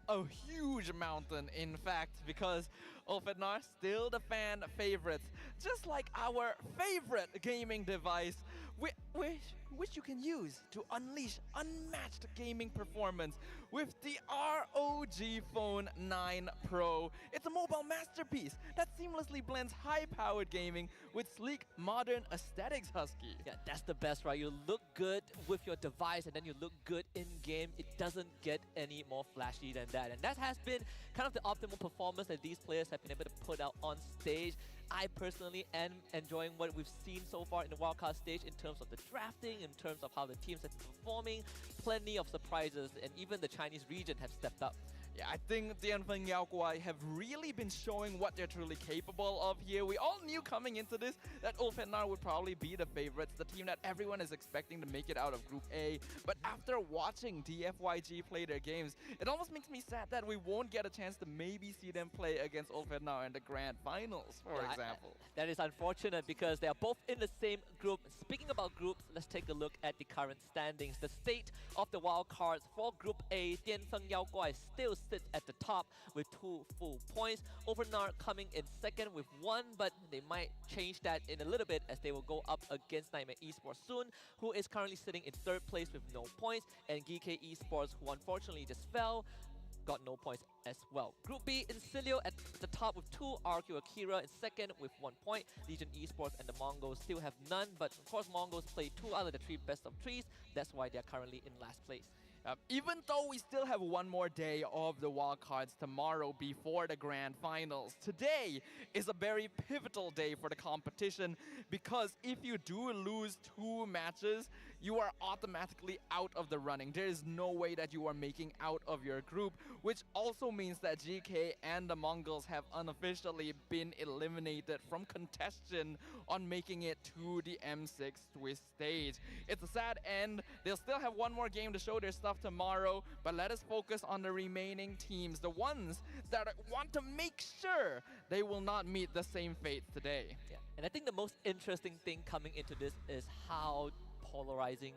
A huge mountain, in fact, because Ulfednar still the fan favorites, just like our favorite gaming device, which you can use to unleash unmatched gaming performance with the ROG Phone 9 Pro. It's a mobile masterpiece that seamlessly blends high-powered gaming with sleek, modern aesthetics, Husky. Yeah, that's the best, right? You look good with your device and then you look good in-game. It doesn't get any more flashy than that. And that has been kind of the optimal performance that these players have been able to put out on stage. I personally am enjoying what we've seen so far in the wildcard stage in terms of the drafting, in terms of how the teams have been performing. Plenty of surprises, and even the Chinese region have stepped up. Yeah, I think Tianfeng Yaoguai have really been showing what they're truly capable of here. We all knew coming into this that Ulfednar would probably be the favorites, the team that everyone is expecting to make it out of Group A. But after watching DFYG play their games, it almost makes me sad that we won't get a chance to maybe see them play against Ulfednar in the grand finals, for example. That is unfortunate because they are both in the same group. Speaking about groups, let's take a look at the current standings. The state of the wild cards for Group A, Tianfeng Yaoguai still sits at the top with 2 full points. Overnar coming in second with 1, but they might change that in a little bit as they will go up against Nightmare Esports soon, who is currently sitting in 3rd place with no points, and GK Esports, who unfortunately just fell, got no points as well. Group B, Incilio at the top with 2, RQ Akira in second with 1 point. Legion Esports and the Mongols still have none, but of course Mongols play 2 out of the 3 best of 3s. That's why they're currently in last place. Even though we still have one more day of the wildcards tomorrow before the grand finals, today is a very pivotal day for the competition because if you do lose 2 matches, you are automatically out of the running. There is no way that you are making out of your group, which also means that GK and the Mongols have unofficially been eliminated from contention on making it to the M6 Swiss stage. It's a sad end. They'll still have one more game to show their stuff tomorrow, but let us focus on the remaining teams, the ones that want to make sure they will not meet the same fate today. Yeah, and I think the most interesting thing coming into this is how polarizing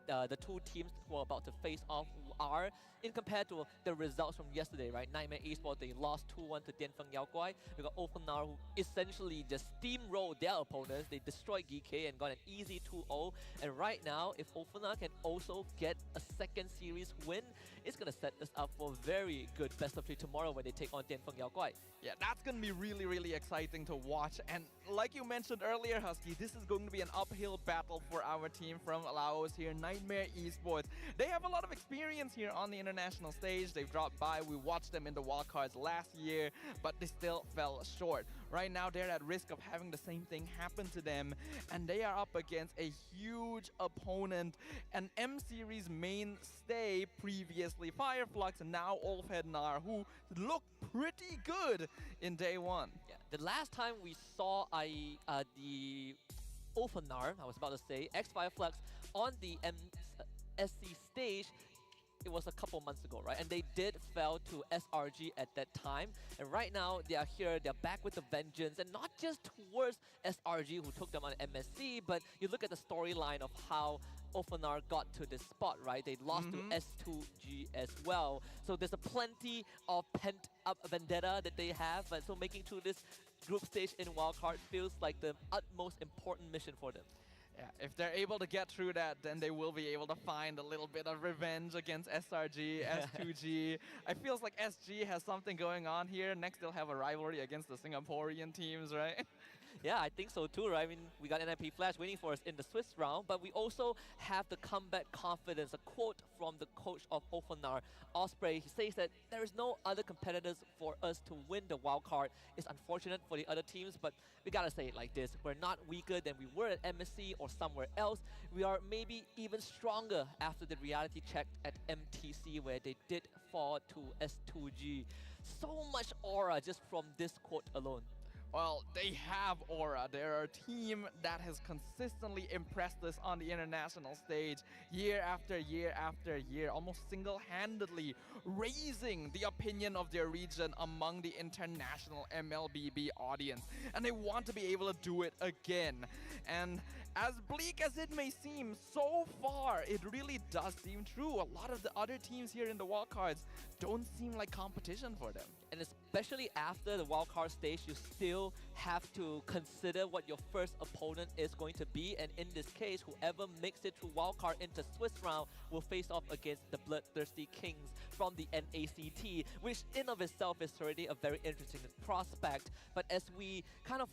the 2 teams who are about to face off are in compared to the results from yesterday, right? Nightmare Esports, they lost 2-1 to Tianfeng Yaoguai. We got Ulfanar, who essentially just steamrolled their opponents. They destroyed GK and got an easy 2-0. And right now, if Ulfanar can also get a second series win, it's going to set us up for a very good best of 3 tomorrow when they take on Tianfeng Yaoguai. Yeah, that's going to be really, really exciting to watch. And like you mentioned earlier, Husky, this is going to be an uphill battle for our team from Laos here, Nightmare Esports. They have a lot of experience here on the international stage. They've dropped by. We watched them in the wildcards last year, but they still fell short. Right now, they're at risk of having the same thing happen to them, and they are up against a huge opponent, an M-Series mainstay previously, Fireflux, and now Ulfednar, who looked pretty good in day 1. Yeah, the last time we saw the Ulfanar, I was about to say, ex-Fireflux on the MSC stage, it was a couple months ago, right? And they did fell to SRG at that time. And right now, they are here, they're back with the vengeance. And not just towards SRG, who took them on MSC, but you look at the storyline of how Ofanar got to this spot, right? They lost to S2G as well. So there's a plenty of pent-up vendetta that they have, but so making through this group stage in wildcard feels like the utmost important mission for them. Yeah, if they're able to get through that, then they will be able to find a little bit of revenge against SRG, S2G. I feels like SG has something going on here. Next, they'll have a rivalry against the Singaporean teams, right? Yeah, I think so too, right? I mean, we got NIP Flash waiting for us in the Swiss round, but we also have the comeback confidence. A quote from the coach of Ofanar, Osprey. He says that there is no other competitors for us to win the wild card. It's unfortunate for the other teams, but we gotta say it like this. We're not weaker than we were at MSC or somewhere else. We are maybe even stronger after the reality check at MTC, where they did fall to S2G. So much aura just from this quote alone. Well, they have aura. They're a team that has consistently impressed us on the international stage year after year after year, almost single-handedly raising the opinion of their region among the international MLBB audience. And they want to be able to do it again. And as bleak as it may seem, so far, it really does seem true. A lot of the other teams here in the wildcards don't seem like competition for them. And especially after the wildcard stage, you still have to consider what your first opponent is going to be. And in this case, whoever makes it through wildcard into Swiss round will face off against the Bloodthirsty Kings from the NACT, which in of itself is already a very interesting prospect. But as we kind of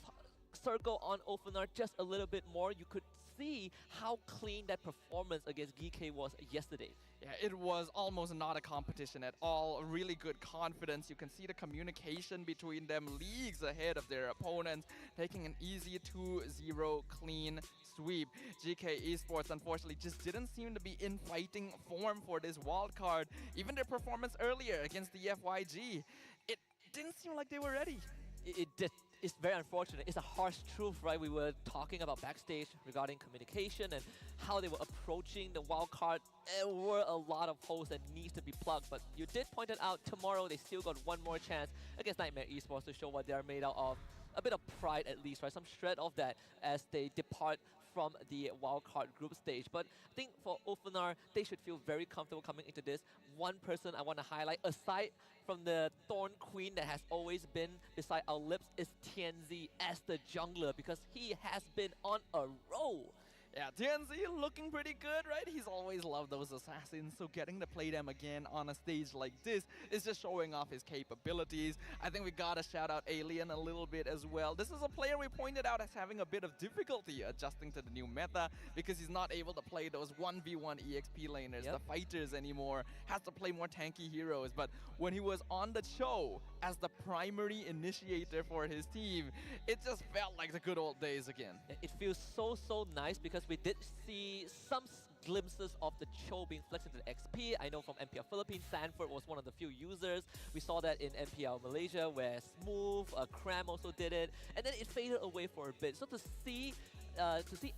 circle on Ofanar just a little bit more, you could see how clean that performance against GK was yesterday. Yeah, it was almost not a competition at all. Really good confidence. You can see the communication between them leagues ahead of their opponents, taking an easy 2-0 clean sweep. GK Esports unfortunately just didn't seem to be in fighting form for this wildcard. Even their performance earlier against the FYG, it didn't seem like they were ready. It did. It's very unfortunate. It's a harsh truth, right? We were talking about backstage regarding communication and how they were approaching the wild card. There were a lot of holes that needs to be plugged, but you did point it out. Tomorrow, they still got one more chance against Nightmare Esports to show what they're made out of. A bit of pride at least, right? Some shred of that as they depart from the wildcard group stage. But I think for Ofanar, they should feel very comfortable coming into this. One person I want to highlight, aside from the Thorn Queen that has always been beside our lips, is Tianzi as the jungler, because he has been on a roll. Yeah, Tianzi looking pretty good, right? He's always loved those assassins, so getting to play them again on a stage like this is just showing off his capabilities. I think we gotta shout out Alien a little bit as well. This is a player we pointed out as having a bit of difficulty adjusting to the new meta because he's not able to play those 1v1 EXP laners, the fighters anymore, has to play more tanky heroes. But when he was on the show as the primary initiator for his team, it just felt like the good old days again. It feels so nice because we did see some glimpses of the Cho being flexed into the XP. I know from MPL Philippines, Sanford was one of the few users. We saw that in MPL Malaysia where Smooth, Cram also did it, and then it faded away for a bit. So to see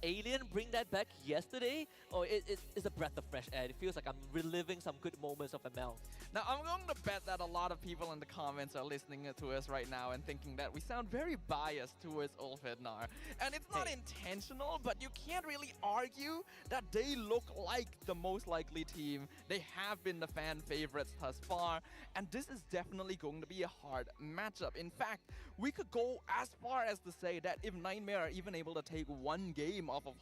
Alien bring that back yesterday, it's a breath of fresh air. It feels like I'm reliving some good moments of ML. Now, I'm going to bet that a lot of people in the comments are listening to us right now and thinking that we sound very biased towards Ulfhednar. And it's not intentional, but you can't really argue that they look like the most likely team. They have been the fan favorites thus far, and this is definitely going to be a hard matchup. In fact, we could go as far as to say that if Nightmare are even able to take one game off of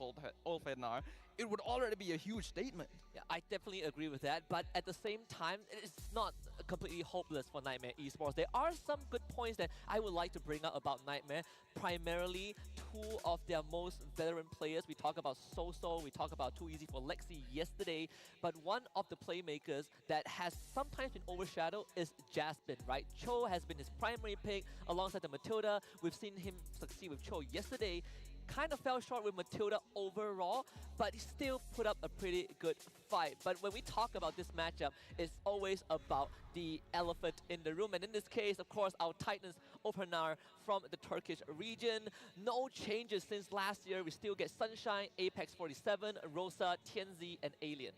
Ulfhednar, it would already be a huge statement. Yeah, I definitely agree with that, but at the same time, it's not completely hopeless for Nightmare Esports. There are some good points that I would like to bring up about Nightmare. Primarily, two of their most veteran players. We talk about Soso, we talk about Too Easy for Lexi yesterday, but one of the playmakers that has sometimes been overshadowed is Jasmine, right? Cho has been his primary pick alongside the Matilda. We've seen him succeed with Cho yesterday. Kind of fell short with Matilda overall, but he still put up a pretty good fight. But when we talk about this matchup, it's always about the elephant in the room. And in this case, of course, our Titans Ulfhednar from the Turkish region. No changes since last year. We still get Sunshine, Apex 47, Rosa, Tianzi, and Alien.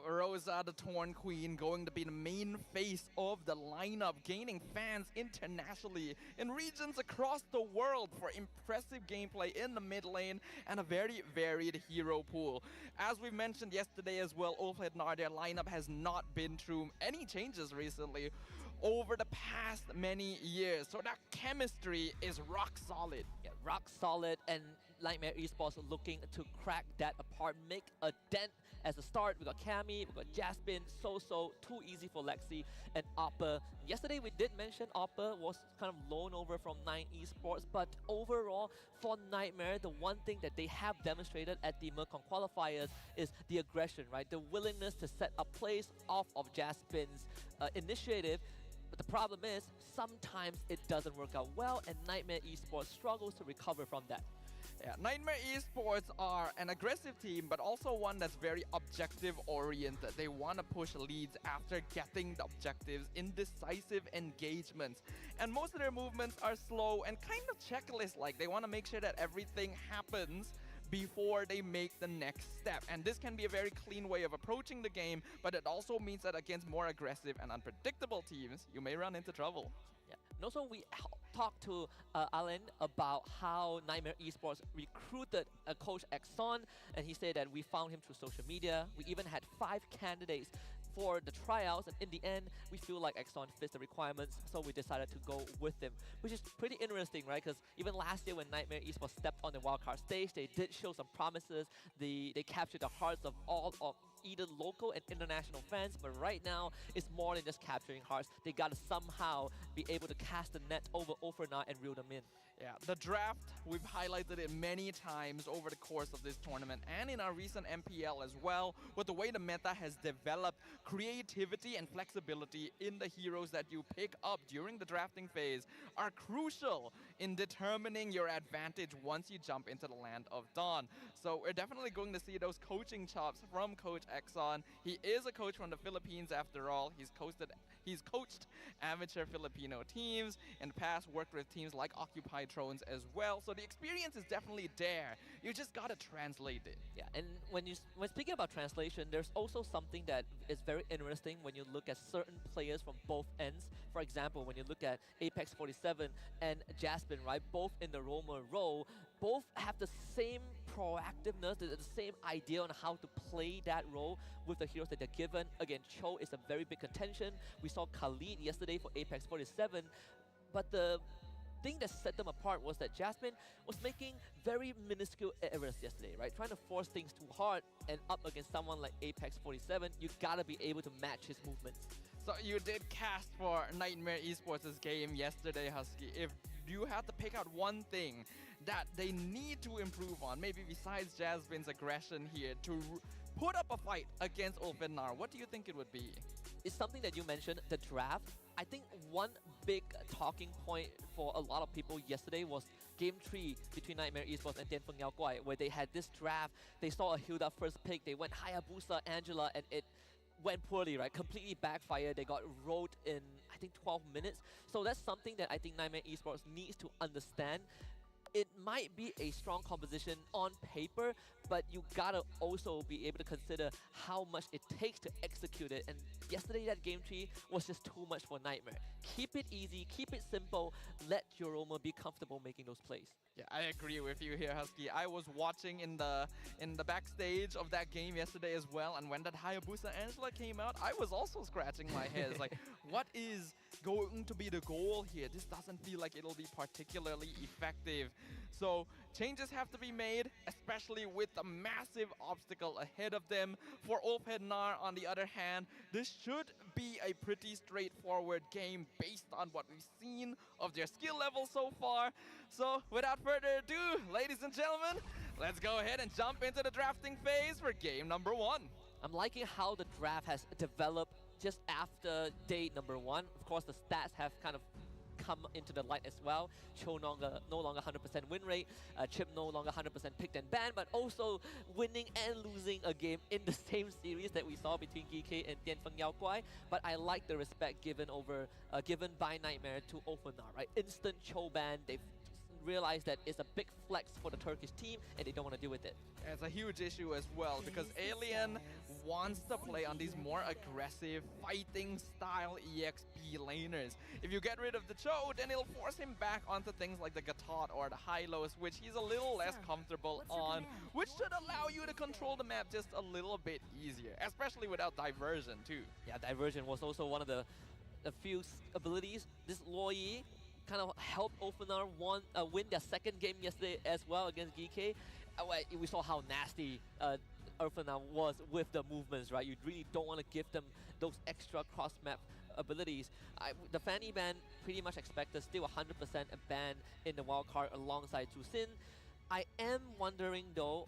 Rosa, the Torn Queen, going to be the main face of the lineup, gaining fans internationally in regions across the world for impressive gameplay in the mid lane and a very varied hero pool. As we mentioned yesterday as well, Ulfhednar, their lineup has not been through any changes recently over the past many years. So that chemistry is rock solid. Yeah, rock solid, and Nightmare Esports looking to crack that apart, make a dent. As a start, we got Cammy, we got Jaspin, So, too easy for Lexi, and Oppa. Yesterday we did mention Oppa was kind of loaned over from 9 Esports, but overall for Nightmare, the one thing that they have demonstrated at the Mercon qualifiers is the aggression, right? The willingness to set up plays off of Jaspin's initiative. But the problem is, sometimes it doesn't work out well, and Nightmare Esports struggles to recover from that. Yeah, Nightmare Esports are an aggressive team, but also one that's very objective-oriented. They want to push leads after getting the objectives in decisive engagements. And most of their movements are slow and kind of checklist-like. They want to make sure that everything happens before they make the next step. And this can be a very clean way of approaching the game, but it also means that against more aggressive and unpredictable teams, you may run into trouble. Yeah. And also, we talked to Alan about how Nightmare Esports recruited a coach Exxon, and he said that we found him through social media. We even had 5 candidates for the tryouts, and in the end, we feel like Exxon fits the requirements, so we decided to go with them, which is pretty interesting, right? Because even last year when Nightmare Esports stepped on the wildcard stage, they did show some promises. They captured the hearts of all of either local and international fans, but right now it's more than just capturing hearts. They gotta somehow be able to cast the net over Ulfhednar and reel them in. Yeah, the draft, we've highlighted it many times over the course of this tournament and in our recent MPL as well, with the way the meta has developed creativity and flexibility in the heroes that you pick up during the drafting phase are crucial in determining your advantage once you jump into the land of Dawn. So we're definitely going to see those coaching chops from Coach Exxon. He is a coach from the Philippines after all. He's coached amateur Filipino teams in the past, worked with teams like Occupy Thrones as well. So the experience is definitely there. You just gotta translate it. Yeah, and when speaking about translation, there's also something that is very interesting when you look at certain players from both ends. For example, when you look at Apex 47 and Jaspin, right, both in the roamer role, both have the same proactiveness, the same idea on how to play that role with the heroes that they're given. Again, Cho is a very big contention. We saw Khalid yesterday for Apex 47, but the thing that set them apart was that Jasmine was making very minuscule errors yesterday, right? Trying to force things too hard, and up against someone like Apex 47, you gotta be able to match his movements. So you did cast for Nightmare Esports' game yesterday, Husky. If you had to pick out one thing that they need to improve on, maybe besides Jasmine's aggression here, to put up a fight against Ulfhednar, what do you think it would be? It's something that you mentioned, the draft. I think one big talking point for a lot of people yesterday was Game 3 between Nightmare Esports and Dianfeng Yao Guai, where they had this draft. They saw a Hilda first pick, they went Hayabusa, Angela, and it went poorly, right? Completely backfired. They got rolled in, I think, 12 minutes. So that's something that I think Nightmare Esports needs to understand. It might be a strong composition on paper, but you gotta also be able to consider how much it takes to execute it. And yesterday, that Game 3 was just too much for Nightmare. Keep it easy, keep it simple, let your Roma be comfortable making those plays. Yeah, I agree with you here, Husky. I was watching in the backstage of that game yesterday as well, and when that Hayabusa Angela came out, I was also scratching my head. It's like, what is going to be the goal here? This doesn't feel like it'll be particularly effective. So changes have to be made, especially with the massive obstacle ahead of them. For Ulfhednar, on the other hand, this should be a pretty straightforward game based on what we've seen of their skill level so far. So without further ado, ladies and gentlemen, let's go ahead and jump into the drafting phase for game number 1. I'm liking how the draft has developed just after day number 1. Of course, the stats have kind of come into the light as well. Cho no longer 100% win rate, Chip no longer 100% picked and banned, but also winning and losing a game in the same series that we saw between GK and Dianfeng Yao Guai. But I like the respect given by Nightmare to Ulfhednar, right? Instant Cho ban. They've realized that it's a big flex for the Turkish team and they don't want to deal with it. It's a huge issue as well because Alien wants to play on these more aggressive, fighting style EXP laners. If you get rid of the Cho, then it'll force him back onto things like the Gatot or the Hylos, which he's a little less comfortable on, which should allow you to control the map just a little bit easier, especially without diversion too. Yeah, diversion was also one of the few abilities. This Loi kind of helped Ofenar win their second game yesterday as well against GK. We saw how nasty Ofenar was with the movements, right? You really don't want to give them those extra cross-map abilities. The Fanny ban, pretty much expected, still 100% a ban in the wildcard alongside Tusin. I am wondering though,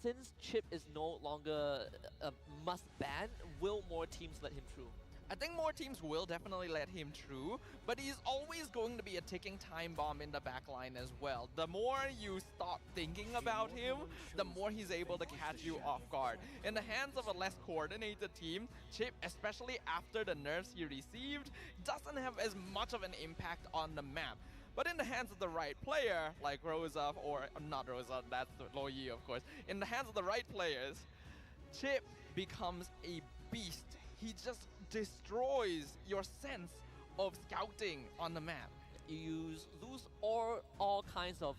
since Chip is no longer a must ban, will more teams let him through? I think more teams will definitely let him through, but he's always going to be a ticking time bomb in the backline as well. The more you stop thinking about him, the more he's able to catch you off guard. In the hands of a less coordinated team, Chip, especially after the nerfs he received, doesn't have as much of an impact on the map. But in the hands of the right player, like Rosa, or not Rosa, that's Loyi of course, in the hands of the right players, Chip becomes a beast. He just destroys your sense of scouting on the map. You lose all kinds of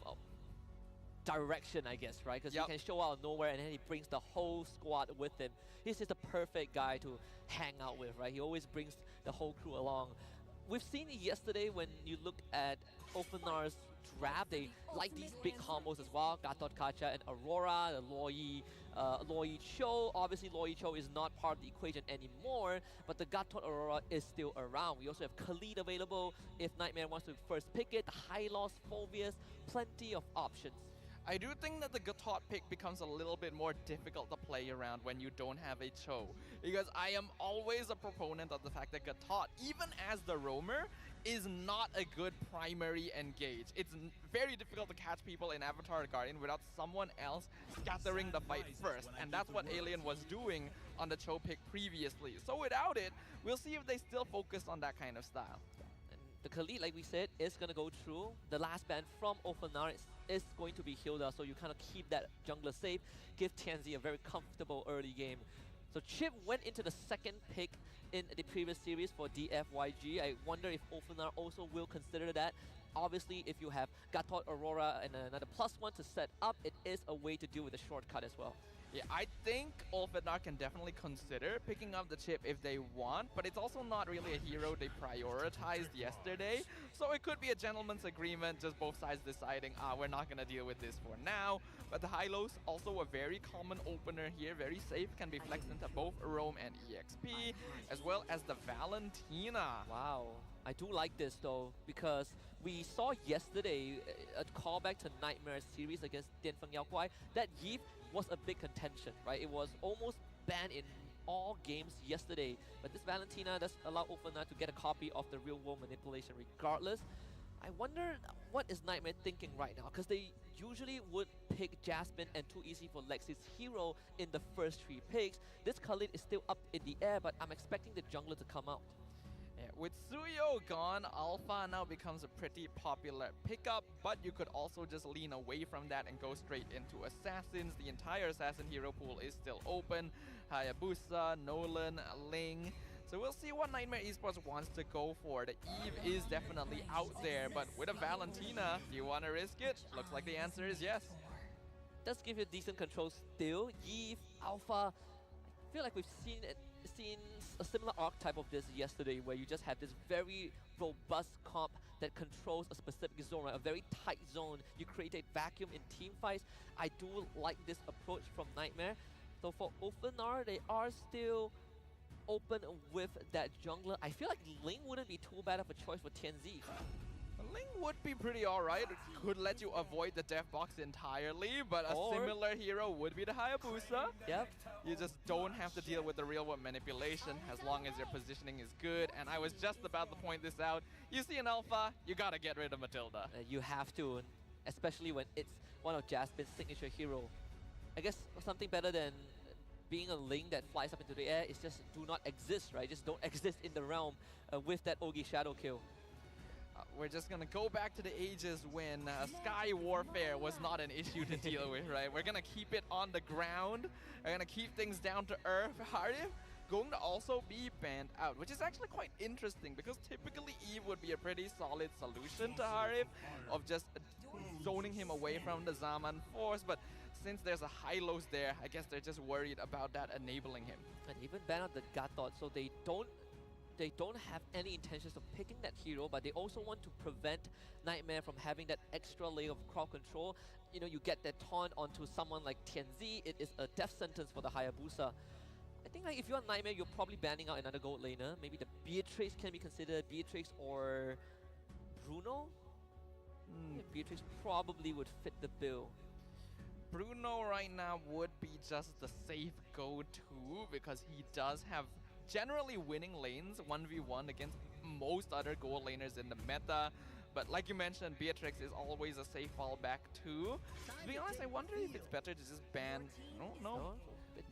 direction, I guess, right? Because he can show out of nowhere and then he brings the whole squad with him. He's just the perfect guy to hang out with, right? He always brings the whole crew along. We've seen it yesterday when you look at Ofenar's draft. They like these big combos as well. Gatot Kacha and Aurora, the Loi Cho. Obviously, Loi Cho is not part of the equation anymore, but the Gatot Aurora is still around. We also have Khalid available if Nightmare wants to first pick it. The Hylos, Phobius, plenty of options. I do think that the Gatot pick becomes a little bit more difficult to play around when you don't have a Cho, because I am always a proponent of the fact that Gatot, even as the roamer, is not a good primary engage. It's very difficult to catch people in Avatar Guardian without someone else scattering the fight first, and that's what Alien was doing on the Cho pick previously. So without it, we'll see if they still focus on that kind of style. And the Khalid, like we said, is going to go through. The last ban from Ofenar is going to be Hilda, so you kind of keep that jungler safe, give Tianzi a very comfortable early game. So Chip went into the second pick in the previous series for DFYG. I wonder if Ofenar also will consider that. Obviously, if you have Gatot Aurora and another +1 to set up, it is a way to deal with the shortcut as well. Yeah, I think Ofenar can definitely consider picking up the Chip if they want, but it's also not really a hero they prioritized yesterday. So it could be a gentleman's agreement, just both sides deciding, we're not going to deal with this for now. But the Hylos, also a very common opener here, very safe, can be flexed into both Roam and EXP, as well as the Valentina. Wow. I do like this though, because we saw yesterday a callback to Nightmare series against Dianfeng Yaoguai. That Yip was a big contention, right? It was almost banned in all games yesterday. But this Valentina does allow Ofenar to get a copy of the real world manipulation regardless. I wonder what is Nightmare thinking right now, because they usually would pick Jasmine and Too Easy for Lexi's hero in the first 3 picks. This Khalid is still up in the air, but I'm expecting the jungler to come out. Yeah, with Suyo gone, Alpha now becomes a pretty popular pickup, but you could also just lean away from that and go straight into Assassins. The entire Assassin hero pool is still open. Hayabusa, Nolan, Ling. So we'll see what Nightmare Esports wants to go for. The Eve is definitely out there, but with a Valentina, do you want to risk it? Looks like the answer is yes. Does give you decent control still. Eve, Alpha, I feel like we've seen a similar archetype of this yesterday, where you just have this very robust comp that controls a specific zone, right? A very tight zone. You create a vacuum in team fights. I do like this approach from Nightmare. So for Ofenar, they are still open with that jungler. I feel like Ling wouldn't be too bad of a choice for Tianzi. Ling would be pretty alright. It could let you avoid the death box entirely, but a similar hero would be the Hayabusa. Yep. You just don't have to deal with the real world manipulation as long as your positioning is good. And I was just about to point this out. You see an Alpha, you gotta get rid of Matilda. You have to, especially when it's one of Jasmine's signature hero. I guess something better than being a Ling that flies up into the air is just do not exist, right? Just don't exist in the realm with that Ogi Shadow kill. we're just gonna go back to the ages when sky warfare was not an issue to deal with, right? We're gonna keep it on the ground. We're gonna keep things down to earth. Harif going to also be banned out, which is actually quite interesting because typically Eve would be a pretty solid solution to Harif of just zoning him away from the Zaman force, but since there's a Hylos there, I guess they're just worried about that enabling him. And even ban out the Gatot, so they don't have any intentions of picking that hero, but they also want to prevent Nightmare from having that extra layer of crowd control. You know, you get that taunt onto someone like Tianzi, it is a death sentence for the Hayabusa. I think like if you're Nightmare, you're probably banning out another gold laner. Maybe the Beatrix can be considered, Beatrix or Bruno? Yeah, Beatrix probably would fit the bill. Bruno right now would be just the safe go-to because he does have generally winning lanes 1v1 against most other gold laners in the meta. But like you mentioned, Beatrix is always a safe fallback too. To be honest, I wonder if it's better to just ban... No.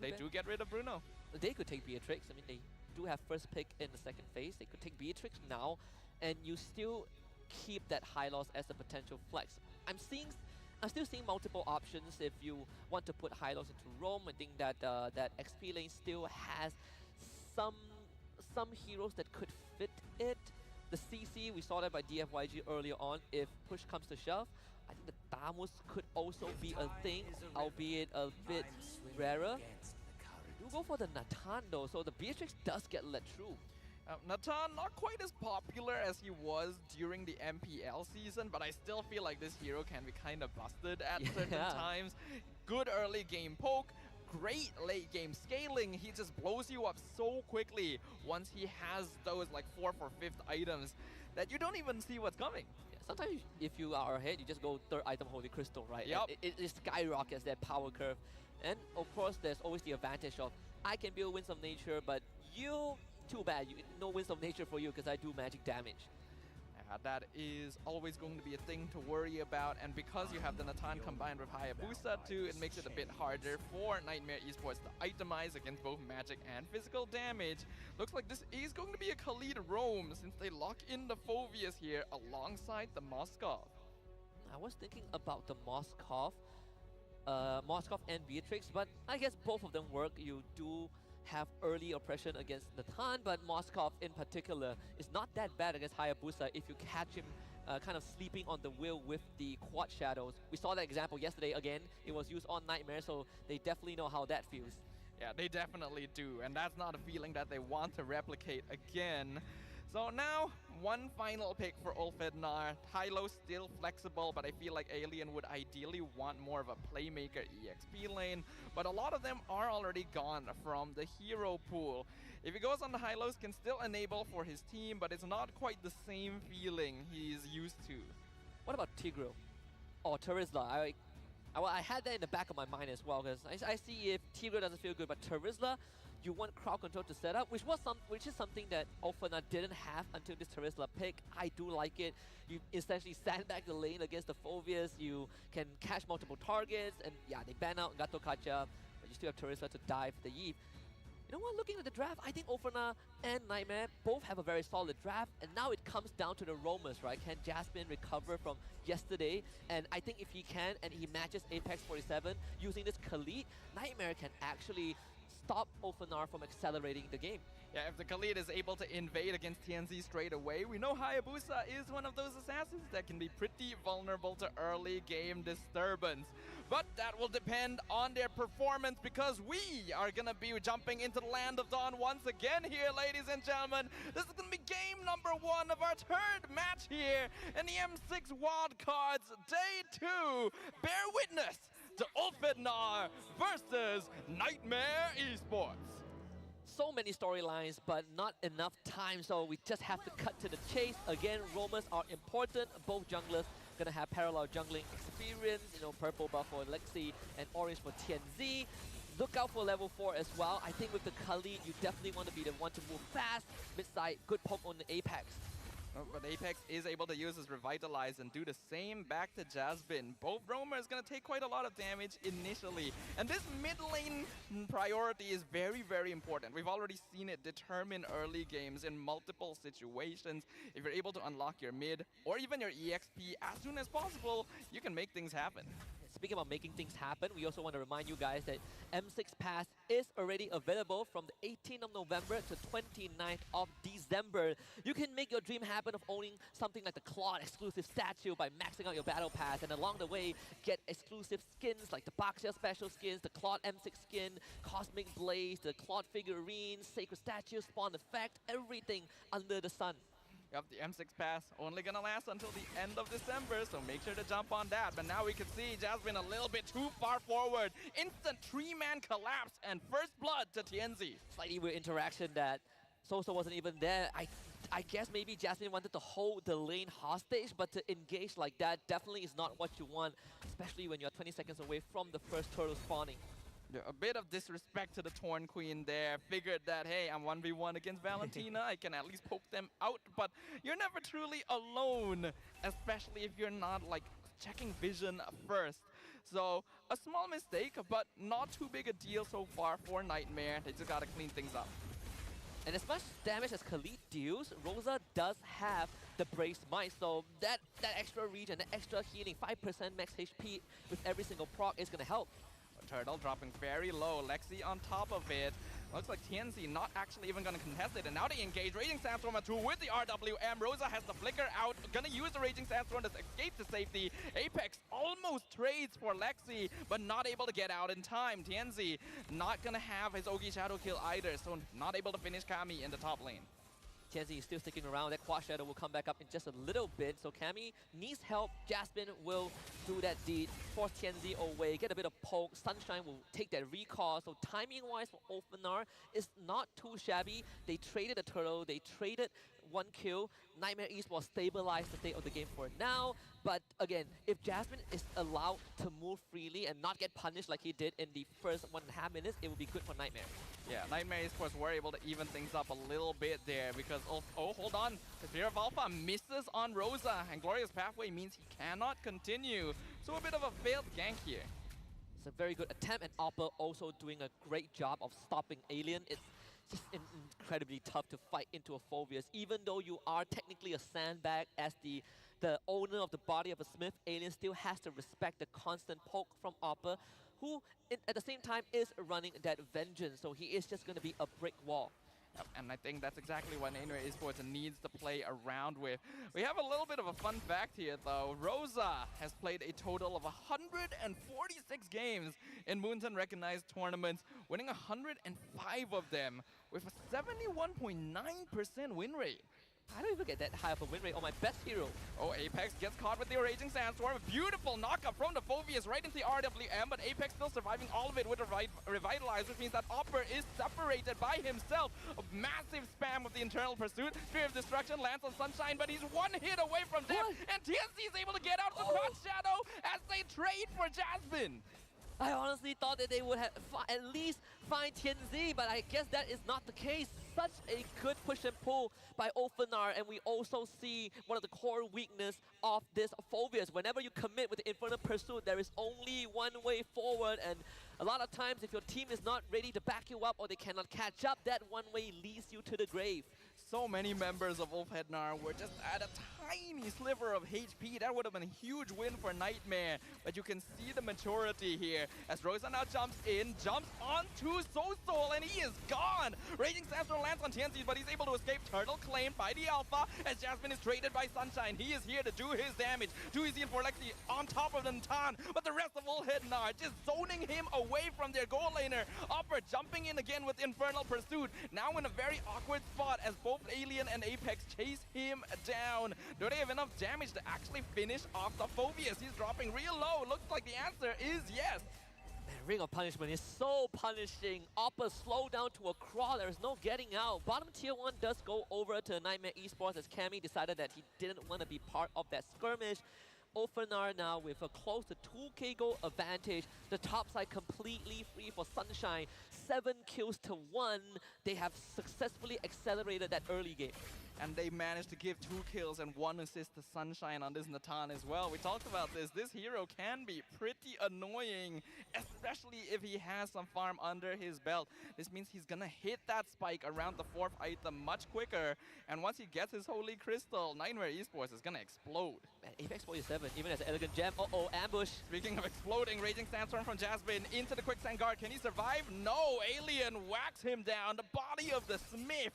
They do get rid of Bruno. They could take Beatrix. I mean, they do have first pick in the second phase. They could take Beatrix now, and you still keep that high loss as a potential flex. I'm still seeing multiple options if you want to put high loss into Roam. I think that that XP lane still has some heroes that could fit it. The CC, we saw that by DFYG earlier on. If push comes to shove, I think the Damus could also be a thing, albeit a bit rarer. You go for the Natan though, so the Beatrix does get let through. Natan, not quite as popular as he was during the MPL season, but I still feel like this hero can be kind of busted at certain times. Good early game poke, great late game scaling. He just blows you up so quickly once he has those like 4th or 5th items that you don't even see what's coming. Yeah, sometimes if you are ahead, you just go 3rd item Holy Crystal, right? Yep. It skyrockets that power curve. And of course, there's always the advantage of, I can build Winds of Nature, but you... Too bad, no Winds of Nature for you because I do magic damage. That is always going to be a thing to worry about, and because you have the Natan combined with Hayabusa too, it makes it a bit harder for Nightmare Esports to itemize against both magic and physical damage. Looks like this is going to be a Khalid roam since they lock in the Phoveus here alongside the Moskov. I was thinking about the Moskov and Beatrix, but I guess both of them work. You do have early oppression against Natan, but Moskov in particular is not that bad against Hayabusa if you catch him kind of sleeping on the wheel with the quad shadows. We saw that example yesterday again. It was used on Nightmare, so they definitely know how that feels. Yeah, they definitely do, and that's not a feeling that they want to replicate again. So now, one final pick for Ulfednar. Hylo's still flexible, but I feel like Alien would ideally want more of a playmaker EXP lane, but a lot of them are already gone from the hero pool. If he goes on the Hylos, can still enable for his team, but it's not quite the same feeling he's used to. What about Tigreal or Terizla? I had that in the back of my mind as well, because I see if Tigreal doesn't feel good, but Terizla, you want crowd control to set up, which is something that Ulfana didn't have until this Terizla pick. I do like it. You essentially sandbag the lane against the Phoveus. You can catch multiple targets, and yeah, they ban out Gato Kacha, but you still have Terizla to dive the Eve. You know what, looking at the draft, I think Ulfana and Nightmare both have a very solid draft, and now it comes down to the roamers, right? Can Jasmine recover from yesterday? And I think if he can, and he matches Apex 47 using this Khalid, Nightmare can actually stop Ulfanar from accelerating the game. Yeah, if the Khalid is able to invade against TNZ straight away, we know Hayabusa is one of those assassins that can be pretty vulnerable to early game disturbance. But that will depend on their performance, because we are gonna be jumping into the Land of Dawn once again here, ladies and gentlemen. This is gonna be game number 1 of our 3rd match here in the M6 Wildcards Day 2. Bear witness to Ulfednar versus Nightmare Esports. So many storylines, but not enough time, so we just have to cut to the chase. Again, roamers are important. Both junglers gonna have parallel jungling experience. You know, purple buff for Lexi and orange for TNZ. Look out for level 4 as well. I think with the Khalid, you definitely want to be the one to move fast. Mid-side, good poke on the Apex. But Apex is able to use his Revitalize and do the same back to Jasmine. Both roamers is going to take quite a lot of damage initially. And this mid lane priority is very, very important. We've already seen it determine early games in multiple situations. If you're able to unlock your mid or even your EXP as soon as possible, you can make things happen. Speaking about making things happen, we also want to remind you guys that M6 Pass is already available from the 18th of November to 29th of December. You can make your dream happen of owning something like the Claude exclusive statue by maxing out your battle pass, and along the way, get exclusive skins like the Boxer special skins, the Claude M6 skin, Cosmic Blaze, the Claude figurines, Sacred Statue, Spawn Effect, everything under the sun. Yep, the M6 Pass only gonna last until the end of December, so make sure to jump on that. But now we can see Jasmine a little bit too far forward. Instant 3-man collapse and first blood to Tianzi. Slightly weird interaction that Sosa wasn't even there. I guess maybe Jasmine wanted to hold the lane hostage, but to engage like that definitely is not what you want, especially when you're 20 seconds away from the first turtle spawning. Yeah, a bit of disrespect to the Torn Queen there. Figured that, hey, I'm 1v1 against Valentina. I can at least poke them out, but you're never truly alone, especially if you're not, like, checking vision first. So, a small mistake, but not too big a deal so far for Nightmare. They just gotta clean things up. And as much damage as Khalid deals, Rosa does have the Brace Might, so that extra regen, that extra healing, 5% max HP with every single proc is gonna help. Turtle dropping very low. Lexi on top of it. Looks like Tianzi not actually even going to contest it. And now they engage. Raging Sandstorm at 2 with the RWM. Rosa has the flicker out. Going to use the Raging Sandstorm to escape to safety. Apex almost trades for Lexi, but not able to get out in time. Tianzi not going to have his Ogi Shadow kill either, so not able to finish Kami in the top lane. Tianzi is still sticking around. That Quad Shadow will come back up in just a little bit. So Kami needs help. Jasmine will do that deed. Force Tianzi away. Get a bit of poke. Sunshine will take that recall. So timing-wise for Ophenar is not too shabby. They traded a turtle. They traded one kill. Nightmare East will stabilize the state of the game for now. But again, if Jasmine is allowed to move freely and not get punished like he did in the first 1.5 minutes, it will be good for Nightmare. Yeah, Nightmare Esports were able to even things up a little bit there because, oh, hold on. The Fear of Alpha misses on Rosa, and Glorious Pathway means he cannot continue. So a bit of a failed gank here. It's a very good attempt, and Oppa also doing a great job of stopping Alien. It's just incredibly tough to fight into a Phobius. Even though you are technically a sandbag as the owner of the body of a Smith, Alien still has to respect the constant poke from Oppa, who at the same time is running that vengeance, so he is just going to be a brick wall. Yep, and I think that's exactly what Nightmare Esports needs to play around with. We have a little bit of a fun fact here, though. Rosa has played a total of 146 games in Moonton recognized tournaments, winning 105 of them with a 71.9% win rate. I don't even get that high of a win rate on my best hero. Oh, Apex gets caught with the Raging Sandstorm. Beautiful knockup from the Phobius right into the RWM, but Apex still surviving all of it with a Revitalize, which means that Opper is separated by himself. A massive spam of the internal pursuit. Fear of Destruction lands on Sunshine, but he's one hit away from death, and TNC is able to get out of the Quad Shadow as they trade for Jasmine. I honestly thought that they would have at least find Tianzi, but I guess that is not the case. Such a good push and pull by Ophenar, and we also see one of the core weakness of this Phobius. Whenever you commit with the Infernal Pursuit, there is only one way forward, and a lot of times if your team is not ready to back you up or they cannot catch up, that one way leads you to the grave. So many members of Ophenar were just at a tiny sliver of HP. That would have been a huge win for Nightmare. But you can see the maturity here as Rosa now jumps in, jumps onto Soul, and he is gone. Raging Sandstorm lands on Tianzi, but he's able to escape. Turtle claimed by the Alpha as Jasmine is traded by Sunshine. He is here to do his damage. Too easy for Lexi on top of Nantan, but the rest of Ophenar just zoning him away from their goal laner. Opper jumping in again with Infernal Pursuit. Now in a very awkward spot as both Alien and Apex chase him down. Do they have enough damage to actually finish off the Phobius? He's dropping real low. Looks like the answer is yes. Man, Ring of Punishment is so punishing. Oppa slow down to a crawl. There's no getting out. Bottom tier 1 does go over to Nightmare Esports as Cammy decided that he didn't want to be part of that skirmish. Ophenar now with a close to 2k gold advantage. The top side completely free for Sunshine. 7 kills to 1. They have successfully accelerated that early game. And they managed to give 2 kills and 1 assist to Sunshine on this Natan as well. We talked about this. This hero can be pretty annoying, especially if he has some farm under his belt. This means he's gonna hit that spike around the 4th item much quicker. And once he gets his Holy Crystal, Nightmare Esports is gonna explode. Man, Apex 47, even as an elegant gem. Uh-oh, ambush. Speaking of exploding, Raging Sandstorm from Jasmine into the Quicksand Guard. Can he survive? No! Alien whacks him down. The body of the Smith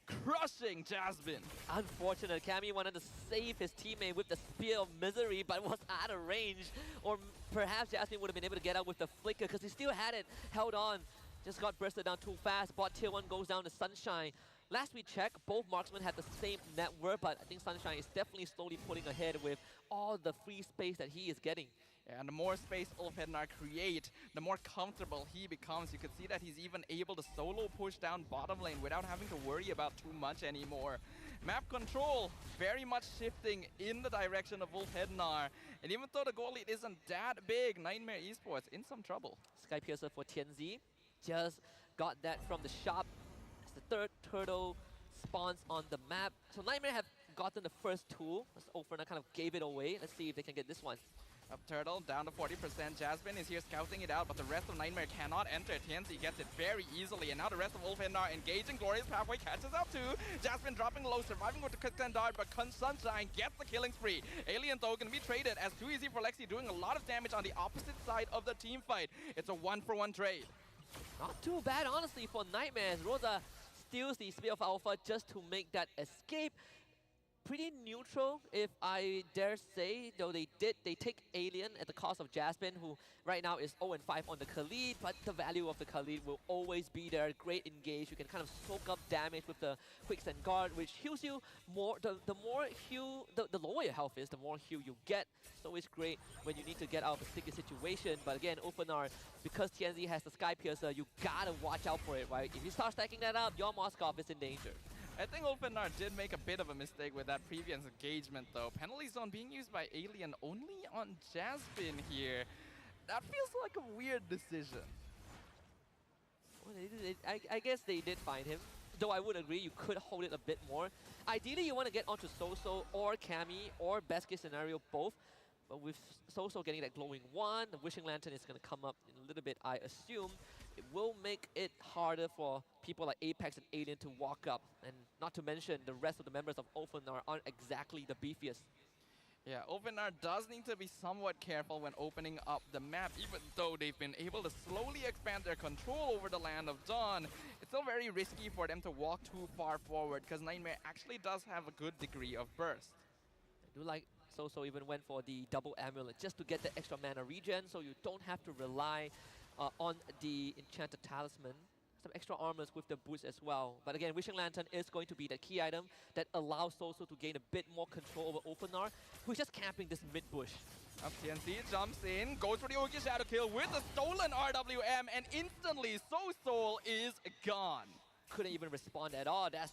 crushing Jasmine. Unfortunate. Cammy wanted to save his teammate with the Spear of Misery, but was out of range. Or perhaps Jasmine would have been able to get out with the Flicker because he still had it held on. Just got bursted down too fast. Bot tier 1 goes down to Sunshine. Last we checked, both marksmen had the same net worth, but I think Sunshine is definitely slowly pulling ahead with all the free space that he is getting. Yeah, and the more space Ulfhednar create, the more comfortable he becomes. You can see that he's even able to solo push down bottom lane without having to worry about too much anymore. Map control very much shifting in the direction of Ulfhednar. And even though the goal lead isn't that big, Nightmare Esports in some trouble. Sky Piercer for Tianzi just got that from the shop. As the 3rd turtle spawns on the map. So Nightmare have gotten the first tool. Ulfhednar kind of gave it away. Let's see if they can get this one. Up Turtle, down to 40%. Jasmine is here scouting it out, but the rest of Nightmare cannot enter. Tianzi gets it very easily, and now the rest of Ulfhednar engaging. Glorious Pathway catches up too. Jasmine dropping low, surviving with the Quicksand Dart, but Sunshine gets the killing spree. Alien though can be traded as too easy for Lexi, doing a lot of damage on the opposite side of the team fight. It's a 1-for-1 trade. Not too bad, honestly, for Nightmares. Rosa steals the Spear of Alpha just to make that escape. Pretty neutral, if I dare say, though they take Alien at the cost of Jasmine, who right now is 0-5 on the Khalid, but the value of the Khalid will always be there. Great engage, you can kind of soak up damage with the Quicksand Guard, which heals you more. The more heal, the lower your health is, the more heal you get. So it's great when you need to get out of a sticky situation. But again, Ulfhednar, because Tianzi has the Sky Piercer, you gotta watch out for it, right? If you start stacking that up, your Moskov is in danger. I think Ulfhednar did make a bit of a mistake with that previous engagement though. Penalty zone being used by Alien only on Jasmine here. That feels like a weird decision. Well, I guess they did find him. Though I would agree, you could hold it a bit more. Ideally, you want to get onto Soso or Cammy, or best case scenario, both. But with Soso getting that glowing 1, the Wishing Lantern is going to come up in a little bit, I assume. It will make it harder for people like Apex and Alien to walk up. And not to mention, the rest of the members of Ulfhednar aren't exactly the beefiest. Yeah, Ulfhednar does need to be somewhat careful when opening up the map, even though they've been able to slowly expand their control over the Land of Dawn. It's still very risky for them to walk too far forward, because Nightmare actually does have a good degree of burst. I do like Soso even went for the double amulet just to get the extra mana regen, so you don't have to rely on the Enchanted Talisman. Some extra armors with the boots as well. But again, Wishing Lantern is going to be the key item that allows Soso to gain a bit more control over Ulfhednar, who's just camping this mid-bush. Up TNC jumps in, goes for the Oki Shadow Kill with the stolen RWM, and instantly Soul is gone. Couldn't even respond at all. That's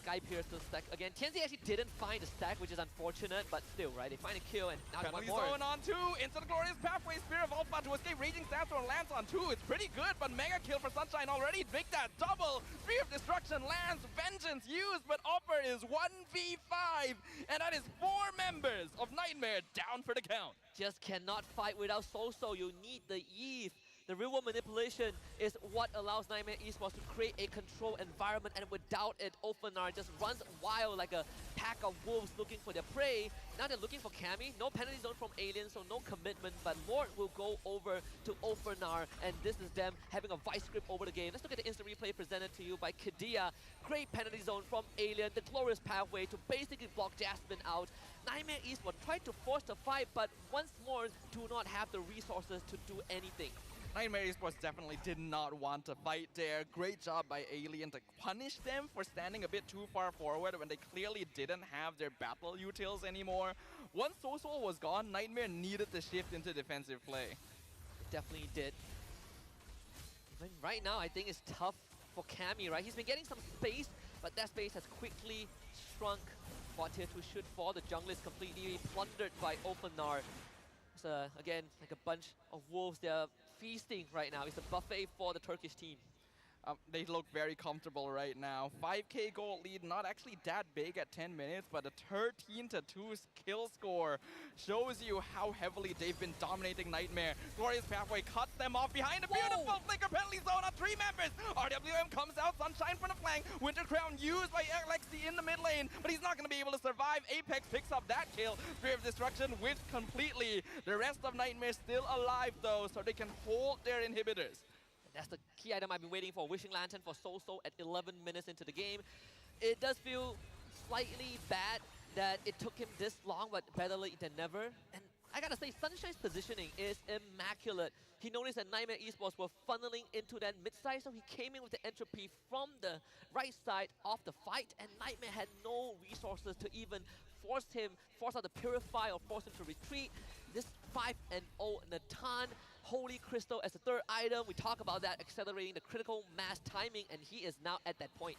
Sky Piercer stack again. TNC actually didn't find the stack, which is unfortunate, but still, right? They find a kill, and now they want more. Zone on 2, into the Glorious Pathway, Spear of Alpha to escape. Raging Sandstorm lands on 2. It's pretty good, but mega kill for Sunshine already. Big that double. Spear of Destruction lands, Vengeance used, but Upper is 1v5, and that is 4 members of Nightmare down for the count. Just cannot fight without Soso. You need the Eve. The real-world manipulation is what allows Nightmare Esports to create a controlled environment, and without it, Ulfhednar just runs wild like a pack of wolves looking for their prey. Now they're looking for Cammy. No penalty zone from Alien, so no commitment, but Lord will go over to Ulfhednar, and this is them having a vice grip over the game. Let's look at the instant replay presented to you by Kadia. Great penalty zone from Alien, the Glorious Pathway to basically block Jasmine out. Nightmare Esports tried to force the fight, but once more do not have the resources to do anything. Nightmare Esports definitely did not want to fight there. Great job by Alien to punish them for standing a bit too far forward when they clearly didn't have their battle utils anymore. Once Soso was gone, Nightmare needed to shift into defensive play. It definitely did. Even right now, I think it's tough for Cammy, right? He's been getting some space, but that space has quickly shrunk. Bot tier 2 should fall. The jungle is completely plundered by Ulfhednar. It's again like a bunch of wolves. They're feasting right now. It's a buffet for the Turkish team. They look very comfortable right now. 5k gold lead, not actually that big at 10 minutes, but a 13-2 kill score shows you how heavily they've been dominating Nightmare. Glorious Pathway cuts them off behind a beautiful flicker penalty zone on 3 members. RWM comes out, Sunshine from the flank. Winter Crown used by Alexi in the mid lane, but he's not going to be able to survive. Apex picks up that kill. Spirit of Destruction whiffed completely. The rest of Nightmare still alive though, so they can hold their inhibitors. That's the key item I've been waiting for. Wishing Lantern for So at 11 minutes into the game. It does feel slightly bad that it took him this long, but better late than never. And I gotta say, Sunshine's positioning is immaculate. He noticed that Nightmare Esports were funneling into that mid-side, so he came in with the entropy from the right side of the fight, and Nightmare had no resources to even force out the Purify or force him to retreat. This 5-0 Natan, Holy Crystal as the third item. We talk about that, accelerating the critical mass timing, and he is now at that point.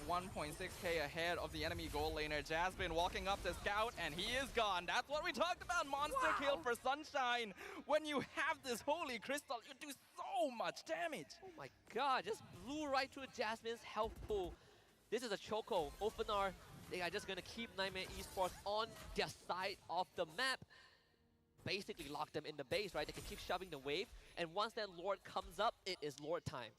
1.6k ahead of the enemy goal laner. Jasmine walking up the scout, and he is gone. That's what we talked about. Monster kill for Sunshine. When you have this Holy Crystal, you do so much damage. Oh my god, just blew right through Jasmine's health pool. This is a choco. Ophenar, they are just going to keep Nightmare Esports on their side of the map. Basically lock them in the base, right? They can keep shoving the wave, and once that Lord comes up, it is Lord time.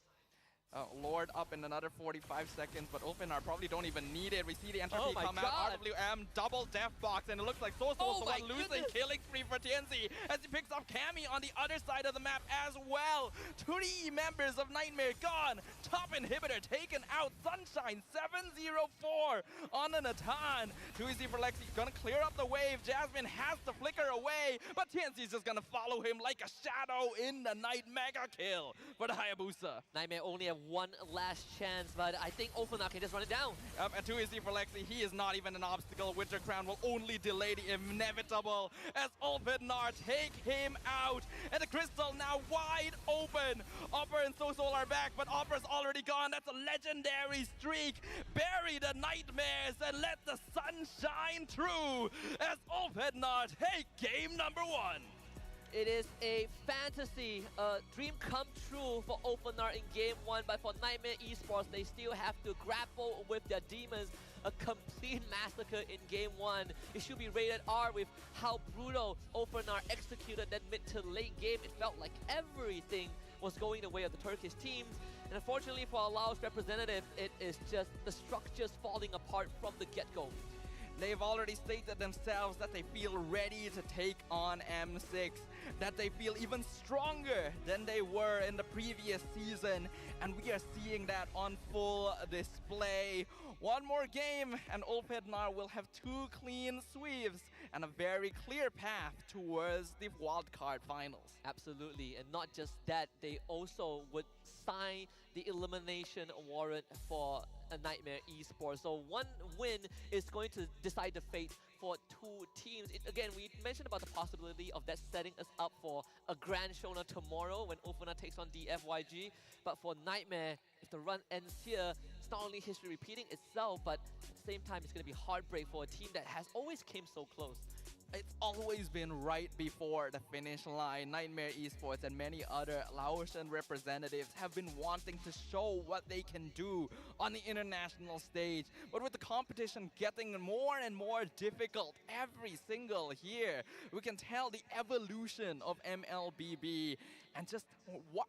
Lord up in another 45 seconds, but Ophenar probably don't even need it. We see the entropy come out. RWM double death box, and it looks like So the one losing killing spree for TNC as he picks up Cammy on the other side of the map as well. 3 members of Nightmare gone. Top inhibitor taken out. Sunshine 7-0-4 on the Natan. Too easy for Lexi. Gonna clear up the wave. Jasmine has to flicker away, but TNC is just gonna follow him like a shadow in the night. Mega kill for the Hayabusa. Nightmare only have one last chance, but I think Ophenar can just run it down. And too easy for Lexi. He is not even an obstacle. Winter Crown will only delay the inevitable as Ophenar take him out. And the crystal now wide open. Opper and Soul are back, but Opper's already gone. That's a legendary streak. Bury the nightmares and let the sun shine through as Ophenar take game number 1. It is a fantasy, a dream come true for Ophenar in game 1, but for Nightmare Esports, they still have to grapple with their demons. A complete massacre in game 1. It should be rated R with how brutal Ophenar executed that mid to late game. It felt like everything was going the way of the Turkish teams. And unfortunately for our Laos representative, it is just the structures falling apart from the get-go. They've already stated themselves that they feel ready to take on M6, that they feel even stronger than they were in the previous season, and we are seeing that on full display. One more game, and Ophenar will have 2 clean sweeps and a very clear path towards the wildcard finals. Absolutely, and not just that, they also would sign the elimination warrant for a Nightmare Esports. So one win is going to decide the fate for 2 teams. Again, we mentioned about the possibility of that setting us up for a Grand Showdown tomorrow when Ophenar takes on DFYG. But for Nightmare, if the run ends here, it's not only history repeating itself, but at the same time, it's going to be heartbreak for a team that has always came so close. It's always been right before the finish line. Nightmare Esports and many other Laotian representatives have been wanting to show what they can do on the international stage. But with the competition getting more and more difficult every single year, we can tell the evolution of MLBB and just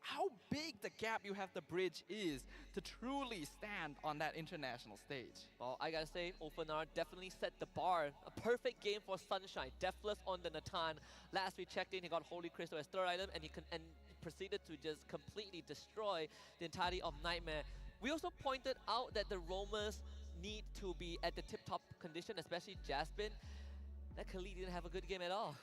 how big the gap you have to bridge is to truly stand on that international stage. Well, I gotta say, Ophenar definitely set the bar. A perfect game for Sunshine. Deathless on the Natan. Last we checked in, he got Holy Crystal as third item, and he proceeded to just completely destroy the entirety of Nightmare. We also pointed out that the roamers need to be at the tip-top condition, especially Jasmine. That Khalid didn't have a good game at all.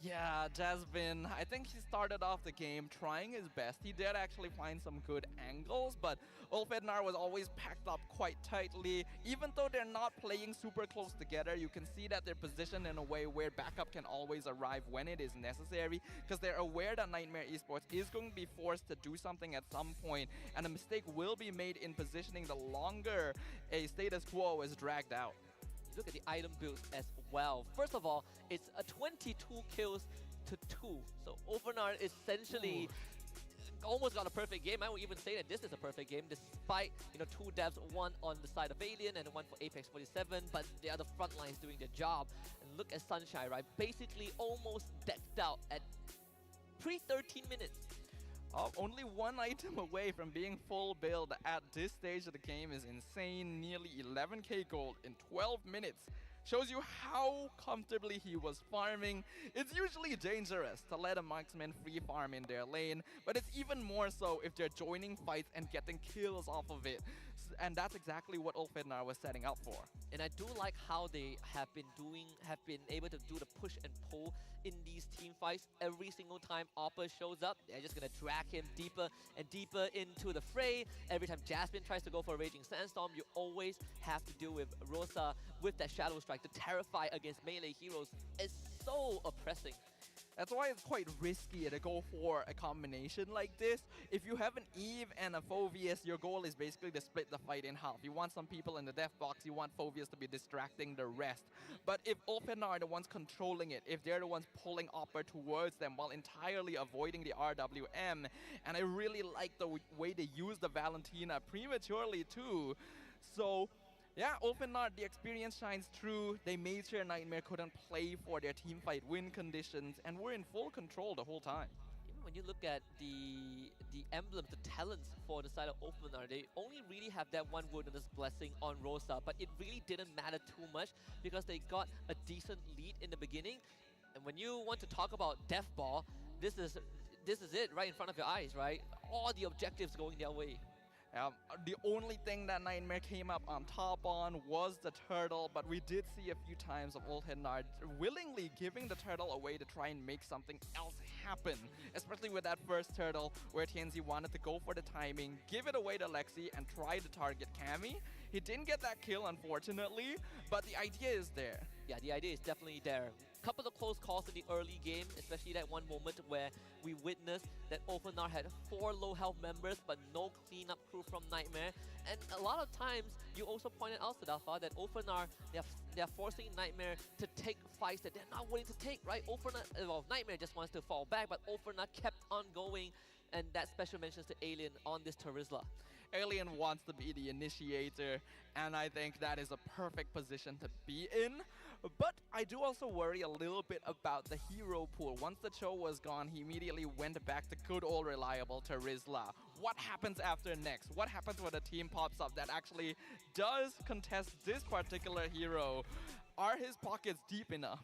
Yeah, Jasmine, I think he started off the game trying his best. He did actually find some good angles, but Ophenar was always packed up quite tightly. Even though they're not playing super close together, you can see that they're positioned in a way where backup can always arrive when it is necessary, because they're aware that Nightmare Esports is going to be forced to do something at some point, and a mistake will be made in positioning the longer a status quo is dragged out. Look at the item builds as well. First of all, it's a 22 kills to 2. So Ophenar essentially almost got a perfect game. I would even say that this is a perfect game, despite two devs, one on the side of Alien and one for Apex 47, but the other front lines doing their job. And look at Sunshine, right? Basically almost decked out at pre-13 minutes. Only one item away from being full build at this stage of the game is insane. Nearly 11k gold in 12 minutes. Shows you how comfortably he was farming. It's usually dangerous to let a marksman free farm in their lane, but it's even more so if they're joining fights and getting kills off of it. And that's exactly what Ulfhednar was setting up for. And I do like how they have been able to do the push and pull in these team fights. Every single time Oppa shows up, they're just gonna drag him deeper and deeper into the fray. Every time Jasmine tries to go for a Raging Sandstorm, you always have to deal with Rosa with that Shadow Strike. To terrify against melee heroes is so oppressing. That's why it's quite risky to go for a combination like this. If you have an Eve and a Phoveus, your goal is basically to split the fight in half. You want some people in the death box, you want Phoveus to be distracting the rest. But if Ulfhednar are the ones controlling it, if they're the ones pulling Opper towards them while entirely avoiding the RWM, and I really like the way they use the Valentina prematurely too. So yeah, Ulfhednar, the experience shines through. They made sure Nightmare couldn't play for their teamfight win conditions and were in full control the whole time. Even when you look at the emblems, the talents for the side of Ulfhednar, they only really have that one Wilderness Blessing on Rosa, but it really didn't matter too much because they got a decent lead in the beginning. And when you want to talk about Death Ball, this is it right in front of your eyes, right? All the objectives going their way. The only thing that Nightmare came up on top on was the turtle, but we did see a few times of Ulfhednar willingly giving the turtle away to try and make something else happen. Especially with that first turtle where TNZ wanted to go for the timing, give it away to Lexi and try to target Cammy. He didn't get that kill, unfortunately, but the idea is there. Yeah, the idea is definitely there. Couple of close calls in the early game, especially that one moment where we witnessed that Ulfhednar had 4 low health members but no cleanup crew from Nightmare. And a lot of times, you also pointed out, Sadafa, that Ulfhednar, they're forcing Nightmare to take fights that they're not willing to take, right? Nightmare just wants to fall back, but Ulfhednar kept on going. And that special mentions to Alien on this Terizla. Alien wants to be the initiator, and I think that is a perfect position to be in. But I do also worry a little bit about the hero pool. Once the Cho was gone, he immediately went back to good old reliable Terizla. What happens after next? What happens when a team pops up that actually does contest this particular hero? Are his pockets deep enough?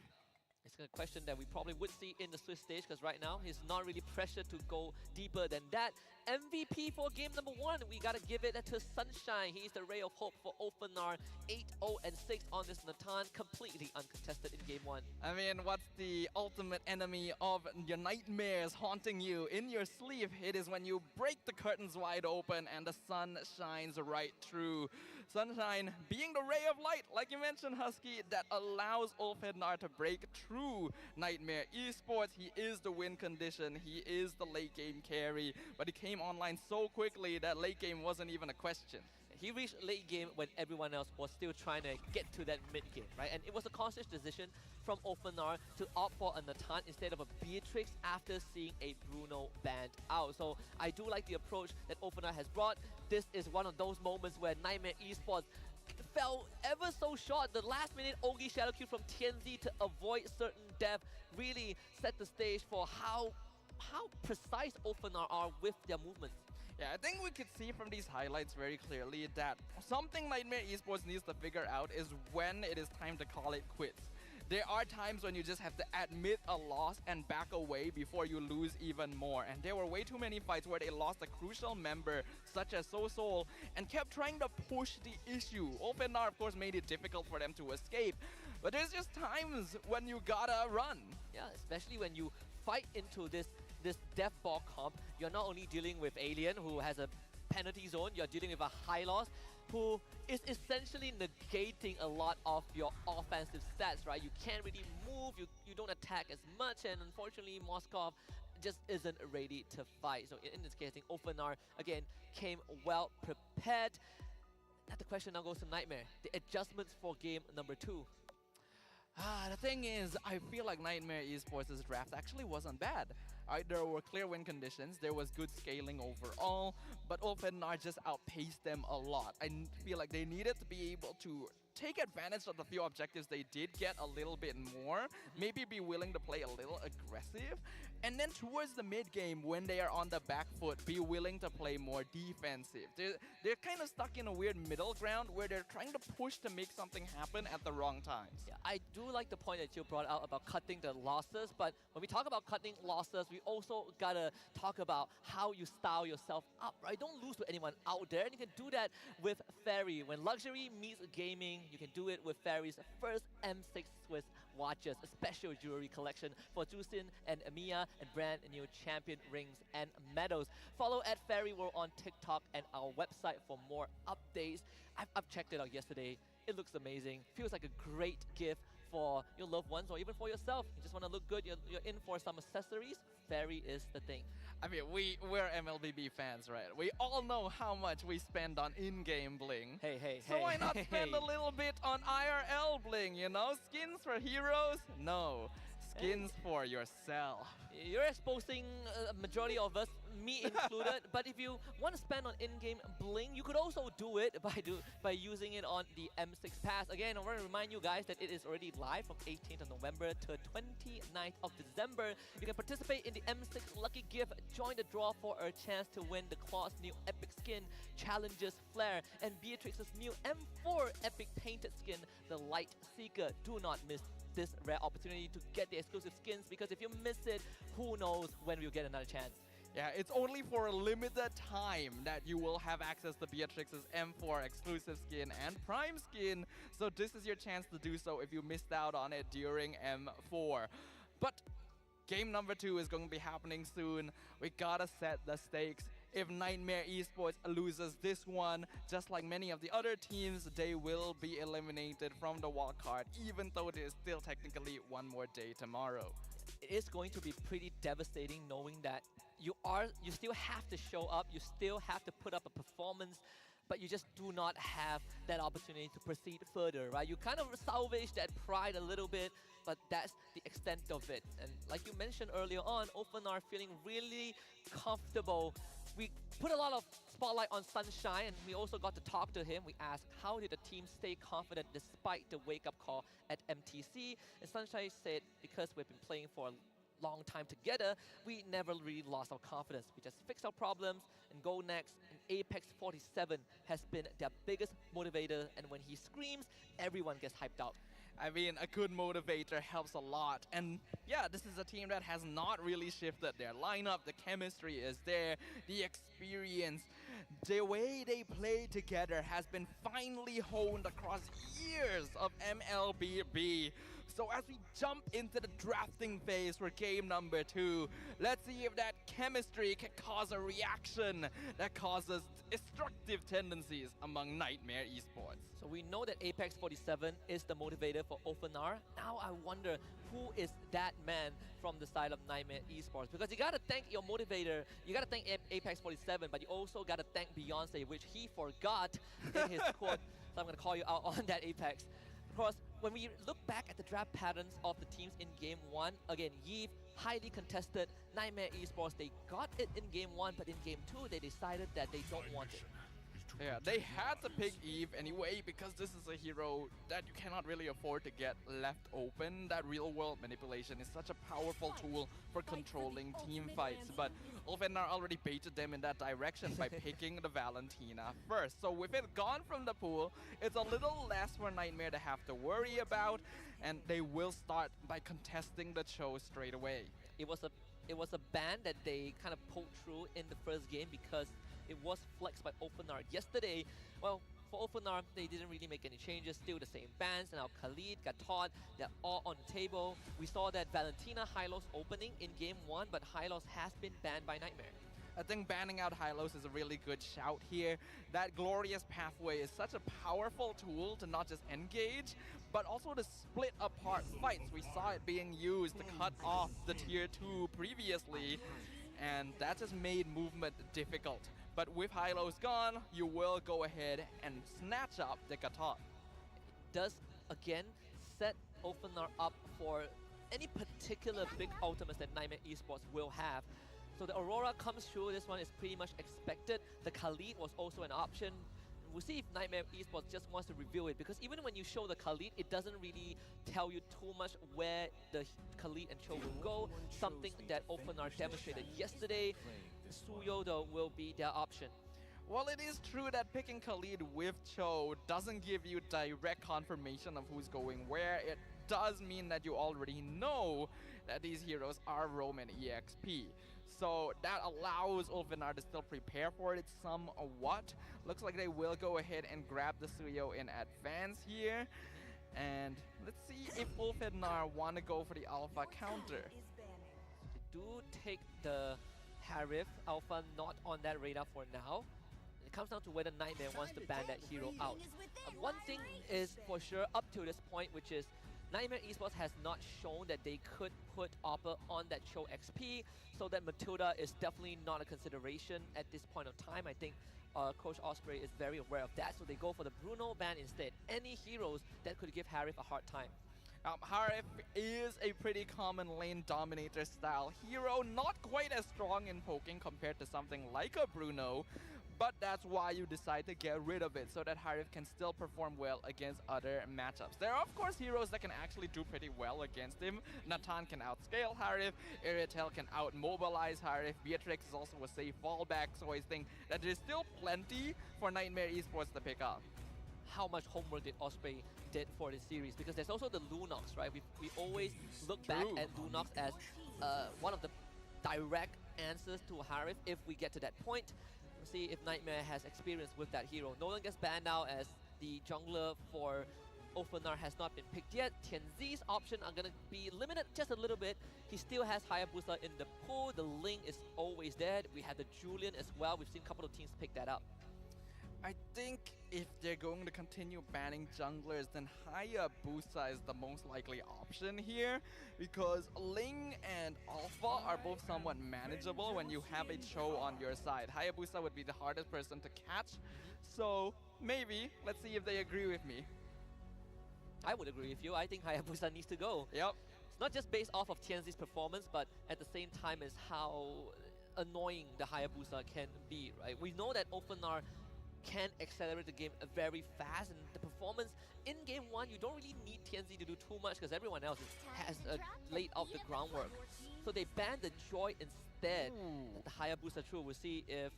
It's a question that we probably would see in the Swiss stage, because right now he's not really pressured to go deeper than that. MVP for game number 1, we gotta give it to Sunshine. He's the ray of hope for Ulfhednar. 8-0-6 on this Natan, completely uncontested in game 1. I mean, what's the ultimate enemy of your nightmares haunting you in your sleep? It is when you break the curtains wide open and the sun shines right through. Sunshine being the ray of light, like you mentioned, Husky, that allows Ulfhednar to break through Nightmare Esports. He is the win condition, he is the late game carry, but he came online so quickly that late game wasn't even a question. He reached late game when everyone else was still trying to get to that mid game, right? And it was a conscious decision from Ulfhednar to opt for a Natan instead of a Beatrix after seeing a Bruno banned out. So I do like the approach that Ulfhednar has brought. This is one of those moments where Nightmare Esports fell ever so short. The last minute Ogi Shadow Q from TNZ to avoid certain death really set the stage for how precise Ulfhednar are with their movements. Yeah, I think we could see from these highlights very clearly that something Nightmare Esports needs to figure out is when it is time to call it quits. There are times when you just have to admit a loss and back away before you lose even more. And there were way too many fights where they lost a crucial member, such as Soul, and kept trying to push the issue. Ulfhednar, of course, made it difficult for them to escape. But there's just times when you gotta run. Yeah, especially when you fight into this death ball comp. You're not only dealing with Alien, who has a penalty zone, you're dealing with a high loss, who is essentially negating a lot of your offensive stats, right? You can't really move, you don't attack as much, and unfortunately Moskov just isn't ready to fight. So in this case, I think Ulfhednar, again, came well prepared. Now the question now goes to Nightmare. The adjustments for game number 2. The thing is, I feel like Nightmare Esports' draft actually wasn't bad. There were clear win conditions, there was good scaling overall, but Ulfenar just outpaced them a lot. Feel like they needed to be able to take advantage of the few objectives they did get a little bit more, maybe be willing to play a little aggressive, and then towards the mid game when they are on the back foot, be willing to play more defensive. They're kind of stuck in a weird middle ground where they're trying to push to make something happen at the wrong times. Yeah, I do like the point that you brought out about cutting the losses, but when we talk about cutting losses, we also gotta talk about how you style yourself up, right? Don't lose to anyone out there, and you can do that with Fairy. When luxury meets gaming, you can do it with Fairy's first M6 Swiss watches, a special jewelry collection for Jusin and Emiya, and brand new champion rings and medals. Follow at Fairy World on TikTok and our website for more updates. I've checked it out yesterday. It looks amazing. Feels like a great gift for your loved ones or even for yourself. You just want to look good, you're in for some accessories. Fairy is the thing. I mean, we're MLBB fans, right? We all know how much we spend on in-game bling. Hey, So why not spend a little bit on IRL bling, you know? Skins for heroes? No. Skins for yourself. You're exposing a majority of us, me included. But if you want to spend on in-game bling, you could also do it by using it on the M6 Pass. Again, I want to remind you guys that it is already live from 18th of November to 29th of December. You can participate in the M6 Lucky Gift, join the draw for a chance to win the Claw's new epic skin, Challenges Flare, and Beatrix's new M4 epic painted skin, the Light Seeker. Do not miss this rare opportunity to get the exclusive skins, because if you miss it, who knows when we'll get another chance. Yeah, it's only for a limited time that you will have access to Beatrix's M4 exclusive skin and Prime skin, so this is your chance to do so if you missed out on it during M4. But game number 2 is going to be happening soon. We gotta set the stakes. If Nightmare Esports loses this one, just like many of the other teams, they will be eliminated from the wildcard, even though there's still technically one more day tomorrow. It is going to be pretty devastating knowing that you still have to show up, you still have to put up a performance, but you just do not have that opportunity to proceed further, right? You kind of salvage that pride a little bit, but that's the extent of it. And like you mentioned earlier on, Open are feeling really comfortable. We put a lot of spotlight on Sunshine, and we also got to talk to him. We asked, how did the team stay confident despite the wake-up call at MTC? And Sunshine said, because we've been playing for a long time together, we never really lost our confidence. We just fix our problems and go next. And Apex 47 has been their biggest motivator, and when he screams, everyone gets hyped out. I mean, a good motivator helps a lot. And yeah, this is a team that has not really shifted their lineup. The chemistry is there, the experience, the way they play together has been finely honed across years of MLBB. So as we jump into the drafting phase for game number 2, let's see if that chemistry can cause a reaction that causes destructive tendencies among Nightmare Esports. So we know that Apex 47 is the motivator for Openar. Now I wonder, who is that man from the side of Nightmare Esports? Because you gotta thank your motivator, you gotta thank Apex 47, but you also gotta thank Beyonce, which he forgot in his quote. So I'm gonna call you out on that, Apex. Because when we look back at the draft patterns of the teams in Game 1, again, Yves, highly contested. Nightmare Esports, they got it in Game 1, but in Game 2, they decided that they don't want it. Yeah, they had to pick Eve anyway because this is a hero that you cannot really afford to get left open. That real-world manipulation is such a powerful tool for controlling team fights, but Ulfenar already baited them in that direction by picking the Valentina first. So with it gone from the pool, it's a little less for Nightmare to have to worry about, and they will start by contesting the show straight away. It was a ban that they kind of pulled through in the first game because it was flexed by Openar yesterday. Well, for Openar, they didn't really make any changes, still the same bans. And now Khalid, Gatot, they're all on the table. We saw that Valentina Hylos opening in Game 1, but Hylos has been banned by Nightmare. I think banning out Hylos is a really good shout here. That glorious pathway is such a powerful tool to not just engage, but also to split apart fights. We saw it being used to cut off the tier 2 previously, and that just made movement difficult. But with Hylos gone, you will go ahead and snatch up the Gatot. Does, again, set Ofenar up for any particular big ultimates that Nightmare Esports will have. So the Aurora comes through, this one is pretty much expected. The Khalid was also an option. We'll see if Nightmare Esports just wants to reveal it, because even when you show the Khalid, it doesn't really tell you too much where the Khalid and Cho will go. Something that Ofenar demonstrated yesterday. Suyo though will be their option. Well, it is true that picking Khalid with Cho doesn't give you direct confirmation of who's going where. It does mean that you already know that these heroes are Rome and EXP. So that allows Ofenar to still prepare for it somewhat. Looks like they will go ahead and grab the Suyo in advance here. And let's see if Ofenar want to go for the Alpha counter. They do take the Harif. Alpha not on that radar for now. It comes down to whether Nightmare wants to ban that hero out. One thing is for sure up to this point, which is Nightmare Esports has not shown that they could put Oppa on that Cho XP, so that Matilda is definitely not a consideration at this point of time. I think Coach Osprey is very aware of that, so they go for the Bruno ban instead. Any heroes that could give Harif a hard time. Harif is a pretty common lane dominator style hero, not quite as strong in poking compared to something like a Bruno, but that's why you decide to get rid of it, so that Harif can still perform well against other matchups. There are of course heroes that can actually do pretty well against him. Natan can outscale Harif, Iritel can outmobilize Harif, Beatrix is also a safe fallback, so I think that there's still plenty for Nightmare Esports to pick up. How much homework did Osprey did for this series? Because there's also the Lunox, right? We always look back at Lunox as one of the direct answers to Harif if we get to that point. We'll see if Nightmare has experience with that hero. Nolan gets banned now as the jungler for Ofenar has not been picked yet. Tianzi's option are going to be limited just a little bit. He still has Hayabusa in the pool. The Ling is always there. We had the Julian as well. We've seen a couple of teams pick that up. I think if they're going to continue banning junglers, then Hayabusa is the most likely option here, because Ling and Alpha are both somewhat manageable when you have a Cho on your side. Hayabusa would be the hardest person to catch, so maybe, let's see if they agree with me. I would agree with you. I think Hayabusa needs to go. Yep. It's not just based off of Tianzi's performance, but at the same time is how annoying the Hayabusa can be, right? We know that Ofenar can accelerate the game very fast, and the performance in game 1, you don't really need Tianzi to do too much because everyone else has laid out the groundwork. So they banned the Joy instead. The Hayabusa True. We'll see if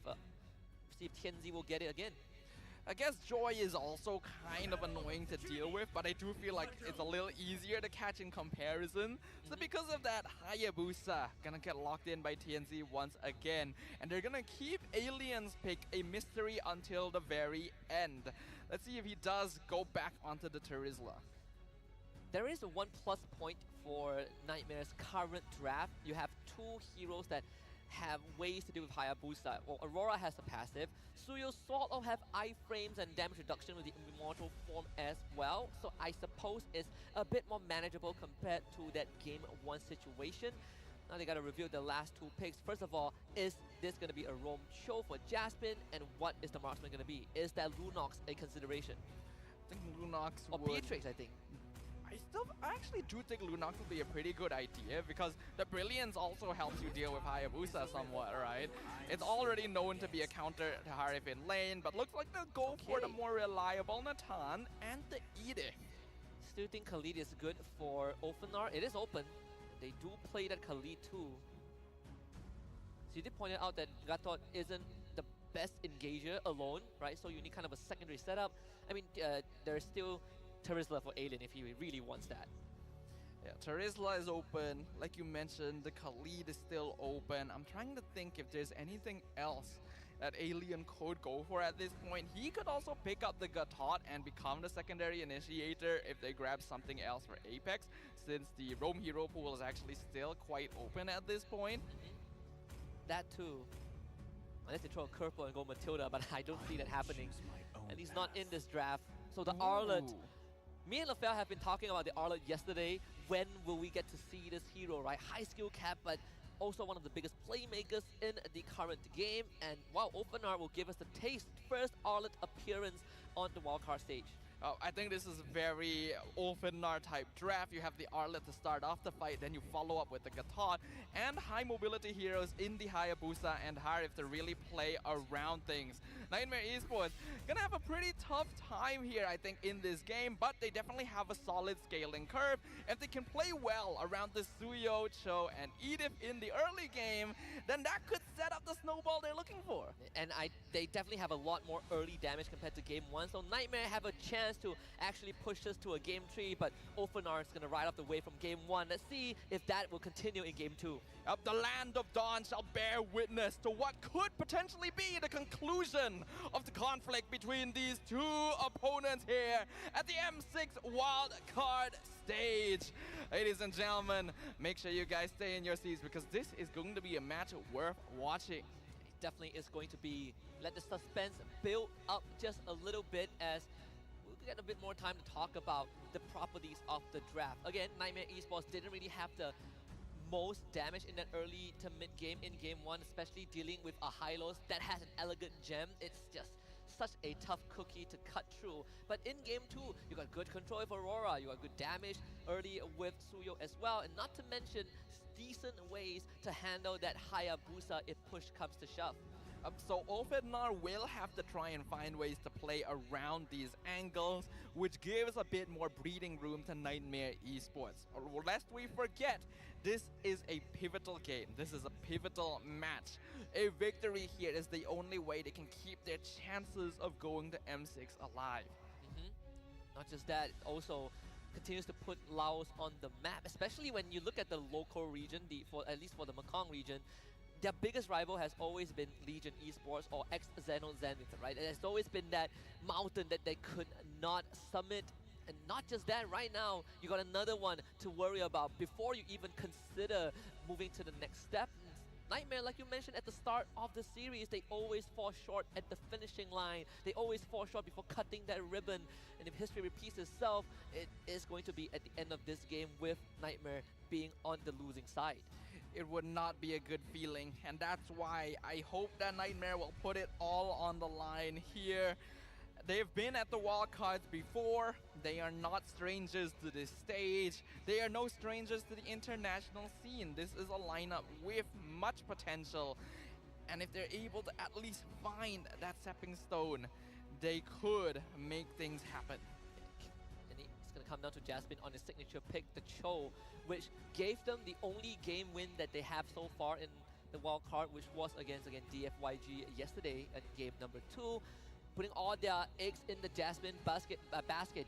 Tianzi will get it again. I guess Joy is also kind of annoying to deal with, but I do feel like it's a little easier to catch in comparison. So because of that, Hayabusa gonna get locked in by TNZ once again. And they're gonna keep Alien's pick a mystery until the very end. Let's see if he does go back onto the Terizla. There is a 1+ point for Nightmare's current draft. You have 2 heroes that have ways to do with Hayabusa. Well, Aurora has a passive. Suyo sort of have iframes and damage reduction with the Immortal form as well. So I suppose it's a bit more manageable compared to that game 1 situation. Now they gotta reveal the last 2 picks. First of all, is this gonna be a roam show for Jaspin? And what is the marksman gonna be? Is that Lunox a consideration? I think Lunox or would... Beatrix, I think. I actually do think Lunox would be a pretty good idea, because the Brilliance also helps you deal with Hayabusa somewhat, right? It's already known to be a counter to Harif in lane, but looks like they'll go for the more reliable Natan and the Edith. Still think Khalid is good for Ofenar. It is open. They do play that Khalid too. So you did point out that Gatot isn't the best engager alone, right? So you need kind of a secondary setup. I mean, there's still Terizla for Alien if he really wants that. Yeah, Terizla is open. Like you mentioned, the Khalid is still open. I'm trying to think if there's anything else that Alien could go for at this point. He could also pick up the Gatot and become the secondary initiator if they grab something else for Apex, since the Roam hero pool is actually still quite open at this point. That too. Unless they throw a curveball and go Matilda, but I don't see that happening. And he's not in this draft. So the Arlet. Me and LaFell have been talking about the Arlet yesterday. When will we get to see this hero, right? High skill cap, but also one of the biggest playmakers in the current game. And wow, Ofenar will give us the taste. First Arlet appearance on the wildcard stage. I think this is very Ulfenar type draft. You have the Arlet to start off the fight, then you follow up with the Gatot and high mobility heroes in the Hayabusa and Harif to really play around things. Nightmare Esports gonna have a pretty tough time here, I think, in this game, but they definitely have a solid scaling curve. If they can play well around the Suyo, Cho, and Edith in the early game, then that could set up the snowball they're looking for. And they definitely have a lot more early damage compared to game 1, so Nightmare have a chance to actually push us to a game 3, but Ulfenar is going to ride off the way from game 1. Let's see if that will continue in game 2. The land of Dawn shall bear witness to what could potentially be the conclusion of the conflict between these two opponents here at the M6 Wild Card stage. Ladies and gentlemen, make sure you guys stay in your seats because this is going to be a match worth watching. It definitely is going to be. Let the suspense build up just a little bit as we'll get a bit more time to talk about the properties of the draft. Again, Nightmare Esports didn't really have the most damage in that early to mid game in game 1, especially dealing with a Hylos that has an elegant gem. It's just such a tough cookie to cut through. But in game 2, you got good control with Aurora, you got good damage early with Suyo as well, and not to mention decent ways to handle that Hayabusa if push comes to shove. So Ulfenar will have to try and find ways to play around these angles, which gives a bit more breathing room to Nightmare Esports. Or lest we forget, this is a pivotal game. This is a pivotal match. A victory here is the only way they can keep their chances of going to M6 alive. Not just that, it also continues to put Laos on the map, especially when you look at the local region, at least for the Mekong region. Their biggest rival has always been Legion Esports or ex-Xeno Zenith, right? There's always been that mountain that they could not summit. And not just that, right now, you got another one to worry about before you even consider moving to the next step. Nightmare, like you mentioned at the start of the series, they always fall short at the finishing line. They always fall short before cutting that ribbon. And if history repeats itself, it is going to be at the end of this game with Nightmare being on the losing side. It would not be a good feeling, and that's why I hope that Nightmare will put it all on the line here. They've been at the wildcards before. They are not strangers to this stage. They are no strangers to the international scene. This is a lineup with much potential, and if they're able to at least find that stepping stone, they could make things happen. And it's going to come down to Jasmine on his signature pick, the Cho, which gave them the only game win that they have so far in the wild card, which was against DFYG yesterday at game number 2. Putting all their eggs in the Jasmine basket.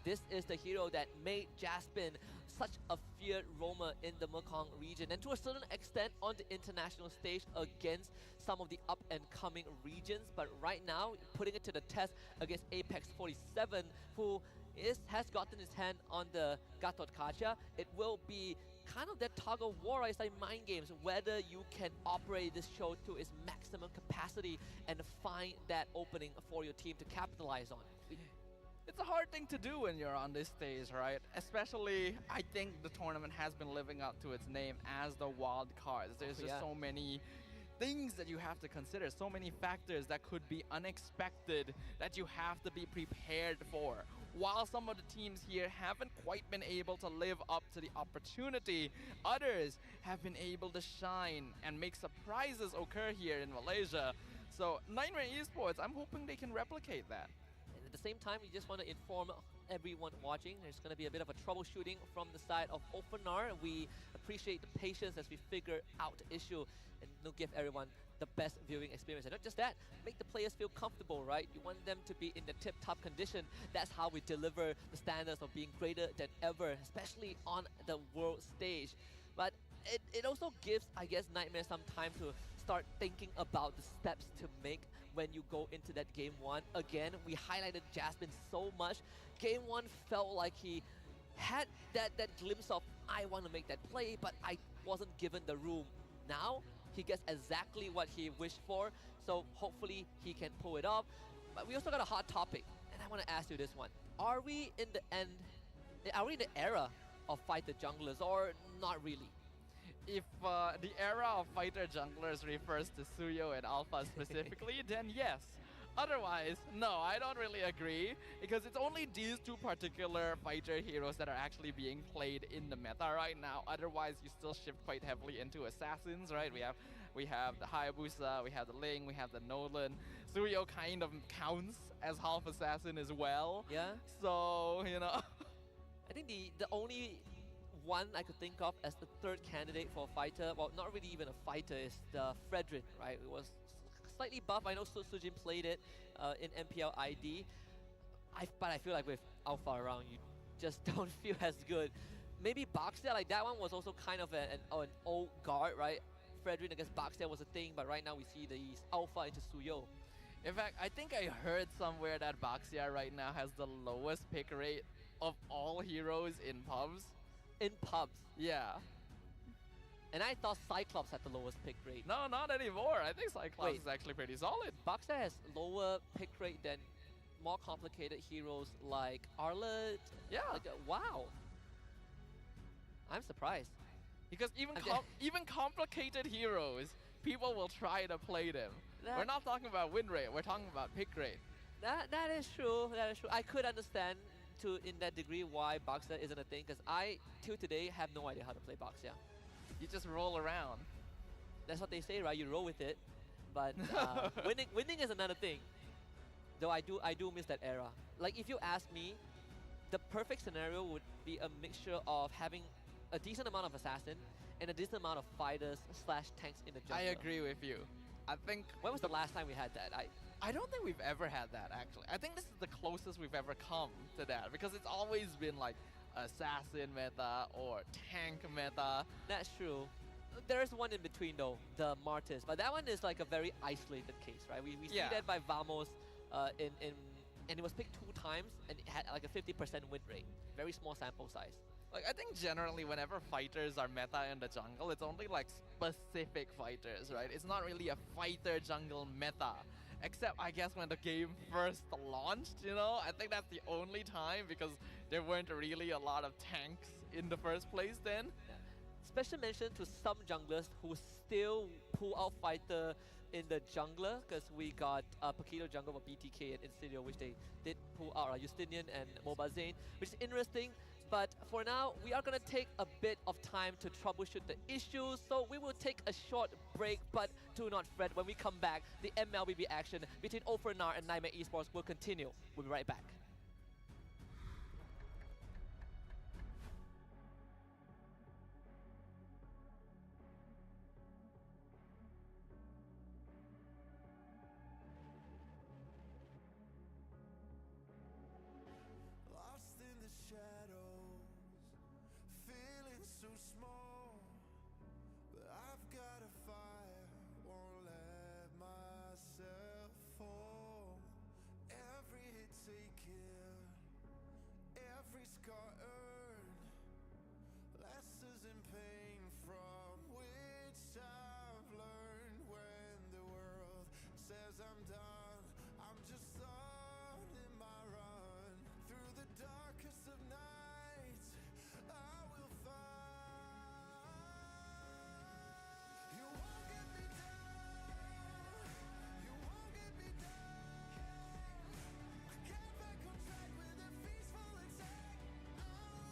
This is the hero that made Jasmine such a feared roamer in the Mekong region, and to a certain extent on the international stage against some of the up-and-coming regions. But right now, putting it to the test against Apex 47, who has gotten his hand on the Gatot Kacha. It will be kind of that tug of war. It's like mind games, whether you can operate this show to its maximum capacity and find that opening for your team to capitalize on. It's a hard thing to do when you're on this stage, right? Especially, I think the tournament has been living up to its name as the wild cards. There's just so many things that you have to consider, so many factors that could be unexpected that you have to be prepared for. While some of the teams here haven't quite been able to live up to the opportunity, others have been able to shine and make surprises occur here in Malaysia. So Nightmare Esports, I'm hoping they can replicate that. And at the same time, we just want to inform everyone watching, there's going to be a bit of a troubleshooting from the side of Ulfenar. We appreciate the patience as we figure out the issue and we'll give everyone the best viewing experience. And not just that, make the players feel comfortable, right? You want them to be in the tip-top condition. That's how we deliver the standards of being greater than ever, especially on the world stage. But it also gives, I guess, Nightmare some time to start thinking about the steps to make when you go into that game 1. Again, we highlighted Jasmine so much. Game 1 felt like he had that glimpse of, I want to make that play, but I wasn't given the room. Now, he gets exactly what he wished for, so hopefully he can pull it off. But we also got a hot topic, and I want to ask you this one. Are we in the era of fighter junglers, or not really? If the era of fighter junglers refers to Suyo and Alpha specifically, then yes. Otherwise, no, I don't really agree because it's only these two particular fighter heroes that are actually being played in the meta right now. Otherwise, you still shift quite heavily into assassins, right? We have the Hayabusa, we have the Ling, we have the Nolan. Suyo kind of counts as half assassin as well. Yeah. So, you know. I think the only one I could think of as the third candidate for a fighter, well, not really even a fighter, is the Fredrin, right? It was slightly buff. I know Sujin played it in MPL ID, but I feel like with Alpha around, you just don't feel as good. Maybe Boxer, like that one was also kind of an old guard, right? Fredrin against Boxer was a thing, but right now we see these Alpha into Suyo. In fact, I think I heard somewhere that Baxia right now has the lowest pick rate of all heroes in pubs. In pubs. Yeah. And I thought Cyclops had the lowest pick rate. No, not anymore. I think Cyclops Wait. is actually pretty solid. Boxer has lower pick rate than more complicated heroes like Arlet. Yeah. Like, wow. I'm surprised. Because even Okay. even complicated heroes, people will try to play them. That- We're not talking about win rate. We're talking about pick rate. That is true. That is true. I could understand in that degree why Boxer isn't a thing, because I till today have no idea how to play Boxer. You just roll around. That's what they say, right? You roll with it. But winning is another thing. Though I do miss that era. Like if you ask me, the perfect scenario would be a mixture of having a decent amount of assassin and a decent amount of fighters / tanks in the jungle. I agree with you. I think When was the last time we had that? I don't think we've ever had that actually. I think this is the closest we've ever come to that because it's always been like assassin meta or tank meta. That's true. There's one in between though, the Martyrs, but that one is like a very isolated case, right? We see Yeah. that by Vamos and it was picked 2 times and it had like a 50% win rate. Very small sample size. Like I think generally whenever fighters are meta in the jungle, it's only like specific fighters, right? It's not really a fighter jungle meta. Except I guess when the game first launched, you know? I think that's the only time because there weren't really a lot of tanks in the first place then. Special mention to some junglers who still pull out fighter in the jungler, because we got Paquito jungle for BTK and Insidio, which they did pull out, Justinian and Mobazane, which is interesting. But for now, we are going to take a bit of time to troubleshoot the issues, so we will take a short break, but do not fret. When we come back, the MLBB action between Ofrenar and Nightmare Esports will continue. We'll be right back. Lost in the shadows, feeling so small. But I've got a fire, won't let myself fall. Every hit taken, every scar earned, lessons in pain from which I've learned. When the world says I'm done, I'm just on in my run. Through the darkest of nights, I will find. You won't get me down. You won't get me down. I get back on track with a peaceful attack. I'll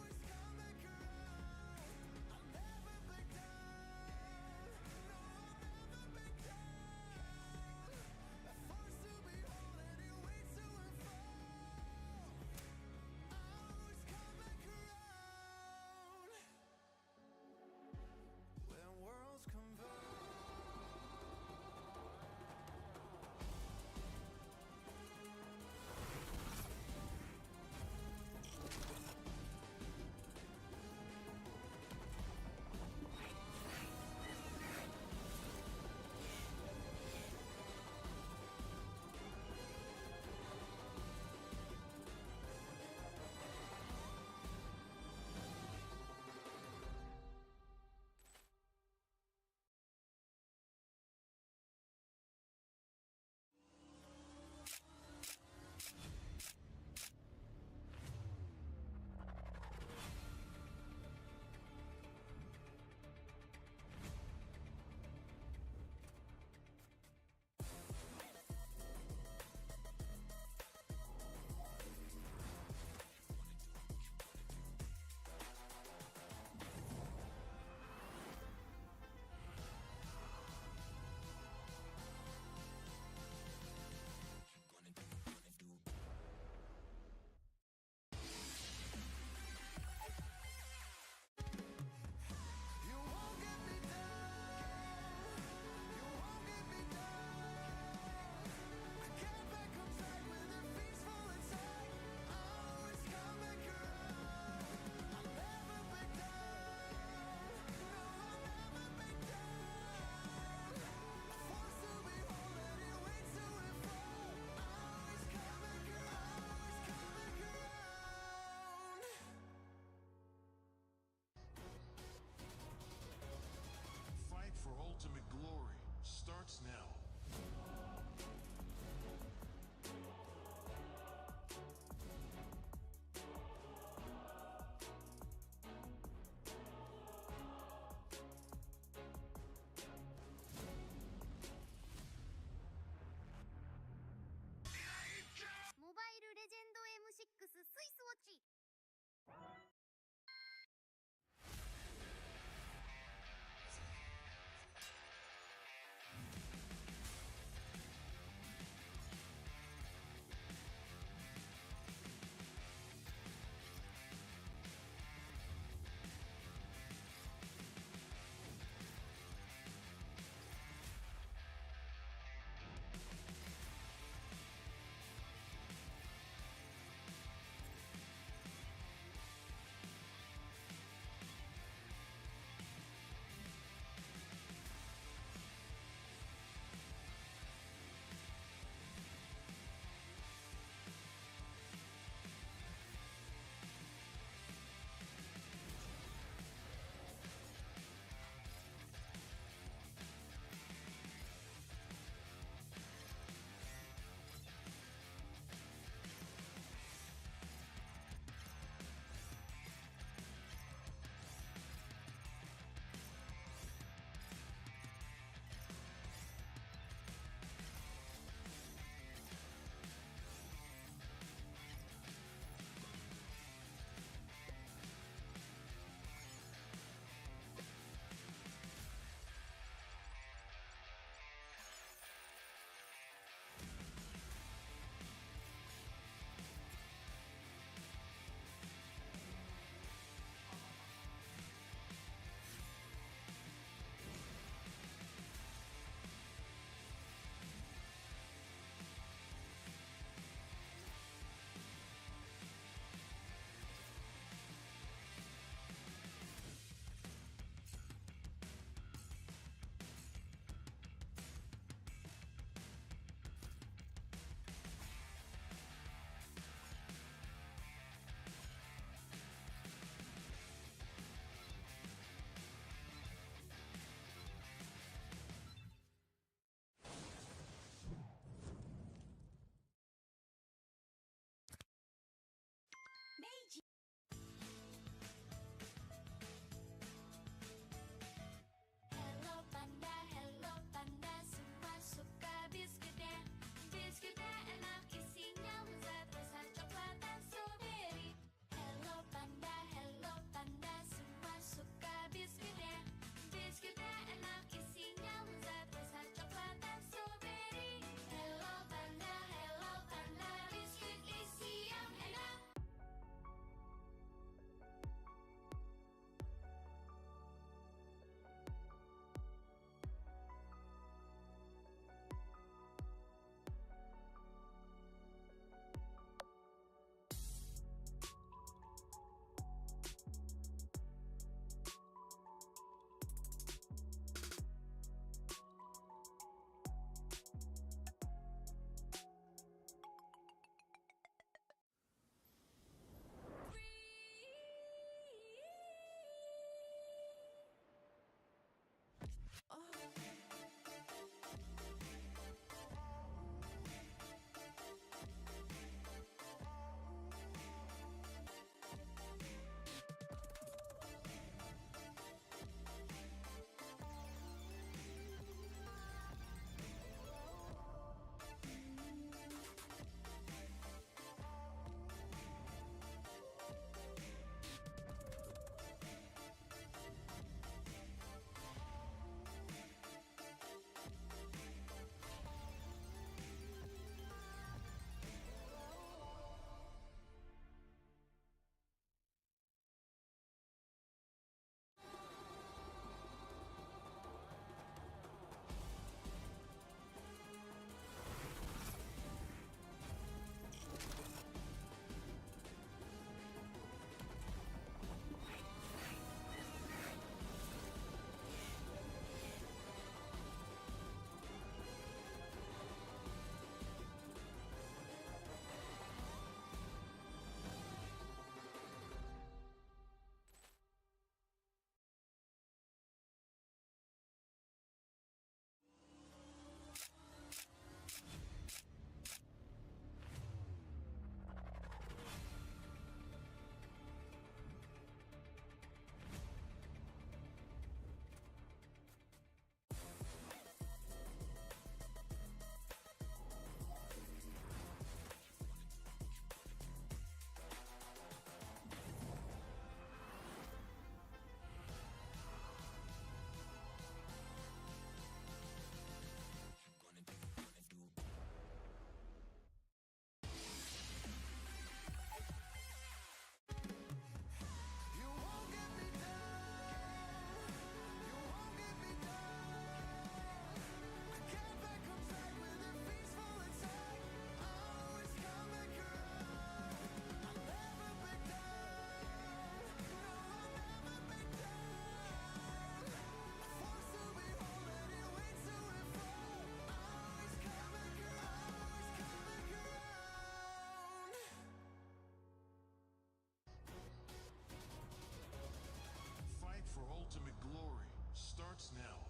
starts now.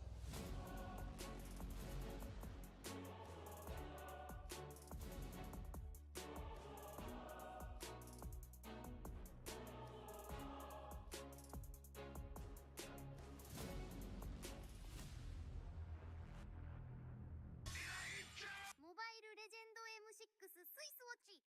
M6 スイスウォッチ。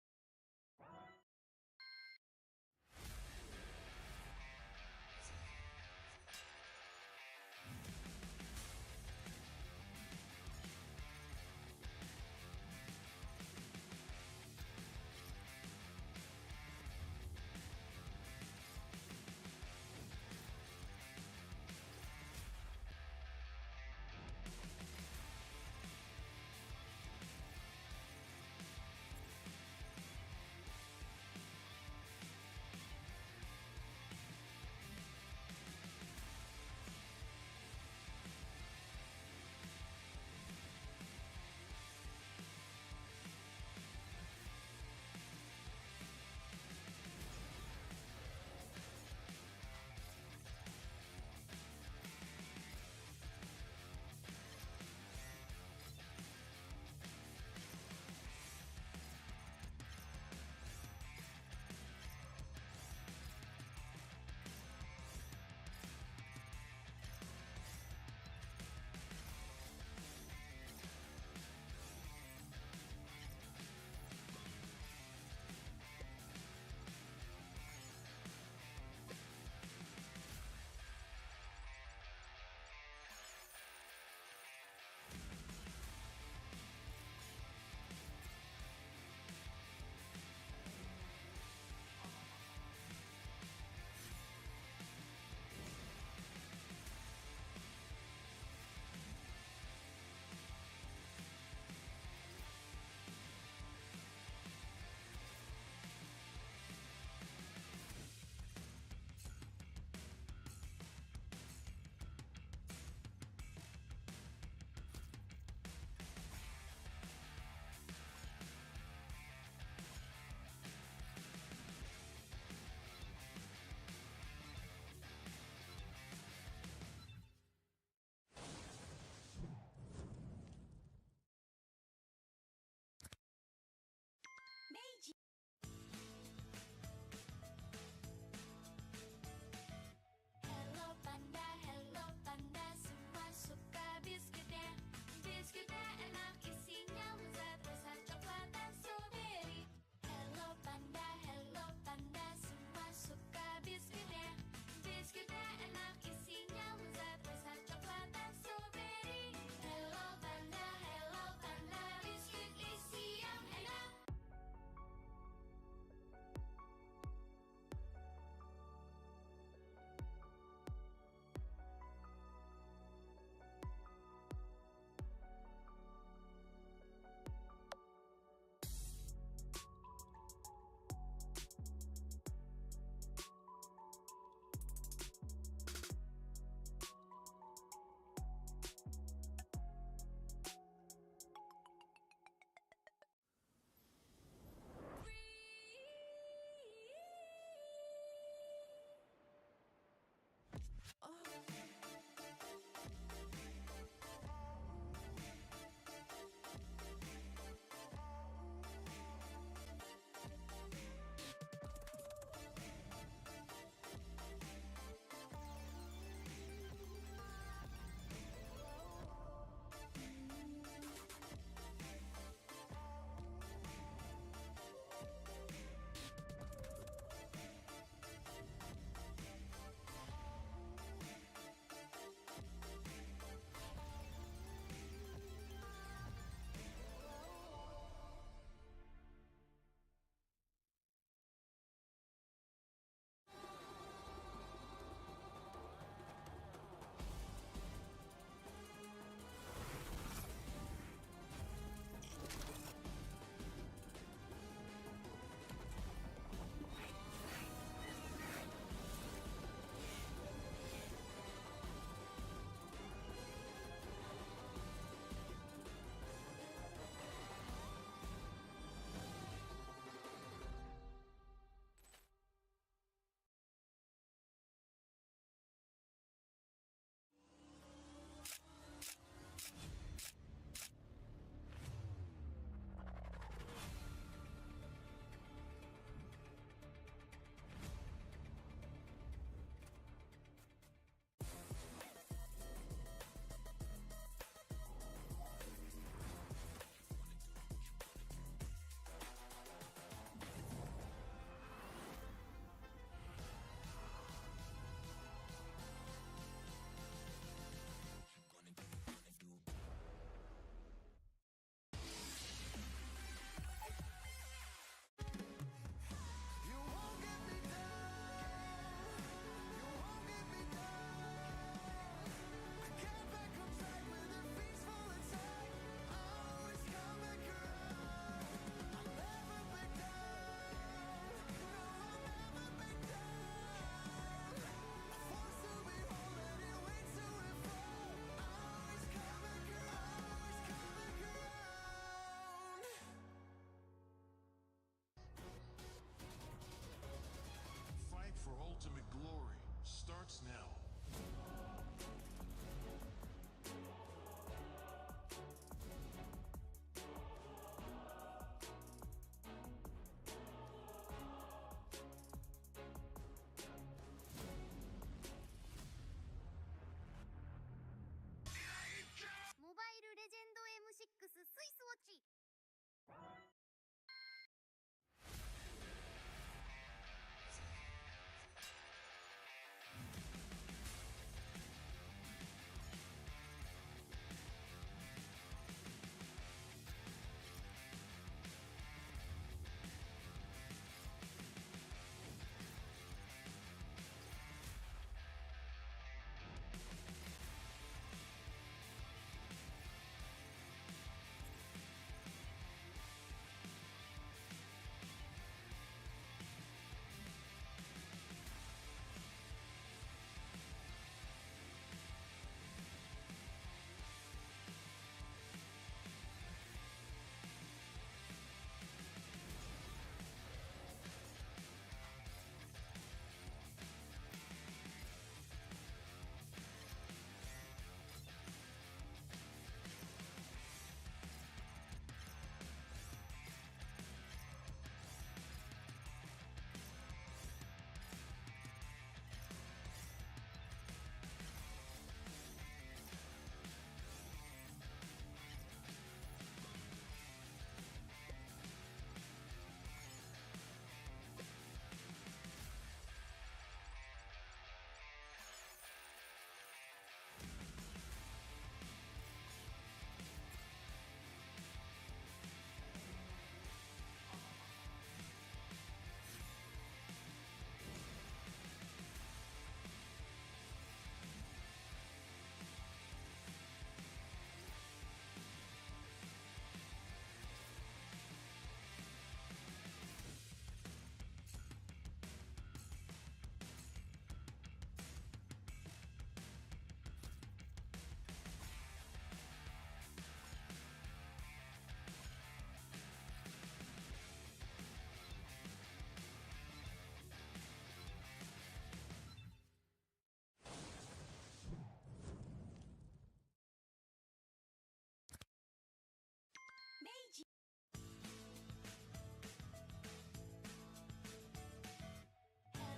スイスウォッチ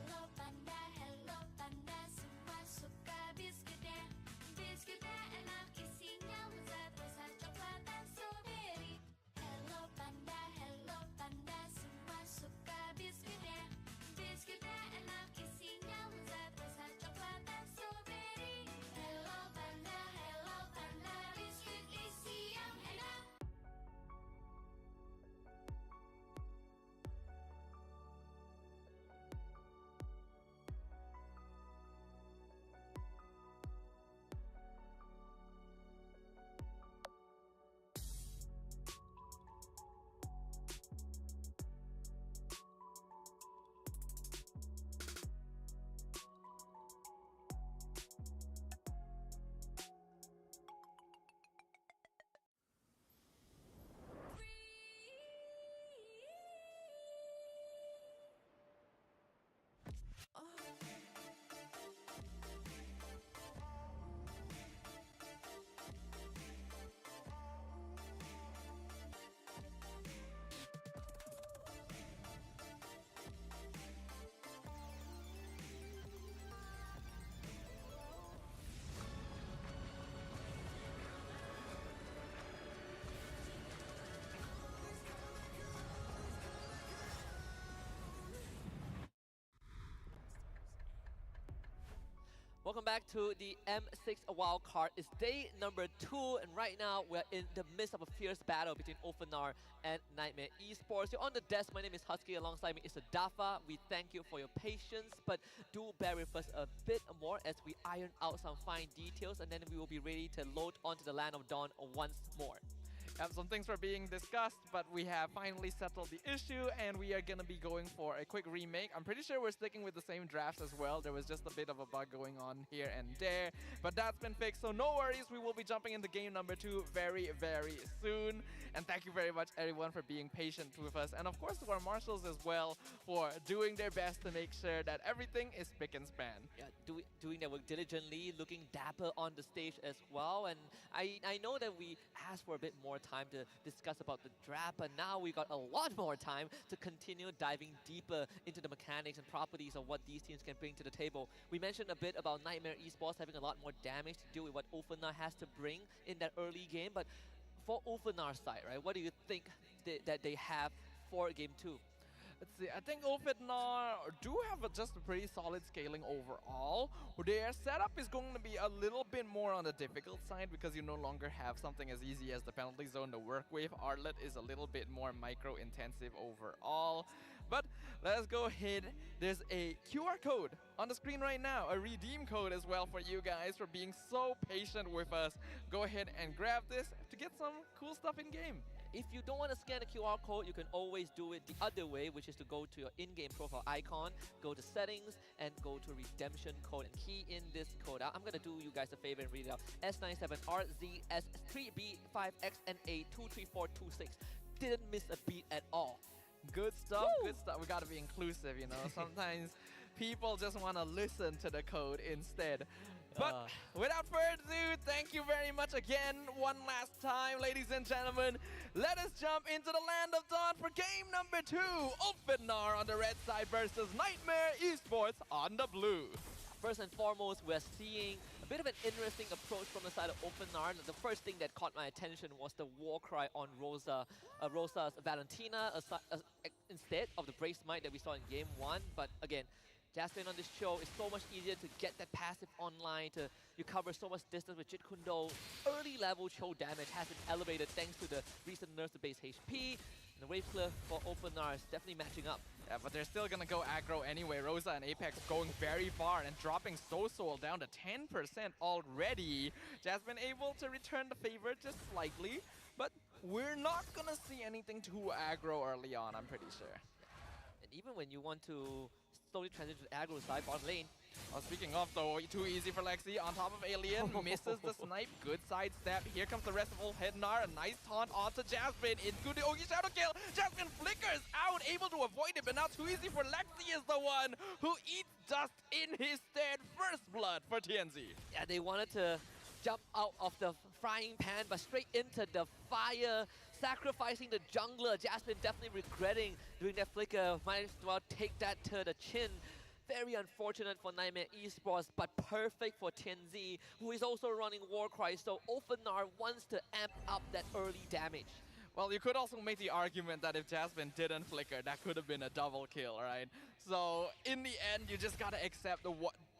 Hello panda, semua suka biskuitnya. Biskuitnya enak isinya lezat rasa coklat dan strawberry. Hello panda, semua suka biskuitnya. Biskuitnya enak isinya lezat rasa coklat dan strawberry. Hello panda, biskuit isi yang enak. Welcome back to the M6 wildcard. It's day number 2, and right now we're in the midst of a fierce battle between Ofenar and Nightmare Esports. You're on the desk. My name is Husky. Alongside me is Dafa. We thank you for your patience, but do bear with us a bit more as we iron out some fine details, and then we will be ready to load onto the Land of Dawn once more. Some things were being discussed, but we have finally settled the issue, and we are gonna be going for a quick remake. I'm pretty sure we're sticking with the same drafts as well. There was just a bit of a bug going on here and there, but that's been fixed, so no worries. We will be jumping into game number 2 very, very soon. And thank you very much, everyone, for being patient with us, and of course to our marshals as well for doing their best to make sure that everything is spick and span. Yeah, doing their work diligently, looking dapper on the stage as well. And I know that we asked for a bit more time to discuss about the draft, but now we got a lot more time to continue diving deeper into the mechanics and properties of what these teams can bring to the table. We mentioned a bit about Nightmare Esports having a lot more damage to deal with what Ofenar has to bring in that early game, but for Ulfanar's side, right? What do you think that they have for game 2? Let's see, I think Ulfidnar do have just a pretty solid scaling overall. Their setup is going to be a little bit more on the difficult side because you no longer have something as easy as the penalty zone to work with. Artlet is a little bit more micro-intensive overall. But let's go ahead. There's a QR code on the screen right now, a redeem code as well for you guys for being so patient with us. Go ahead and grab this to get some cool stuff in game. If you don't want to scan the QR code, you can always do it the other way, which is to go to your in-game profile icon, go to settings, and go to redemption code and key in this code. I'm going to do you guys a favor and read it out. S97RZS3B5XNA23426. Didn't miss a beat at all. Good stuff, Woo! good stuff. We gotta be inclusive, you know. Sometimes people just want to listen to the code instead. But without further ado, thank you very much again. One last time, ladies and gentlemen. Let us jump into the Land of Dawn for game number 2. Ulfidnar on the red side versus Nightmare Esports on the blue. First and foremost, we're seeing a bit of an interesting approach from the side of Ulfidnar. The first thing that caught my attention was the war cry on Rosa's Valentina instead of the Brace Might that we saw in game 1. But again, Jasmine on this show is so much easier to get that passive online, you cover so much distance with Jit Kundo. Early level Cho damage has been elevated thanks to the recent nerfs to base HP. And the wave clear for Ulfidnar is definitely matching up. Yeah, but they're still gonna go aggro anyway. Rosa and Apex going very far and dropping Soul down to 10% already. Jasmine able to return the favor just slightly, but we're not gonna see anything too aggro early on, I'm pretty sure. And even when you want to slowly transition to the aggro side, bottom lane. Speaking of though, too easy for Lexi. On top of Alien, misses the snipe. Good sidestep. Here comes the rest of Ulfidnar. A nice taunt onto Jasmine. Into the Ogi Shadow Kill. Jasmine flickers out, able to avoid it, but now too easy for Lexi is the one who eats dust in his stead. First blood for TNZ. Yeah, they wanted to jump out of the frying pan, but straight into the fire. Sacrificing the jungler. Jasmine definitely regretting doing that flicker. Might as well take that to the chin. Very unfortunate for Nightmare Esports, but perfect for TNZ, who is also running Warcry, so Ulfidnar wants to amp up that early damage. Well, you could also make the argument that if Jasmine didn't flicker, that could have been a double kill, right? So, in the end, you just gotta accept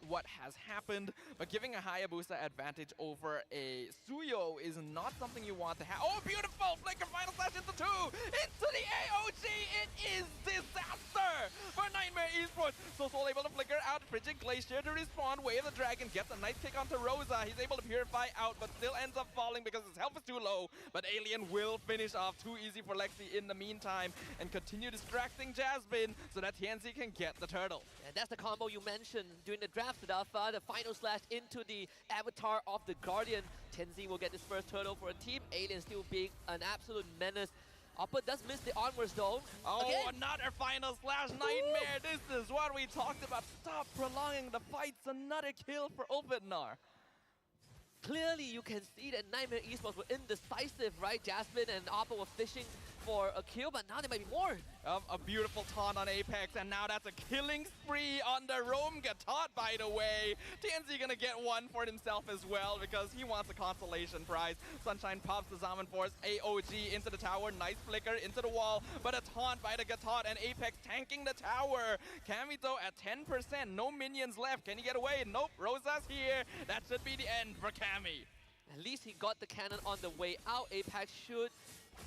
what has happened, but giving a Hayabusa advantage over a Suyo is not something you want to have. Oh, beautiful! Flicker final slash into 2! Into the AOG! It is disaster for Nightmare Esports! So Soul able to flicker out, Frigid Glacier to respawn, Wave the Dragon, gets a nice kick onto Rosa. He's able to purify out, but still ends up falling because his health is too low. But Alien will finish off. Too easy for Lexi in the meantime, and continue distracting Jasmine so that TNZ can get the turtle. And that's the combo you mentioned during the draft stuff. The final slash into the avatar of the Guardian. TNZ will get this first turtle for a team. Alien still being an absolute menace. Oppa does miss the onwards though. Oh, again. Another final slash Nightmare. This is what we talked about. Stop prolonging the fights. Another kill for Ulfidnar. Clearly, you can see that Nightmare Esports were indecisive, right? Jasmine and Oppa were fishing for a kill, but now there might be more. A beautiful taunt on Apex, and now that's a killing spree on the Rome Gatot, by the way. TNZ gonna get one for himself as well because he wants a consolation prize. Sunshine pops the Zaman Force, AOG into the tower, nice flicker into the wall, but a taunt by the Gatot and Apex tanking the tower. Kamito at 10%, no minions left. Can he get away? Nope, Rosa's here. That should be the end for Cammy. At least he got the cannon on the way out. Apex should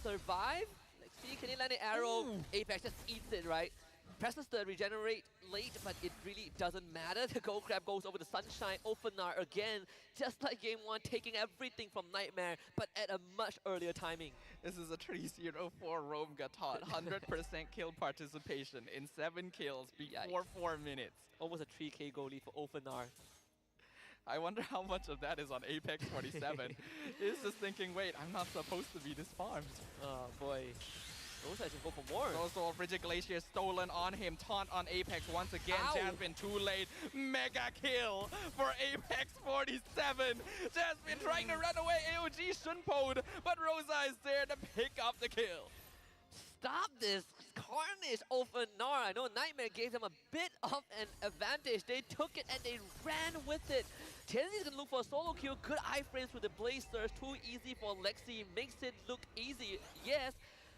survive. Let's see, can he land an arrow? Ooh. Apex just eats it, right? Presses the regenerate late, but it really doesn't matter. The gold crab goes over the Sunshine. Ulfidnar again, just like game 1, taking everything from Nightmare, but at a much earlier timing. This is a 3-0-4 Rome Gatot. 100% kill participation in 7 kills before 4 minutes. Almost a 3k goal lead for Ulfidnar. I wonder how much of that is on Apex 47. He's just thinking, wait, I'm not supposed to be this farmed. Oh boy. Those guys can go for more. Also, Frigid Glacier stolen on him. Taunt on Apex once again. Ow. Jasmine too late. Mega kill for Apex 47. Jasmine trying to run away. AOG Shunpod, but Rosa is there to pick up the kill. Stop this carnage, Ulfidnar. I know Nightmare gave them a bit of an advantage. They took it and they ran with it. Tenzi's gonna look for a solo kill. Good iframes with the Blaze Surge. Too easy for Lexi. Makes it look easy, yes.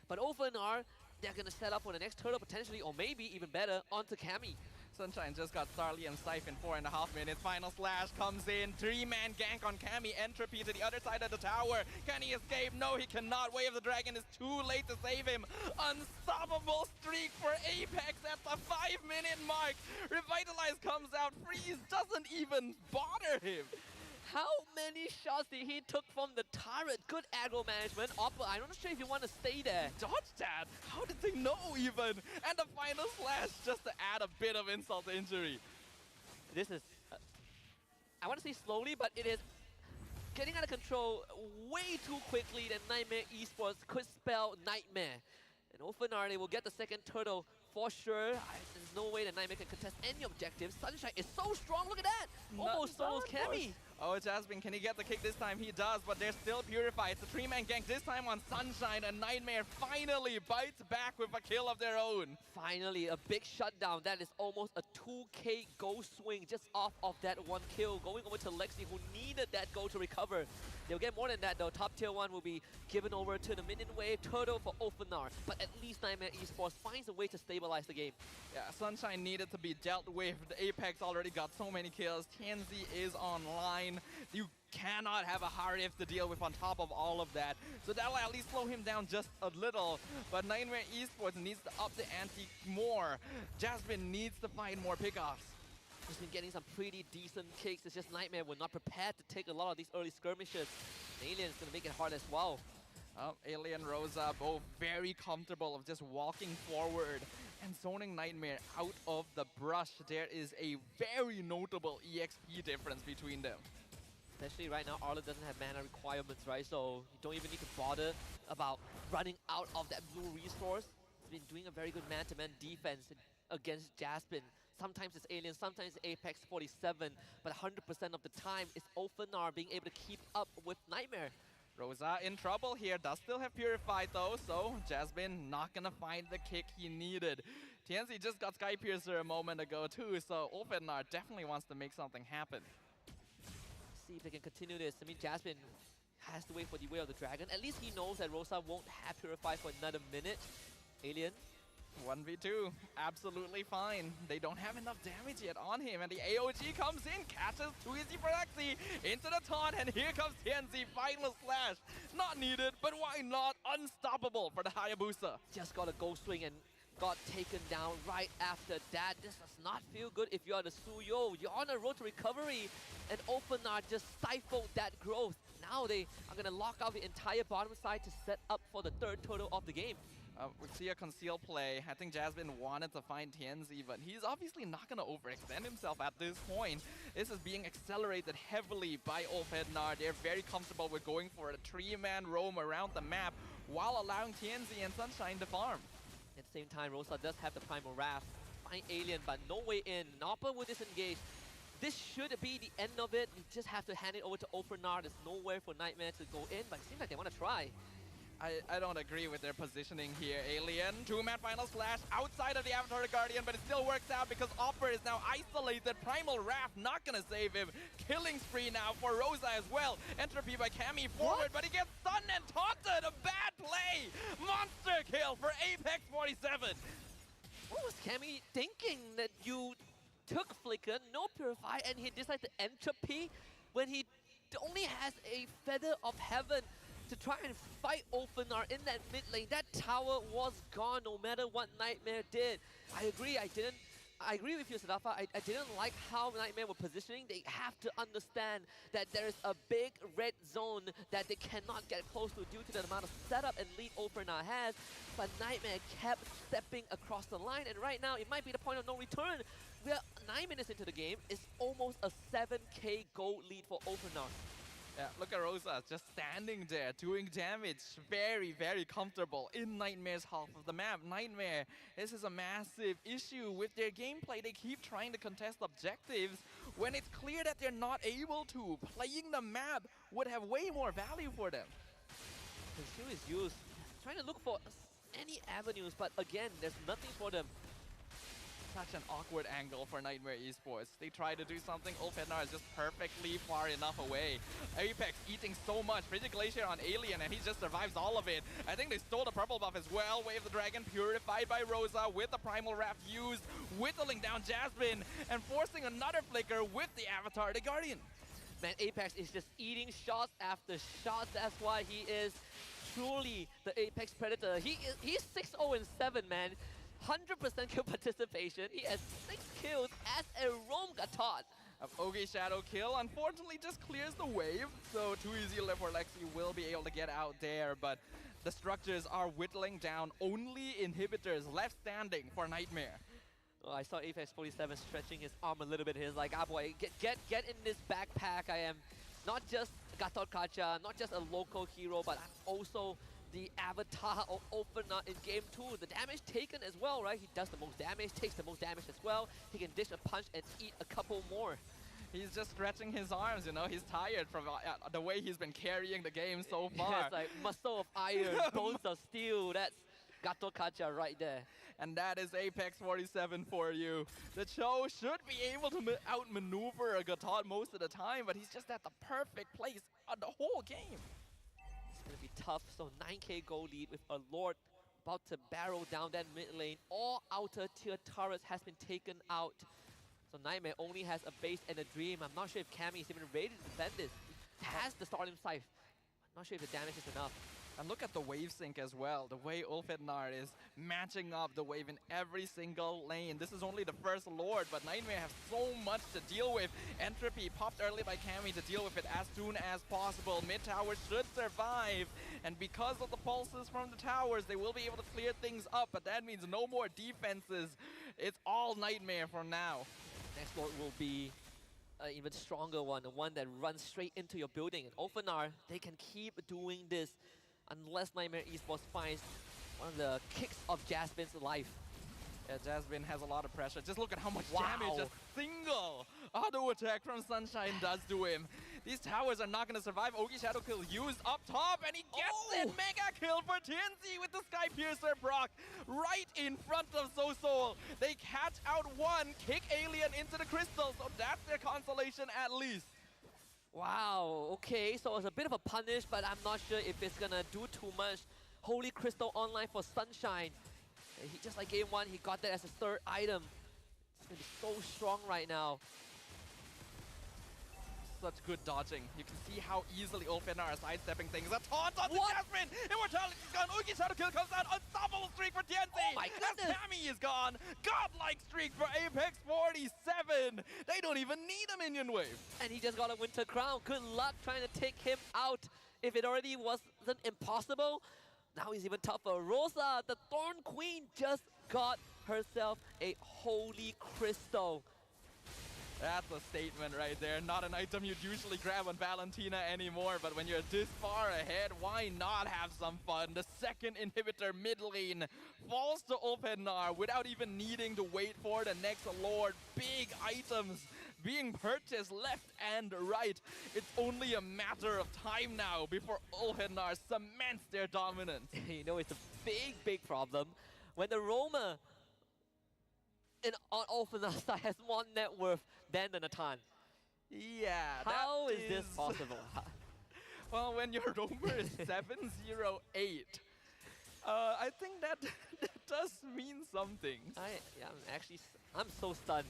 But Overnar, they're gonna set up for the next turtle potentially, or maybe even better, onto Cammy. Sunshine just got Starly and Scythe in 4.5 minutes. Final slash comes in. 3-man gank on Cammy. Entropy to the other side of the tower. Can he escape? No, he cannot. Way of the Dragon is too late to save him. Unstoppable streak for Apex at the 5-minute mark. Revitalize comes out. Freeze doesn't even bother him. How many shots did he took from the turret? Good aggro management. Oppa, I'm not sure if you want to stay there. Dodge that? How did they know even? And the final slash just to add a bit of insult to injury. This is, I want to say slowly, but it is getting out of control way too quickly that Nightmare Esports could spell Nightmare. And Ofenarde will get the second turtle for sure. There's no way that Nightmare can contest any objectives. Sunshine is so strong, look at that! Almost solos Cammy. Oh, Jasmine, can he get the kick this time? He does, but they're still purified. It's a 3-man gank this time on Sunshine, and Nightmare finally bites back with a kill of their own. Finally, a big shutdown. That is almost a 2k goal swing just off of that one kill. Going over to Lexi, who needed that goal to recover. They'll get more than that though. Top tier 1 will be given over to the minion wave turtle for Ofenar. But at least Nightmare Esports finds a way to stabilize the game. Yeah, Sunshine needed to be dealt with. The Apex already got so many kills. TNZ is online. You cannot have a Harif to deal with on top of all of that. So that'll at least slow him down just a little. But Nightmare Esports needs to up the ante more. Jasmine needs to find more pickoffs. He's been getting some pretty decent kicks. It's just Nightmare were not prepared to take a lot of these early skirmishes. Alien's gonna make it hard as well. Alien Rosa both very comfortable of just walking forward and zoning Nightmare out of the brush. There is a very notable EXP difference between them. Especially right now, Arla doesn't have mana requirements, right? So you don't even need to bother about running out of that blue resource. He's been doing a very good man-to-man defense against Jasmine. Sometimes it's Alien, sometimes it's Apex 47, but 100% of the time it's Ofenar being able to keep up with Nightmare. Rosa in trouble here, does still have Purified though, so Jasmine not gonna find the kick he needed. TNC just got Sky Piercer a moment ago too, so Ofenar definitely wants to make something happen. See if they can continue this. I mean, Jasmine has to wait for the Way of the Dragon. At least he knows that Rosa won't have Purify for another minute. Alien. 1v2, absolutely fine. They don't have enough damage yet on him, and the AOG comes in, catches too easy for Lexi, into the taunt, and here comes TNZ, final slash. Not needed, but why not? Unstoppable for the Hayabusa. Just got a goal swing and got taken down right after that. This does not feel good if you're the Suyo. You're on a road to recovery, and Ofenar just stifled that growth. Now they are gonna lock out the entire bottom side to set up for the third turtle of the game. We see a conceal play. I think Jasmine wanted to find TNZ, but he's obviously not going to overextend himself at this point. This is being accelerated heavily by Ofenar. They're very comfortable with going for a 3-man roam around the map while allowing TNZ and Sunshine to farm. At the same time, Rosa does have the Primal Wrath. Find Alien, but no way in. Noppa will disengage. This should be the end of it. You just have to hand it over to Ofenar. There's nowhere for Nightmare to go in, but it seems like they want to try. I don't agree with their positioning here, Alien. 2-man final slash outside of the Avatar Guardian, but it still works out because Opper is now isolated. Primal Wrath not gonna save him. Killing spree now for Rosa as well. Entropy by Cammy forward, but he gets stunned and taunted. A bad play. Monster kill for Apex 47. What was Cammy thinking that you took Flicker, no Purify, and he decided to Entropy when he only has a Feather of Heaven to try and fight Ofenar in that mid lane? That tower was gone no matter what Nightmare did. I agree with you, Sadafa. I didn't like how Nightmare were positioning. They have to understand that there is a big red zone that they cannot get close to due to the amount of setup and lead Ofenar has. But Nightmare kept stepping across the line, and right now it might be the point of no return. We are 9 minutes into the game. It's almost a 7k gold lead for Ofenar. Yeah, look at Rosa just standing there, doing damage. Very, very comfortable in Nightmare's half of the map. Nightmare, this is a massive issue with their gameplay. They keep trying to contest objectives when it's clear that they're not able to. Playing the map would have way more value for them. Conceal is used, trying to look for any avenues, but again, there's nothing for them. such an awkward angle for Nightmare Esports. They try to do something, Ulfhednar is just perfectly far enough away. Apex eating so much, Frigid Glacier on Alien, and he just survives all of it. I think they stole the purple buff as well. Wave the Dragon purified by Rosa with the Primal Raft used, whittling down Jasmine, and forcing another flicker with the Avatar, the Guardian. Man, Apex is just eating shots after shots. That's why he is truly the Apex Predator. He's 6-0-7, man. 100% kill participation. He has 6 kills as a roam Gatot. Ogi Shadow kill unfortunately just clears the wave, so too easy left for Lexi will be able to get out there, but the structures are whittling down. Only inhibitors left standing for Nightmare. Oh, I saw Apex 47 stretching his arm a little bit. He's like, ah boy, get in this backpack. I am not just Gatot Kacha, not just a local hero, but I'm also the avatar of Opener in game 2. The damage taken as well, right? He does the most damage, takes the most damage as well. He can dish a punch and eat a couple more. He's just stretching his arms, you know, he's tired from the way he's been carrying the game so far. It's like muscle of iron, bones of steel. That's Gatot Kacha right there. And that is Apex 47 for you. The Cho should be able to outmaneuver a Gatot most of the time, but he's just at the perfect place on the whole game. It's going to be tough. So 9k gold lead with a Lord about to barrel down that mid lane. All outer tier turrets has been taken out. So Nightmare only has a base and a dream. I'm not sure if Cammy is even ready to defend this. He has the Stardom Scythe. I'm not sure if the damage is enough. And look at the wave sync as well. The way Ulfhednar is matching up the wave in every single lane. This is only the first Lord, but Nightmare has so much to deal with. Entropy popped early by Cammy to deal with it as soon as possible. Mid tower should survive. And because of the pulses from the towers, they will be able to clear things up. But that means no more defenses. It's all Nightmare for now. Next Lord will be an even stronger one. The one that runs straight into your building. And Ulfhednar, they can keep doing this unless Nightmare Esports finds one of the kicks of Jasmine's life. Yeah, Jasmine has a lot of pressure. Just look at how much Wow. damage a single auto attack from Sunshine does to him. These towers are not going to survive. Ogi Shadow Kill used up top, and he gets it! Mega kill for TNC with the Sky Piercer proc right in front of Soul. They catch out one, kick Alien into the crystal, so that's their consolation at least. Wow, okay, so it's a bit of a punish, but I'm not sure if it's gonna do too much. Holy Crystal online for Sunshine. He, just like game 1, he got that as a third item. It's gonna be so strong right now. Such good dodging. You can see how easily Ulfhednar are sidestepping things. A taunt on the What? Jasmine! Immortality's gone! Ugi Shadow Kill comes out! Unstoppable streak for TNC! Oh my goodness! Cammy is gone! Godlike streak for Apex 47! They don't even need a minion wave! And he just got a Winter Crown. Good luck trying to take him out. If it already wasn't impossible, now he's even tougher. Rosa, the Thorn Queen, just got herself a Holy Crystal. That's a statement right there. Not an item you'd usually grab on Valentina anymore, but when you're this far ahead, why not have some fun? The second inhibitor mid lane falls to Ulfhednar without even needing to wait for the next Lord. Big items being purchased left and right. It's only a matter of time now before Ulfhednar cements their dominance. You know, it's a big, big problem. When the Roma on Ulfhednar's side has more net worth than the Natan. Yeah, How that is this possible? Well, when your roamer is 708, I think that does mean something. I'm so stunned.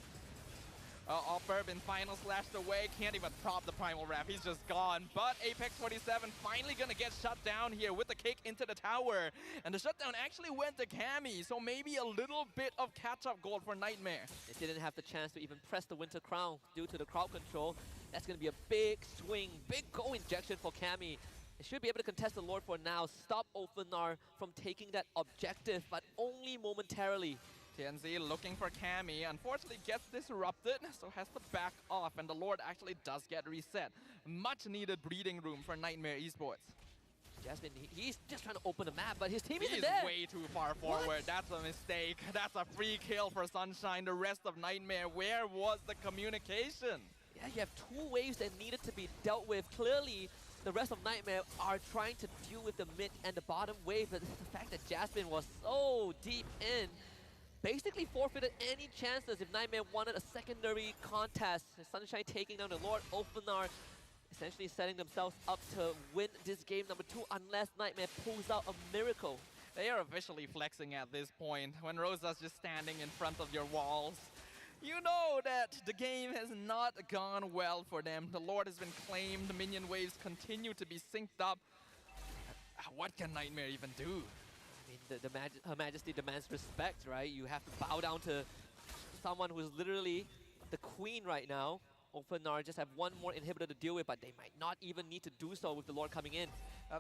Opper been final slashed away, can't even prop the Primal Wrap, he's just gone. But Apex 47 finally gonna get shut down here with the kick into the tower. And the shutdown actually went to Cammy, so maybe a little bit of catch-up gold for Nightmare. They didn't have the chance to even press the Winter Crown due to the crowd control. That's gonna be a big swing, big goal injection for Cammy. They should be able to contest the Lord for now, stop Ulfhednar from taking that objective, but only momentarily. TNZ looking for Cammy, unfortunately gets disrupted, so has to back off, and the Lord actually does get reset. Much needed breathing room for Nightmare Esports. Jasmine, he's just trying to open the map, but his team isn't He's there. way too far forward. That's a mistake. That's a free kill for Sunshine. The rest of Nightmare, where was the communication? Yeah, you have 2 waves that needed to be dealt with. Clearly, the rest of Nightmare are trying to deal with the mid and the bottom wave, but the fact that Jasmine was so deep in, basically forfeited any chances if Nightmare wanted a secondary contest. Sunshine taking down the Lord. Ophenar essentially setting themselves up to win this game number 2 unless Nightmare pulls out a miracle. They are officially flexing at this point when Rosa's just standing in front of your walls. You know that the game has not gone well for them. The Lord has been claimed, the minion waves continue to be synced up. What can Nightmare even do? I mean, Her Majesty demands respect, right? You have to bow down to someone who's literally the queen right now. Ophenar just have one more inhibitor to deal with, but they might not even need to do so with the Lord coming in.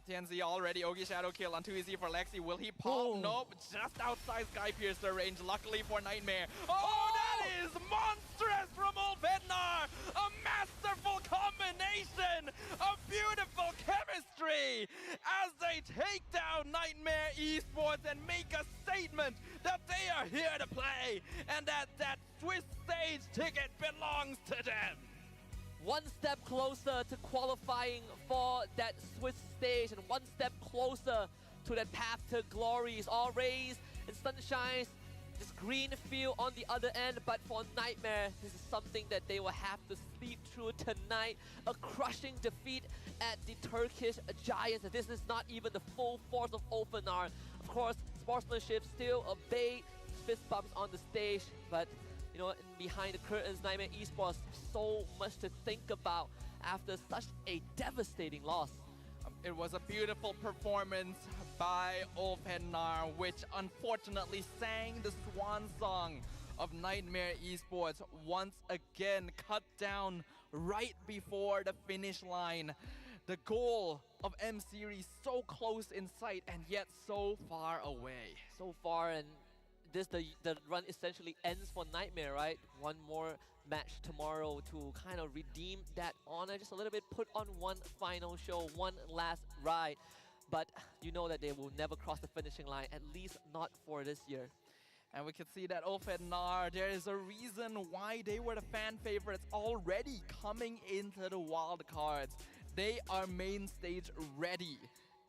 TNZ already, Ogi Shadow kill on too easy for Lexi. Will he pop? Oh. Nope, just outside Sky Piercer range, luckily for Nightmare. Oh, that is monstrous from Ulfhednar! A masterful combination of beautiful chemistry as they take down Nightmare Esports and make a statement that they are here to play and that Swiss stage ticket belongs to them. One step closer to qualifying for that Swiss stage and one step closer to that path to glory. Is all raised and sunshines, this green field on the other end, but for Nightmare, this is something that they will have to sleep through tonight. A crushing defeat at the Turkish Giants. This is not even the full force of Ophenar. Of course, sportsmanship still obeyed, fist bumps on the stage, but you know, behind the curtains, Nightmare Esports, so much to think about after such a devastating loss. It was a beautiful performance by Ulfhednar, which unfortunately sang the swan song of Nightmare Esports once again, cut down right before the finish line. The goal of M-Series so close in sight and yet so far away. So far, and the run essentially ends for Nightmare, right? One more match tomorrow to kind of redeem that honor just a little bit, put on one final show, one last ride. But you know that they will never cross the finishing line, at least not for this year. And we can see that Ulfhednar, there is a reason why they were the fan favorites already coming into the wild cards. They are main stage ready,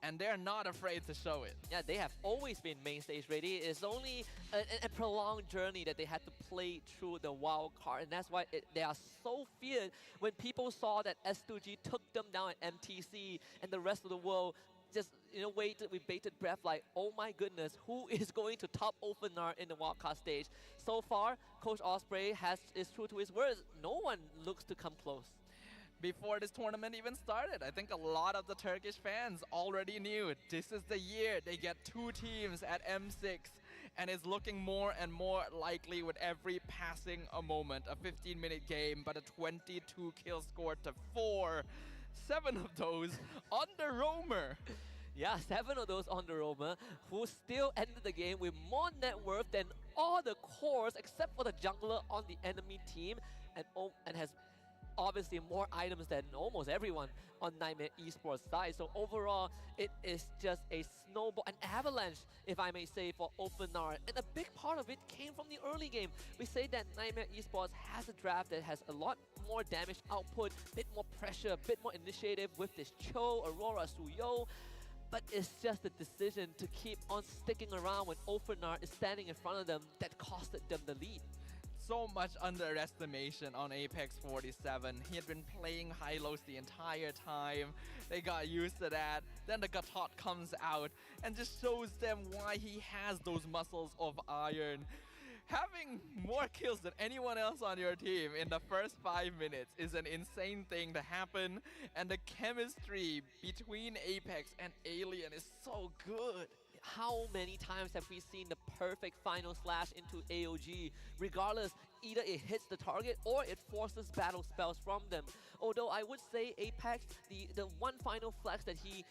and they're not afraid to show it. Yeah, they have always been main stage ready. It's only a prolonged journey that they had to play through the wild card, and that's why they are so feared when people saw that S2G took them down at MTC and the rest of the world just waited with bated breath like, oh my goodness, who is going to top Ophenar in the wildcard stage? So far, Coach Osprey is true to his words. No one looks to come close. Before this tournament even started, I think a lot of the Turkish fans already knew this is the year they get 2 teams at M6, and it's looking more and more likely with every passing a moment. A 15-minute game, but a 22 kill score to 4. 7 of those on the roamer. Yeah, 7 of those on the roamer, who still ended the game with more net worth than all the cores except for the jungler on the enemy team, and has obviously more items than almost everyone on Nightmare Esports side. So overall, it is just a snowball, an avalanche, if I may say, for Ophenar. And a big part of it came from the early game. We say that Nightmare Esports has a draft that has a lot more damage output, a bit more pressure, a bit more initiative with this Cho, Aurora, Suyo. But it's just the decision to keep on sticking around when Ophenar is standing in front of them that costed them the lead. So much underestimation on Apex 47. He had been playing high-lows the entire time. They got used to that. Then the Gatot comes out and just shows them why he has those muscles of iron. Having more kills than anyone else on your team in the first 5 minutes is an insane thing to happen, and the chemistry between Apex and Alien is so good. How many times have we seen the perfect final slash into AOG? Regardless, either it hits the target or it forces battle spells from them. Although I would say Apex, the one final flex that he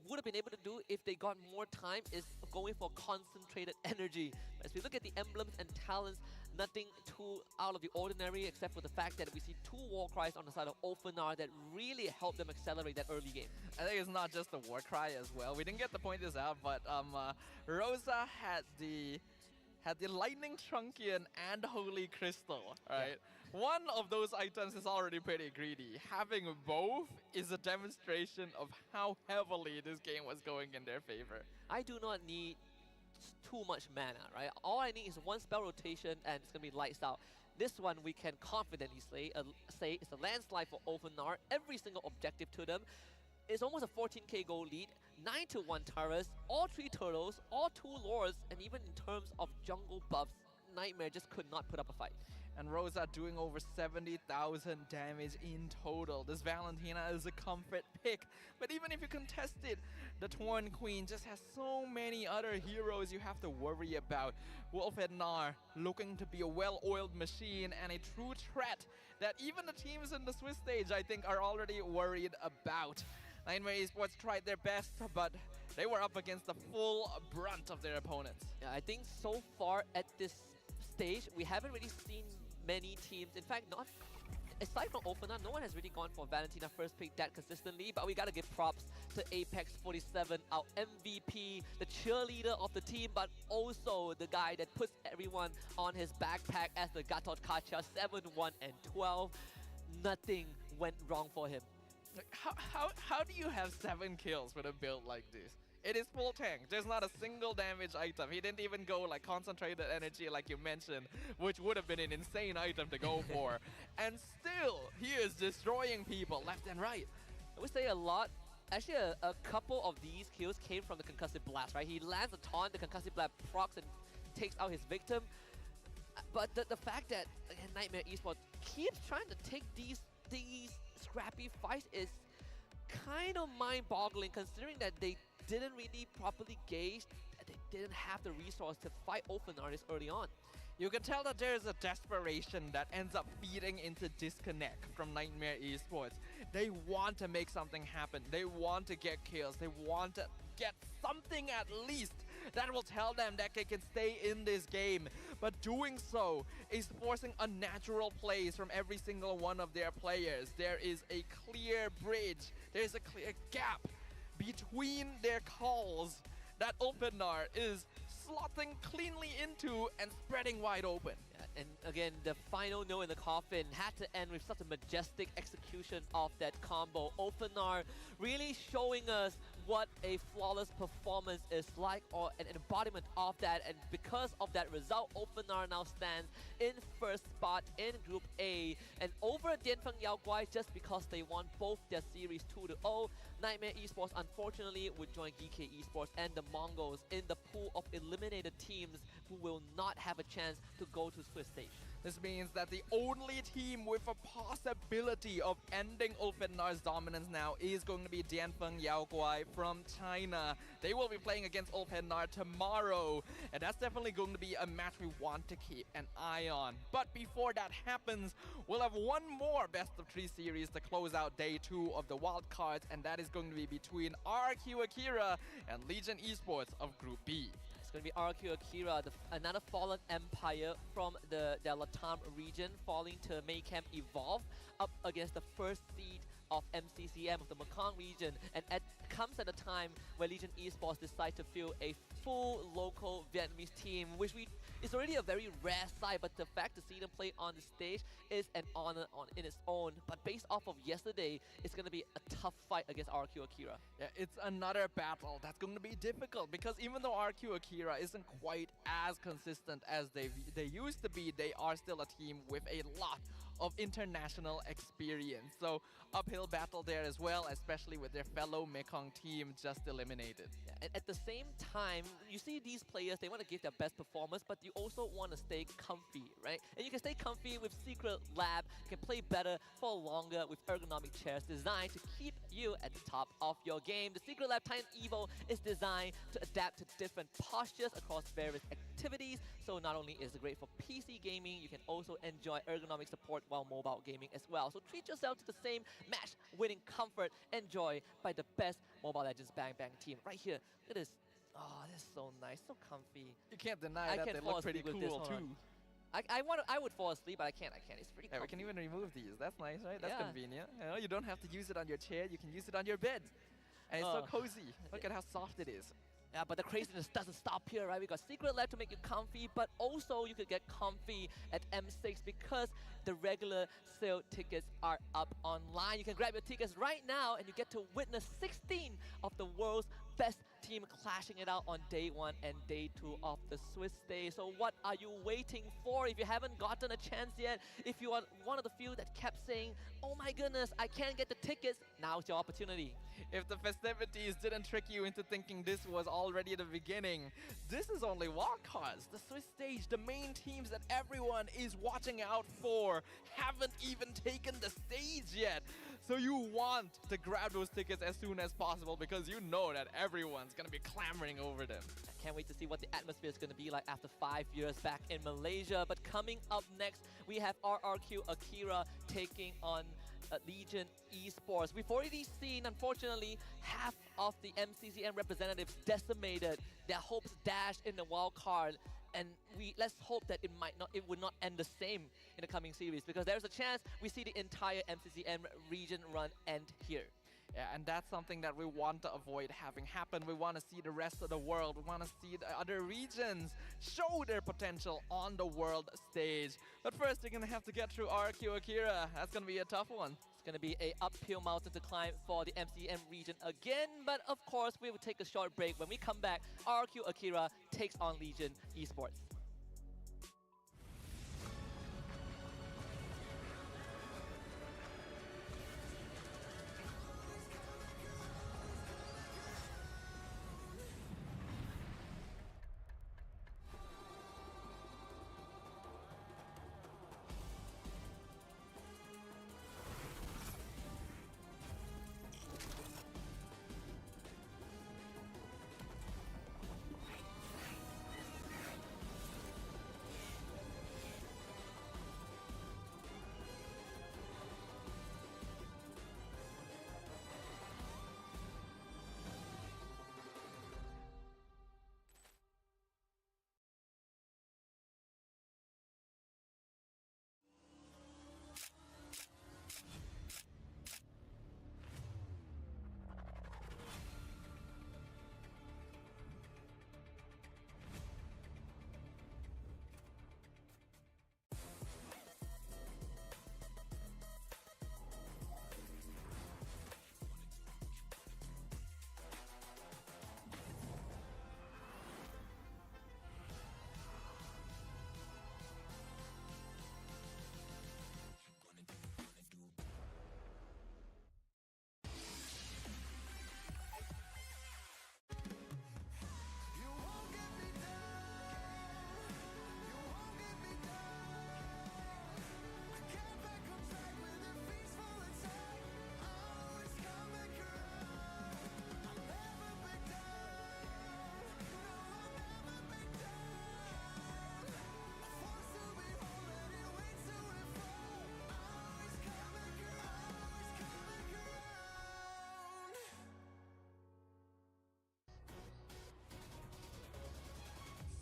would have been able to do if they got more time is going for concentrated energy. As we look at the emblems and talents, nothing too out of the ordinary except for the fact that we see 2 war cries on the side of Ophenar that really helped them accelerate that early game. I think it's not just the war cry as well. We didn't get to point this out, but Rosa had the Lightning Trunkian and Holy Crystal, right? Yeah. One of those items is already pretty greedy. Having both is a demonstration of how heavily this game was going in their favor. I do not need too much mana, right? All I need is one spell rotation and it's gonna be lights out. This one we can confidently say it's a landslide for Overnar. Every single objective to them is almost a 14k gold lead, 9-1 turrets, all 3 turtles, all 2 lords, and even in terms of jungle buffs, Nightmare just could not put up a fight. And Rosa doing over 70,000 damage in total. This Valentina is a comfort pick. But even if you contest it, the Torn Queen just has so many other heroes you have to worry about. Wolf Ednar looking to be a well-oiled machine and a true threat that even the teams in the Swiss stage, I think, are already worried about. Nightmare Esports tried their best, but they were up against the full brunt of their opponents. Yeah, I think so far at this stage, we haven't really seen many teams. In fact, not aside from Ofana, no one has really gone for Valentina first pick that consistently, but we gotta give props to Apex 47, our MVP, the cheerleader of the team, but also the guy that puts everyone on his backpack as the Gatot Kacha 7-1 and 12. Nothing went wrong for him. How do you have 7 kills with a build like this? It is full tank. There's not a single damage item. He didn't even go like concentrated energy like you mentioned, which would have been an insane item to go for. And still, he is destroying people left and right. I would say a lot. Actually, a couple of these kills came from the concussive blast, right? He lands a taunt, the concussive blast procs and takes out his victim. But the fact that again, Nightmare Esports keeps trying to take these scrappy fights is kind of mind-boggling, considering that they didn't really properly gauge, they didn't have the resource to fight Ofenar this early on. You can tell that there's a desperation that ends up feeding into disconnect from Nightmare Esports. They want to make something happen. They want to get kills. They want to get something at least that will tell them that they can stay in this game. But doing so is forcing unnatural plays from every single one of their players. There is a clear bridge. There's a clear gap between their calls that Ulpenar is slotting cleanly into and spreading wide open. Yeah, and again, the final nail in the coffin had to end with such a majestic execution of that combo. Ulpenar really showing us what a flawless performance is like, or an embodiment of that, and because of that result, Ulpenar now stands in first spot in Group A, and over Dianfeng Yaoguai just because they won both their series 2-0. Nightmare Esports unfortunately would join GK Esports and the Mongols in the pool of eliminated teams who will not have a chance to go to Swiss stage. This means that the only team with a possibility of ending Ulfenar's dominance now is going to be Dianfeng Yaoguai from China. They will be playing against Ulfenar tomorrow, and that's definitely going to be a match we want to keep an eye on. But before that happens, we'll have one more best of 3 series to close out day 2 of the wildcards, and that is going to be between RQ Akira and Legion Esports of Group B. It's going to be RQ Akira, another fallen empire from the Latam region, falling to Maycamp Evolve, up against the first seed of MCCM of the Mekong region, and comes at a time where Legion Esports decide to field a full local Vietnamese team, which is already a very rare sight, but the fact to see them play on the stage is an honor in its own. But based off of yesterday, it's going to be a tough fight against RQ Akira. Yeah, it's another battle that's going to be difficult, because even though RQ Akira isn't quite as consistent as they used to be, they are still a team with a lot of international experience. So uphill battle there as well, especially with their fellow Mekong team just eliminated. Yeah, and at the same time, you see these players, they want to give their best performance, but you also want to stay comfy, right? And you can stay comfy with Secret Lab. You can play better for longer with ergonomic chairs designed to keep you at the top of your game. The Secret Lab Titan Evo is designed to adapt to different postures across various activities. So not only is it great for PC gaming, you can also enjoy ergonomic support while mobile gaming as well. So treat yourself to the same match-winning comfort enjoyed by the best Mobile Legends Bang Bang team. Right here, look at this. Oh, this is so nice, so comfy. You can't deny that they look pretty cool too. I would fall asleep, but I can't. It's pretty comfy. Yeah, we can even remove these. That's nice, right? That's Yeah. convenient. You know, you don't have to use it on your chair. You can use it on your bed. And it's so cozy. Look at how soft it is. Yeah, but the craziness doesn't stop here, right? We got Secret Lab to make you comfy, but also you could get comfy at M6 because the regular sale tickets are up online. You can grab your tickets right now and you get to witness 16 of the world's best team clashing it out on day 1 and day 2 of the Swiss stage. So what are you waiting for? If you haven't gotten a chance yet, if you are one of the few that kept saying, oh my goodness, I can't get the tickets, now's your opportunity. If the festivities didn't trick you into thinking this was already the beginning, this is only wildcards. The Swiss stage, the main teams that everyone is watching out for, haven't even taken the stage yet. So you want to grab those tickets as soon as possible because you know that everyone's gonna be clamoring over them. I can't wait to see what the atmosphere is going to be like after 5 years back in Malaysia. But coming up next, we have RRQ Akira taking on Legion Esports. We've already seen, unfortunately, half of the MCCM representatives decimated, their hopes dashed in the wild card, and let's hope that it would not end the same in the coming series, because there's a chance we see the entire MCCM region run end here. Yeah, and that's something that we want to avoid having happen. We want to see the rest of the world. We want to see the other regions show their potential on the world stage. But first, you're going to have to get through RQ Akira. That's going to be a tough one. It's going to be an uphill mountain to climb for the MCM region again. But of course, we will take a short break. When we come back, RQ Akira takes on Legion Esports.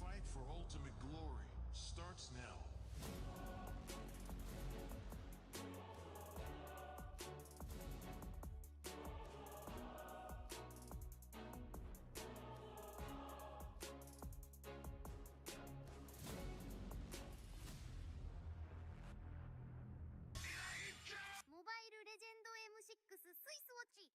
Fight for ultimate glory starts now. Mobile Legend M6 Swiss Watch.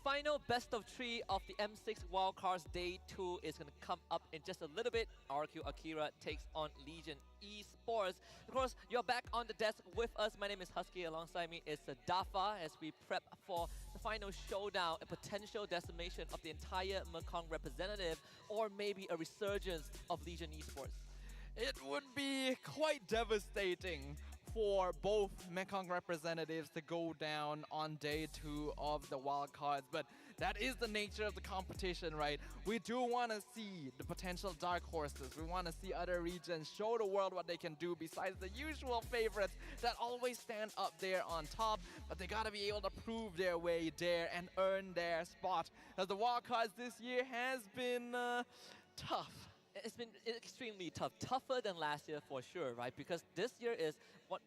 final best of 3 of the M6 Wildcards Day 2 is going to come up in just a little bit. RQ Akira takes on Legion Esports. Of course, you're back on the desk with us. My name is Husky. Alongside me is Dafa as we prep for the final showdown, a potential decimation of the entire Mekong representative, or maybe a resurgence of Legion Esports. It would be quite devastating for both Mekong representatives to go down on day 2 of the wildcards, but that is the nature of the competition, right? We do want to see the potential dark horses. We want to see other regions show the world what they can do besides the usual favorites that always stand up there on top, but they got to be able to prove their way there and earn their spot. As the wildcards this year has been tough. It's been extremely tough, tougher than last year for sure, right? Because this year is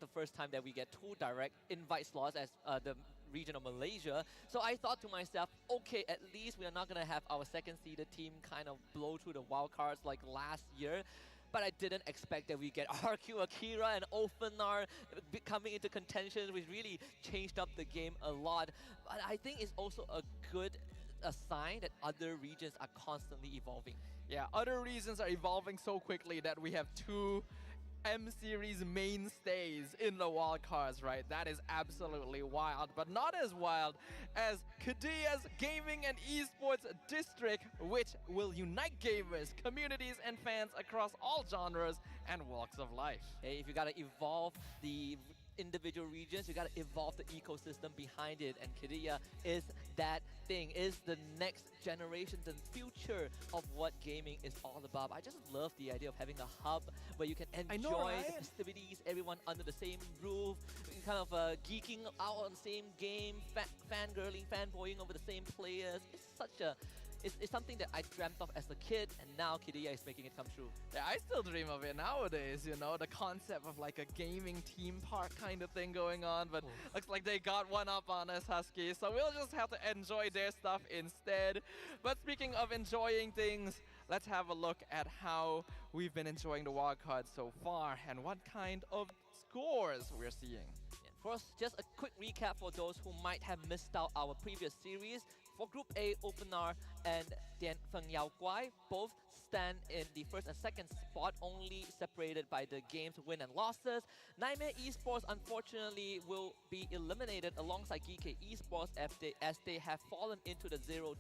the first time that we get 2 direct invite slots as the region of Malaysia. So I thought to myself, okay, at least we are not going to have our second seeded team kind of blow through the wildcards like last year. But I didn't expect that we get RQ Akira and Ofenar coming into contention, which really changed up the game a lot. But I think it's also a sign that other regions are constantly evolving. Yeah, other regions are evolving so quickly that we have 2 M-Series mainstays in the wildcards, right? That is absolutely wild, but not as wild as Kadia's Gaming and Esports District, which will unite gamers, communities, and fans across all genres and walks of life. Hey, if you gotta evolve the individual regions, you gotta evolve the ecosystem behind it, and Kadia is that thing, is the next generation, the future of what gaming is all about. I just love the idea of having a hub where you can enjoy the festivities, everyone under the same roof, kind of geeking out on the same game, fangirling, fanboying over the same players. It's such a It's something that I dreamt of as a kid, and now Kidia is making it come true. Yeah, I still dream of it nowadays, you know, the concept of like a gaming theme park kind of thing going on, but looks like they got one up on us, Husky, so we'll just have to enjoy their stuff instead. But speaking of enjoying things, let's have a look at how we've been enjoying the wildcards so far and what kind of scores we're seeing. Of course, just a quick recap for those who might have missed out our previous series. For Group A, Openar and Dian Feng Yao Guai both stand in the first and second spot, only separated by the game's win and losses. Nightmare Esports, unfortunately, will be eliminated alongside GK Esports as they have fallen into the 0-2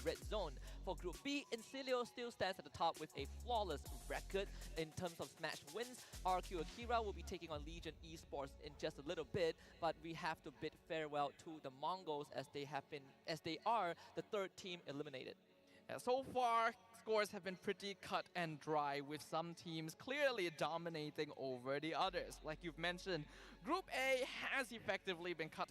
red zone. For Group B, Incilio still stands at the top with a flawless record in terms of Smash wins. RQ Akira will be taking on Legion Esports in just a little bit, but we have to bid farewell to the Mongols as they are the third team eliminated. Yeah, so far, scores have been pretty cut and dry, with some teams clearly dominating over the others. Like you've mentioned, Group A has effectively been cut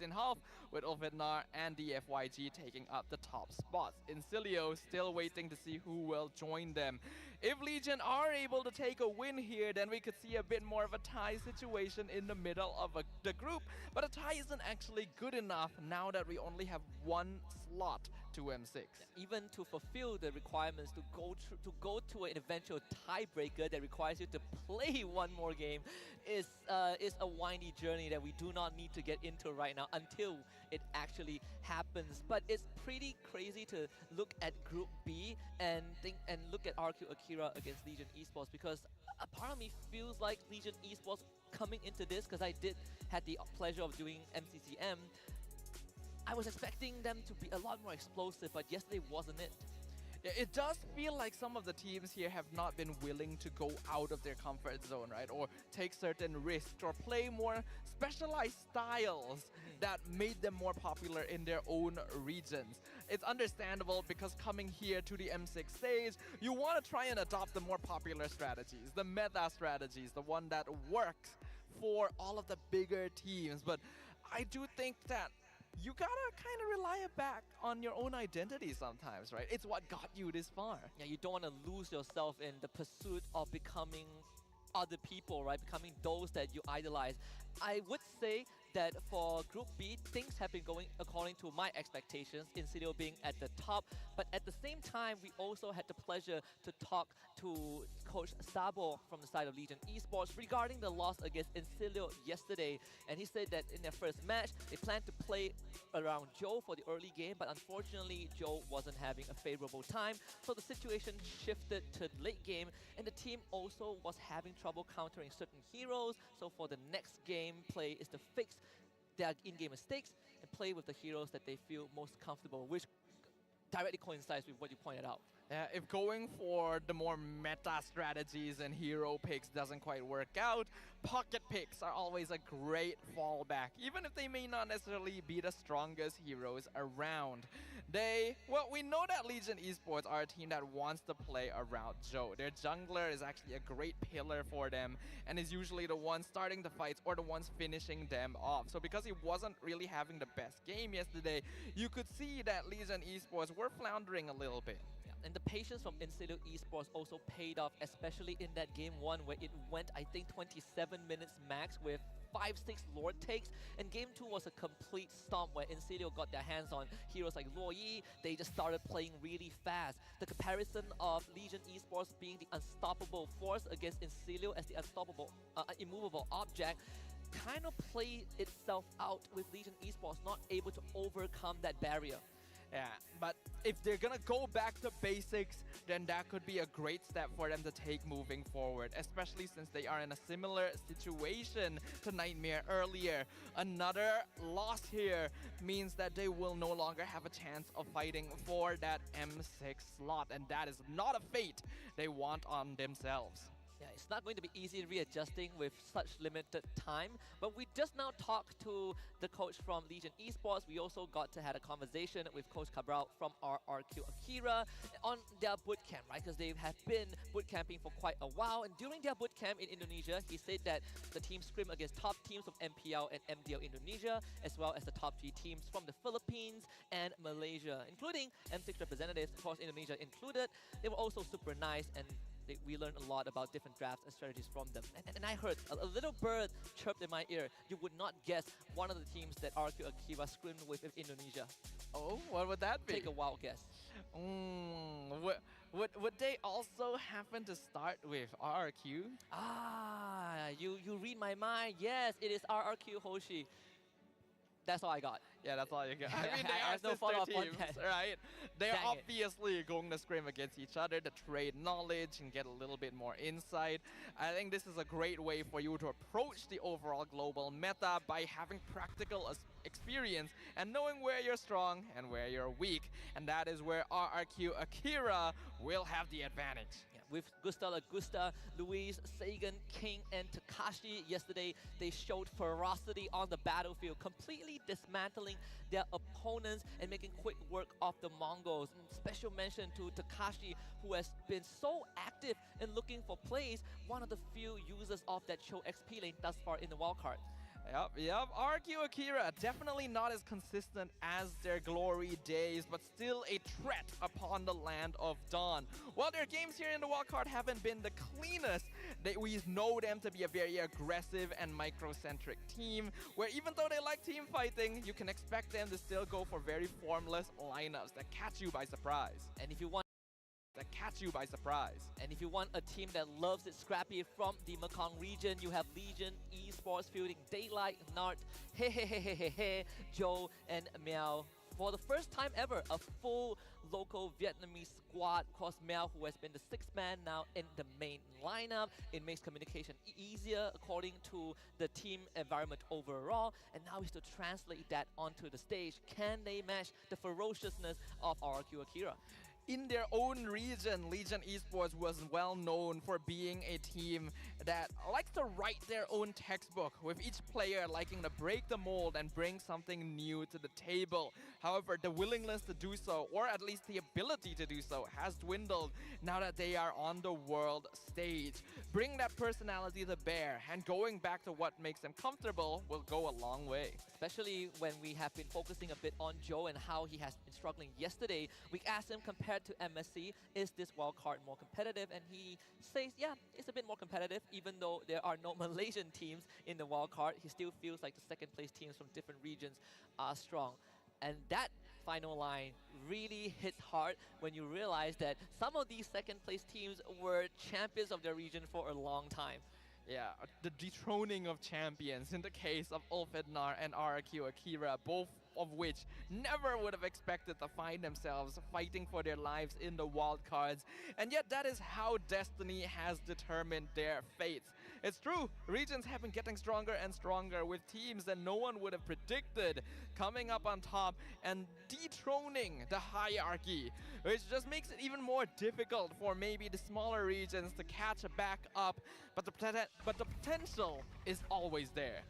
in half, with Ovidnar and the FYG taking up the top spots. Incilio still waiting to see who will join them. If Legion are able to take a win here, then we could see a bit more of a tie situation in the middle of the group. But a tie isn't actually good enough now that we only have 1 slot to M6. Even to fulfill the requirements to go to an eventual tiebreaker that requires you to play one more game is a windy journey that we do not need to get into right now until it actually happens. But it's pretty crazy to look at Group B and look at RQ Akira against Legion Esports, because a part of me feels like Legion Esports coming into this, because I had the pleasure of doing MCCM. I was expecting them to be a lot more explosive, but yesterday wasn't it. Yeah, it does feel like some of the teams here have not been willing to go out of their comfort zone, right? Or take certain risks or play more specialized styles that made them more popular in their own regions. It's understandable, because coming here to the M6 stage, you want to try and adopt the more popular strategies, the meta strategies, the one that works for all of the bigger teams. But I do think that you gotta kind of rely back on your own identity sometimes, right? It's what got you this far. Yeah, you don't want to lose yourself in the pursuit of becoming other people, right? Becoming those that you idolize. I would say that for Group B, things have been going according to my expectations, Insidio being at the top. But at the same time, we also had the pleasure to talk to Coach Sabo from the side of Legion Esports regarding the loss against Insidio yesterday. And he said that in their first match, they planned to play around Joe for the early game, but unfortunately, Joe wasn't having a favorable time. So the situation shifted to late game, and the team also was having trouble countering certain heroes. So for the next game play is to fix their in-game mistakes and play with the heroes that they feel most comfortable, which directly coincides with what you pointed out. If going for the more meta strategies and hero picks doesn't quite work out, pocket picks are always a great fallback, even if they may not necessarily be the strongest heroes around. We know that Legion Esports are a team that wants to play around Joe. Their jungler is actually a great pillar for them and is usually the one starting the fights or the ones finishing them off. So because he wasn't really having the best game yesterday, you could see that Legion Esports were floundering a little bit. And the patience from Insidio Esports also paid off, especially in that game 1 where it went, I think, 27 minutes max with 5-6 Lord takes. And game 2 was a complete stomp where Insidio got their hands on heroes like Luo Yi. They just started playing really fast. The comparison of Legion Esports being the unstoppable force against Insidio as the unstoppable, immovable object kind of played itself out with Legion Esports not able to overcome that barrier. Yeah, but if they're gonna go back to basics, then that could be a great step for them to take moving forward, especially since they are in a similar situation to Nightmare earlier. Another loss here means that they will no longer have a chance of fighting for that M6 slot, and that is not a fate they want on themselves. Yeah, it's not going to be easy readjusting with such limited time, but we just now talked to the coach from Legion Esports. We also got to have a conversation with Coach Cabral from RRQ Akira on their bootcamp, right? Because they have been bootcamping for quite a while, and during their bootcamp in Indonesia, he said that the team scrimmed against top teams of MPL and MDL Indonesia, as well as the top G teams from the Philippines and Malaysia, including M6 representatives, of course Indonesia included. They were also super nice, and we learned a lot about different drafts and strategies from them. And I heard a little bird chirped in my ear. You would not guess one of the teams that RQ Akiva scrimmed with in Indonesia. Oh, what would that be? Take a wild guess. Would they also happen to start with RRQ? You read my mind. Yes, it is RRQ Hoshi. That's all I got. Yeah, that's all you got. I mean, I they are have no sister follow-up on teams, that. right? They're Dang it. obviously going to scrim against each other to trade knowledge and get a little bit more insight. I think this is a great way for you to approach the overall global meta by having practical experience and knowing where you're strong and where you're weak. And that is where RRQ Akira will have the advantage. With Gusta Lagusta, Luis, Sagan, King, and Takashi yesterday, they showed ferocity on the battlefield, completely dismantling their opponents and making quick work of the Mongols. And special mention to Takashi, who has been so active in looking for plays, one of the few users of that Cho XP lane thus far in the wildcard. Yep. RQ Akira, definitely not as consistent as their glory days, but still a threat upon the land of Dawn. While their games here in the wildcard haven't been the cleanest, we know them to be a very aggressive and microcentric team, where even though they like team fighting, you can expect them to still go for very formless lineups that catch you by surprise. And if you want And if you want a team that loves it scrappy from the Mekong region, you have Legion Esports fielding Daylight, Nart, Joe, and Meow. For the first time ever, a full local Vietnamese squad. Of course, Meow, who has been the sixth man now in the main lineup. It makes communication easier according to the team environment overall. And now is to translate that onto the stage. Can they match the ferociousness of RQ Akira? In their own region, Legion Esports was well known for being a team that likes to write their own textbook, with each player liking to break the mold and bring something new to the table. However, the willingness to do so, or at least the ability to do so, has dwindled now that they are on the world stage. Bring that personality to bear, and going back to what makes them comfortable will go a long way. Especially when we have been focusing a bit on Joe and how he has been struggling yesterday. We asked him compared compared to MSC, is this wildcard more competitive? And he says, yeah, it's a bit more competitive, even though there are no Malaysian teams in the wildcard. He still feels like the second place teams from different regions are strong. And that final line really hits hard when you realize that some of these second place teams were champions of their region for a long time. Yeah, the dethroning of champions in the case of Ulfednar and RQ Akira, both of which never would have expected to find themselves fighting for their lives in the wildcards. And yet that is how destiny has determined their fates. It's true, regions have been getting stronger and stronger with teams that no one would have predicted coming up on top and dethroning the hierarchy, which just makes it even more difficult for maybe the smaller regions to catch back up, but the potential is always there.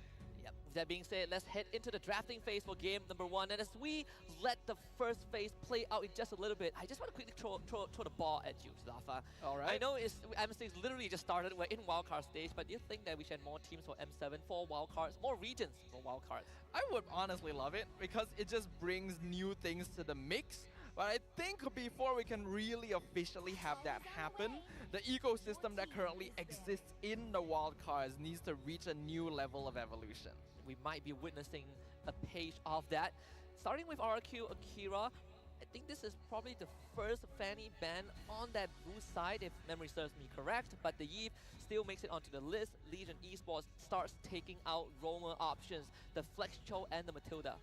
Yep. With that being said, let's head into the drafting phase for game number 1. And as we let the first phase play out in just a little bit, I just want to quickly throw the ball at you, Zafa. All right. I know M6 literally just started. We're in wildcard stage, but do you think that we should have more teams for M7, for wildcards, more regions for wildcards? I would honestly love it because it just brings new things to the mix. But I think before we can really officially have that happen, the ecosystem that currently exists in the wildcards needs to reach a new level of evolution. We might be witnessing a page of that. Starting with RQ Akira, I think this is probably the first Fanny ban on that blue side, if memory serves me correct, but the Eve still makes it onto the list. Legion Esports starts taking out roamer options, the Flex Cho and the Matilda.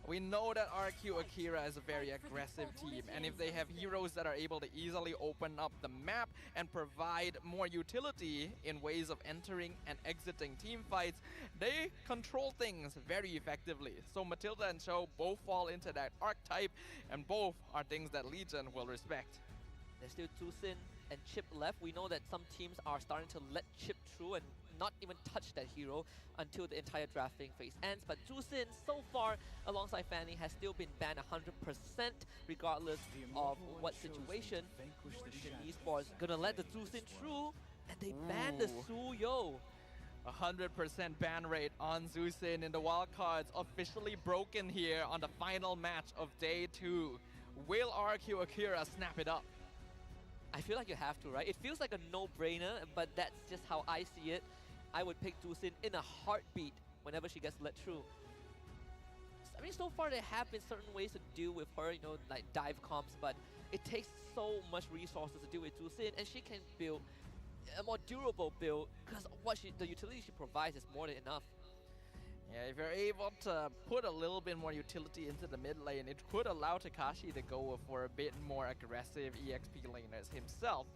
We know that RQ Akira is a very aggressive team, and if they have heroes that are able to easily open up the map and provide more utility in ways of entering and exiting team fights, they control things very effectively. So Matilda and Cho both fall into that archetype, and both are things that Legion will respect. There's still Tusin and Chip left. We know that some teams are starting to let Chip through and not even touch that hero until the entire drafting phase ends. But Tusin, so far, alongside Fanny, has still been banned 100% regardless of what situation. Legion Esports gonna let the Tusin through, and they ban the Suyo. 100% ban rate on Zusin in the wildcards, officially broken here on the final match of day 2. Will RQ Akira snap it up? I feel like you have to, right? It feels like a no-brainer, but that's just how I see it. I would pick Tusin in a heartbeat whenever she gets let through. I mean, so far there have been certain ways to deal with her, you know, like dive comps, but it takes so much resources to deal with Tusin, and she can build a more durable build because the utility she provides is more than enough. Yeah, if you're able to put a little bit more utility into the mid lane, it could allow Takashi to go for a bit more aggressive EXP laners himself.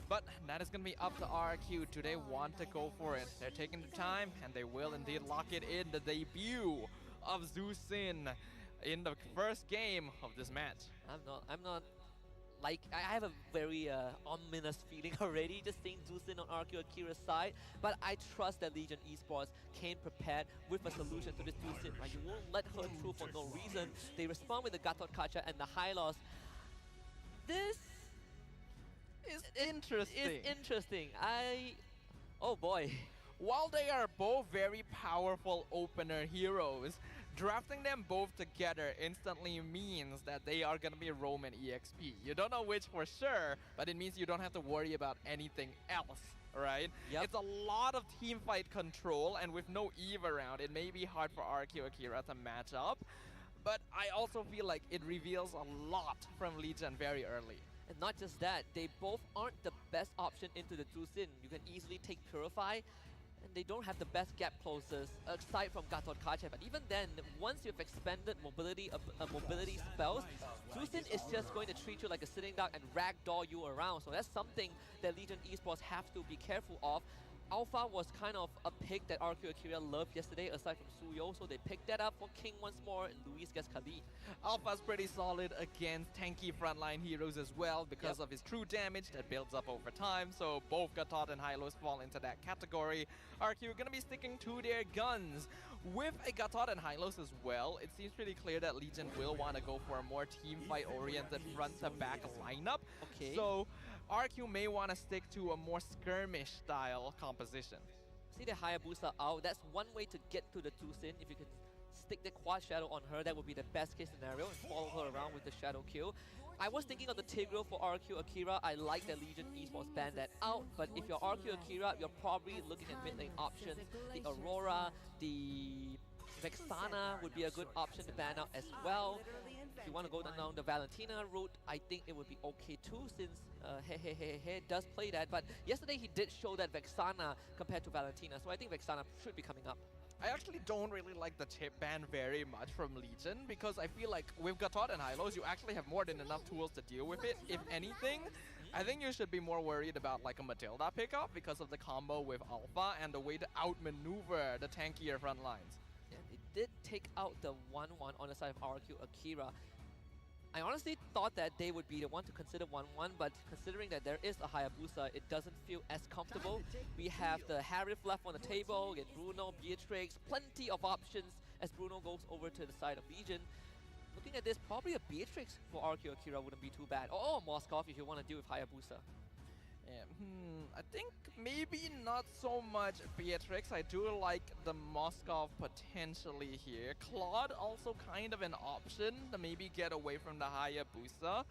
But that is going to be up to RQ. Do they want to go for it? They're taking the time, and they will indeed lock it in. The debut of Zusin in the first game of this match. I'm not like, I have a very ominous feeling already just seeing Zusin on RQ Akira's side, but I trust that Legion Esports came prepared with a solution to this Zusin. Right? You won't let her through for no reason. They respond with the Gatot Kacha and the high loss. This is interesting. It's interesting. Oh boy. While they are both very powerful opener heroes, drafting them both together instantly means that they are going to be Roman EXP. You don't know which for sure, but it means you don't have to worry about anything else, right? Yep. It's a lot of team fight control, and with no Eve around, it may be hard for RQ Akira to match up, but I also feel like it reveals a lot from Legion very early. And not just that, they both aren't the best option into the Tusin. You can easily take Purify, and they don't have the best gap closers aside from Gatot Kacha. But even then, once you've expanded mobility spells, Tusin is just going to treat you like a sitting duck and ragdoll you around. So that's something that Legion Esports have to be careful of. Alpha was kind of a pick that RQ Akira loved yesterday, aside from Suyo, so they picked that up for King once more, and Luis gets Khalid. Alpha's pretty solid against tanky frontline heroes as well because of his true damage that builds up over time, so both Gatot and Hylos fall into that category. RQ gonna be sticking to their guns. With a Gatot and Hylos as well, it seems pretty clear that Legion will want to go for a more team fight oriented front-to-back lineup. Okay. So RQ may want to stick to a more skirmish style composition. See the Hayabusa out, that's one way to get to the Tusin. If you can stick the quad shadow on her, that would be the best case scenario, and follow her around with the shadow kill. I was thinking of the Tigreal for RQ Akira. I like that Legion Esports banned that out, but if you're RQ Akira, you're probably looking at mid lane options. The Aurora, the Vexana would be a good option to ban out as well. If you want to go down the Valentina route, I think it would be okay too, since He does play that. But yesterday he did show that Vexana compared to Valentina, so I think Vexana should be coming up. I actually don't really like the tip ban very much from Legion, because I feel like with Gatot and Hylos, you actually have more than enough tools to deal with it. If anything, I think you should be more worried about like a Matilda pickup because of the combo with Alpha and the way to outmaneuver the tankier front lines. Yeah, they did take out the 1-1 on the side of RQ Akira. I honestly thought that they would be the one to consider 1-1, but considering that there is a Hayabusa, it doesn't feel as comfortable. We have the Harif left on the table, get Bruno, Beatrix, plenty of options as Bruno goes over to the side of Legion. Looking at this, probably a Beatrix for RQ Akira wouldn't be too bad. Or Moskov if you want to deal with Hayabusa. Yeah, I think maybe not so much Beatrix. I do like the Moskov potentially here. Claude also kind of an option to maybe get away from the Hayabusa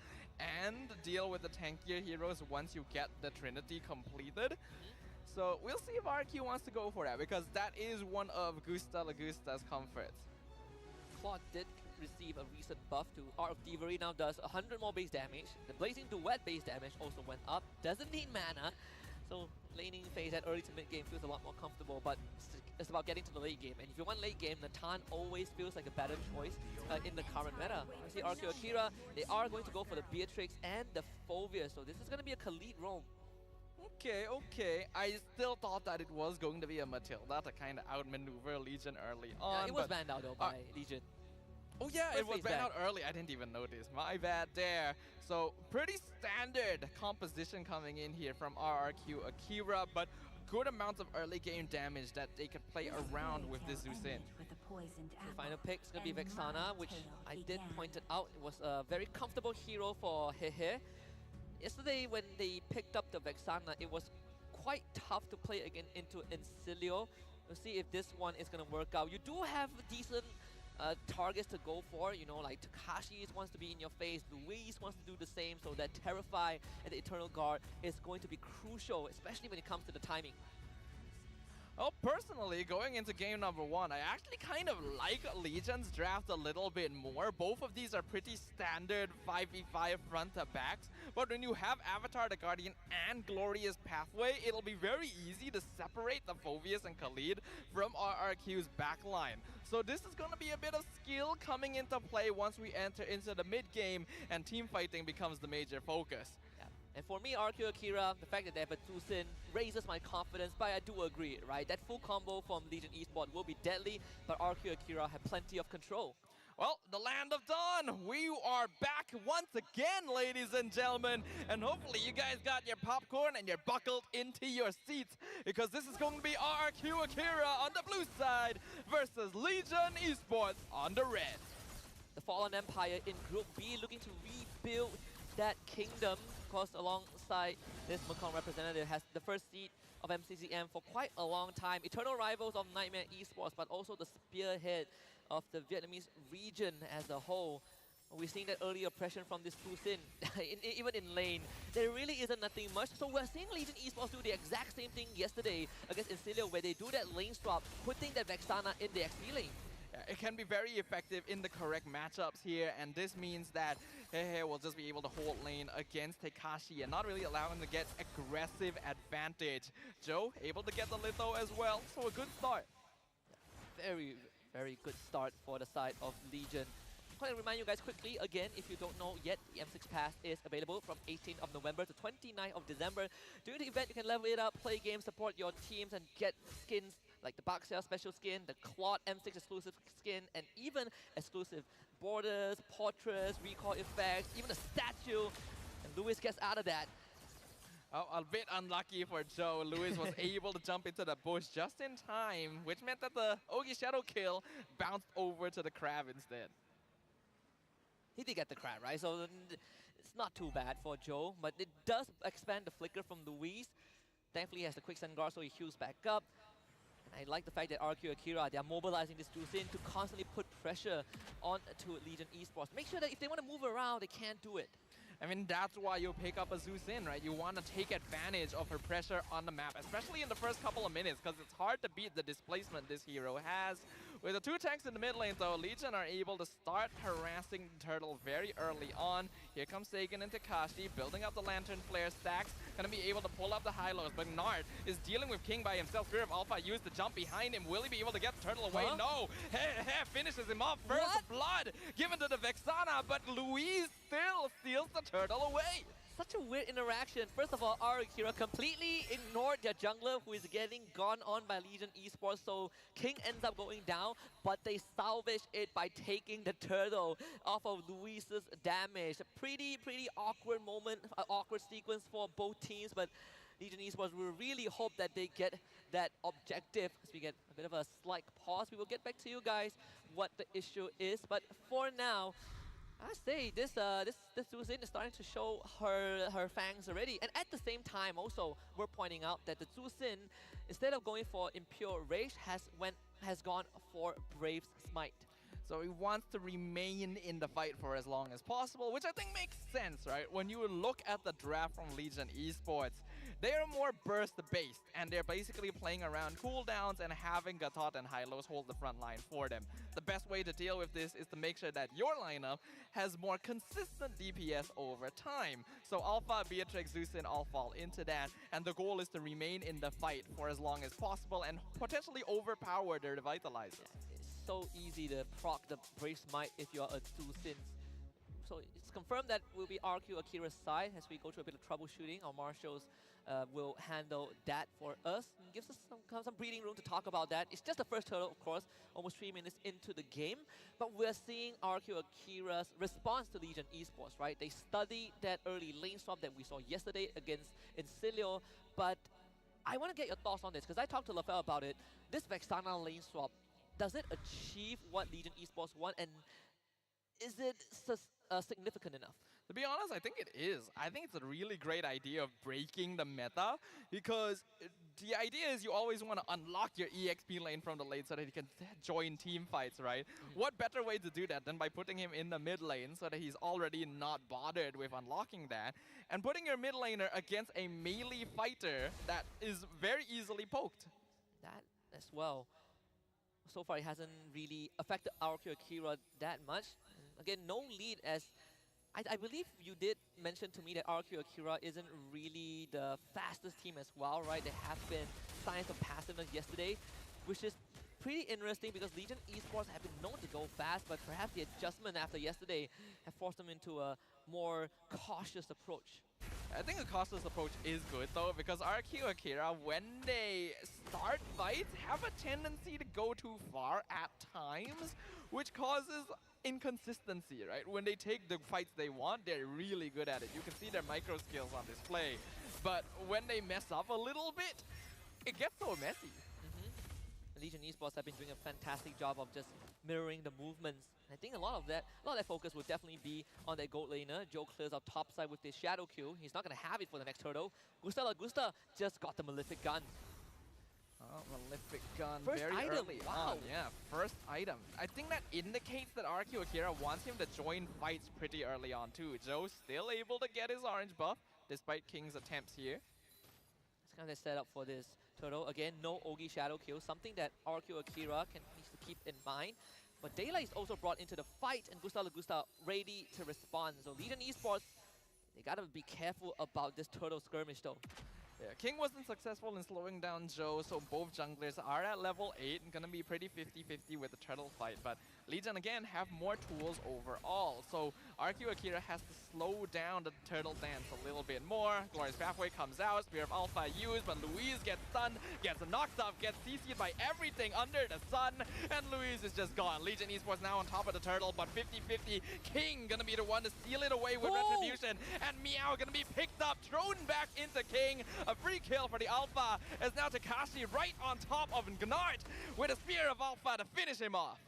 and deal with the tankier heroes once you get the Trinity completed. So we'll see if RQ wants to go for that, because that is one of Gusta Lagusta's comforts. Claude did receive a recent buff to Art of Thievery, now does 100 more base damage. The Blazing Duet base damage also went up, doesn't need mana, so laning phase at early to mid game feels a lot more comfortable, but it's about getting to the late game. And if you want late game, Natan always feels like a better choice in the current meta. You see RQ Akira, they are going to go for the Beatrix and the Fovia, so this is going to be a Khalid roam. Okay. I still thought that it was going to be a Matilda to kind of outmaneuver Legion early on. It was banned out though by Legion. Oh yeah, it was banned banned out early. I didn't even notice. My bad there. So pretty standard composition coming in here from RRQ Akira, but good amounts of early game damage that they can play around with this Zusin. The final pick is going to be Vexana, which I did point it out. It was a very comfortable hero for Hehe. Yesterday when they picked up the Vexana, it was quite tough to play again into Incilio. We'll see if this one is going to work out. You do have decent targets to go for, you know, like Takashi wants to be in your face, Luis wants to do the same, so that Terrify and the Eternal Guard is going to be crucial, especially when it comes to the timing. Well, personally, going into game number 1, I actually kind of like Legion's draft a little bit more. Both of these are pretty standard 5v5 front to backs, but when you have Avatar the Guardian and Glorious Pathway, it'll be very easy to separate the Phoveus and Khalid from RRQ's backline. So this is going to be a bit of skill coming into play once we enter into the mid game and team fighting becomes the major focus. And for me, RQ Akira, the fact that they have a Tusin raises my confidence, but I do agree, right? That full combo from Legion Esports will be deadly, but RQ Akira have plenty of control. Well, the land of dawn, we are back once again, ladies and gentlemen, and hopefully you guys got your popcorn and you're buckled into your seats, because this is going to be RQ Akira on the blue side versus Legion Esports on the red. The Fallen Empire in Group B looking to rebuild that kingdom. Of course, alongside this Mekong representative has the first seat of MCCM for quite a long time. Eternal rivals of Nightmare Esports, but also the spearhead of the Vietnamese region as a whole. We're seeing that early oppression from this Tusin, even in lane. There really isn't nothing much. So we're seeing Legion Esports do the exact same thing yesterday against Incilio, where they do that lane swap, putting that Vexana in the XP lane. It can be very effective in the correct matchups here, and this means that Hehe will just be able to hold lane against Tekashi and not really allow him to get aggressive advantage. Joe able to get the litho as well, so a good start. Very, very good start for the side of Legion. I'm going to remind you guys quickly, again, if you don't know yet, the M6 Pass is available from 18th of November to 29th of December. During the event, you can level it up, play games, support your teams, and get skins like the Baxia special skin, the Claude M6 exclusive skin, and even exclusive borders, portraits, recoil effects, even a statue. And Luis gets out of that. Oh, a bit unlucky for Joe. Luis was able to jump into the bush just in time, which meant that the Ogi Shadow kill bounced over to the crab instead. He did get the crab, right? So it's not too bad for Joe, but it does expand the flicker from Luis. Thankfully, he has the Quicksand Guard, so he heals back up. And I like the fact that RQ Akira, they are mobilizing this Tusin to constantly put pressure on to Legion Esports. Make sure that if they want to move around, they can't do it. I mean, that's why you pick up a Zeus in, right? You want to take advantage of her pressure on the map, especially in the first couple of minutes, because it's hard to beat the displacement this hero has. With the 2 tanks in the mid lane, though, Legion are able to start harassing the turtle very early on. Here comes Sagan and Takashi, building up the Lantern Flare stacks, gonna be able to pull up the high lows, but Nard is dealing with King by himself. Spirit of Alpha used to jump behind him. Will he be able to get the turtle away? Huh? No! Finishes him off. First What? blood given to the Vexana, but Louise still steals the turtle away. Such a weird interaction. First of all, our Akira completely ignored their jungler who is getting gone on by Legion Esports, so King ends up going down, but they salvage it by taking the turtle off of Luis's damage. A pretty awkward moment, awkward sequence for both teams, but Legion Esports will really hope that they get that objective. As we get a bit of a slight pause, we will get back to you guys what the issue is, but for now, I say this Zuzin is starting to show her fangs already, and at the same time also we're pointing out that the Zuzin, instead of going for Impure Rage, has gone for Brave's Smite. So he wants to remain in the fight for as long as possible, which I think makes sense, right? When you look at the draft from Legion Esports, they are more burst-based, and they're basically playing around cooldowns and having Gatot and Hylos hold the front line for them. The best way to deal with this is to make sure that your lineup has more consistent DPS over time. So Alpha, Beatrix, Zeusyn all fall into that, and the goal is to remain in the fight for as long as possible and potentially overpower their Revitalizers. It's so easy to proc the Brave Smite if you're a Zuzin. So it's confirmed that will be RQ Akira's side as we go through a bit of troubleshooting. Our marshals will handle that for us. And gives us some breathing room to talk about that. It's just the first turtle, of course, almost 3 minutes into the game. But we're seeing RQ Akira's response to Legion Esports, right? They studied that early lane swap that we saw yesterday against Incilio. But I want to get your thoughts on this, because I talked to LaFell about it. This Vexana lane swap, does it achieve what Legion Esports want? And is it significant enough? To be honest, I think it is. I think it's a really great idea of breaking the meta, because the idea is you always want to unlock your EXP lane from the lane so that you can join team fights, right? What better way to do that than by putting him in the mid lane so that he's already not bothered with unlocking that, and putting your mid laner against a melee fighter that is very easily poked. That as well. So far, it hasn't really affected RQ Akira that much. Again, no lead, as I believe you did mention to me that RQ Akira isn't really the fastest team as well, right? There have been signs of passiveness yesterday, which is pretty interesting because Legion Esports have been known to go fast, but perhaps the adjustment after yesterday have forced them into a more cautious approach. I think a cautious approach is good though, because RQ Akira, when they start fights, have a tendency to go too far at times, which causes inconsistency, right? When they take the fights they want, they're really good at it. You can see their micro skills on display. But when they mess up a little bit, it gets so messy. Legion Esports have been doing a fantastic job of just mirroring the movements. I think a lot of that focus will definitely be on that gold laner. Joe clears up top side with this shadow Q. He's not going to have it for the next turtle. Gusta La Gusta just got the Malefic Gun. Oh, Malefic Gun First very item, early wow. on. Yeah, first item. I think that indicates that RQ Akira wants him to join fights pretty early on too. Joe's still able to get his orange buff despite King's attempts here. It's kind of the setup for this turtle. Again, no Ogi shadow kill, something that RQ Akira needs to keep in mind. But Daylight is also brought into the fight, and Gusta La Gusta ready to respond. So Legion Esports, they gotta be careful about this turtle skirmish though. Yeah, King wasn't successful in slowing down Joe, so both junglers are at level 8 and gonna be pretty 50-50 with the turtle fight. But Legion again have more tools overall, so RQ Akira has to slow down the turtle dance a little bit more. Glorious Pathway comes out, Spear of Alpha used, but Louise gets stunned, gets knocked off, gets CC'd by everything under the sun, and Louise is just gone. Legion Esports now on top of the turtle, but 50-50. King gonna be the one to steal it away with Retribution, and Meow gonna be picked up, thrown back into King. A free kill for the Alpha, as now Takashi right on top of Gnart with a Spear of Alpha to finish him off.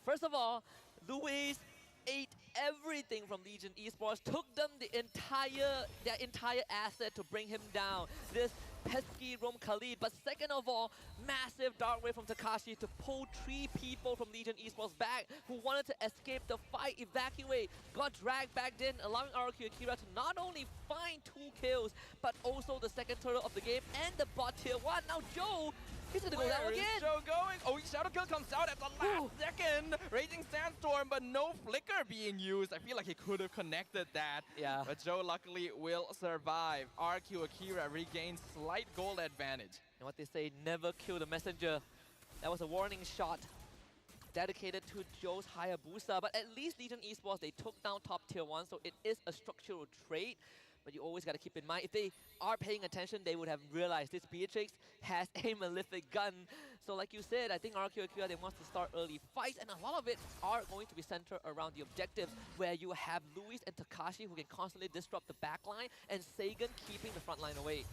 First of all, Louise ate everything from Legion Esports, took them their entire asset to bring him down. This pesky Roam Khalid, but second of all, massive Dark Wave from Takashi to pull 3 people from Legion Esports back who wanted to escape the fight, evacuate, got dragged back in, allowing RQ Akira to not only find 2 kills, but also the second turtle of the game and the bot tier 1. Now Joe, he's gonna go down Where is again. Joe going? Oh, Shadow Kill comes out at the last second. Raging Sandstorm, but no flicker being used. I feel like he could have connected that. Yeah. But Joe luckily will survive. RQ Akira regains slight gold advantage. And what they say, never kill the messenger. That was a warning shot dedicated to Joe's Hayabusa, but at least Legion Esports, they took down top tier 1, so it is a structural trait. But you always got to keep in mind, if they are paying attention, they would have realized this Beatrix has a Malefic gun. So like you said, I think RQ Akira, they want to start early fights, and a lot of it are going to be centered around the objectives, where you have Luis and Takashi who can constantly disrupt the backline, and Sagan keeping the front line away.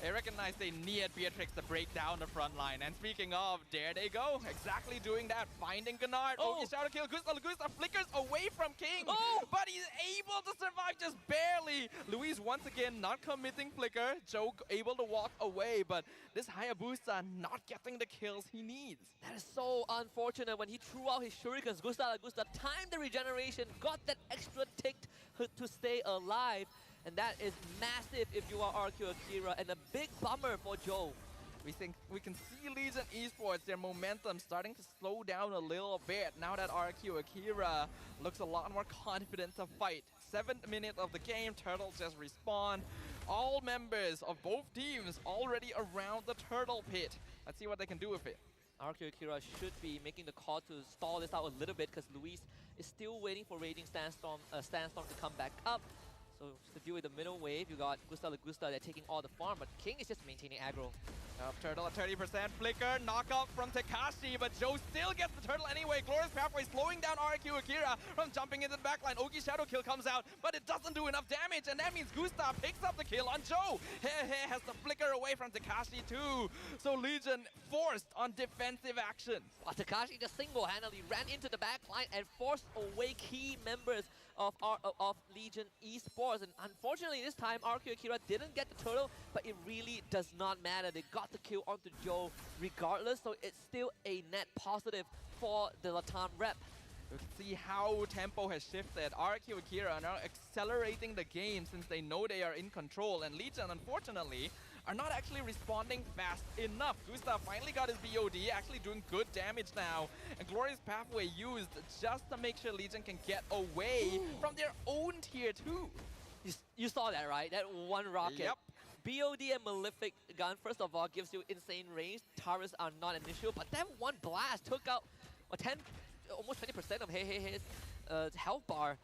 They recognize they need Beatrix to break down the front line. And speaking of, there they go. Exactly doing that. Finding Gennard. Oh. Ogi Shadow Kill. Gusta flickers away from King. Oh. But he's able to survive just barely. Luis once again not committing flicker. Joe able to walk away. But this Hayabusa not getting the kills he needs. That is so unfortunate. When he threw out his shurikens, Gusta timed the regeneration, got that extra tick to stay alive. And that is massive if you are RQ Akira, and a big bummer for Joe. We think we can see Legion Esports, their momentum starting to slow down a little bit now that RQ Akira looks a lot more confident to fight. 7th minute of the game, Turtle just respawned. All members of both teams already around the Turtle pit. Let's see what they can do with it. RQ Akira should be making the call to stall this out a little bit, because Luis is still waiting for Raging Sandstorm to come back up. So to deal with the middle wave, you got Gusta, they're taking all the farm, but King is just maintaining aggro. Turtle at 30%, flicker, knock off from Takashi, but Joe still gets the turtle anyway. Glorious Pathway slowing down RQ Akira from jumping into the backline. Ogi Shadow Kill comes out, but it doesn't do enough damage, and that means Gusta picks up the kill on Joe. He has to flicker away from Takashi too. So Legion forced on defensive action. Well, Takashi just single-handedly ran into the backline and forced away key members of Legion Esports. And unfortunately this time, RQ Akira didn't get the turtle, but it really does not matter. They got the kill onto Joe regardless, so it's still a net positive for the Latam rep. You can see how tempo has shifted. RQ Akira are now accelerating the game since they know they are in control, and Legion, unfortunately, are not actually responding fast enough. Gustav finally got his BOD, actually doing good damage now. And Glorious Pathway used just to make sure Legion can get away from their own tier 2. You saw that, right? That one rocket. Yep. BOD and Malefic gun, first of all, gives you insane range. Turrets are not an issue, but that one blast took out almost 20% of his health bar.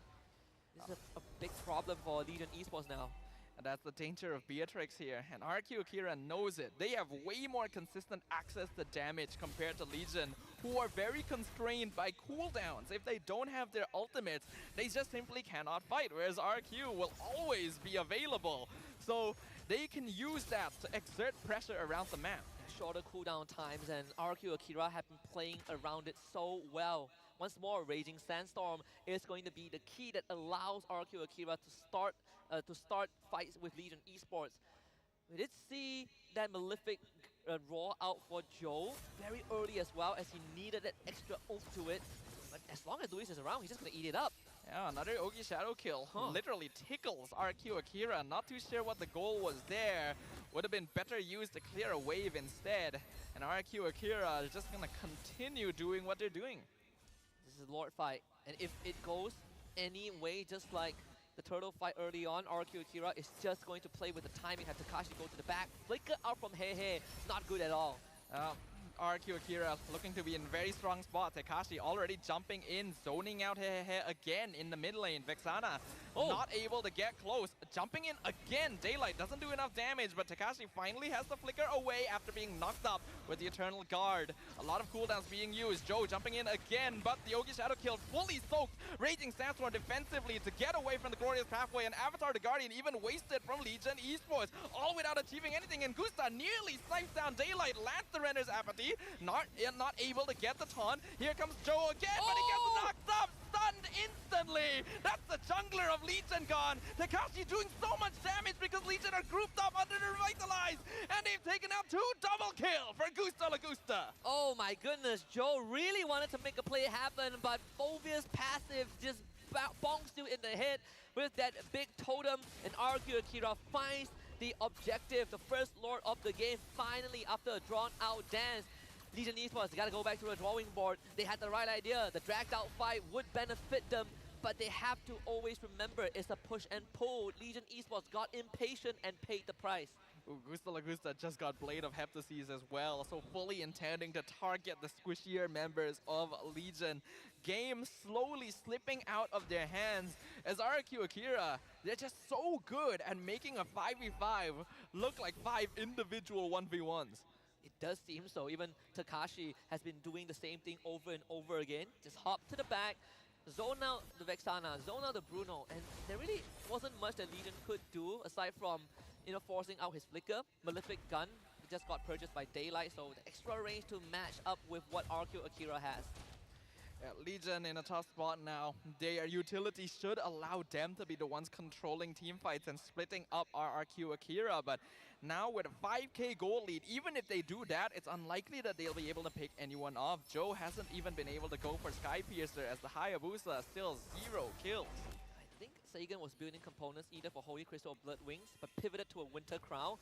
This is a big problem for Legion Esports now. And that's the danger of Beatrix here. And RQ Akira knows it. They have way more consistent access to damage compared to Legion, who are very constrained by cooldowns. If they don't have their ultimates, they just simply cannot fight, whereas RQ will always be available. So they can use that to exert pressure around the map. Shorter cooldown times, and RQ Akira have been playing around it so well. Once more, Raging Sandstorm is going to be the key that allows RQ Akira to start fights with Legion Esports. We did see that Malefic roll out for Joe very early as well, as he needed that extra oomph to it. But as long as Luis is around, he's just going to eat it up. Yeah, another Ogi Shadow Kill. Literally tickles RQ Akira. Not too sure what the goal was there. Would have been better used to clear a wave instead. And RQ Akira is just going to continue doing what they're doing. This is Lord fight, and if it goes any way, just like the turtle fight early on, RQ Akira is just going to play with the timing, have Takashi go to the back, flicker out from He, not good at all. RQ Akira looking to be in very strong spot. Takashi already jumping in, zoning out He again in the mid lane. Vexana not able to get close. Jumping in again. Daylight doesn't do enough damage, but Takashi finally has the flicker away after being knocked up with the Eternal Guard. A lot of cooldowns being used. Joe jumping in again, but the Ogi Shadow Kill fully soaked. Raging Sandstorm defensively to get away from the Glorious Pathway, and Avatar the Guardian even wasted from Legion Esports, all without achieving anything. And Gusta nearly snipes down Daylight, lands the Renner's Apathy, not able to get the taunt. Here comes Joe again, but he gets knocked up, stunned instantly. That's the jungler of Legion gone. Takashi doing so much damage because Legion are grouped up under the Revitalize. And they've taken out 2 double kill for Gusta Lagusta. Oh my goodness, Joe really wanted to make a play happen, but Bovia's passive just bonks you in the head with that big totem, and RQ Akira finds the objective, the first lord of the game, finally after a drawn-out dance. Legion Esports got to go back to the drawing board. They had the right idea. The dragged-out fight would benefit them, but they have to always remember it's a push and pull. Legion Esports got impatient and paid the price. Gusta Lagusta just got Blade of Heptases as well, so fully intending to target the squishier members of Legion. Game slowly slipping out of their hands as RQ Akira, they're just so good at making a 5v5 look like 5 individual 1v1s. It does seem so. Even Takashi has been doing the same thing over and over again. Just hop to the back, zone out the Vexana, zone out the Bruno, and there really wasn't much that Legion could do aside from, you know, forcing out his flicker. Malefic gun just got purchased by Daylight, so the extra range to match up with what RQ Akira has. Yeah, Legion in a tough spot now. Their utility should allow them to be the ones controlling team fights and splitting up RRQ Akira, but now with a 5k goal lead, even if they do that, it's unlikely that they'll be able to pick anyone off. Joe hasn't even been able to go for Skypiercer as the Hayabusa still 0 kills. I think Sagan was building components either for Holy Crystal or Blood Wings, but pivoted to a Winter Crown,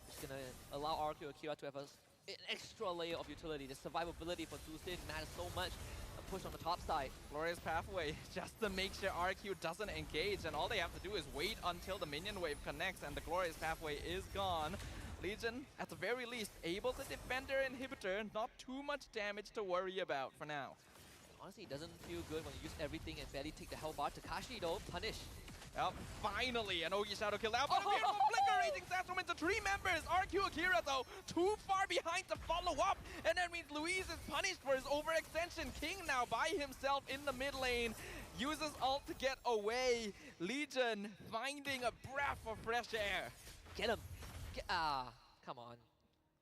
which is going to allow RQ Akira to have an extra layer of utility. The survivability for Dusin matters so much. A push on the top side. Glorious Pathway just to make sure RQ doesn't engage, and all they have to do is wait until the minion wave connects and the Glorious Pathway is gone. Legion, at the very least, able to defend their inhibitor. Not too much damage to worry about for now. Honestly, it doesn't feel good when you use everything and barely take the hell bar. Takashi though, punish. Yep, finally an Ogi Shadow kill out, but a beautiful flicker Raging Sandstorm into 3 members. RQ Akira though, too far behind to follow up, and that means Luis is punished for his overextension. King now by himself in the mid lane, uses ult to get away. Legion finding a breath of fresh air. Get him. Come on.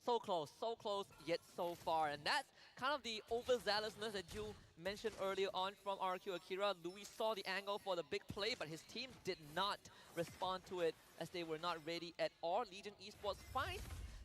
So close, yet so far. And that's kind of the overzealousness that you mentioned earlier on from RQ Akira. Luis saw the angle for the big play, but his team did not respond to it as they were not ready at all. Legion Esports finds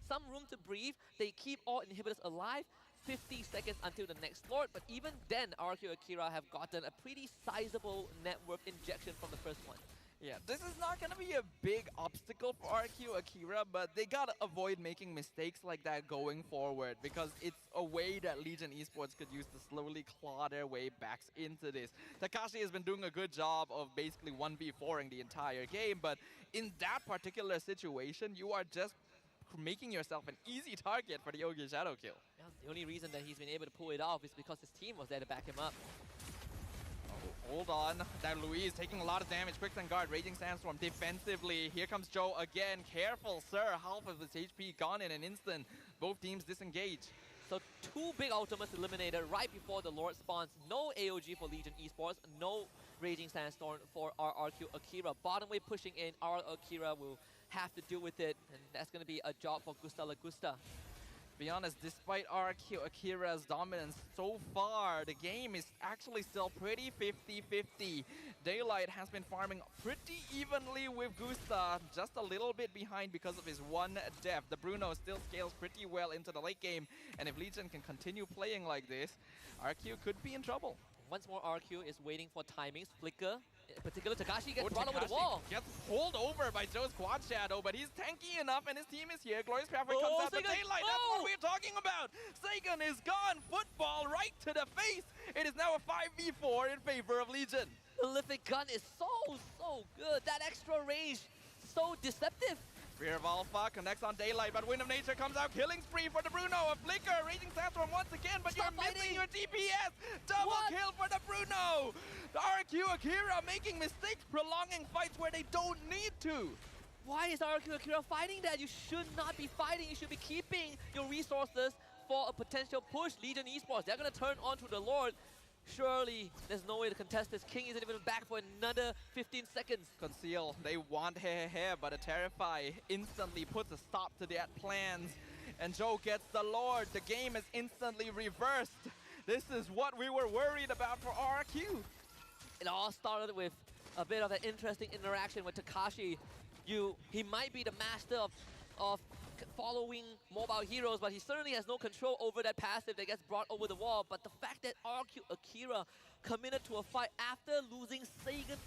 some room to breathe. They keep all inhibitors alive. 50 seconds until the next Lord, but even then RQ Akira have gotten a pretty sizable network injection from the first one. Yeah, this is not going to be a big obstacle for RQ Akira, but they got to avoid making mistakes like that going forward, because it's a way that Legion Esports could use to slowly claw their way back into this. Takashi has been doing a good job of basically 1v4ing the entire game, but in that particular situation, you are just making yourself an easy target for the Ogi Shadow kill. Yeah, the only reason that he's been able to pull it off is because his team was there to back him up. Hold on, that Luis taking a lot of damage. Quicksand Guard, Raging Sandstorm defensively. Here comes Joe again. Careful, sir. Half of his HP gone in an instant. Both teams disengage. So 2 big ultimates eliminated right before the Lord spawns. No AOG for Legion Esports. No Raging Sandstorm for RRQ Akira. Bottom way pushing in. RRQ Akira will have to deal with it. And that's going to be a job for Gusta Lagusta. To be honest, despite RQ Akira's dominance so far, the game is actually still pretty 50-50. Daylight has been farming pretty evenly with Gusta, just a little bit behind because of his 1 death. The Bruno still scales pretty well into the late game, and if Legion can continue playing like this, RQ could be in trouble. Once more, RQ is waiting for timings. Flicker, in particular, Takashi gets run over the wall. Gets pulled over by Joe's Quad Shadow, but he's tanky enough and his team is here. Glorious Pathway comes out the Daylight. That's what we're talking about. Sagan is gone. Football right to the face. It is now a 5v4 in favor of Legion. The Malefic gun is so good. That extra range, so deceptive. Fear of Alpha connects on Daylight, but Wind of Nature comes out. Killing spree for the Bruno. A flicker, Raging Sandstorm once again, but Stop you're missing fighting. your DPS. Double kill for the Bruno. The RQ Akira making mistakes, prolonging fights where they don't need to. Why is RQ Akira fighting that? You should not be fighting. You should be keeping your resources for a potential push. Legion Esports, they're going to turn onto the Lord. Surely, there's no way to contest this. King isn't even back for another 15 seconds. Conceal, they want hair, but a Terrify instantly puts a stop to their plans. And Joe gets the Lord. The game is instantly reversed. This is what we were worried about for RQ. It all started with a bit of an interesting interaction with Takashi. He might be the master of following mobile heroes, but he certainly has no control over that passive that gets brought over the wall. But the fact that RQ Akira committed to a fight after losing Sagan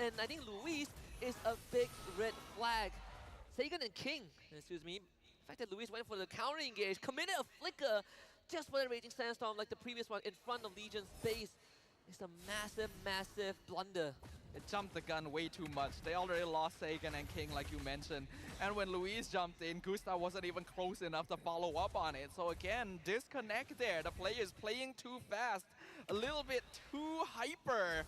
and I think Luis is a big red flag. Sagan and King, excuse me. The fact that Luis went for the counter engage, committed a flicker just for the Raging Sandstorm like the previous one in front of Legion's base is a massive, massive blunder. It jumped the gun way too much. They already lost Sagan and King, like you mentioned. And when Luis jumped in, Gustav wasn't even close enough to follow up on it. So again, disconnect there. The players playing too fast, a little bit too hyper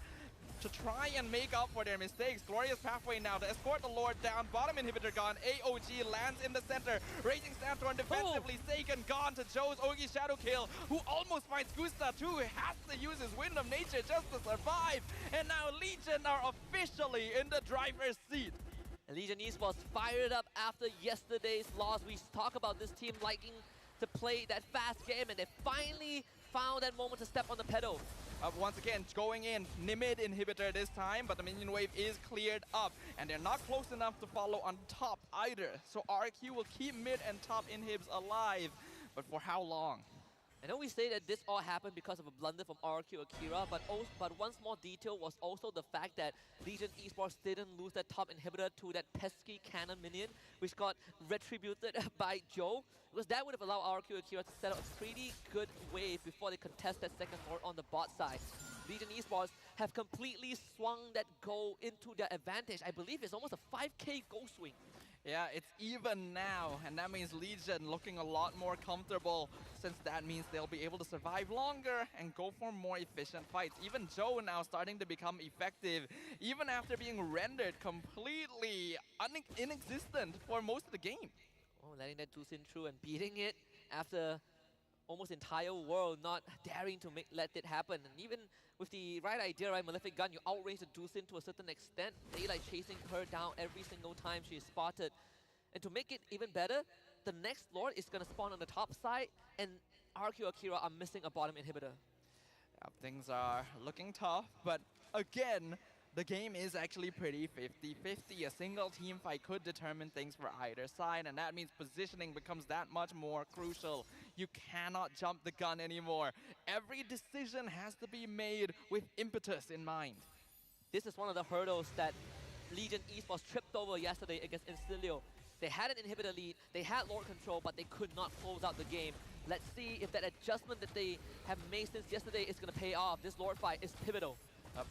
to try and make up for their mistakes. Glorious pathway now to escort the Lord down. Bottom inhibitor gone. AOG lands in the center. Raging Sandstorm defensively. Sagan gone to Joe's Ogi Shadow Kill, who almost finds Gusta too. Has to use his Wind of Nature just to survive. And now Legion are officially in the driver's seat. And Legion Esports fired up after yesterday's loss. We talk about this team liking to play that fast game, and they finally found that moment to step on the pedal. Once again, going in, Nimid inhibitor this time, but the minion wave is cleared up, and they're not close enough to follow on top either. So RQ will keep mid and top inhibs alive, but for how long? I know we say that this all happened because of a blunder from RQ Akira, but one small detail was also the fact that Legion Esports didn't lose that top inhibitor to that pesky cannon minion, which got retributed by Joe, because that would have allowed RQ Akira to set up a pretty good wave before they contest that second Lord on the bot side. Legion Esports have completely swung that goal into their advantage. I believe it's almost a 5k goal swing. Yeah, it's even now, and that means Legion looking a lot more comfortable, since that means they'll be able to survive longer and go for more efficient fights. Even Joe now starting to become effective, even after being rendered completely inexistent for most of the game. Oh, letting that Dusin through and beating it after almost entire world not daring to let it happen. And even with the right idea, right, Malefic Gun, you outrange the Dusin to a certain extent. Daylight chasing her down every single time she is spotted. And to make it even better, the next Lord is going to spawn on the top side, and RQ Akira are missing a bottom inhibitor. Yeah, things are looking tough, but again, the game is actually pretty 50-50. A single team fight could determine things for either side, and that means positioning becomes that much more crucial. You cannot jump the gun anymore. Every decision has to be made with impetus in mind. This is one of the hurdles that Legion Esports tripped over yesterday against Instillio. They had an inhibitor lead, they had Lord control, but they could not close out the game. Let's see if that adjustment that they have made since yesterday is going to pay off. This Lord fight is pivotal.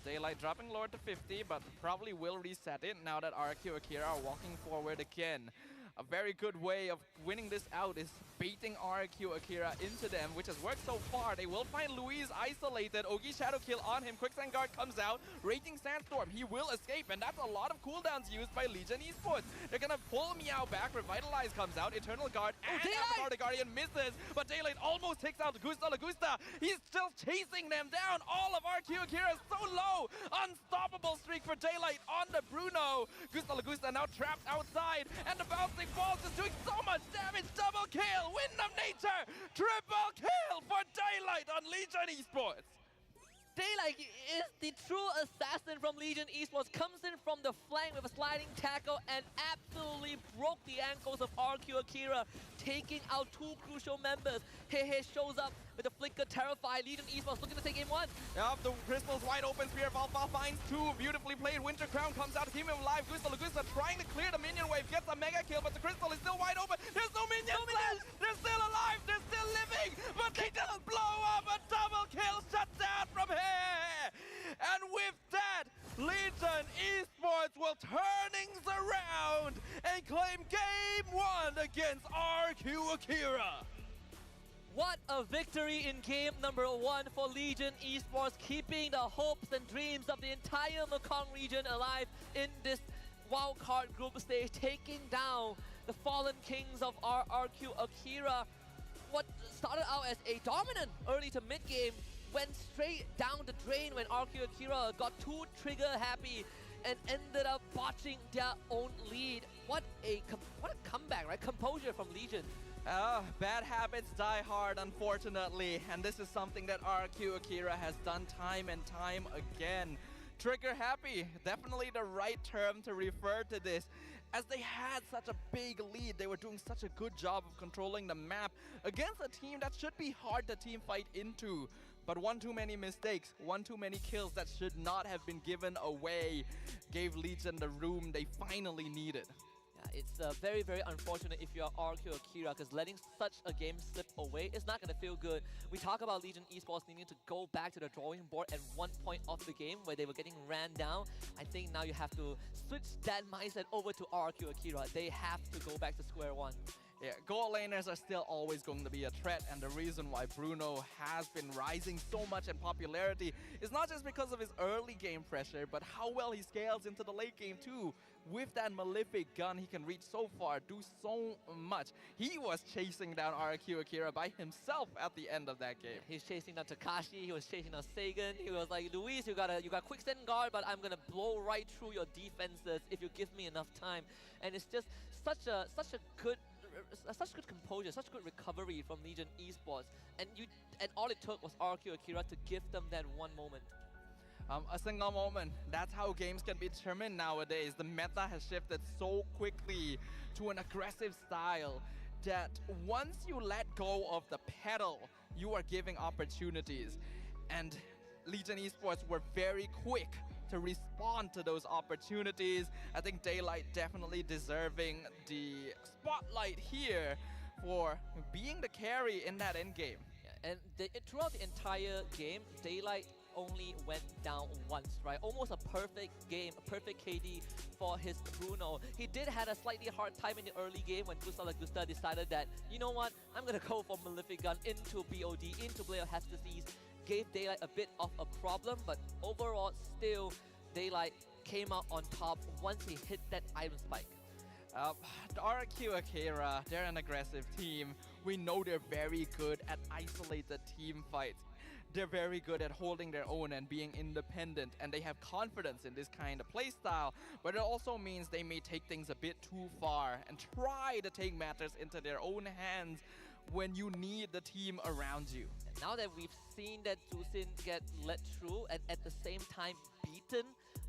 Daylight dropping Lord to 50, but probably will reset it now that RQ Akira are walking forward again. A very good way of winning this out is baiting RQ Akira into them, which has worked so far. They will find Luis isolated. Ogi Shadow Kill on him. Quicksand Guard comes out. Raging Sandstorm. He will escape, and that's a lot of cooldowns used by Legion Esports. They're gonna pull Meow back. Revitalize comes out. Eternal Guard and Avatar the Guardian misses, but Daylight almost takes out Gusta Lagusta. He's still chasing them down. All of RQ Akira is so low. Unstoppable streak for Daylight on the Bruno. Gusta Lagusta now trapped outside, and the bouncing balls is doing so much damage. Double kill. Wind of Nature. Triple kill for Daylight on Legion Esports. Daylight is the true assassin from Legion Esports, comes in from the flank with a sliding tackle and absolutely broke the ankles of RQ Akira, taking out two crucial members. Hehe shows up with a flicker, terrified. Legion Esports looking to take game one. Yep, the crystal's wide open. Spear of Alpha finds two. Beautifully played. Winter Crown comes out to keep him alive. Gusta Lagusta trying to clear the minion wave, gets a mega kill, but the crystal is still wide open. There's no minions left. They're still alive. They're still living, but they just blow up. A double kill shut down from here. And with that, Legion Esports will turn things around and claim game one against RQ Akira. What a victory in game number one for Legion Esports, keeping the hopes and dreams of the entire Mekong region alive in this wildcard group stage, taking down the fallen kings of RQ Akira. What started out as a dominant early to mid game went straight down the drain when RQ Akira got too trigger happy and ended up botching their own lead. What a comeback, right? Composure from Legion. Bad habits die hard, unfortunately, and this is something that RQ Akira has done time and time again. Trigger happy, definitely the right term to refer to this. As they had such a big lead, they were doing such a good job of controlling the map against a team that should be hard to team fight into. But one too many mistakes, one too many kills that should not have been given away gave Legion the room they finally needed. Yeah, it's very, very unfortunate if you're RQ Akira, because letting such a game slip away is not going to feel good. We talk about Legion Esports needing to go back to the drawing board at one point of the game where they were getting ran down. I think now you have to switch that mindset over to RQ Akira. They have to go back to square one. Yeah, goal laners are still always going to be a threat, and the reason why Bruno has been rising so much in popularity is not just because of his early game pressure, but how well he scales into the late game too. With that malefic gun, he can reach so far, do so much. He was chasing down RQ Akira by himself at the end of that game. He's chasing down Takashi, he was chasing down Sagan, he was like, Luis, you got quick stand guard, but I'm gonna blow right through your defenses if you give me enough time. And it's just such a good composure, such good recovery from Legion Esports, and all it took was RQ Akira to give them that one moment. A single moment. That's how games can be determined nowadays. The meta has shifted so quickly to an aggressive style that once you let go of the pedal, you are giving opportunities. And Legion Esports were very quick to respond to those opportunities. I think Daylight definitely deserving the spotlight here for being the carry in that endgame. Yeah, and throughout the entire game, Daylight only went down once, right? Almost a perfect game, a perfect KD for his Bruno. He did have a slightly hard time in the early game when Gusta Lagusta decided that, you know what, I'm gonna go for Malefic Gun into BOD, into Blade of Hestasis. Gave Daylight a bit of a problem, but overall, still, Daylight came out on top once he hit that item spike. The RQ Akira, they're an aggressive team. We know they're very good at isolated team fights. They're very good at holding their own and being independent, and they have confidence in this kind of playstyle, but it also means they may take things a bit too far and try to take matters into their own hands when you need the team around you. Now that we've seen that Zusin get let through and at the same time beaten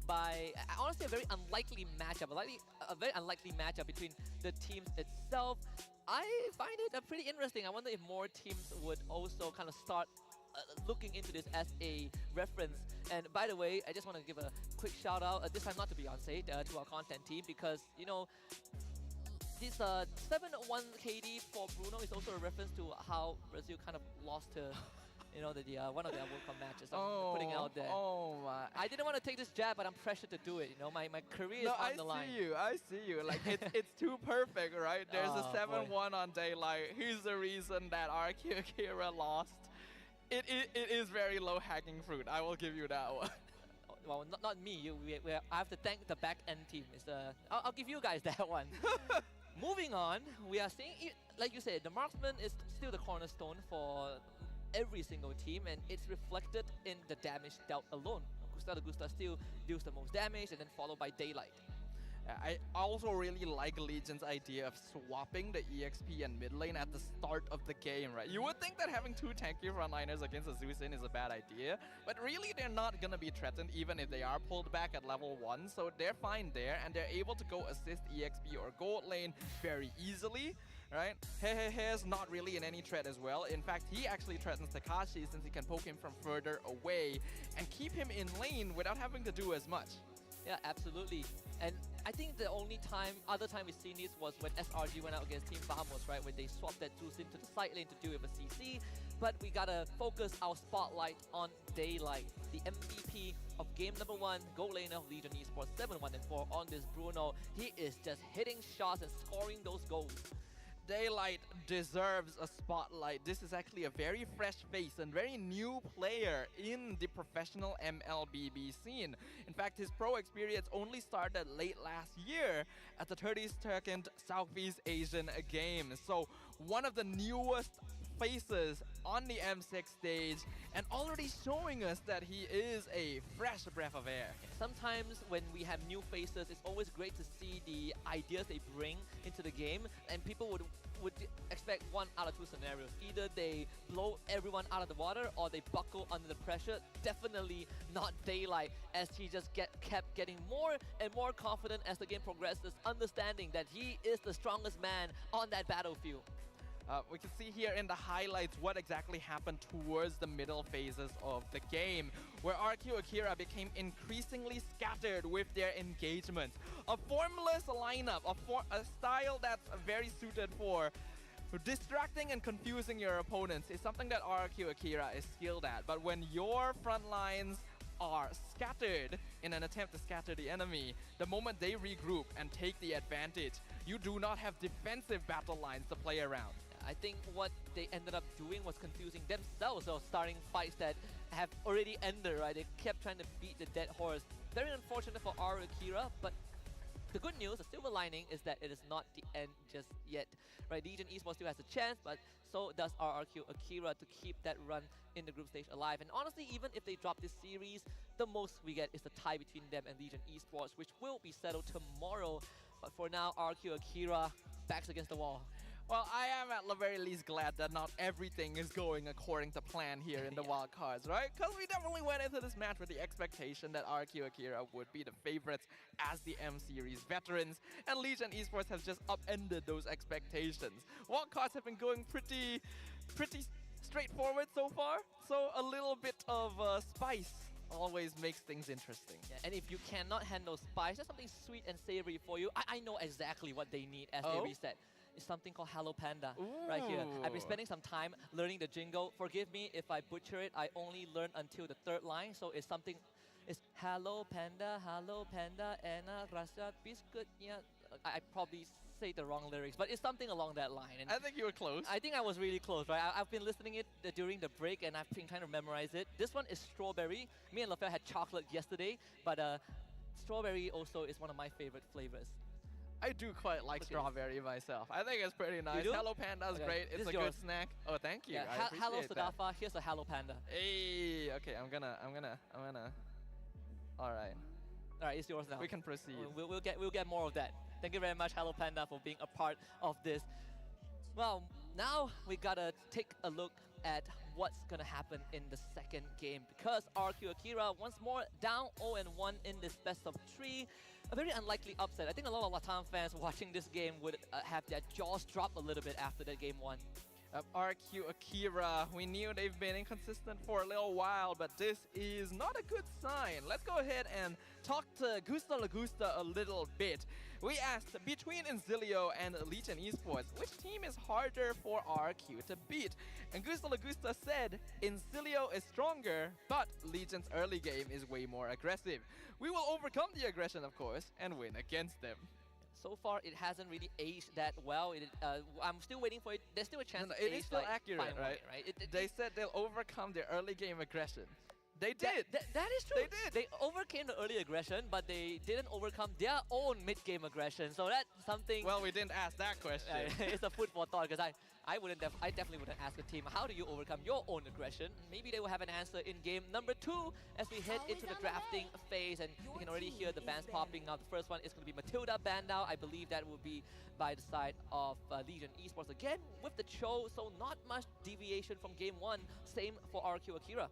by, honestly, a very unlikely matchup, a very unlikely matchup between the teams itself, I find it pretty interesting. I wonder if more teams would also kind of start looking into this as a reference. And by the way, I just want to give a quick shout out, this time not to Beyonce, to our content team, because, you know, this 7-1 KD for Bruno is also a reference to how Brazil kind of lost to, you know, one of their World Cup matches. I'm putting it out there. Oh my. I didn't want to take this jab, but I'm pressured to do it. You know, my career is on the line. I see you. Like, it's too perfect, right? There's Oh, a 7-1 on Daylight. Here's the reason that RQ Akira lost. It is very low-hanging fruit. I will give you that one. Well, not me. I have to thank the back end team. I'll give you guys that one. Moving on, we are seeing, like you said, the marksman is still the cornerstone for every single team, and it's reflected in the damage dealt alone. Gusta still deals the most damage, and then followed by Daylight. I also really like Legion's idea of swapping the EXP and mid lane at the start of the game, right? You would think that having two tanky frontliners against a Zusin is a bad idea, but really they're not gonna be threatened even if they are pulled back at level 1, so they're fine there, and they're able to go assist EXP or gold lane very easily, right? He's not really in any threat as well. In fact, he actually threatens Takashi since he can poke him from further away and keep him in lane without having to do as much. Yeah, absolutely. And I think the other time we've seen this was when SRG went out against Team Vamos, right? When they swapped that Zusin to the side lane to deal with a CC. But we gotta focus our spotlight on Daylight, the MVP of game number 1, goal laner of Legion Esports 7-1-4 on this Bruno. He is just hitting shots and scoring those goals. Daylight deserves a spotlight. This is actually a very fresh face and very new player in the professional MLBB scene. In fact, his pro experience only started late last year at the 32nd Southeast Asian Games. So one of the newest faces on the M6 stage and already showing us that he is a fresh breath of air. Sometimes when we have new faces, it's always great to see the ideas they bring into the game, and people would expect one out of two scenarios. Either they blow everyone out of the water or they buckle under the pressure. Definitely not Daylight, as he just kept getting more and more confident as the game progresses, understanding that he is the strongest man on that battlefield. We can see here in the highlights what exactly happened towards the middle phases of the game, where RQ Akira became increasingly scattered with their engagements. A formless lineup, a style that's very suited for distracting and confusing your opponents is something that RQ Akira is skilled at. But when your front lines are scattered in an attempt to scatter the enemy, the moment they regroup and take the advantage, you do not have defensive battle lines to play around. I think what they ended up doing was confusing themselves, or starting fights that have already ended, right? They kept trying to beat the dead horse. Very unfortunate for RQ Akira, but the good news, the silver lining, is that it is not the end just yet, right? Legion Esports still has a chance, but so does RRQ Akira to keep that run in the group stage alive. And honestly, even if they drop this series, the most we get is the tie between them and Legion Esports, which will be settled tomorrow. But for now, RQ Akira backs against the wall. Well, I am at the very least glad that not everything is going according to plan here in the wildcards, right? Because we definitely went into this match with the expectation that RQ Akira would be the favorites as the M-Series veterans, and Legion Esports has just upended those expectations. Wildcards have been going pretty straightforward so far, so a little bit of spice always makes things interesting. Yeah, and if you cannot handle spice, there's something sweet and savory for you. I know exactly what they need as they reset. It's something called Hello Panda right here. I've been spending some time learning the jingle. Forgive me if I butcher it. I only learned until the third line, so it's something. It's Hello Panda, and a Rasa biscuit. Yeah, I probably say the wrong lyrics, but it's something along that line. And I think you were close. I think I was really close, right? I've been listening it during the break, and I've been trying to memorize it. This one is strawberry. Me and LaFell had chocolate yesterday, but strawberry also is one of my favorite flavors. I do quite like strawberry myself. I think it's pretty nice. Hello Panda is great. It's a good snack. Oh, thank you. Yeah, I appreciate Hello that. Sadafa. Here's a Hello Panda. Hey, okay, I'm gonna. All right. All right, it's yours now. We can proceed. We'll get more of that. Thank you very much, Hello Panda, for being a part of this. Well, now we gotta take a look at what's gonna happen in the second game, because RQ Akira once more down 0-1 in this best of 3. A very unlikely upset. I think a lot of Latam fans watching this game would have their jaws drop a little bit after that game 1. RQ Akira, we knew they've been inconsistent for a little while, but this is not a good sign. Let's go ahead and talk to Gusta Lagusta a little bit. We asked, between Inzilio and Legion Esports, which team is harder for RQ to beat? And Gusta Lagusta said, Inzilio is stronger, but Legion's early game is way more aggressive. We will overcome the aggression, of course, and win against them. So far, it hasn't really aged that well. I'm still waiting for it. There's still a chance. No, it is still accurate, right? Right? They said they'll overcome their early game aggression. They did. That is true. They did. They overcame the early aggression, but they didn't overcome their own mid-game aggression. So that's something. Well, we didn't ask that question. It's a food for thought, because I definitely wouldn't ask a team, how do you overcome your own aggression? Maybe they will have an answer in game number 2 as we head into the drafting phase, and you can already hear the bands popping out. The first one is going to be Matilda band now. I believe that will be by the side of Legion Esports again with the Cho, so not much deviation from game 1. Same for RQ Akira.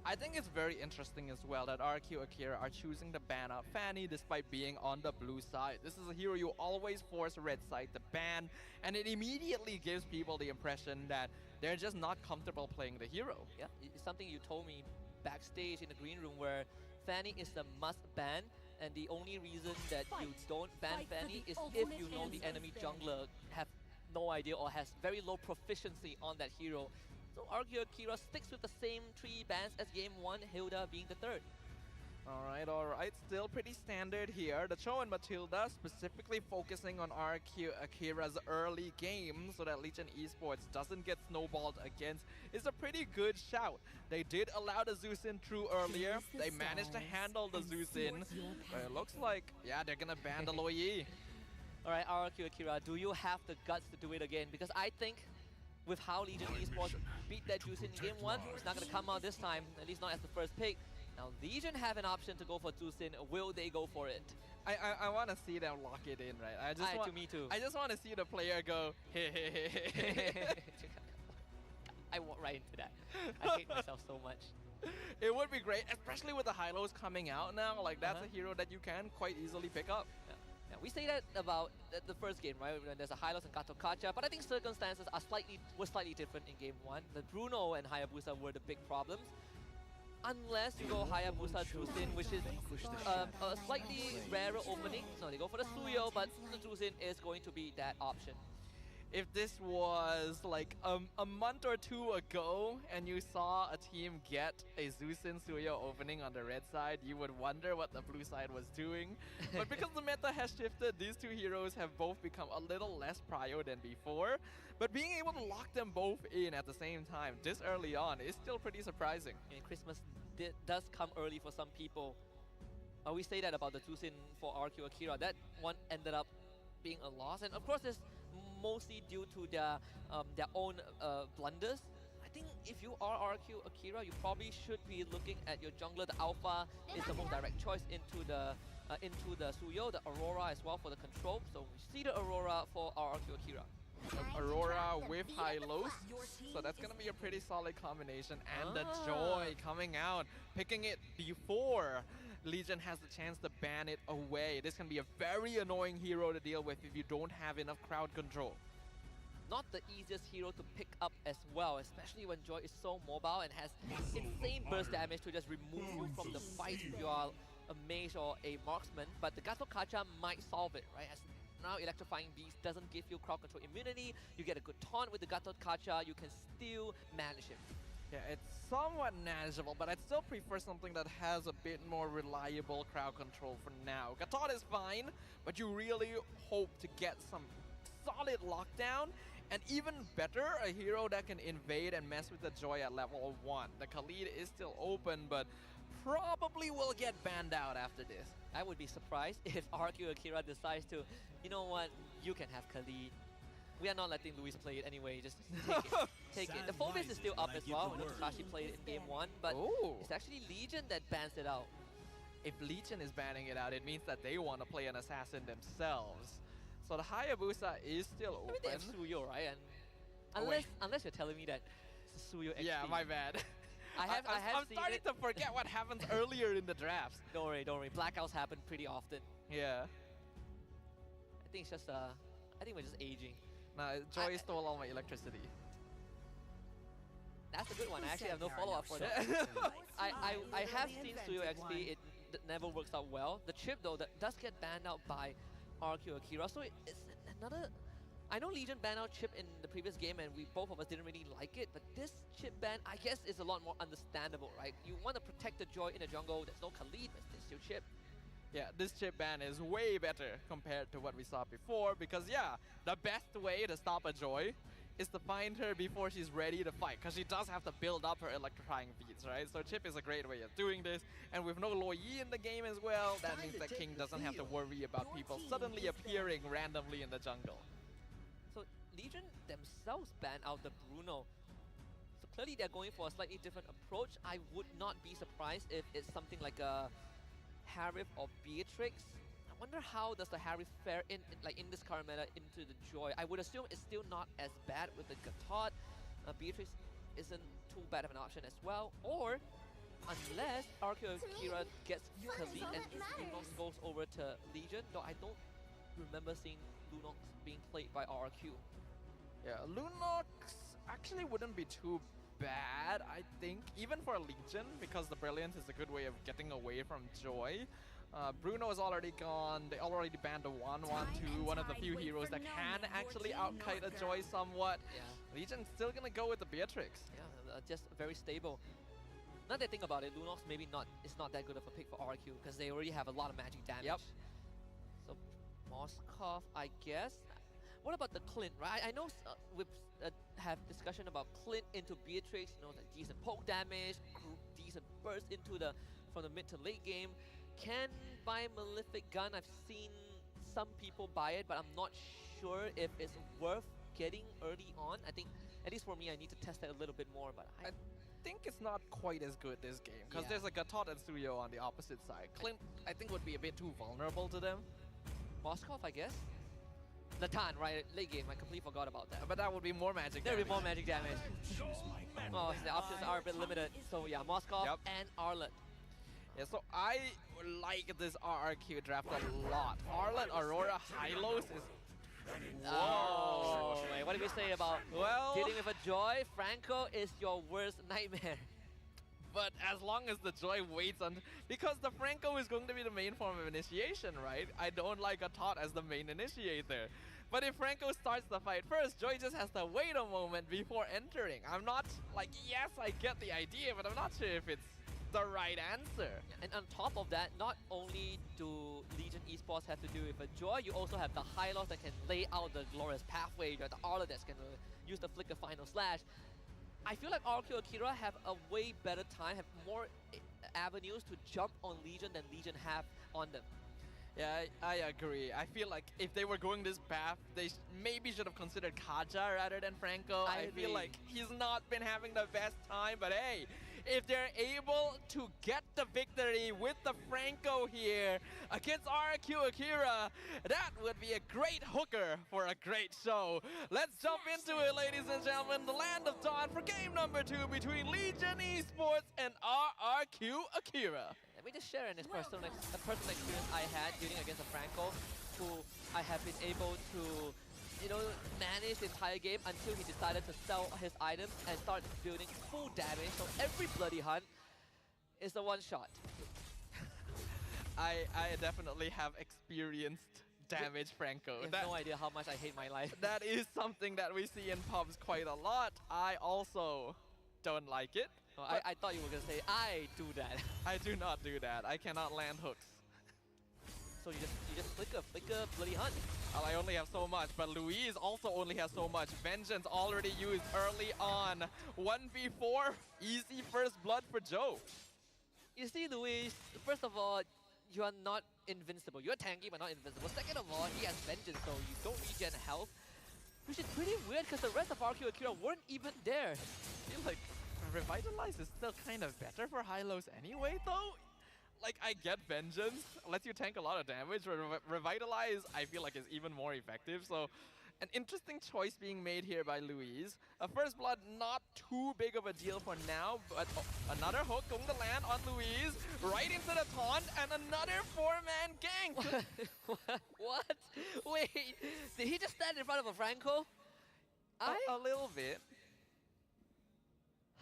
I think it's very interesting as well that RQ Akira are choosing to ban out Fanny despite being on the blue side. This is a hero you always force red side to ban, and it immediately gives people the impression that they're just not comfortable playing the hero. Yeah, it's something you told me backstage in the green room, where Fanny is the must ban, and the only reason that you don't ban Fanny is if you know the enemy jungler have no idea or has very low proficiency on that hero. So RQ Akira sticks with the same 3 bans as game 1, Hilda being the 3rd. All right. Still pretty standard here. The Cho and Matilda specifically focusing on RQ Akira's early game so that Legion Esports doesn't get snowballed against is a pretty good shout. They did allow the Zeus in through earlier. They managed to handle the Zeus in. But it looks like, yeah, they're gonna ban the Loyi. All right, RQ Akira, do you have the guts to do it again? Because I think with how Legion Esports beat that Juicin in game 1, it's not going to come out this time, at least not as the first pick. Now Legion have an option to go for Juicin. Will they go for it? I want to see them lock it in, right? Me too. I just want to see the player go, hey, hey, hey, hey, hey. I walk right into that. I hate myself so much. It would be great, especially with the Hylos coming out now. Like, that's a hero that you can quite easily pick up. Yeah, we say that about the first game, right? When there's a Hylos and Gato Kacha, but I think circumstances were slightly different in game 1. The Bruno and Hayabusa were the big problems. Unless you go Hayabusa Juicin, which is a slightly rarer opening. No, they go for the Suyo, but the Juicin is going to be that option. If this was like a month or two ago and you saw a team get a Juicin Suyo opening on the red side, you would wonder what the blue side was doing. But because the meta has shifted, these two heroes have both become a little less prio than before. But being able to lock them both in at the same time this early on is still pretty surprising. And Christmas does come early for some people. We say that about the Juicin for RQ Akira. That one ended up being a loss. And of course, it's mostly due to their own blunders. I think if you are RQ Akira, you probably should be looking at your jungler. The Alpha is the most direct choice into the Suyo, the Aurora as well for the control. So we see the Aurora for our RQ Akira. Aurora with Hylos, so that's gonna be a pretty solid combination. And the Joy coming out, picking it before Legion has the chance to ban it away. This can be a very annoying hero to deal with if you don't have enough crowd control. Not the easiest hero to pick up as well, especially when Joy is so mobile and has insane burst damage to just remove you from the fight if you are a mage or a marksman. But the Gato Kacha might solve it, right? As now Electrifying Beast doesn't give you crowd control immunity, you get a good taunt with the Gato Kacha, you can still manage him. Yeah, it's somewhat manageable, but I'd still prefer something that has a bit more reliable crowd control for now. Gatot is fine, but you really hope to get some solid lockdown, and even better, a hero that can invade and mess with the Joy at level 1. The Khalid is still open, but probably will get banned out after this. I would be surprised if RQ Akira decides to, you know what, you can have Khalid. We are not letting Luis play it anyway, just take it. Take it. The Phobos is still up as well. We know Takashi played it in game 1, but it's actually Legion that bans it out. If Legion is banning it out, it means that they want to play an assassin themselves. So the Hayabusa is still open. I mean, they have Suyo, right? And unless you're telling me that Suyo XP. Yeah, my bad. I'm starting to forget what happens earlier in the drafts. Don't worry. Blackouts happen pretty often. Yeah. I think it's just I think we're just aging. Nah, Joy stole all my electricity. That's a good one. I actually have no follow-up for that. I have seen Suyo XP. It never works out well. The chip though, that does get banned out by RQ Akira. So it's another. I know Legion banned out chip in the previous game, and both of us didn't really like it. But this chip ban, I guess, is a lot more understandable, right? You want to protect the Joy in the jungle. There's no Khalid, but there's still chip. Yeah, this chip ban is way better compared to what we saw before, because yeah, the best way to stop a Joy is to find her before she's ready to fight, because she does have to build up her electrifying beats, right? So chip is a great way of doing this, and with no Lo Yi in the game as well, that means that King doesn't have to worry about people suddenly appearing randomly in the jungle. So Legion themselves banned out the Bruno. So clearly they're going for a slightly different approach. I would not be surprised if it's something like a Harith or Beatrix. I wonder how does the Harith fare in this current meta into the Joy. I would assume it's still not as bad with the Gatot. Beatrix isn't too bad of an option as well. Or unless RQ Akira gets Khalid and Lunox goes over to Legion, though I don't remember seeing Lunox being played by RQ. Yeah, Lunox actually wouldn't be too bad, I think, even for Legion, because the Brilliance is a good way of getting away from Joy. Bruno is already gone. They already banned the 1-1-2, one of the few heroes that can actually out-kite a Joy somewhat. Yeah. Legion's still gonna go with the Beatrix. Yeah, just very stable. Now that I think about it, Lunox maybe it's not that good of a pick for RQ, because they already have a lot of magic damage. Yep. So Moskov, I guess. What about the Clint, right? I know we have discussion about Clint into Beatrix, you know, like decent poke damage, decent burst from the mid to late game. Can buy Malefic Gun. I've seen some people buy it, but I'm not sure if it's worth getting early on. I think At least for me, I need to test that a little bit more. But I I think it's not quite as good this game because Yeah. there's a Gatot and Studio on the opposite side. Clint, I think, would be a bit too vulnerable to them, Moskov, I guess. Natan, right? Late game. I completely forgot about that. but that would be more magic. There will be more damage. magic damage. Oh, the options are a bit limited. So yeah, Moskov Yep. and Arlet. Yeah, so I like this RRQ draft a lot. Arlet, Aurora, Hylos is. Oh, wait, what did we say about Well, dealing with a Joy? Franco is your worst nightmare. but as long as the Joy waits on, because the Franco is going to be the main form of initiation, right? I don't like a Tot as the main initiator. But if Franco starts the fight first, Joy just has to wait a moment before entering. I'm not like, yes, I get the idea, but I'm not sure if it's the right answer. And on top of that, not only do Legion Esports have to do with a Joy, you also have the Hylos that can lay out the glorious pathway. You have the Arla that's going to use the Flicker Final Slash. I feel like RQ Akira have a way better time, have more avenues to jump on Legion than Legion have on them. Yeah, I agree. I feel like if they were going this path, they maybe should have considered Kaja rather than Franco. I I feel agree. like he's not been having the best time, but hey, if they're able to get the victory with the Franco here against RQ Akira, that would be a great hooker for a great show. Let's jump into it, ladies and gentlemen. The Land of Dawn for game number 2 between Legion Esports and RRQ Akira. Let me just share a personal experience I had dealing against a Franco, who I have been able to, manage the entire game until he decided to sell his items and start building full damage. So every bloody hunt is a one shot. I definitely have experienced damage Franco. You have no idea how much I hate my life. That is something that we see in pubs quite a lot. I also don't like it. Oh, but I thought you were gonna say I do that. I do not do that. I cannot land hooks. So you just flicker bloody hunt. Well, I only have so much, but Louise also only has so much. Vengeance already used early on. 1v4, easy first blood for Joe. You see, Luis, first of all, you are not invincible. You're tanky, but not invincible. Second of all, he has Vengeance, so you don't regen health. Which is pretty weird, because the rest of RQ Akira weren't even there. I feel like Revitalize is still kind of better for Hylos anyway, though. Like, I get Vengeance, lets you tank a lot of damage, but Revitalize, I feel like, is even more effective. So, an interesting choice being made here by Louise. A first blood, not too big of a deal for now, but another hook going to land on Louise, right into the taunt, and another 4-man gank. What? Wait, did he just stand in front of a Franco? A little bit.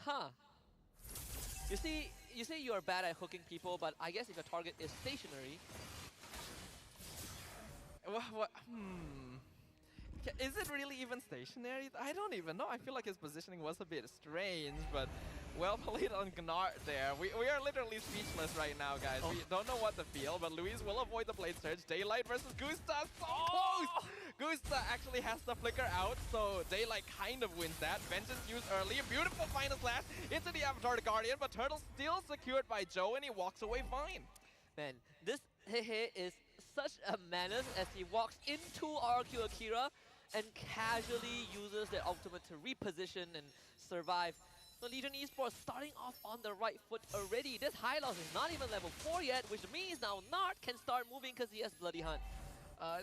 Huh. You say you're bad at hooking people, but I guess if your target is stationary, What? Is it really even stationary? I don't even know. I feel like his positioning was a bit strange, but well played on Gnart there. We are literally speechless right now, guys. We don't know what to feel, but Luis will avoid the blade surge. Daylight versus Gusta, so close! Gusta actually has the flicker out, so Daylight kind of wins that. Vengeance used early. A beautiful final slash into the Avatar Guardian, but Turtle still secured by Joe, and he walks away fine. man, this Hehe is such a menace as he walks into RQ Akira and casually uses their ultimate to reposition and survive. So Legion Esports starting off on the right foot already. This Hylos is not even level 4 yet, which means now Nart can start moving because he has Bloody Hunt.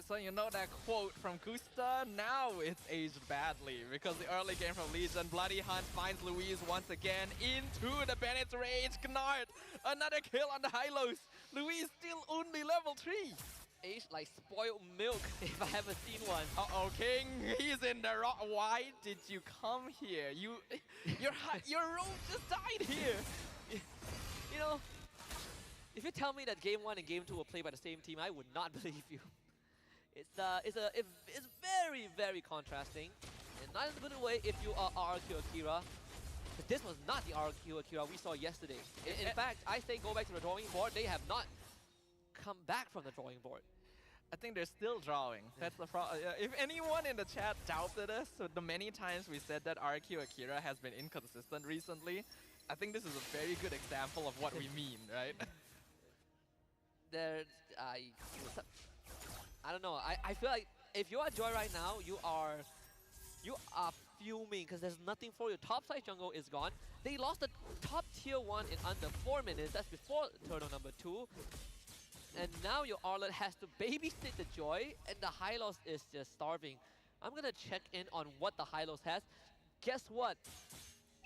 So you know that quote from Gusta? Now it's aged badly because the early game from Legion, Bloody Hunt finds Louise once again into the Bennett's Rage. Gnart, another kill on the Hylos. Louise still only level 3. Aged like spoiled milk, if I haven't seen one. Uh-oh, King, he's in the rock. Why did you come here? Your rogue just died here. You know, if you tell me that game 1 and game 2 will play by the same team, I would not believe you. It's very, very contrasting. And not in a good way if you are RQ Akira. But this was not the RQ Akira we saw yesterday. In fact, I say go back to the drawing board. They have not come back from the drawing board. I think they're still drawing. That's the problem. If anyone in the chat doubted us, so the many times we said that RQ Akira has been inconsistent recently, I think this is a very good example of what we mean, right? I don't know. I feel like if you are Joy right now, you are fuming because there's nothing for you. Top side jungle is gone. They lost the top tier 1 in under 4 minutes. That's before turtle number 2. And now your Arlet has to babysit the Joy, and the Hylos is just starving. I'm gonna check in on what the Hylos has. Guess what?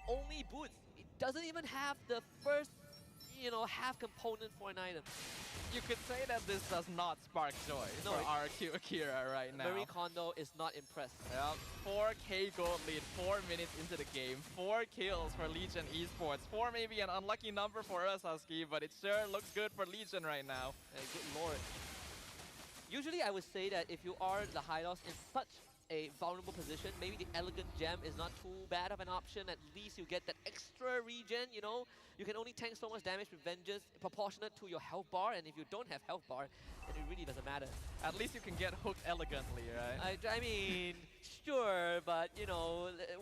Only boots. It doesn't even have the first, half component for an item. You could say that this does not spark joy No, for it- RQ Akira right now. Marie Kondo is not impressed. Yep, 4K gold lead, 4 minutes into the game, 4 kills for Legion Esports. 4 may be an unlucky number for us, Husky, but it sure looks good for Legion right now. Hey, good lord. Usually I would say that if you are the Hylos in such a vulnerable position, maybe the Elegant Gem is not too bad of an option. At least you get that extra regen, You can only tank so much damage with Vengeance proportionate to your health bar, and if you don't have health bar, then it really doesn't matter. At least you can get hooked elegantly, right? I mean, sure, but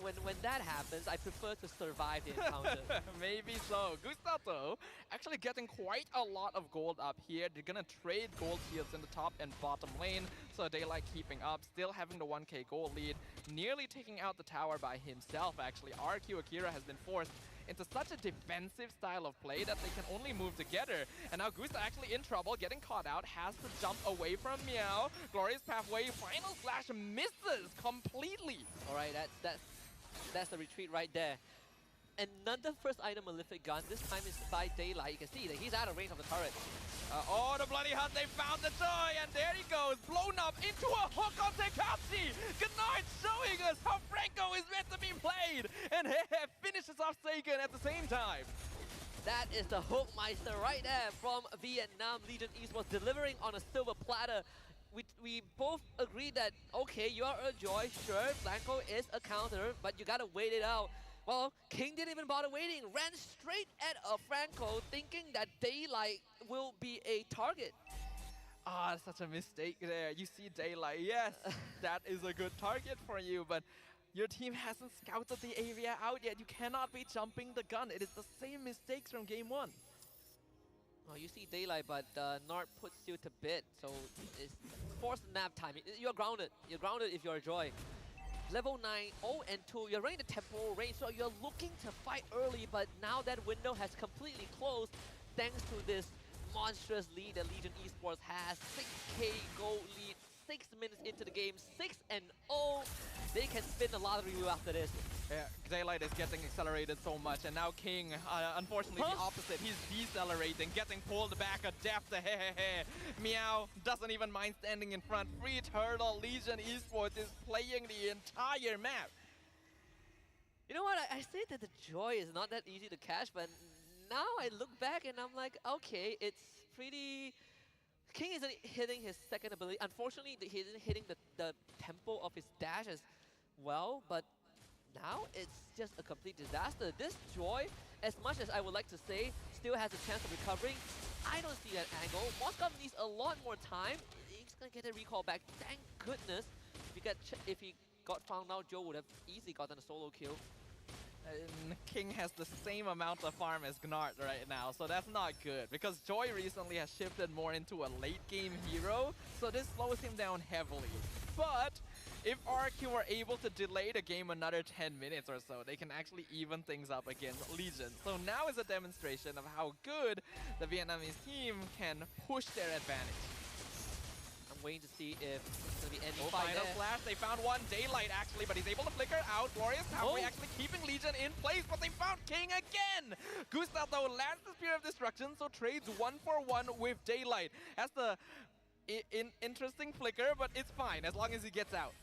when that happens, I prefer to survive the encounter. Maybe so. Gustato actually getting quite a lot of gold up here. They're gonna trade gold shields in the top and bottom lane, so Daylight keeping up, still having the 1K gold lead, nearly taking out the tower by himself actually. RQ Akira has been forced into such a defensive style of play that they can only move together. And now Gusta actually in trouble, getting caught out, has to jump away from Meow. Glorious Pathway, Final Slash misses completely. Alright, that's the retreat right there. Another first item Malefic Gun, this time is by Daylight. You can see that he's out of range of the turret. Oh, the Bloody Hunt, they found the joy, and there he goes, blown up into a hook on Tekashi. Gnard showing us how Franco is meant to be played, and finishes off Sagan at the same time. That is the Hookmeister right there from Vietnam. Legion Esports delivering on a silver platter. We both agree that, okay, you are a Joy, sure, Blanco is a counter, but you gotta wait it out. Well, King didn't even bother waiting, ran straight at a Franco, thinking that Daylight will be a target. Ah, such a mistake there. You see Daylight, yes, that is a good target for you, but your team hasn't scouted the area out yet. You cannot be jumping the gun. It is the same mistakes from game 1. Oh, you see Daylight, but Nart puts you to bed, so it's forced nap time. You're grounded. You're grounded if you're a Joy. Level 9, 0 and 2, you're running the temporal range, so you're looking to fight early, but now that window has completely closed thanks to this monstrous lead that Legion Esports has. 6K gold lead, 6 minutes into the game, 6 and 0. They can spin the lottery wheel after this. Yeah, Daylight is getting accelerated so much, and now King, unfortunately the opposite. He's decelerating, getting pulled back a depth. Meow doesn't even mind standing in front. Free Turtle, Legion Esports is playing the entire map. You know what, I say that the Joy is not that easy to catch, but now I look back and I'm like, okay, it's pretty... King isn't hitting his second ability. Unfortunately, he isn't hitting the tempo of his dash as well, but now it's just a complete disaster. This Joy, as much as I would like to say, still has a chance of recovering. I don't see that angle. Moskov needs a lot more time. He's gonna get a recall back. Thank goodness. If he got found out, Joe would have easily gotten a solo kill. And King has the same amount of farm as Gnart right now, so that's not good. Because Joy recently has shifted more into a late game hero, so this slows him down heavily. But if RQ were able to delay the game another 10 minutes or so, they can actually even things up against Legion. So now is a demonstration of how good the Vietnamese team can push their advantage. I'm waiting to see if it's going to be any Oh, fight Final there. Flash, they found one Daylight actually, but he's able to flicker out. Glorious Pathway actually keeping Legion in place, but they found King again! Gustav though lands the Spear of Destruction, so trades 1-for-1 with Daylight. That's the interesting flicker, but it's fine as long as he gets out.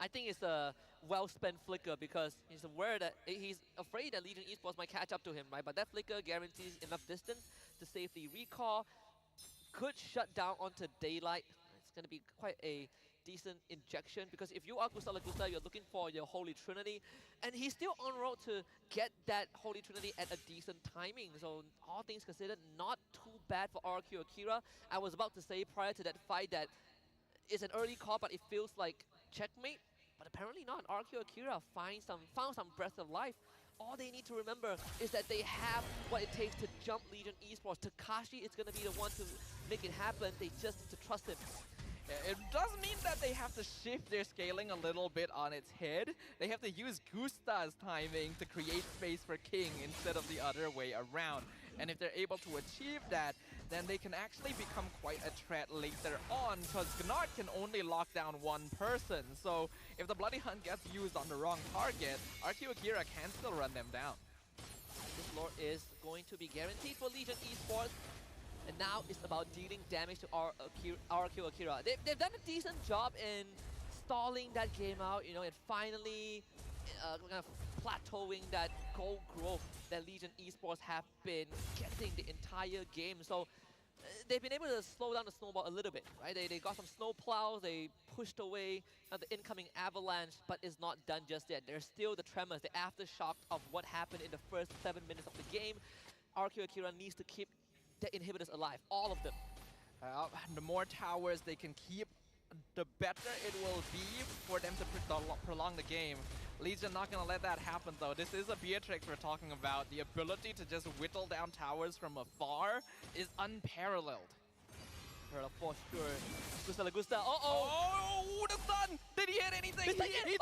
I think it's a well-spent flicker because he's aware that he's afraid that Legion Esports might catch up to him, right? But that flicker guarantees enough distance to save the recall. Could shut down onto Daylight. It's going to be quite a decent injection because if you are Gusta Lagusta, you're looking for your Holy Trinity, and he's still on road to get that Holy Trinity at a decent timing. So all things considered, not too bad for RQ Akira. I was about to say prior to that fight that it's an early call, but it feels like checkmate. But apparently not. RQ Akira found some breath of life. All they need to remember is that they have what it takes to jump Legion Esports. Tekashi is going to be the one to make it happen. They just need to trust him. It does mean that they have to shift their scaling a little bit on its head. They have to use Gusta's timing to create space for King instead of the other way around. And if they're able to achieve that, then they can actually become quite a threat later on, because Gnard can only lock down one person. So if the Bloody Hunt gets used on the wrong target, RQ Akira can still run them down. This lore is going to be guaranteed for Legion Esports. And now it's about dealing damage to RQ Akira. They've done a decent job in stalling that game out, you know, and finally kind of plateauing that goal growth that Legion Esports have been getting the entire game. So they've been able to slow down the snowball a little bit, right? They got some snow plows, they pushed away the incoming avalanche, but it's not done just yet. There's still the tremors, the aftershock of what happened in the first 7 minutes of the game. RQ Akira needs to keep the inhibitors alive, all of them. The more towers they can keep, the better it will be for them to prolong the game. Legion not gonna let that happen though. This is a Beatrix we're talking about. The ability to just whittle down towers from afar is unparalleled. For sure. Gusta. Oh, the sun! Did he hit anything? He did!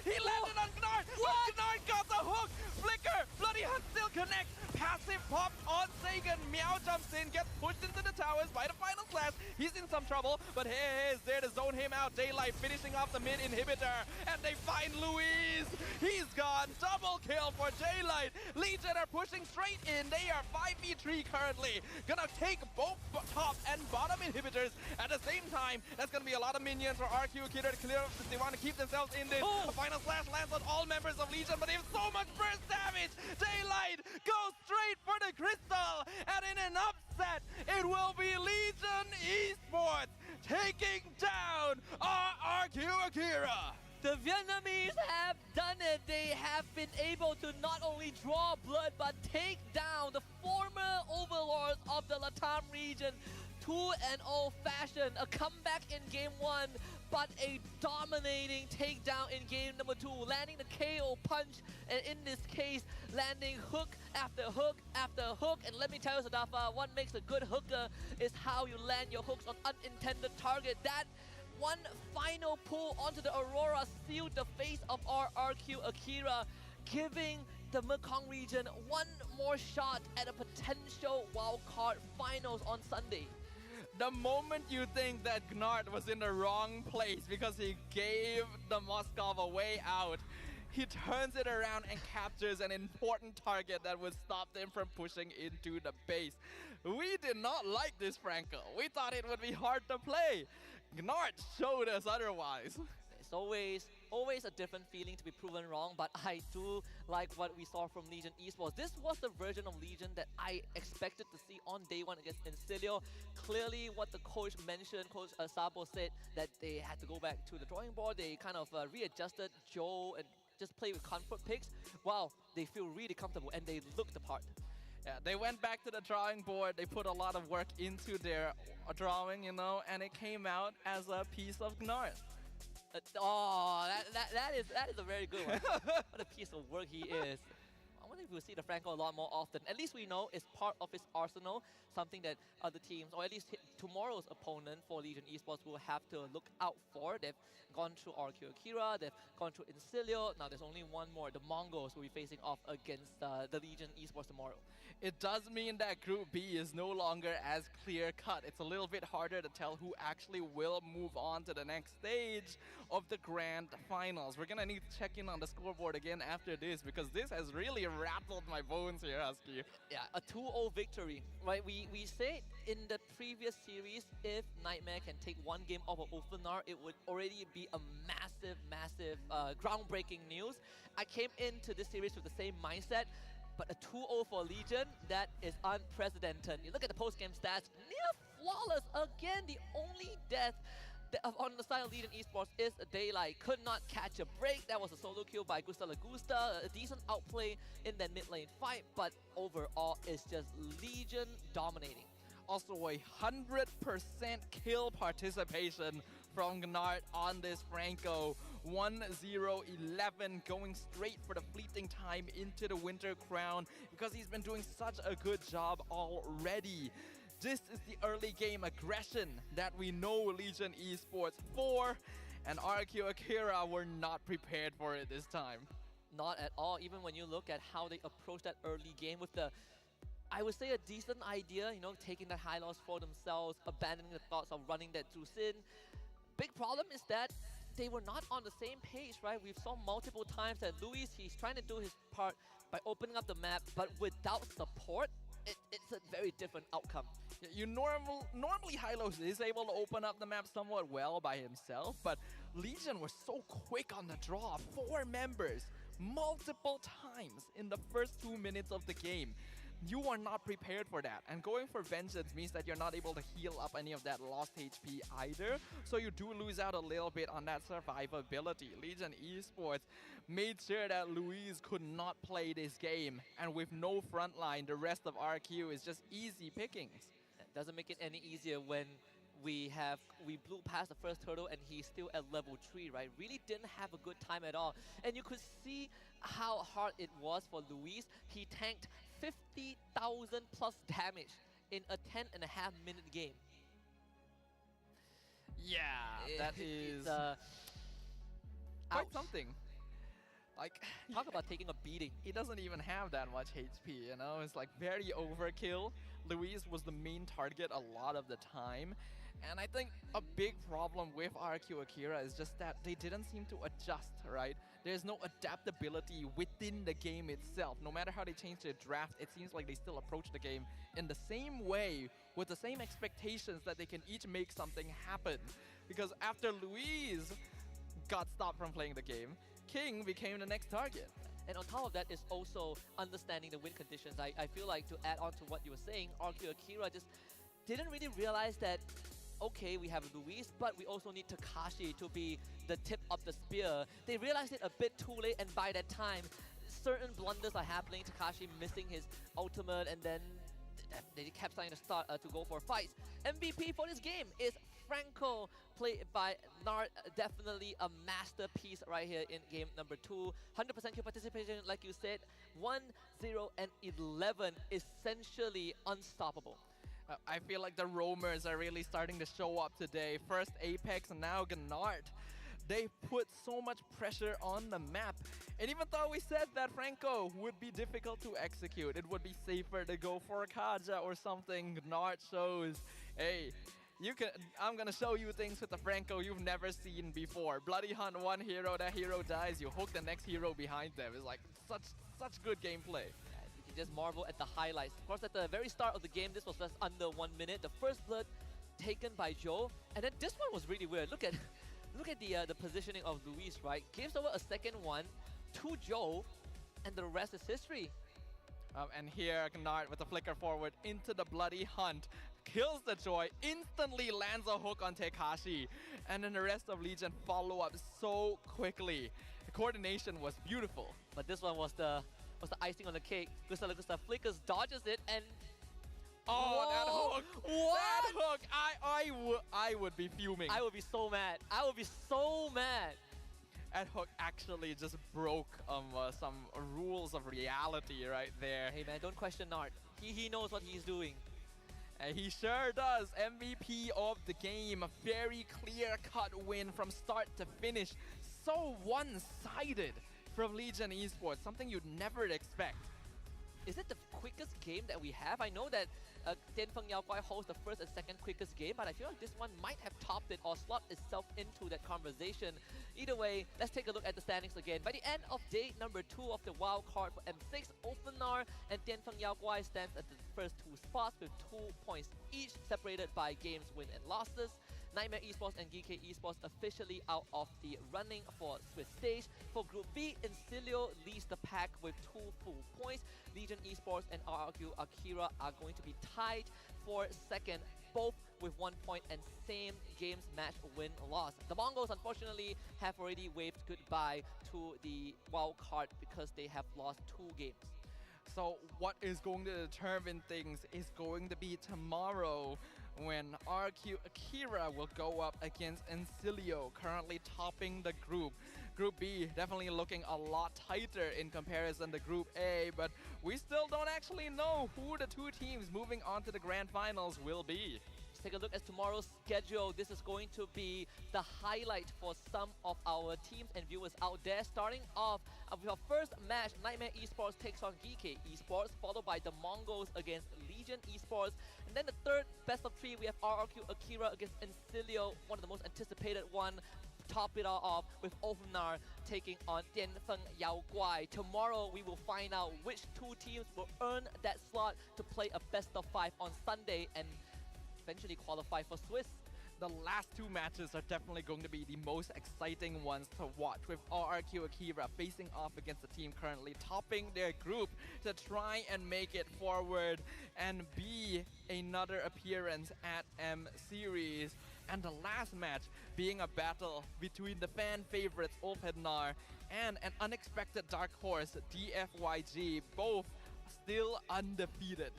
He landed on Gnard! What? Gnard got the hook! Flicker! Bloody Hunt still connects! Passive pop on Sagan. Meow jumps in, gets pushed into the towers by the final slash. He's in some trouble, but hey, is there to zone him out. Daylight finishing off the mid inhibitor, and they find Luis. He's gone. Double kill for Daylight. Legion are pushing straight in. They are 5v3 currently. Gonna take both top and bottom inhibitors at the same time. That's gonna be a lot of minions for RQ Akira to clear up if they want to keep themselves in this. The final slash lands on all members of Legion, but they have so much burst damage. Daylight goes straight for the crystal, and in an upset, it will be Legion Esports taking down RQ Akira. The Vietnamese have done it. They have been able to not only draw blood, but take down the former overlords of the Latam region to an old-fashioned, a comeback in game 1, but a dominating takedown in game number 2, landing the KO punch, and in this case, landing hook after hook after hook. And let me tell you, Sadafa, what makes a good hooker is how you land your hooks on unintended target. That one final pull onto the Aurora sealed the face of our RQ Akira, giving the Mekong region one more shot at a potential wildcard finals on Sunday. The moment you think that Gnard was in the wrong place because he gave the Moskov a way out, he turns it around and captures an important target that would stop them from pushing into the base. We did not like this, Franco. We thought it would be hard to play. Gnard showed us otherwise. It's always a different feeling to be proven wrong, but I do like what we saw from Legion Esports. This was the version of Legion that I expected to see on day 1 against Incilio. Clearly, what the coach mentioned, Coach Sabo said that they had to go back to the drawing board. They kind of readjusted Joe and just play with comfort picks. Wow, they feel really comfortable and they look the part. Yeah, they went back to the drawing board. They put a lot of work into their drawing, you know, and it came out as a piece of Gnard. That is a very good one. What a piece of work he is. I wonder if we'll see the Franco a lot more often. At least we know it's part of his arsenal, something that other teams, or at least tomorrow's opponent for Legion Esports, will have to look out for. They've gone through RQ Akira, they've gone through Incilio. Now there's only one more. The Mongols will be facing off against the Legion Esports tomorrow. It does mean that Group B is no longer as clear-cut. It's a little bit harder to tell who actually will move on to the next stage of the grand finals. We're gonna need to check in on the scoreboard again after this, because this has really rattled my bones here, Husky. Yeah, a 2-0 victory, right? We said in the previous series, if Nightmare can take one game off of Ulfanar, it would already be a massive groundbreaking news. I came into this series with the same mindset, but a 2-0 for Legion, that is unprecedented. You look at the post-game stats, near flawless. Again, the only death on the side of Legion Esports is a Daylight. Could not catch a break. That was a solo kill by Gusta Lagusta. A decent outplay in that mid lane fight, but overall, it's just Legion dominating. Also, 100% kill participation from Gnard on this Franco. 1-0-11, going straight for the fleeting time into the Winter Crown, because he's been doing such a good job already. This is the early game aggression that we know Legion Esports for. And RQ Akira were not prepared for it this time. Not at all. Even when you look at how they approached that early game with the, I would say, a decent idea, you know, taking that high loss for themselves, abandoning the thoughts of running that juice in. Big problem is that they were not on the same page, right? We've saw multiple times that Luis, he's trying to do his part by opening up the map, but without support, it's a very different outcome. You normally Hylos is able to open up the map somewhat well by himself, but Legion was so quick on the draw. 4 members, multiple times in the first 2 minutes of the game. You are not prepared for that, and going for Vengeance means that you're not able to heal up any of that lost HP either, so you do lose out a little bit on that survivability. Legion Esports made sure that Luis could not play this game, and with no frontline, the rest of RQ is just easy pickings. It doesn't make it any easier when we blew past the first hurdle and he's still at level 3, right? Really didn't have a good time at all. And you could see how hard it was for Luis. He tanked 50,000 plus damage in a 10.5-minute game. Yeah, that is quite ouch. something. Like, Talk about taking a beating. he doesn't even have that much HP, you know? It's like very overkill. Luis was the main target a lot of the time. And I think a big problem with RQ Akira is just that they didn't seem to adjust, right? There's no adaptability within the game itself. No matter how they change their draft, it seems like they still approach the game in the same way, with the same expectations that they can each make something happen. Because after Luis got stopped from playing the game, King became the next target. And on top of that is also understanding the win conditions. I feel like, to add on to what you were saying, RQ Akira just didn't really realize that, okay, we have Luis, but we also need Takashi to be the tip of the spear. They realized it a bit too late, and by that time, certain blunders are happening. Takashi missing his ultimate, and then they kept trying to start to go for fights. MVP for this game is Franco, played by Nart. Definitely a masterpiece right here in game number 2. 100% kill participation, like you said. 1, 0, and 11, essentially unstoppable. I feel like the roamers are really starting to show up today. First Apex and now Gnart. They put so much pressure on the map. And even though we said that Franco would be difficult to execute, it would be safer to go for a Kaja or something, Gnart shows, hey, I'm gonna show you things with the Franco you've never seen before. Bloody hunt one hero, that hero dies, you hook the next hero behind them. It's like such good gameplay. You can just marvel at the highlights. Of course, at the very start of the game, this was just under 1 minute. The first blood taken by Joe, and then this one was really weird. Look at the positioning of Luis, right? Gives over a second one to Joe, and the rest is history. And here, Gnart with a flicker forward into the bloody hunt. Kills the Joy, instantly lands a hook on Tekashi. And then the rest of Legion follow up so quickly. The coordination was beautiful. But this one was the icing on the cake. Gusta flickers, dodges it, and oh, that hook! What? That hook! I would be fuming. I would be so mad. I would be so mad. That hook actually just broke some rules of reality right there. Hey man, don't question Nart. He knows what he's doing. And he sure does. MVP of the game. A very clear-cut win from start to finish. So one-sided from Legion Esports. Something you'd never expect. Is it the quickest game that we have? I know that Tianfeng Yaoguai holds the first and second quickest game, but I feel like this one might have topped it or slot itself into that conversation. Either way, let's take a look at the standings again. By the end of day number 2 of the wild card for M6, Openar and Tianfeng Yaoguai stands at the first 2 spots with 2 points each, separated by games win and losses. Nightmare Esports and GK Esports officially out of the running for Swiss stage. For Group B, Incilio leads the pack with 2 full points. Legion Esports and RQ Akira are going to be tied for second, both with 1 point and same games match win-loss. The Mongols, unfortunately, have already waved goodbye to the wild card because they have lost 2 games. So what is going to determine things is going to be tomorrow, when RQ Akira will go up against Incilio, currently topping the group. Group B definitely looking a lot tighter in comparison to Group A, but we still don't actually know who the 2 teams moving on to the grand finals will be. take a look at tomorrow's schedule. This is going to be the highlight for some of our teams and viewers out there. Starting off with our first match, Nightmare Esports takes on GK Esports, followed by the Mongols against Legion Esports. And then the third best of 3, we have RRQ Akira against Encilio, one of the most anticipated one. Top it all off with Ofnar taking on Dianfeng Yao Guai. Tomorrow we will find out which 2 teams will earn that slot to play a best of 5 on Sunday and eventually qualify for Swiss. The last 2 matches are definitely going to be the most exciting ones to watch, with RRQ Akira facing off against the team currently topping their group to try and make it forward and be another appearance at M Series. And the last match being a battle between the fan favorites Ulfhednar and an unexpected dark horse DFYG, both still undefeated.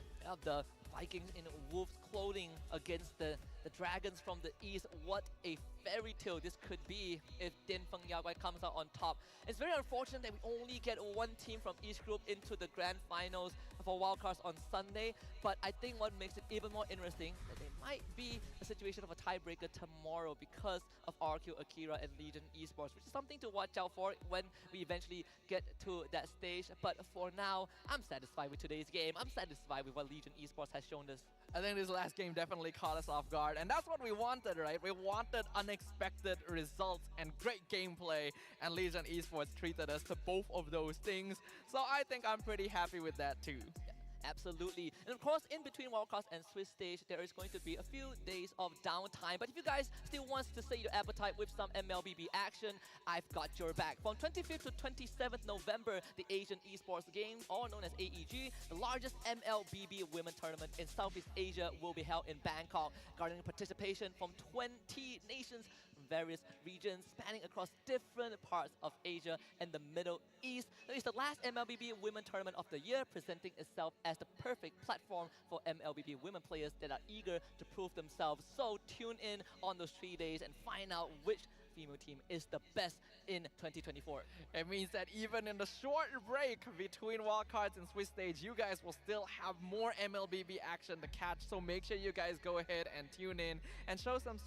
The Vikings in wolf's clothing against the dragons from the east. What a fairy tale this could be if Dianfeng Yaoguai comes out on top. It's very unfortunate that we only get 1 team from each group into the grand finals for wildcards on Sunday, but I think what makes it even more interesting that there might be a situation of a tiebreaker tomorrow because of RQ Akira and Legion Esports, which is something to watch out for when we eventually get to that stage. But for now, I'm satisfied with today's game. I'm satisfied with what Legion Esports has shown us. I think this last game definitely caught us off guard, and that's what we wanted, right? We wanted unexpected results and great gameplay, and Legion Esports treated us to both of those things, so I think I'm pretty happy with that too. Absolutely. And of course, in between Wildcards and Swiss stage, there is going to be a few days of downtime. But if you guys still want to say your appetite with some MLBB action, I've got your back. From 25th to 27th November, the Asian Esports Games, all known as AEG, the largest MLBB women tournament in Southeast Asia, will be held in Bangkok, garnering participation from 20 nations from various regions spanning across different parts of Asia and the Middle East. It is the last MLBB women tournament of the year, presenting itself as the perfect platform for MLBB women players that are eager to prove themselves. So tune in on those 3 days and find out which female team is the best in 2024. It means that even in the short break between wildcards and Swiss stage, you guys will still have more MLBB action to catch. So make sure you guys go ahead and tune in and show some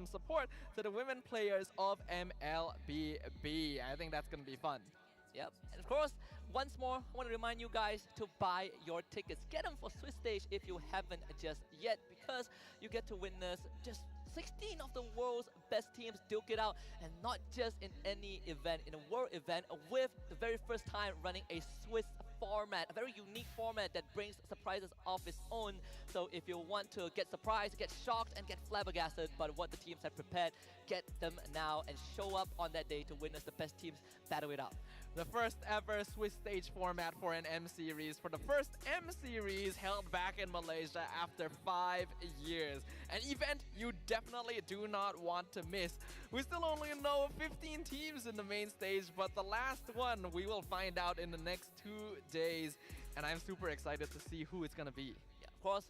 support to the women players of MLBB. I think that's going to be fun. Yep. And of course, once more, I want to remind you guys to buy your tickets. Get them for Swiss stage if you haven't just yet, because you get to witness just 16 of the world's best teams duke it out, and not just in any event, in a world event with the very first time running a Swiss format, a very unique format that brings surprises of its own. So if you want to get surprised, get shocked, and get flabbergasted by what the teams have prepared, get them now and show up on that day to witness the best teams battle it out. The first ever Swiss stage format for an M Series, for the first M Series held back in Malaysia after 5 years. An event you definitely do not want to miss. We still only know 15 teams in the main stage, but the last one we will find out in the next 2 days, and I'm super excited to see who it's gonna be. Yeah, of course,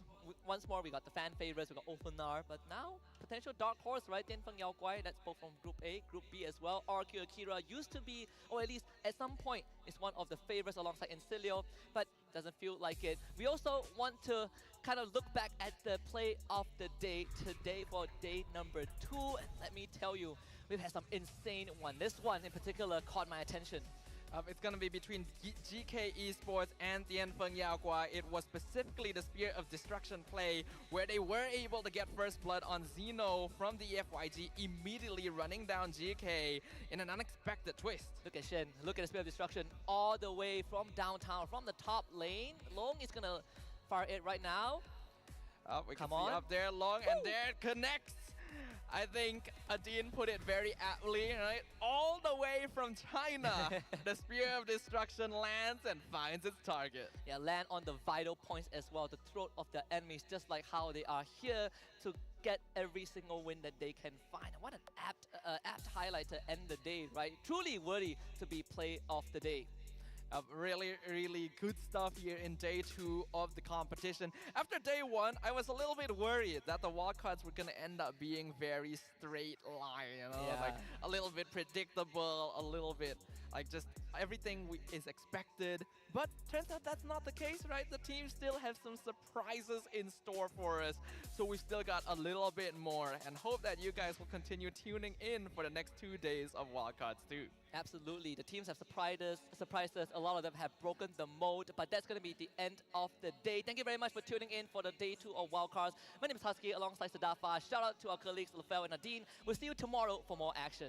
once more we got the fan favorites, we got Ofnar, but now potential dark horse, right? Dianfeng Yao Guai, that's both from Group A, Group B as well. RQ Akira used to be, or at least at some point, is one of the favorites alongside Encilio, but doesn't feel like it. We also want to kind of look back at the play of the day today for day number 2. And let me tell you, we've had some insane one. This one in particular caught my attention. It's going to be between GK Esports and Dianfeng Yao Guai. It was specifically the Spear of Destruction play where they were able to get first blood on Xeno from the FYG, immediately running down GK in an unexpected twist. Look at Shen, look at the Spear of Destruction all the way from downtown, from the top lane. Long is going to fire it right now. We Come can see on. up there, Long, and there it connects. I think Adin put it very aptly, right? All the way from China, the Spear of Destruction lands and finds its target. Yeah, land on the vital points as well, the throat of the enemies, just like how they are here to get every single win that they can find. What an apt highlight to end the day, right? Truly worthy to be play of the day. Really, really good stuff here in day 2 of the competition. After day 1, I was a little bit worried that the wildcards were going to end up being very straight line, you know, Yeah. like a little bit predictable, a little bit like just everything is expected. But turns out that's not the case, right? The team still have some surprises in store for us. So we still got a little bit more, and hope that you guys will continue tuning in for the next 2 days of Wildcards 2. Absolutely. The teams have surprised us. A lot of them have broken the mold, but that's going to be the end of the day. Thank you very much for tuning in for the day 2 of Wildcards. My name is Husky alongside Sadafa. Shout out to our colleagues Lafel and Nadine. We'll see you tomorrow for more action.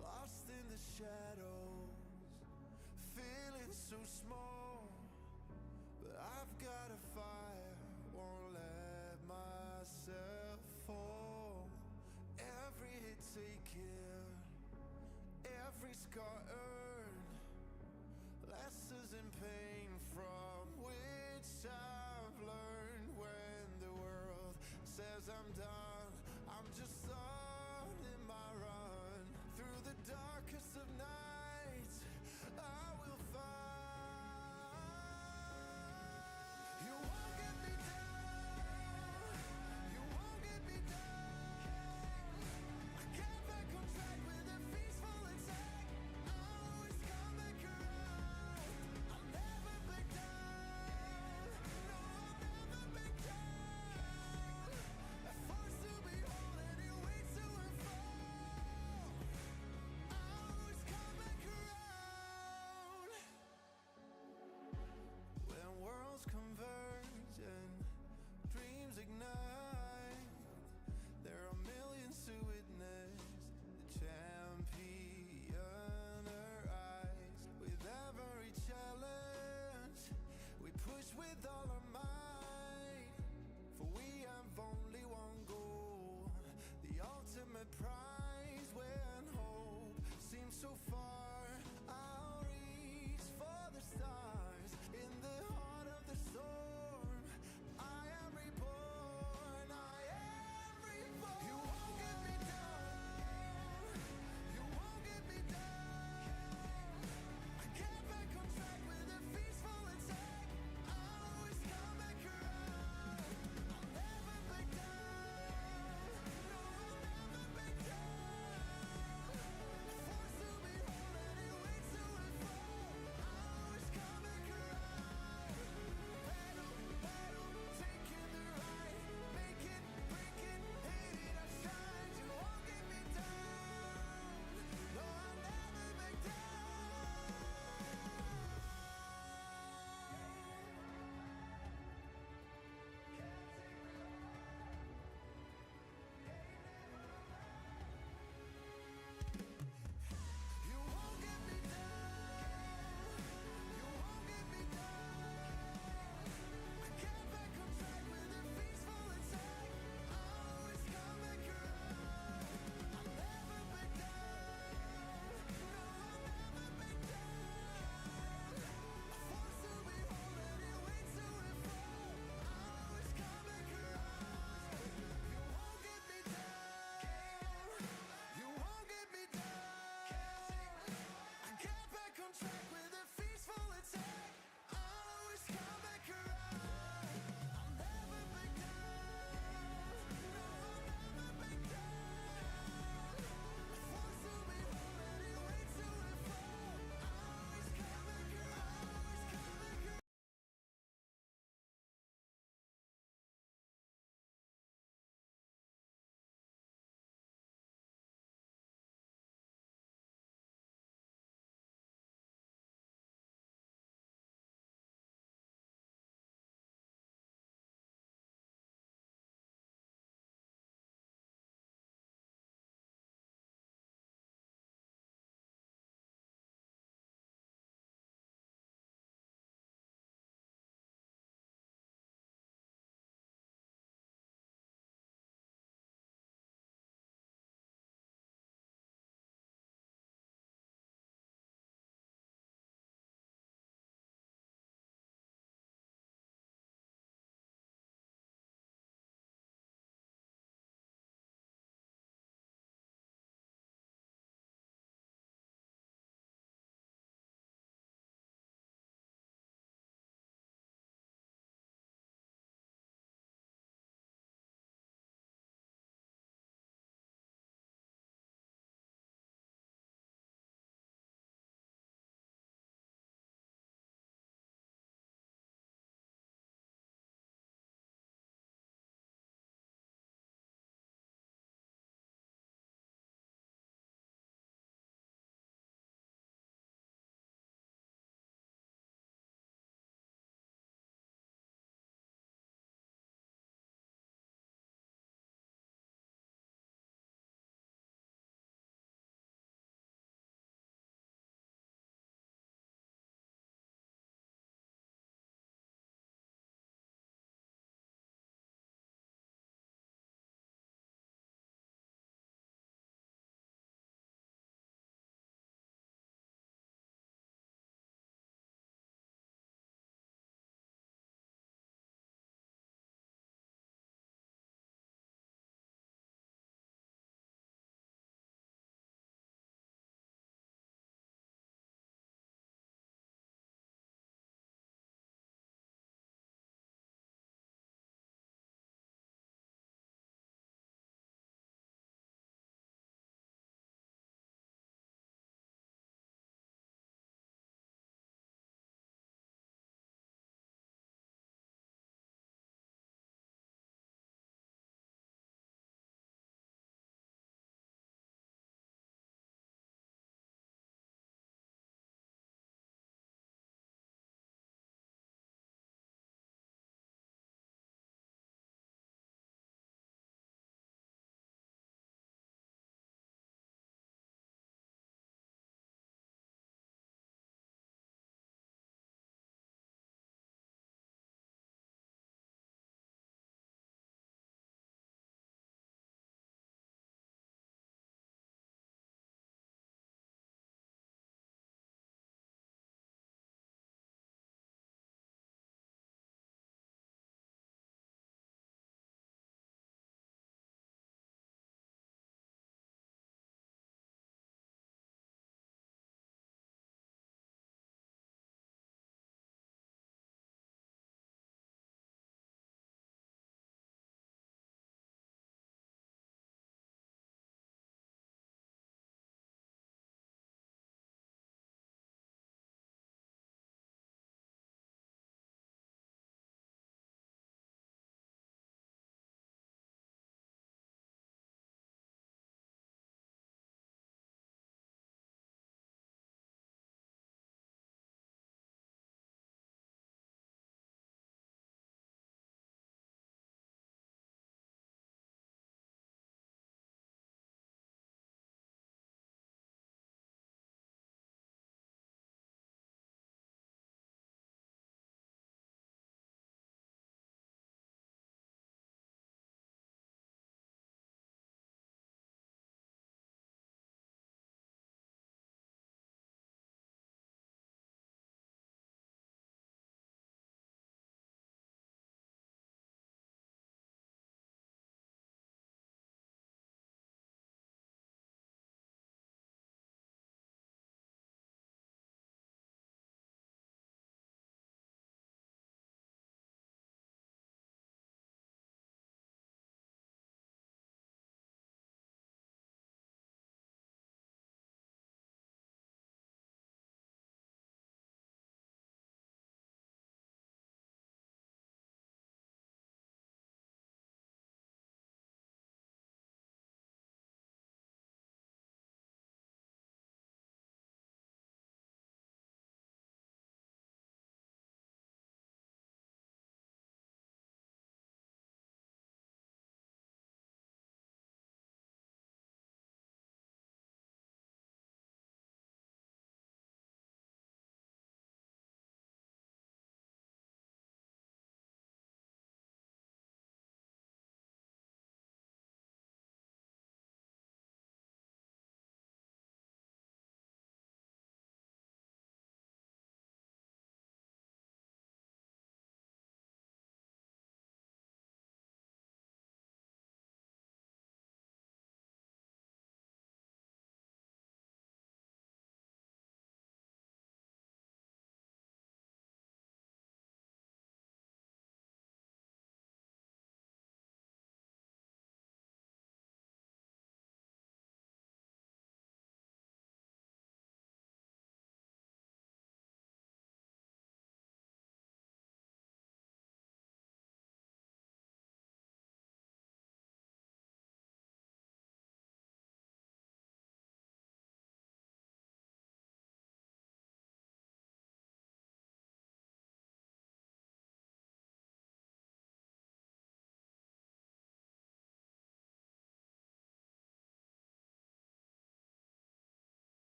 Lost in the shadows, feeling so small. But I've got a fire, won't let myself fall. Every hit taken, every scar earned, lessons in pain from which I've learned. When the world says I'm done,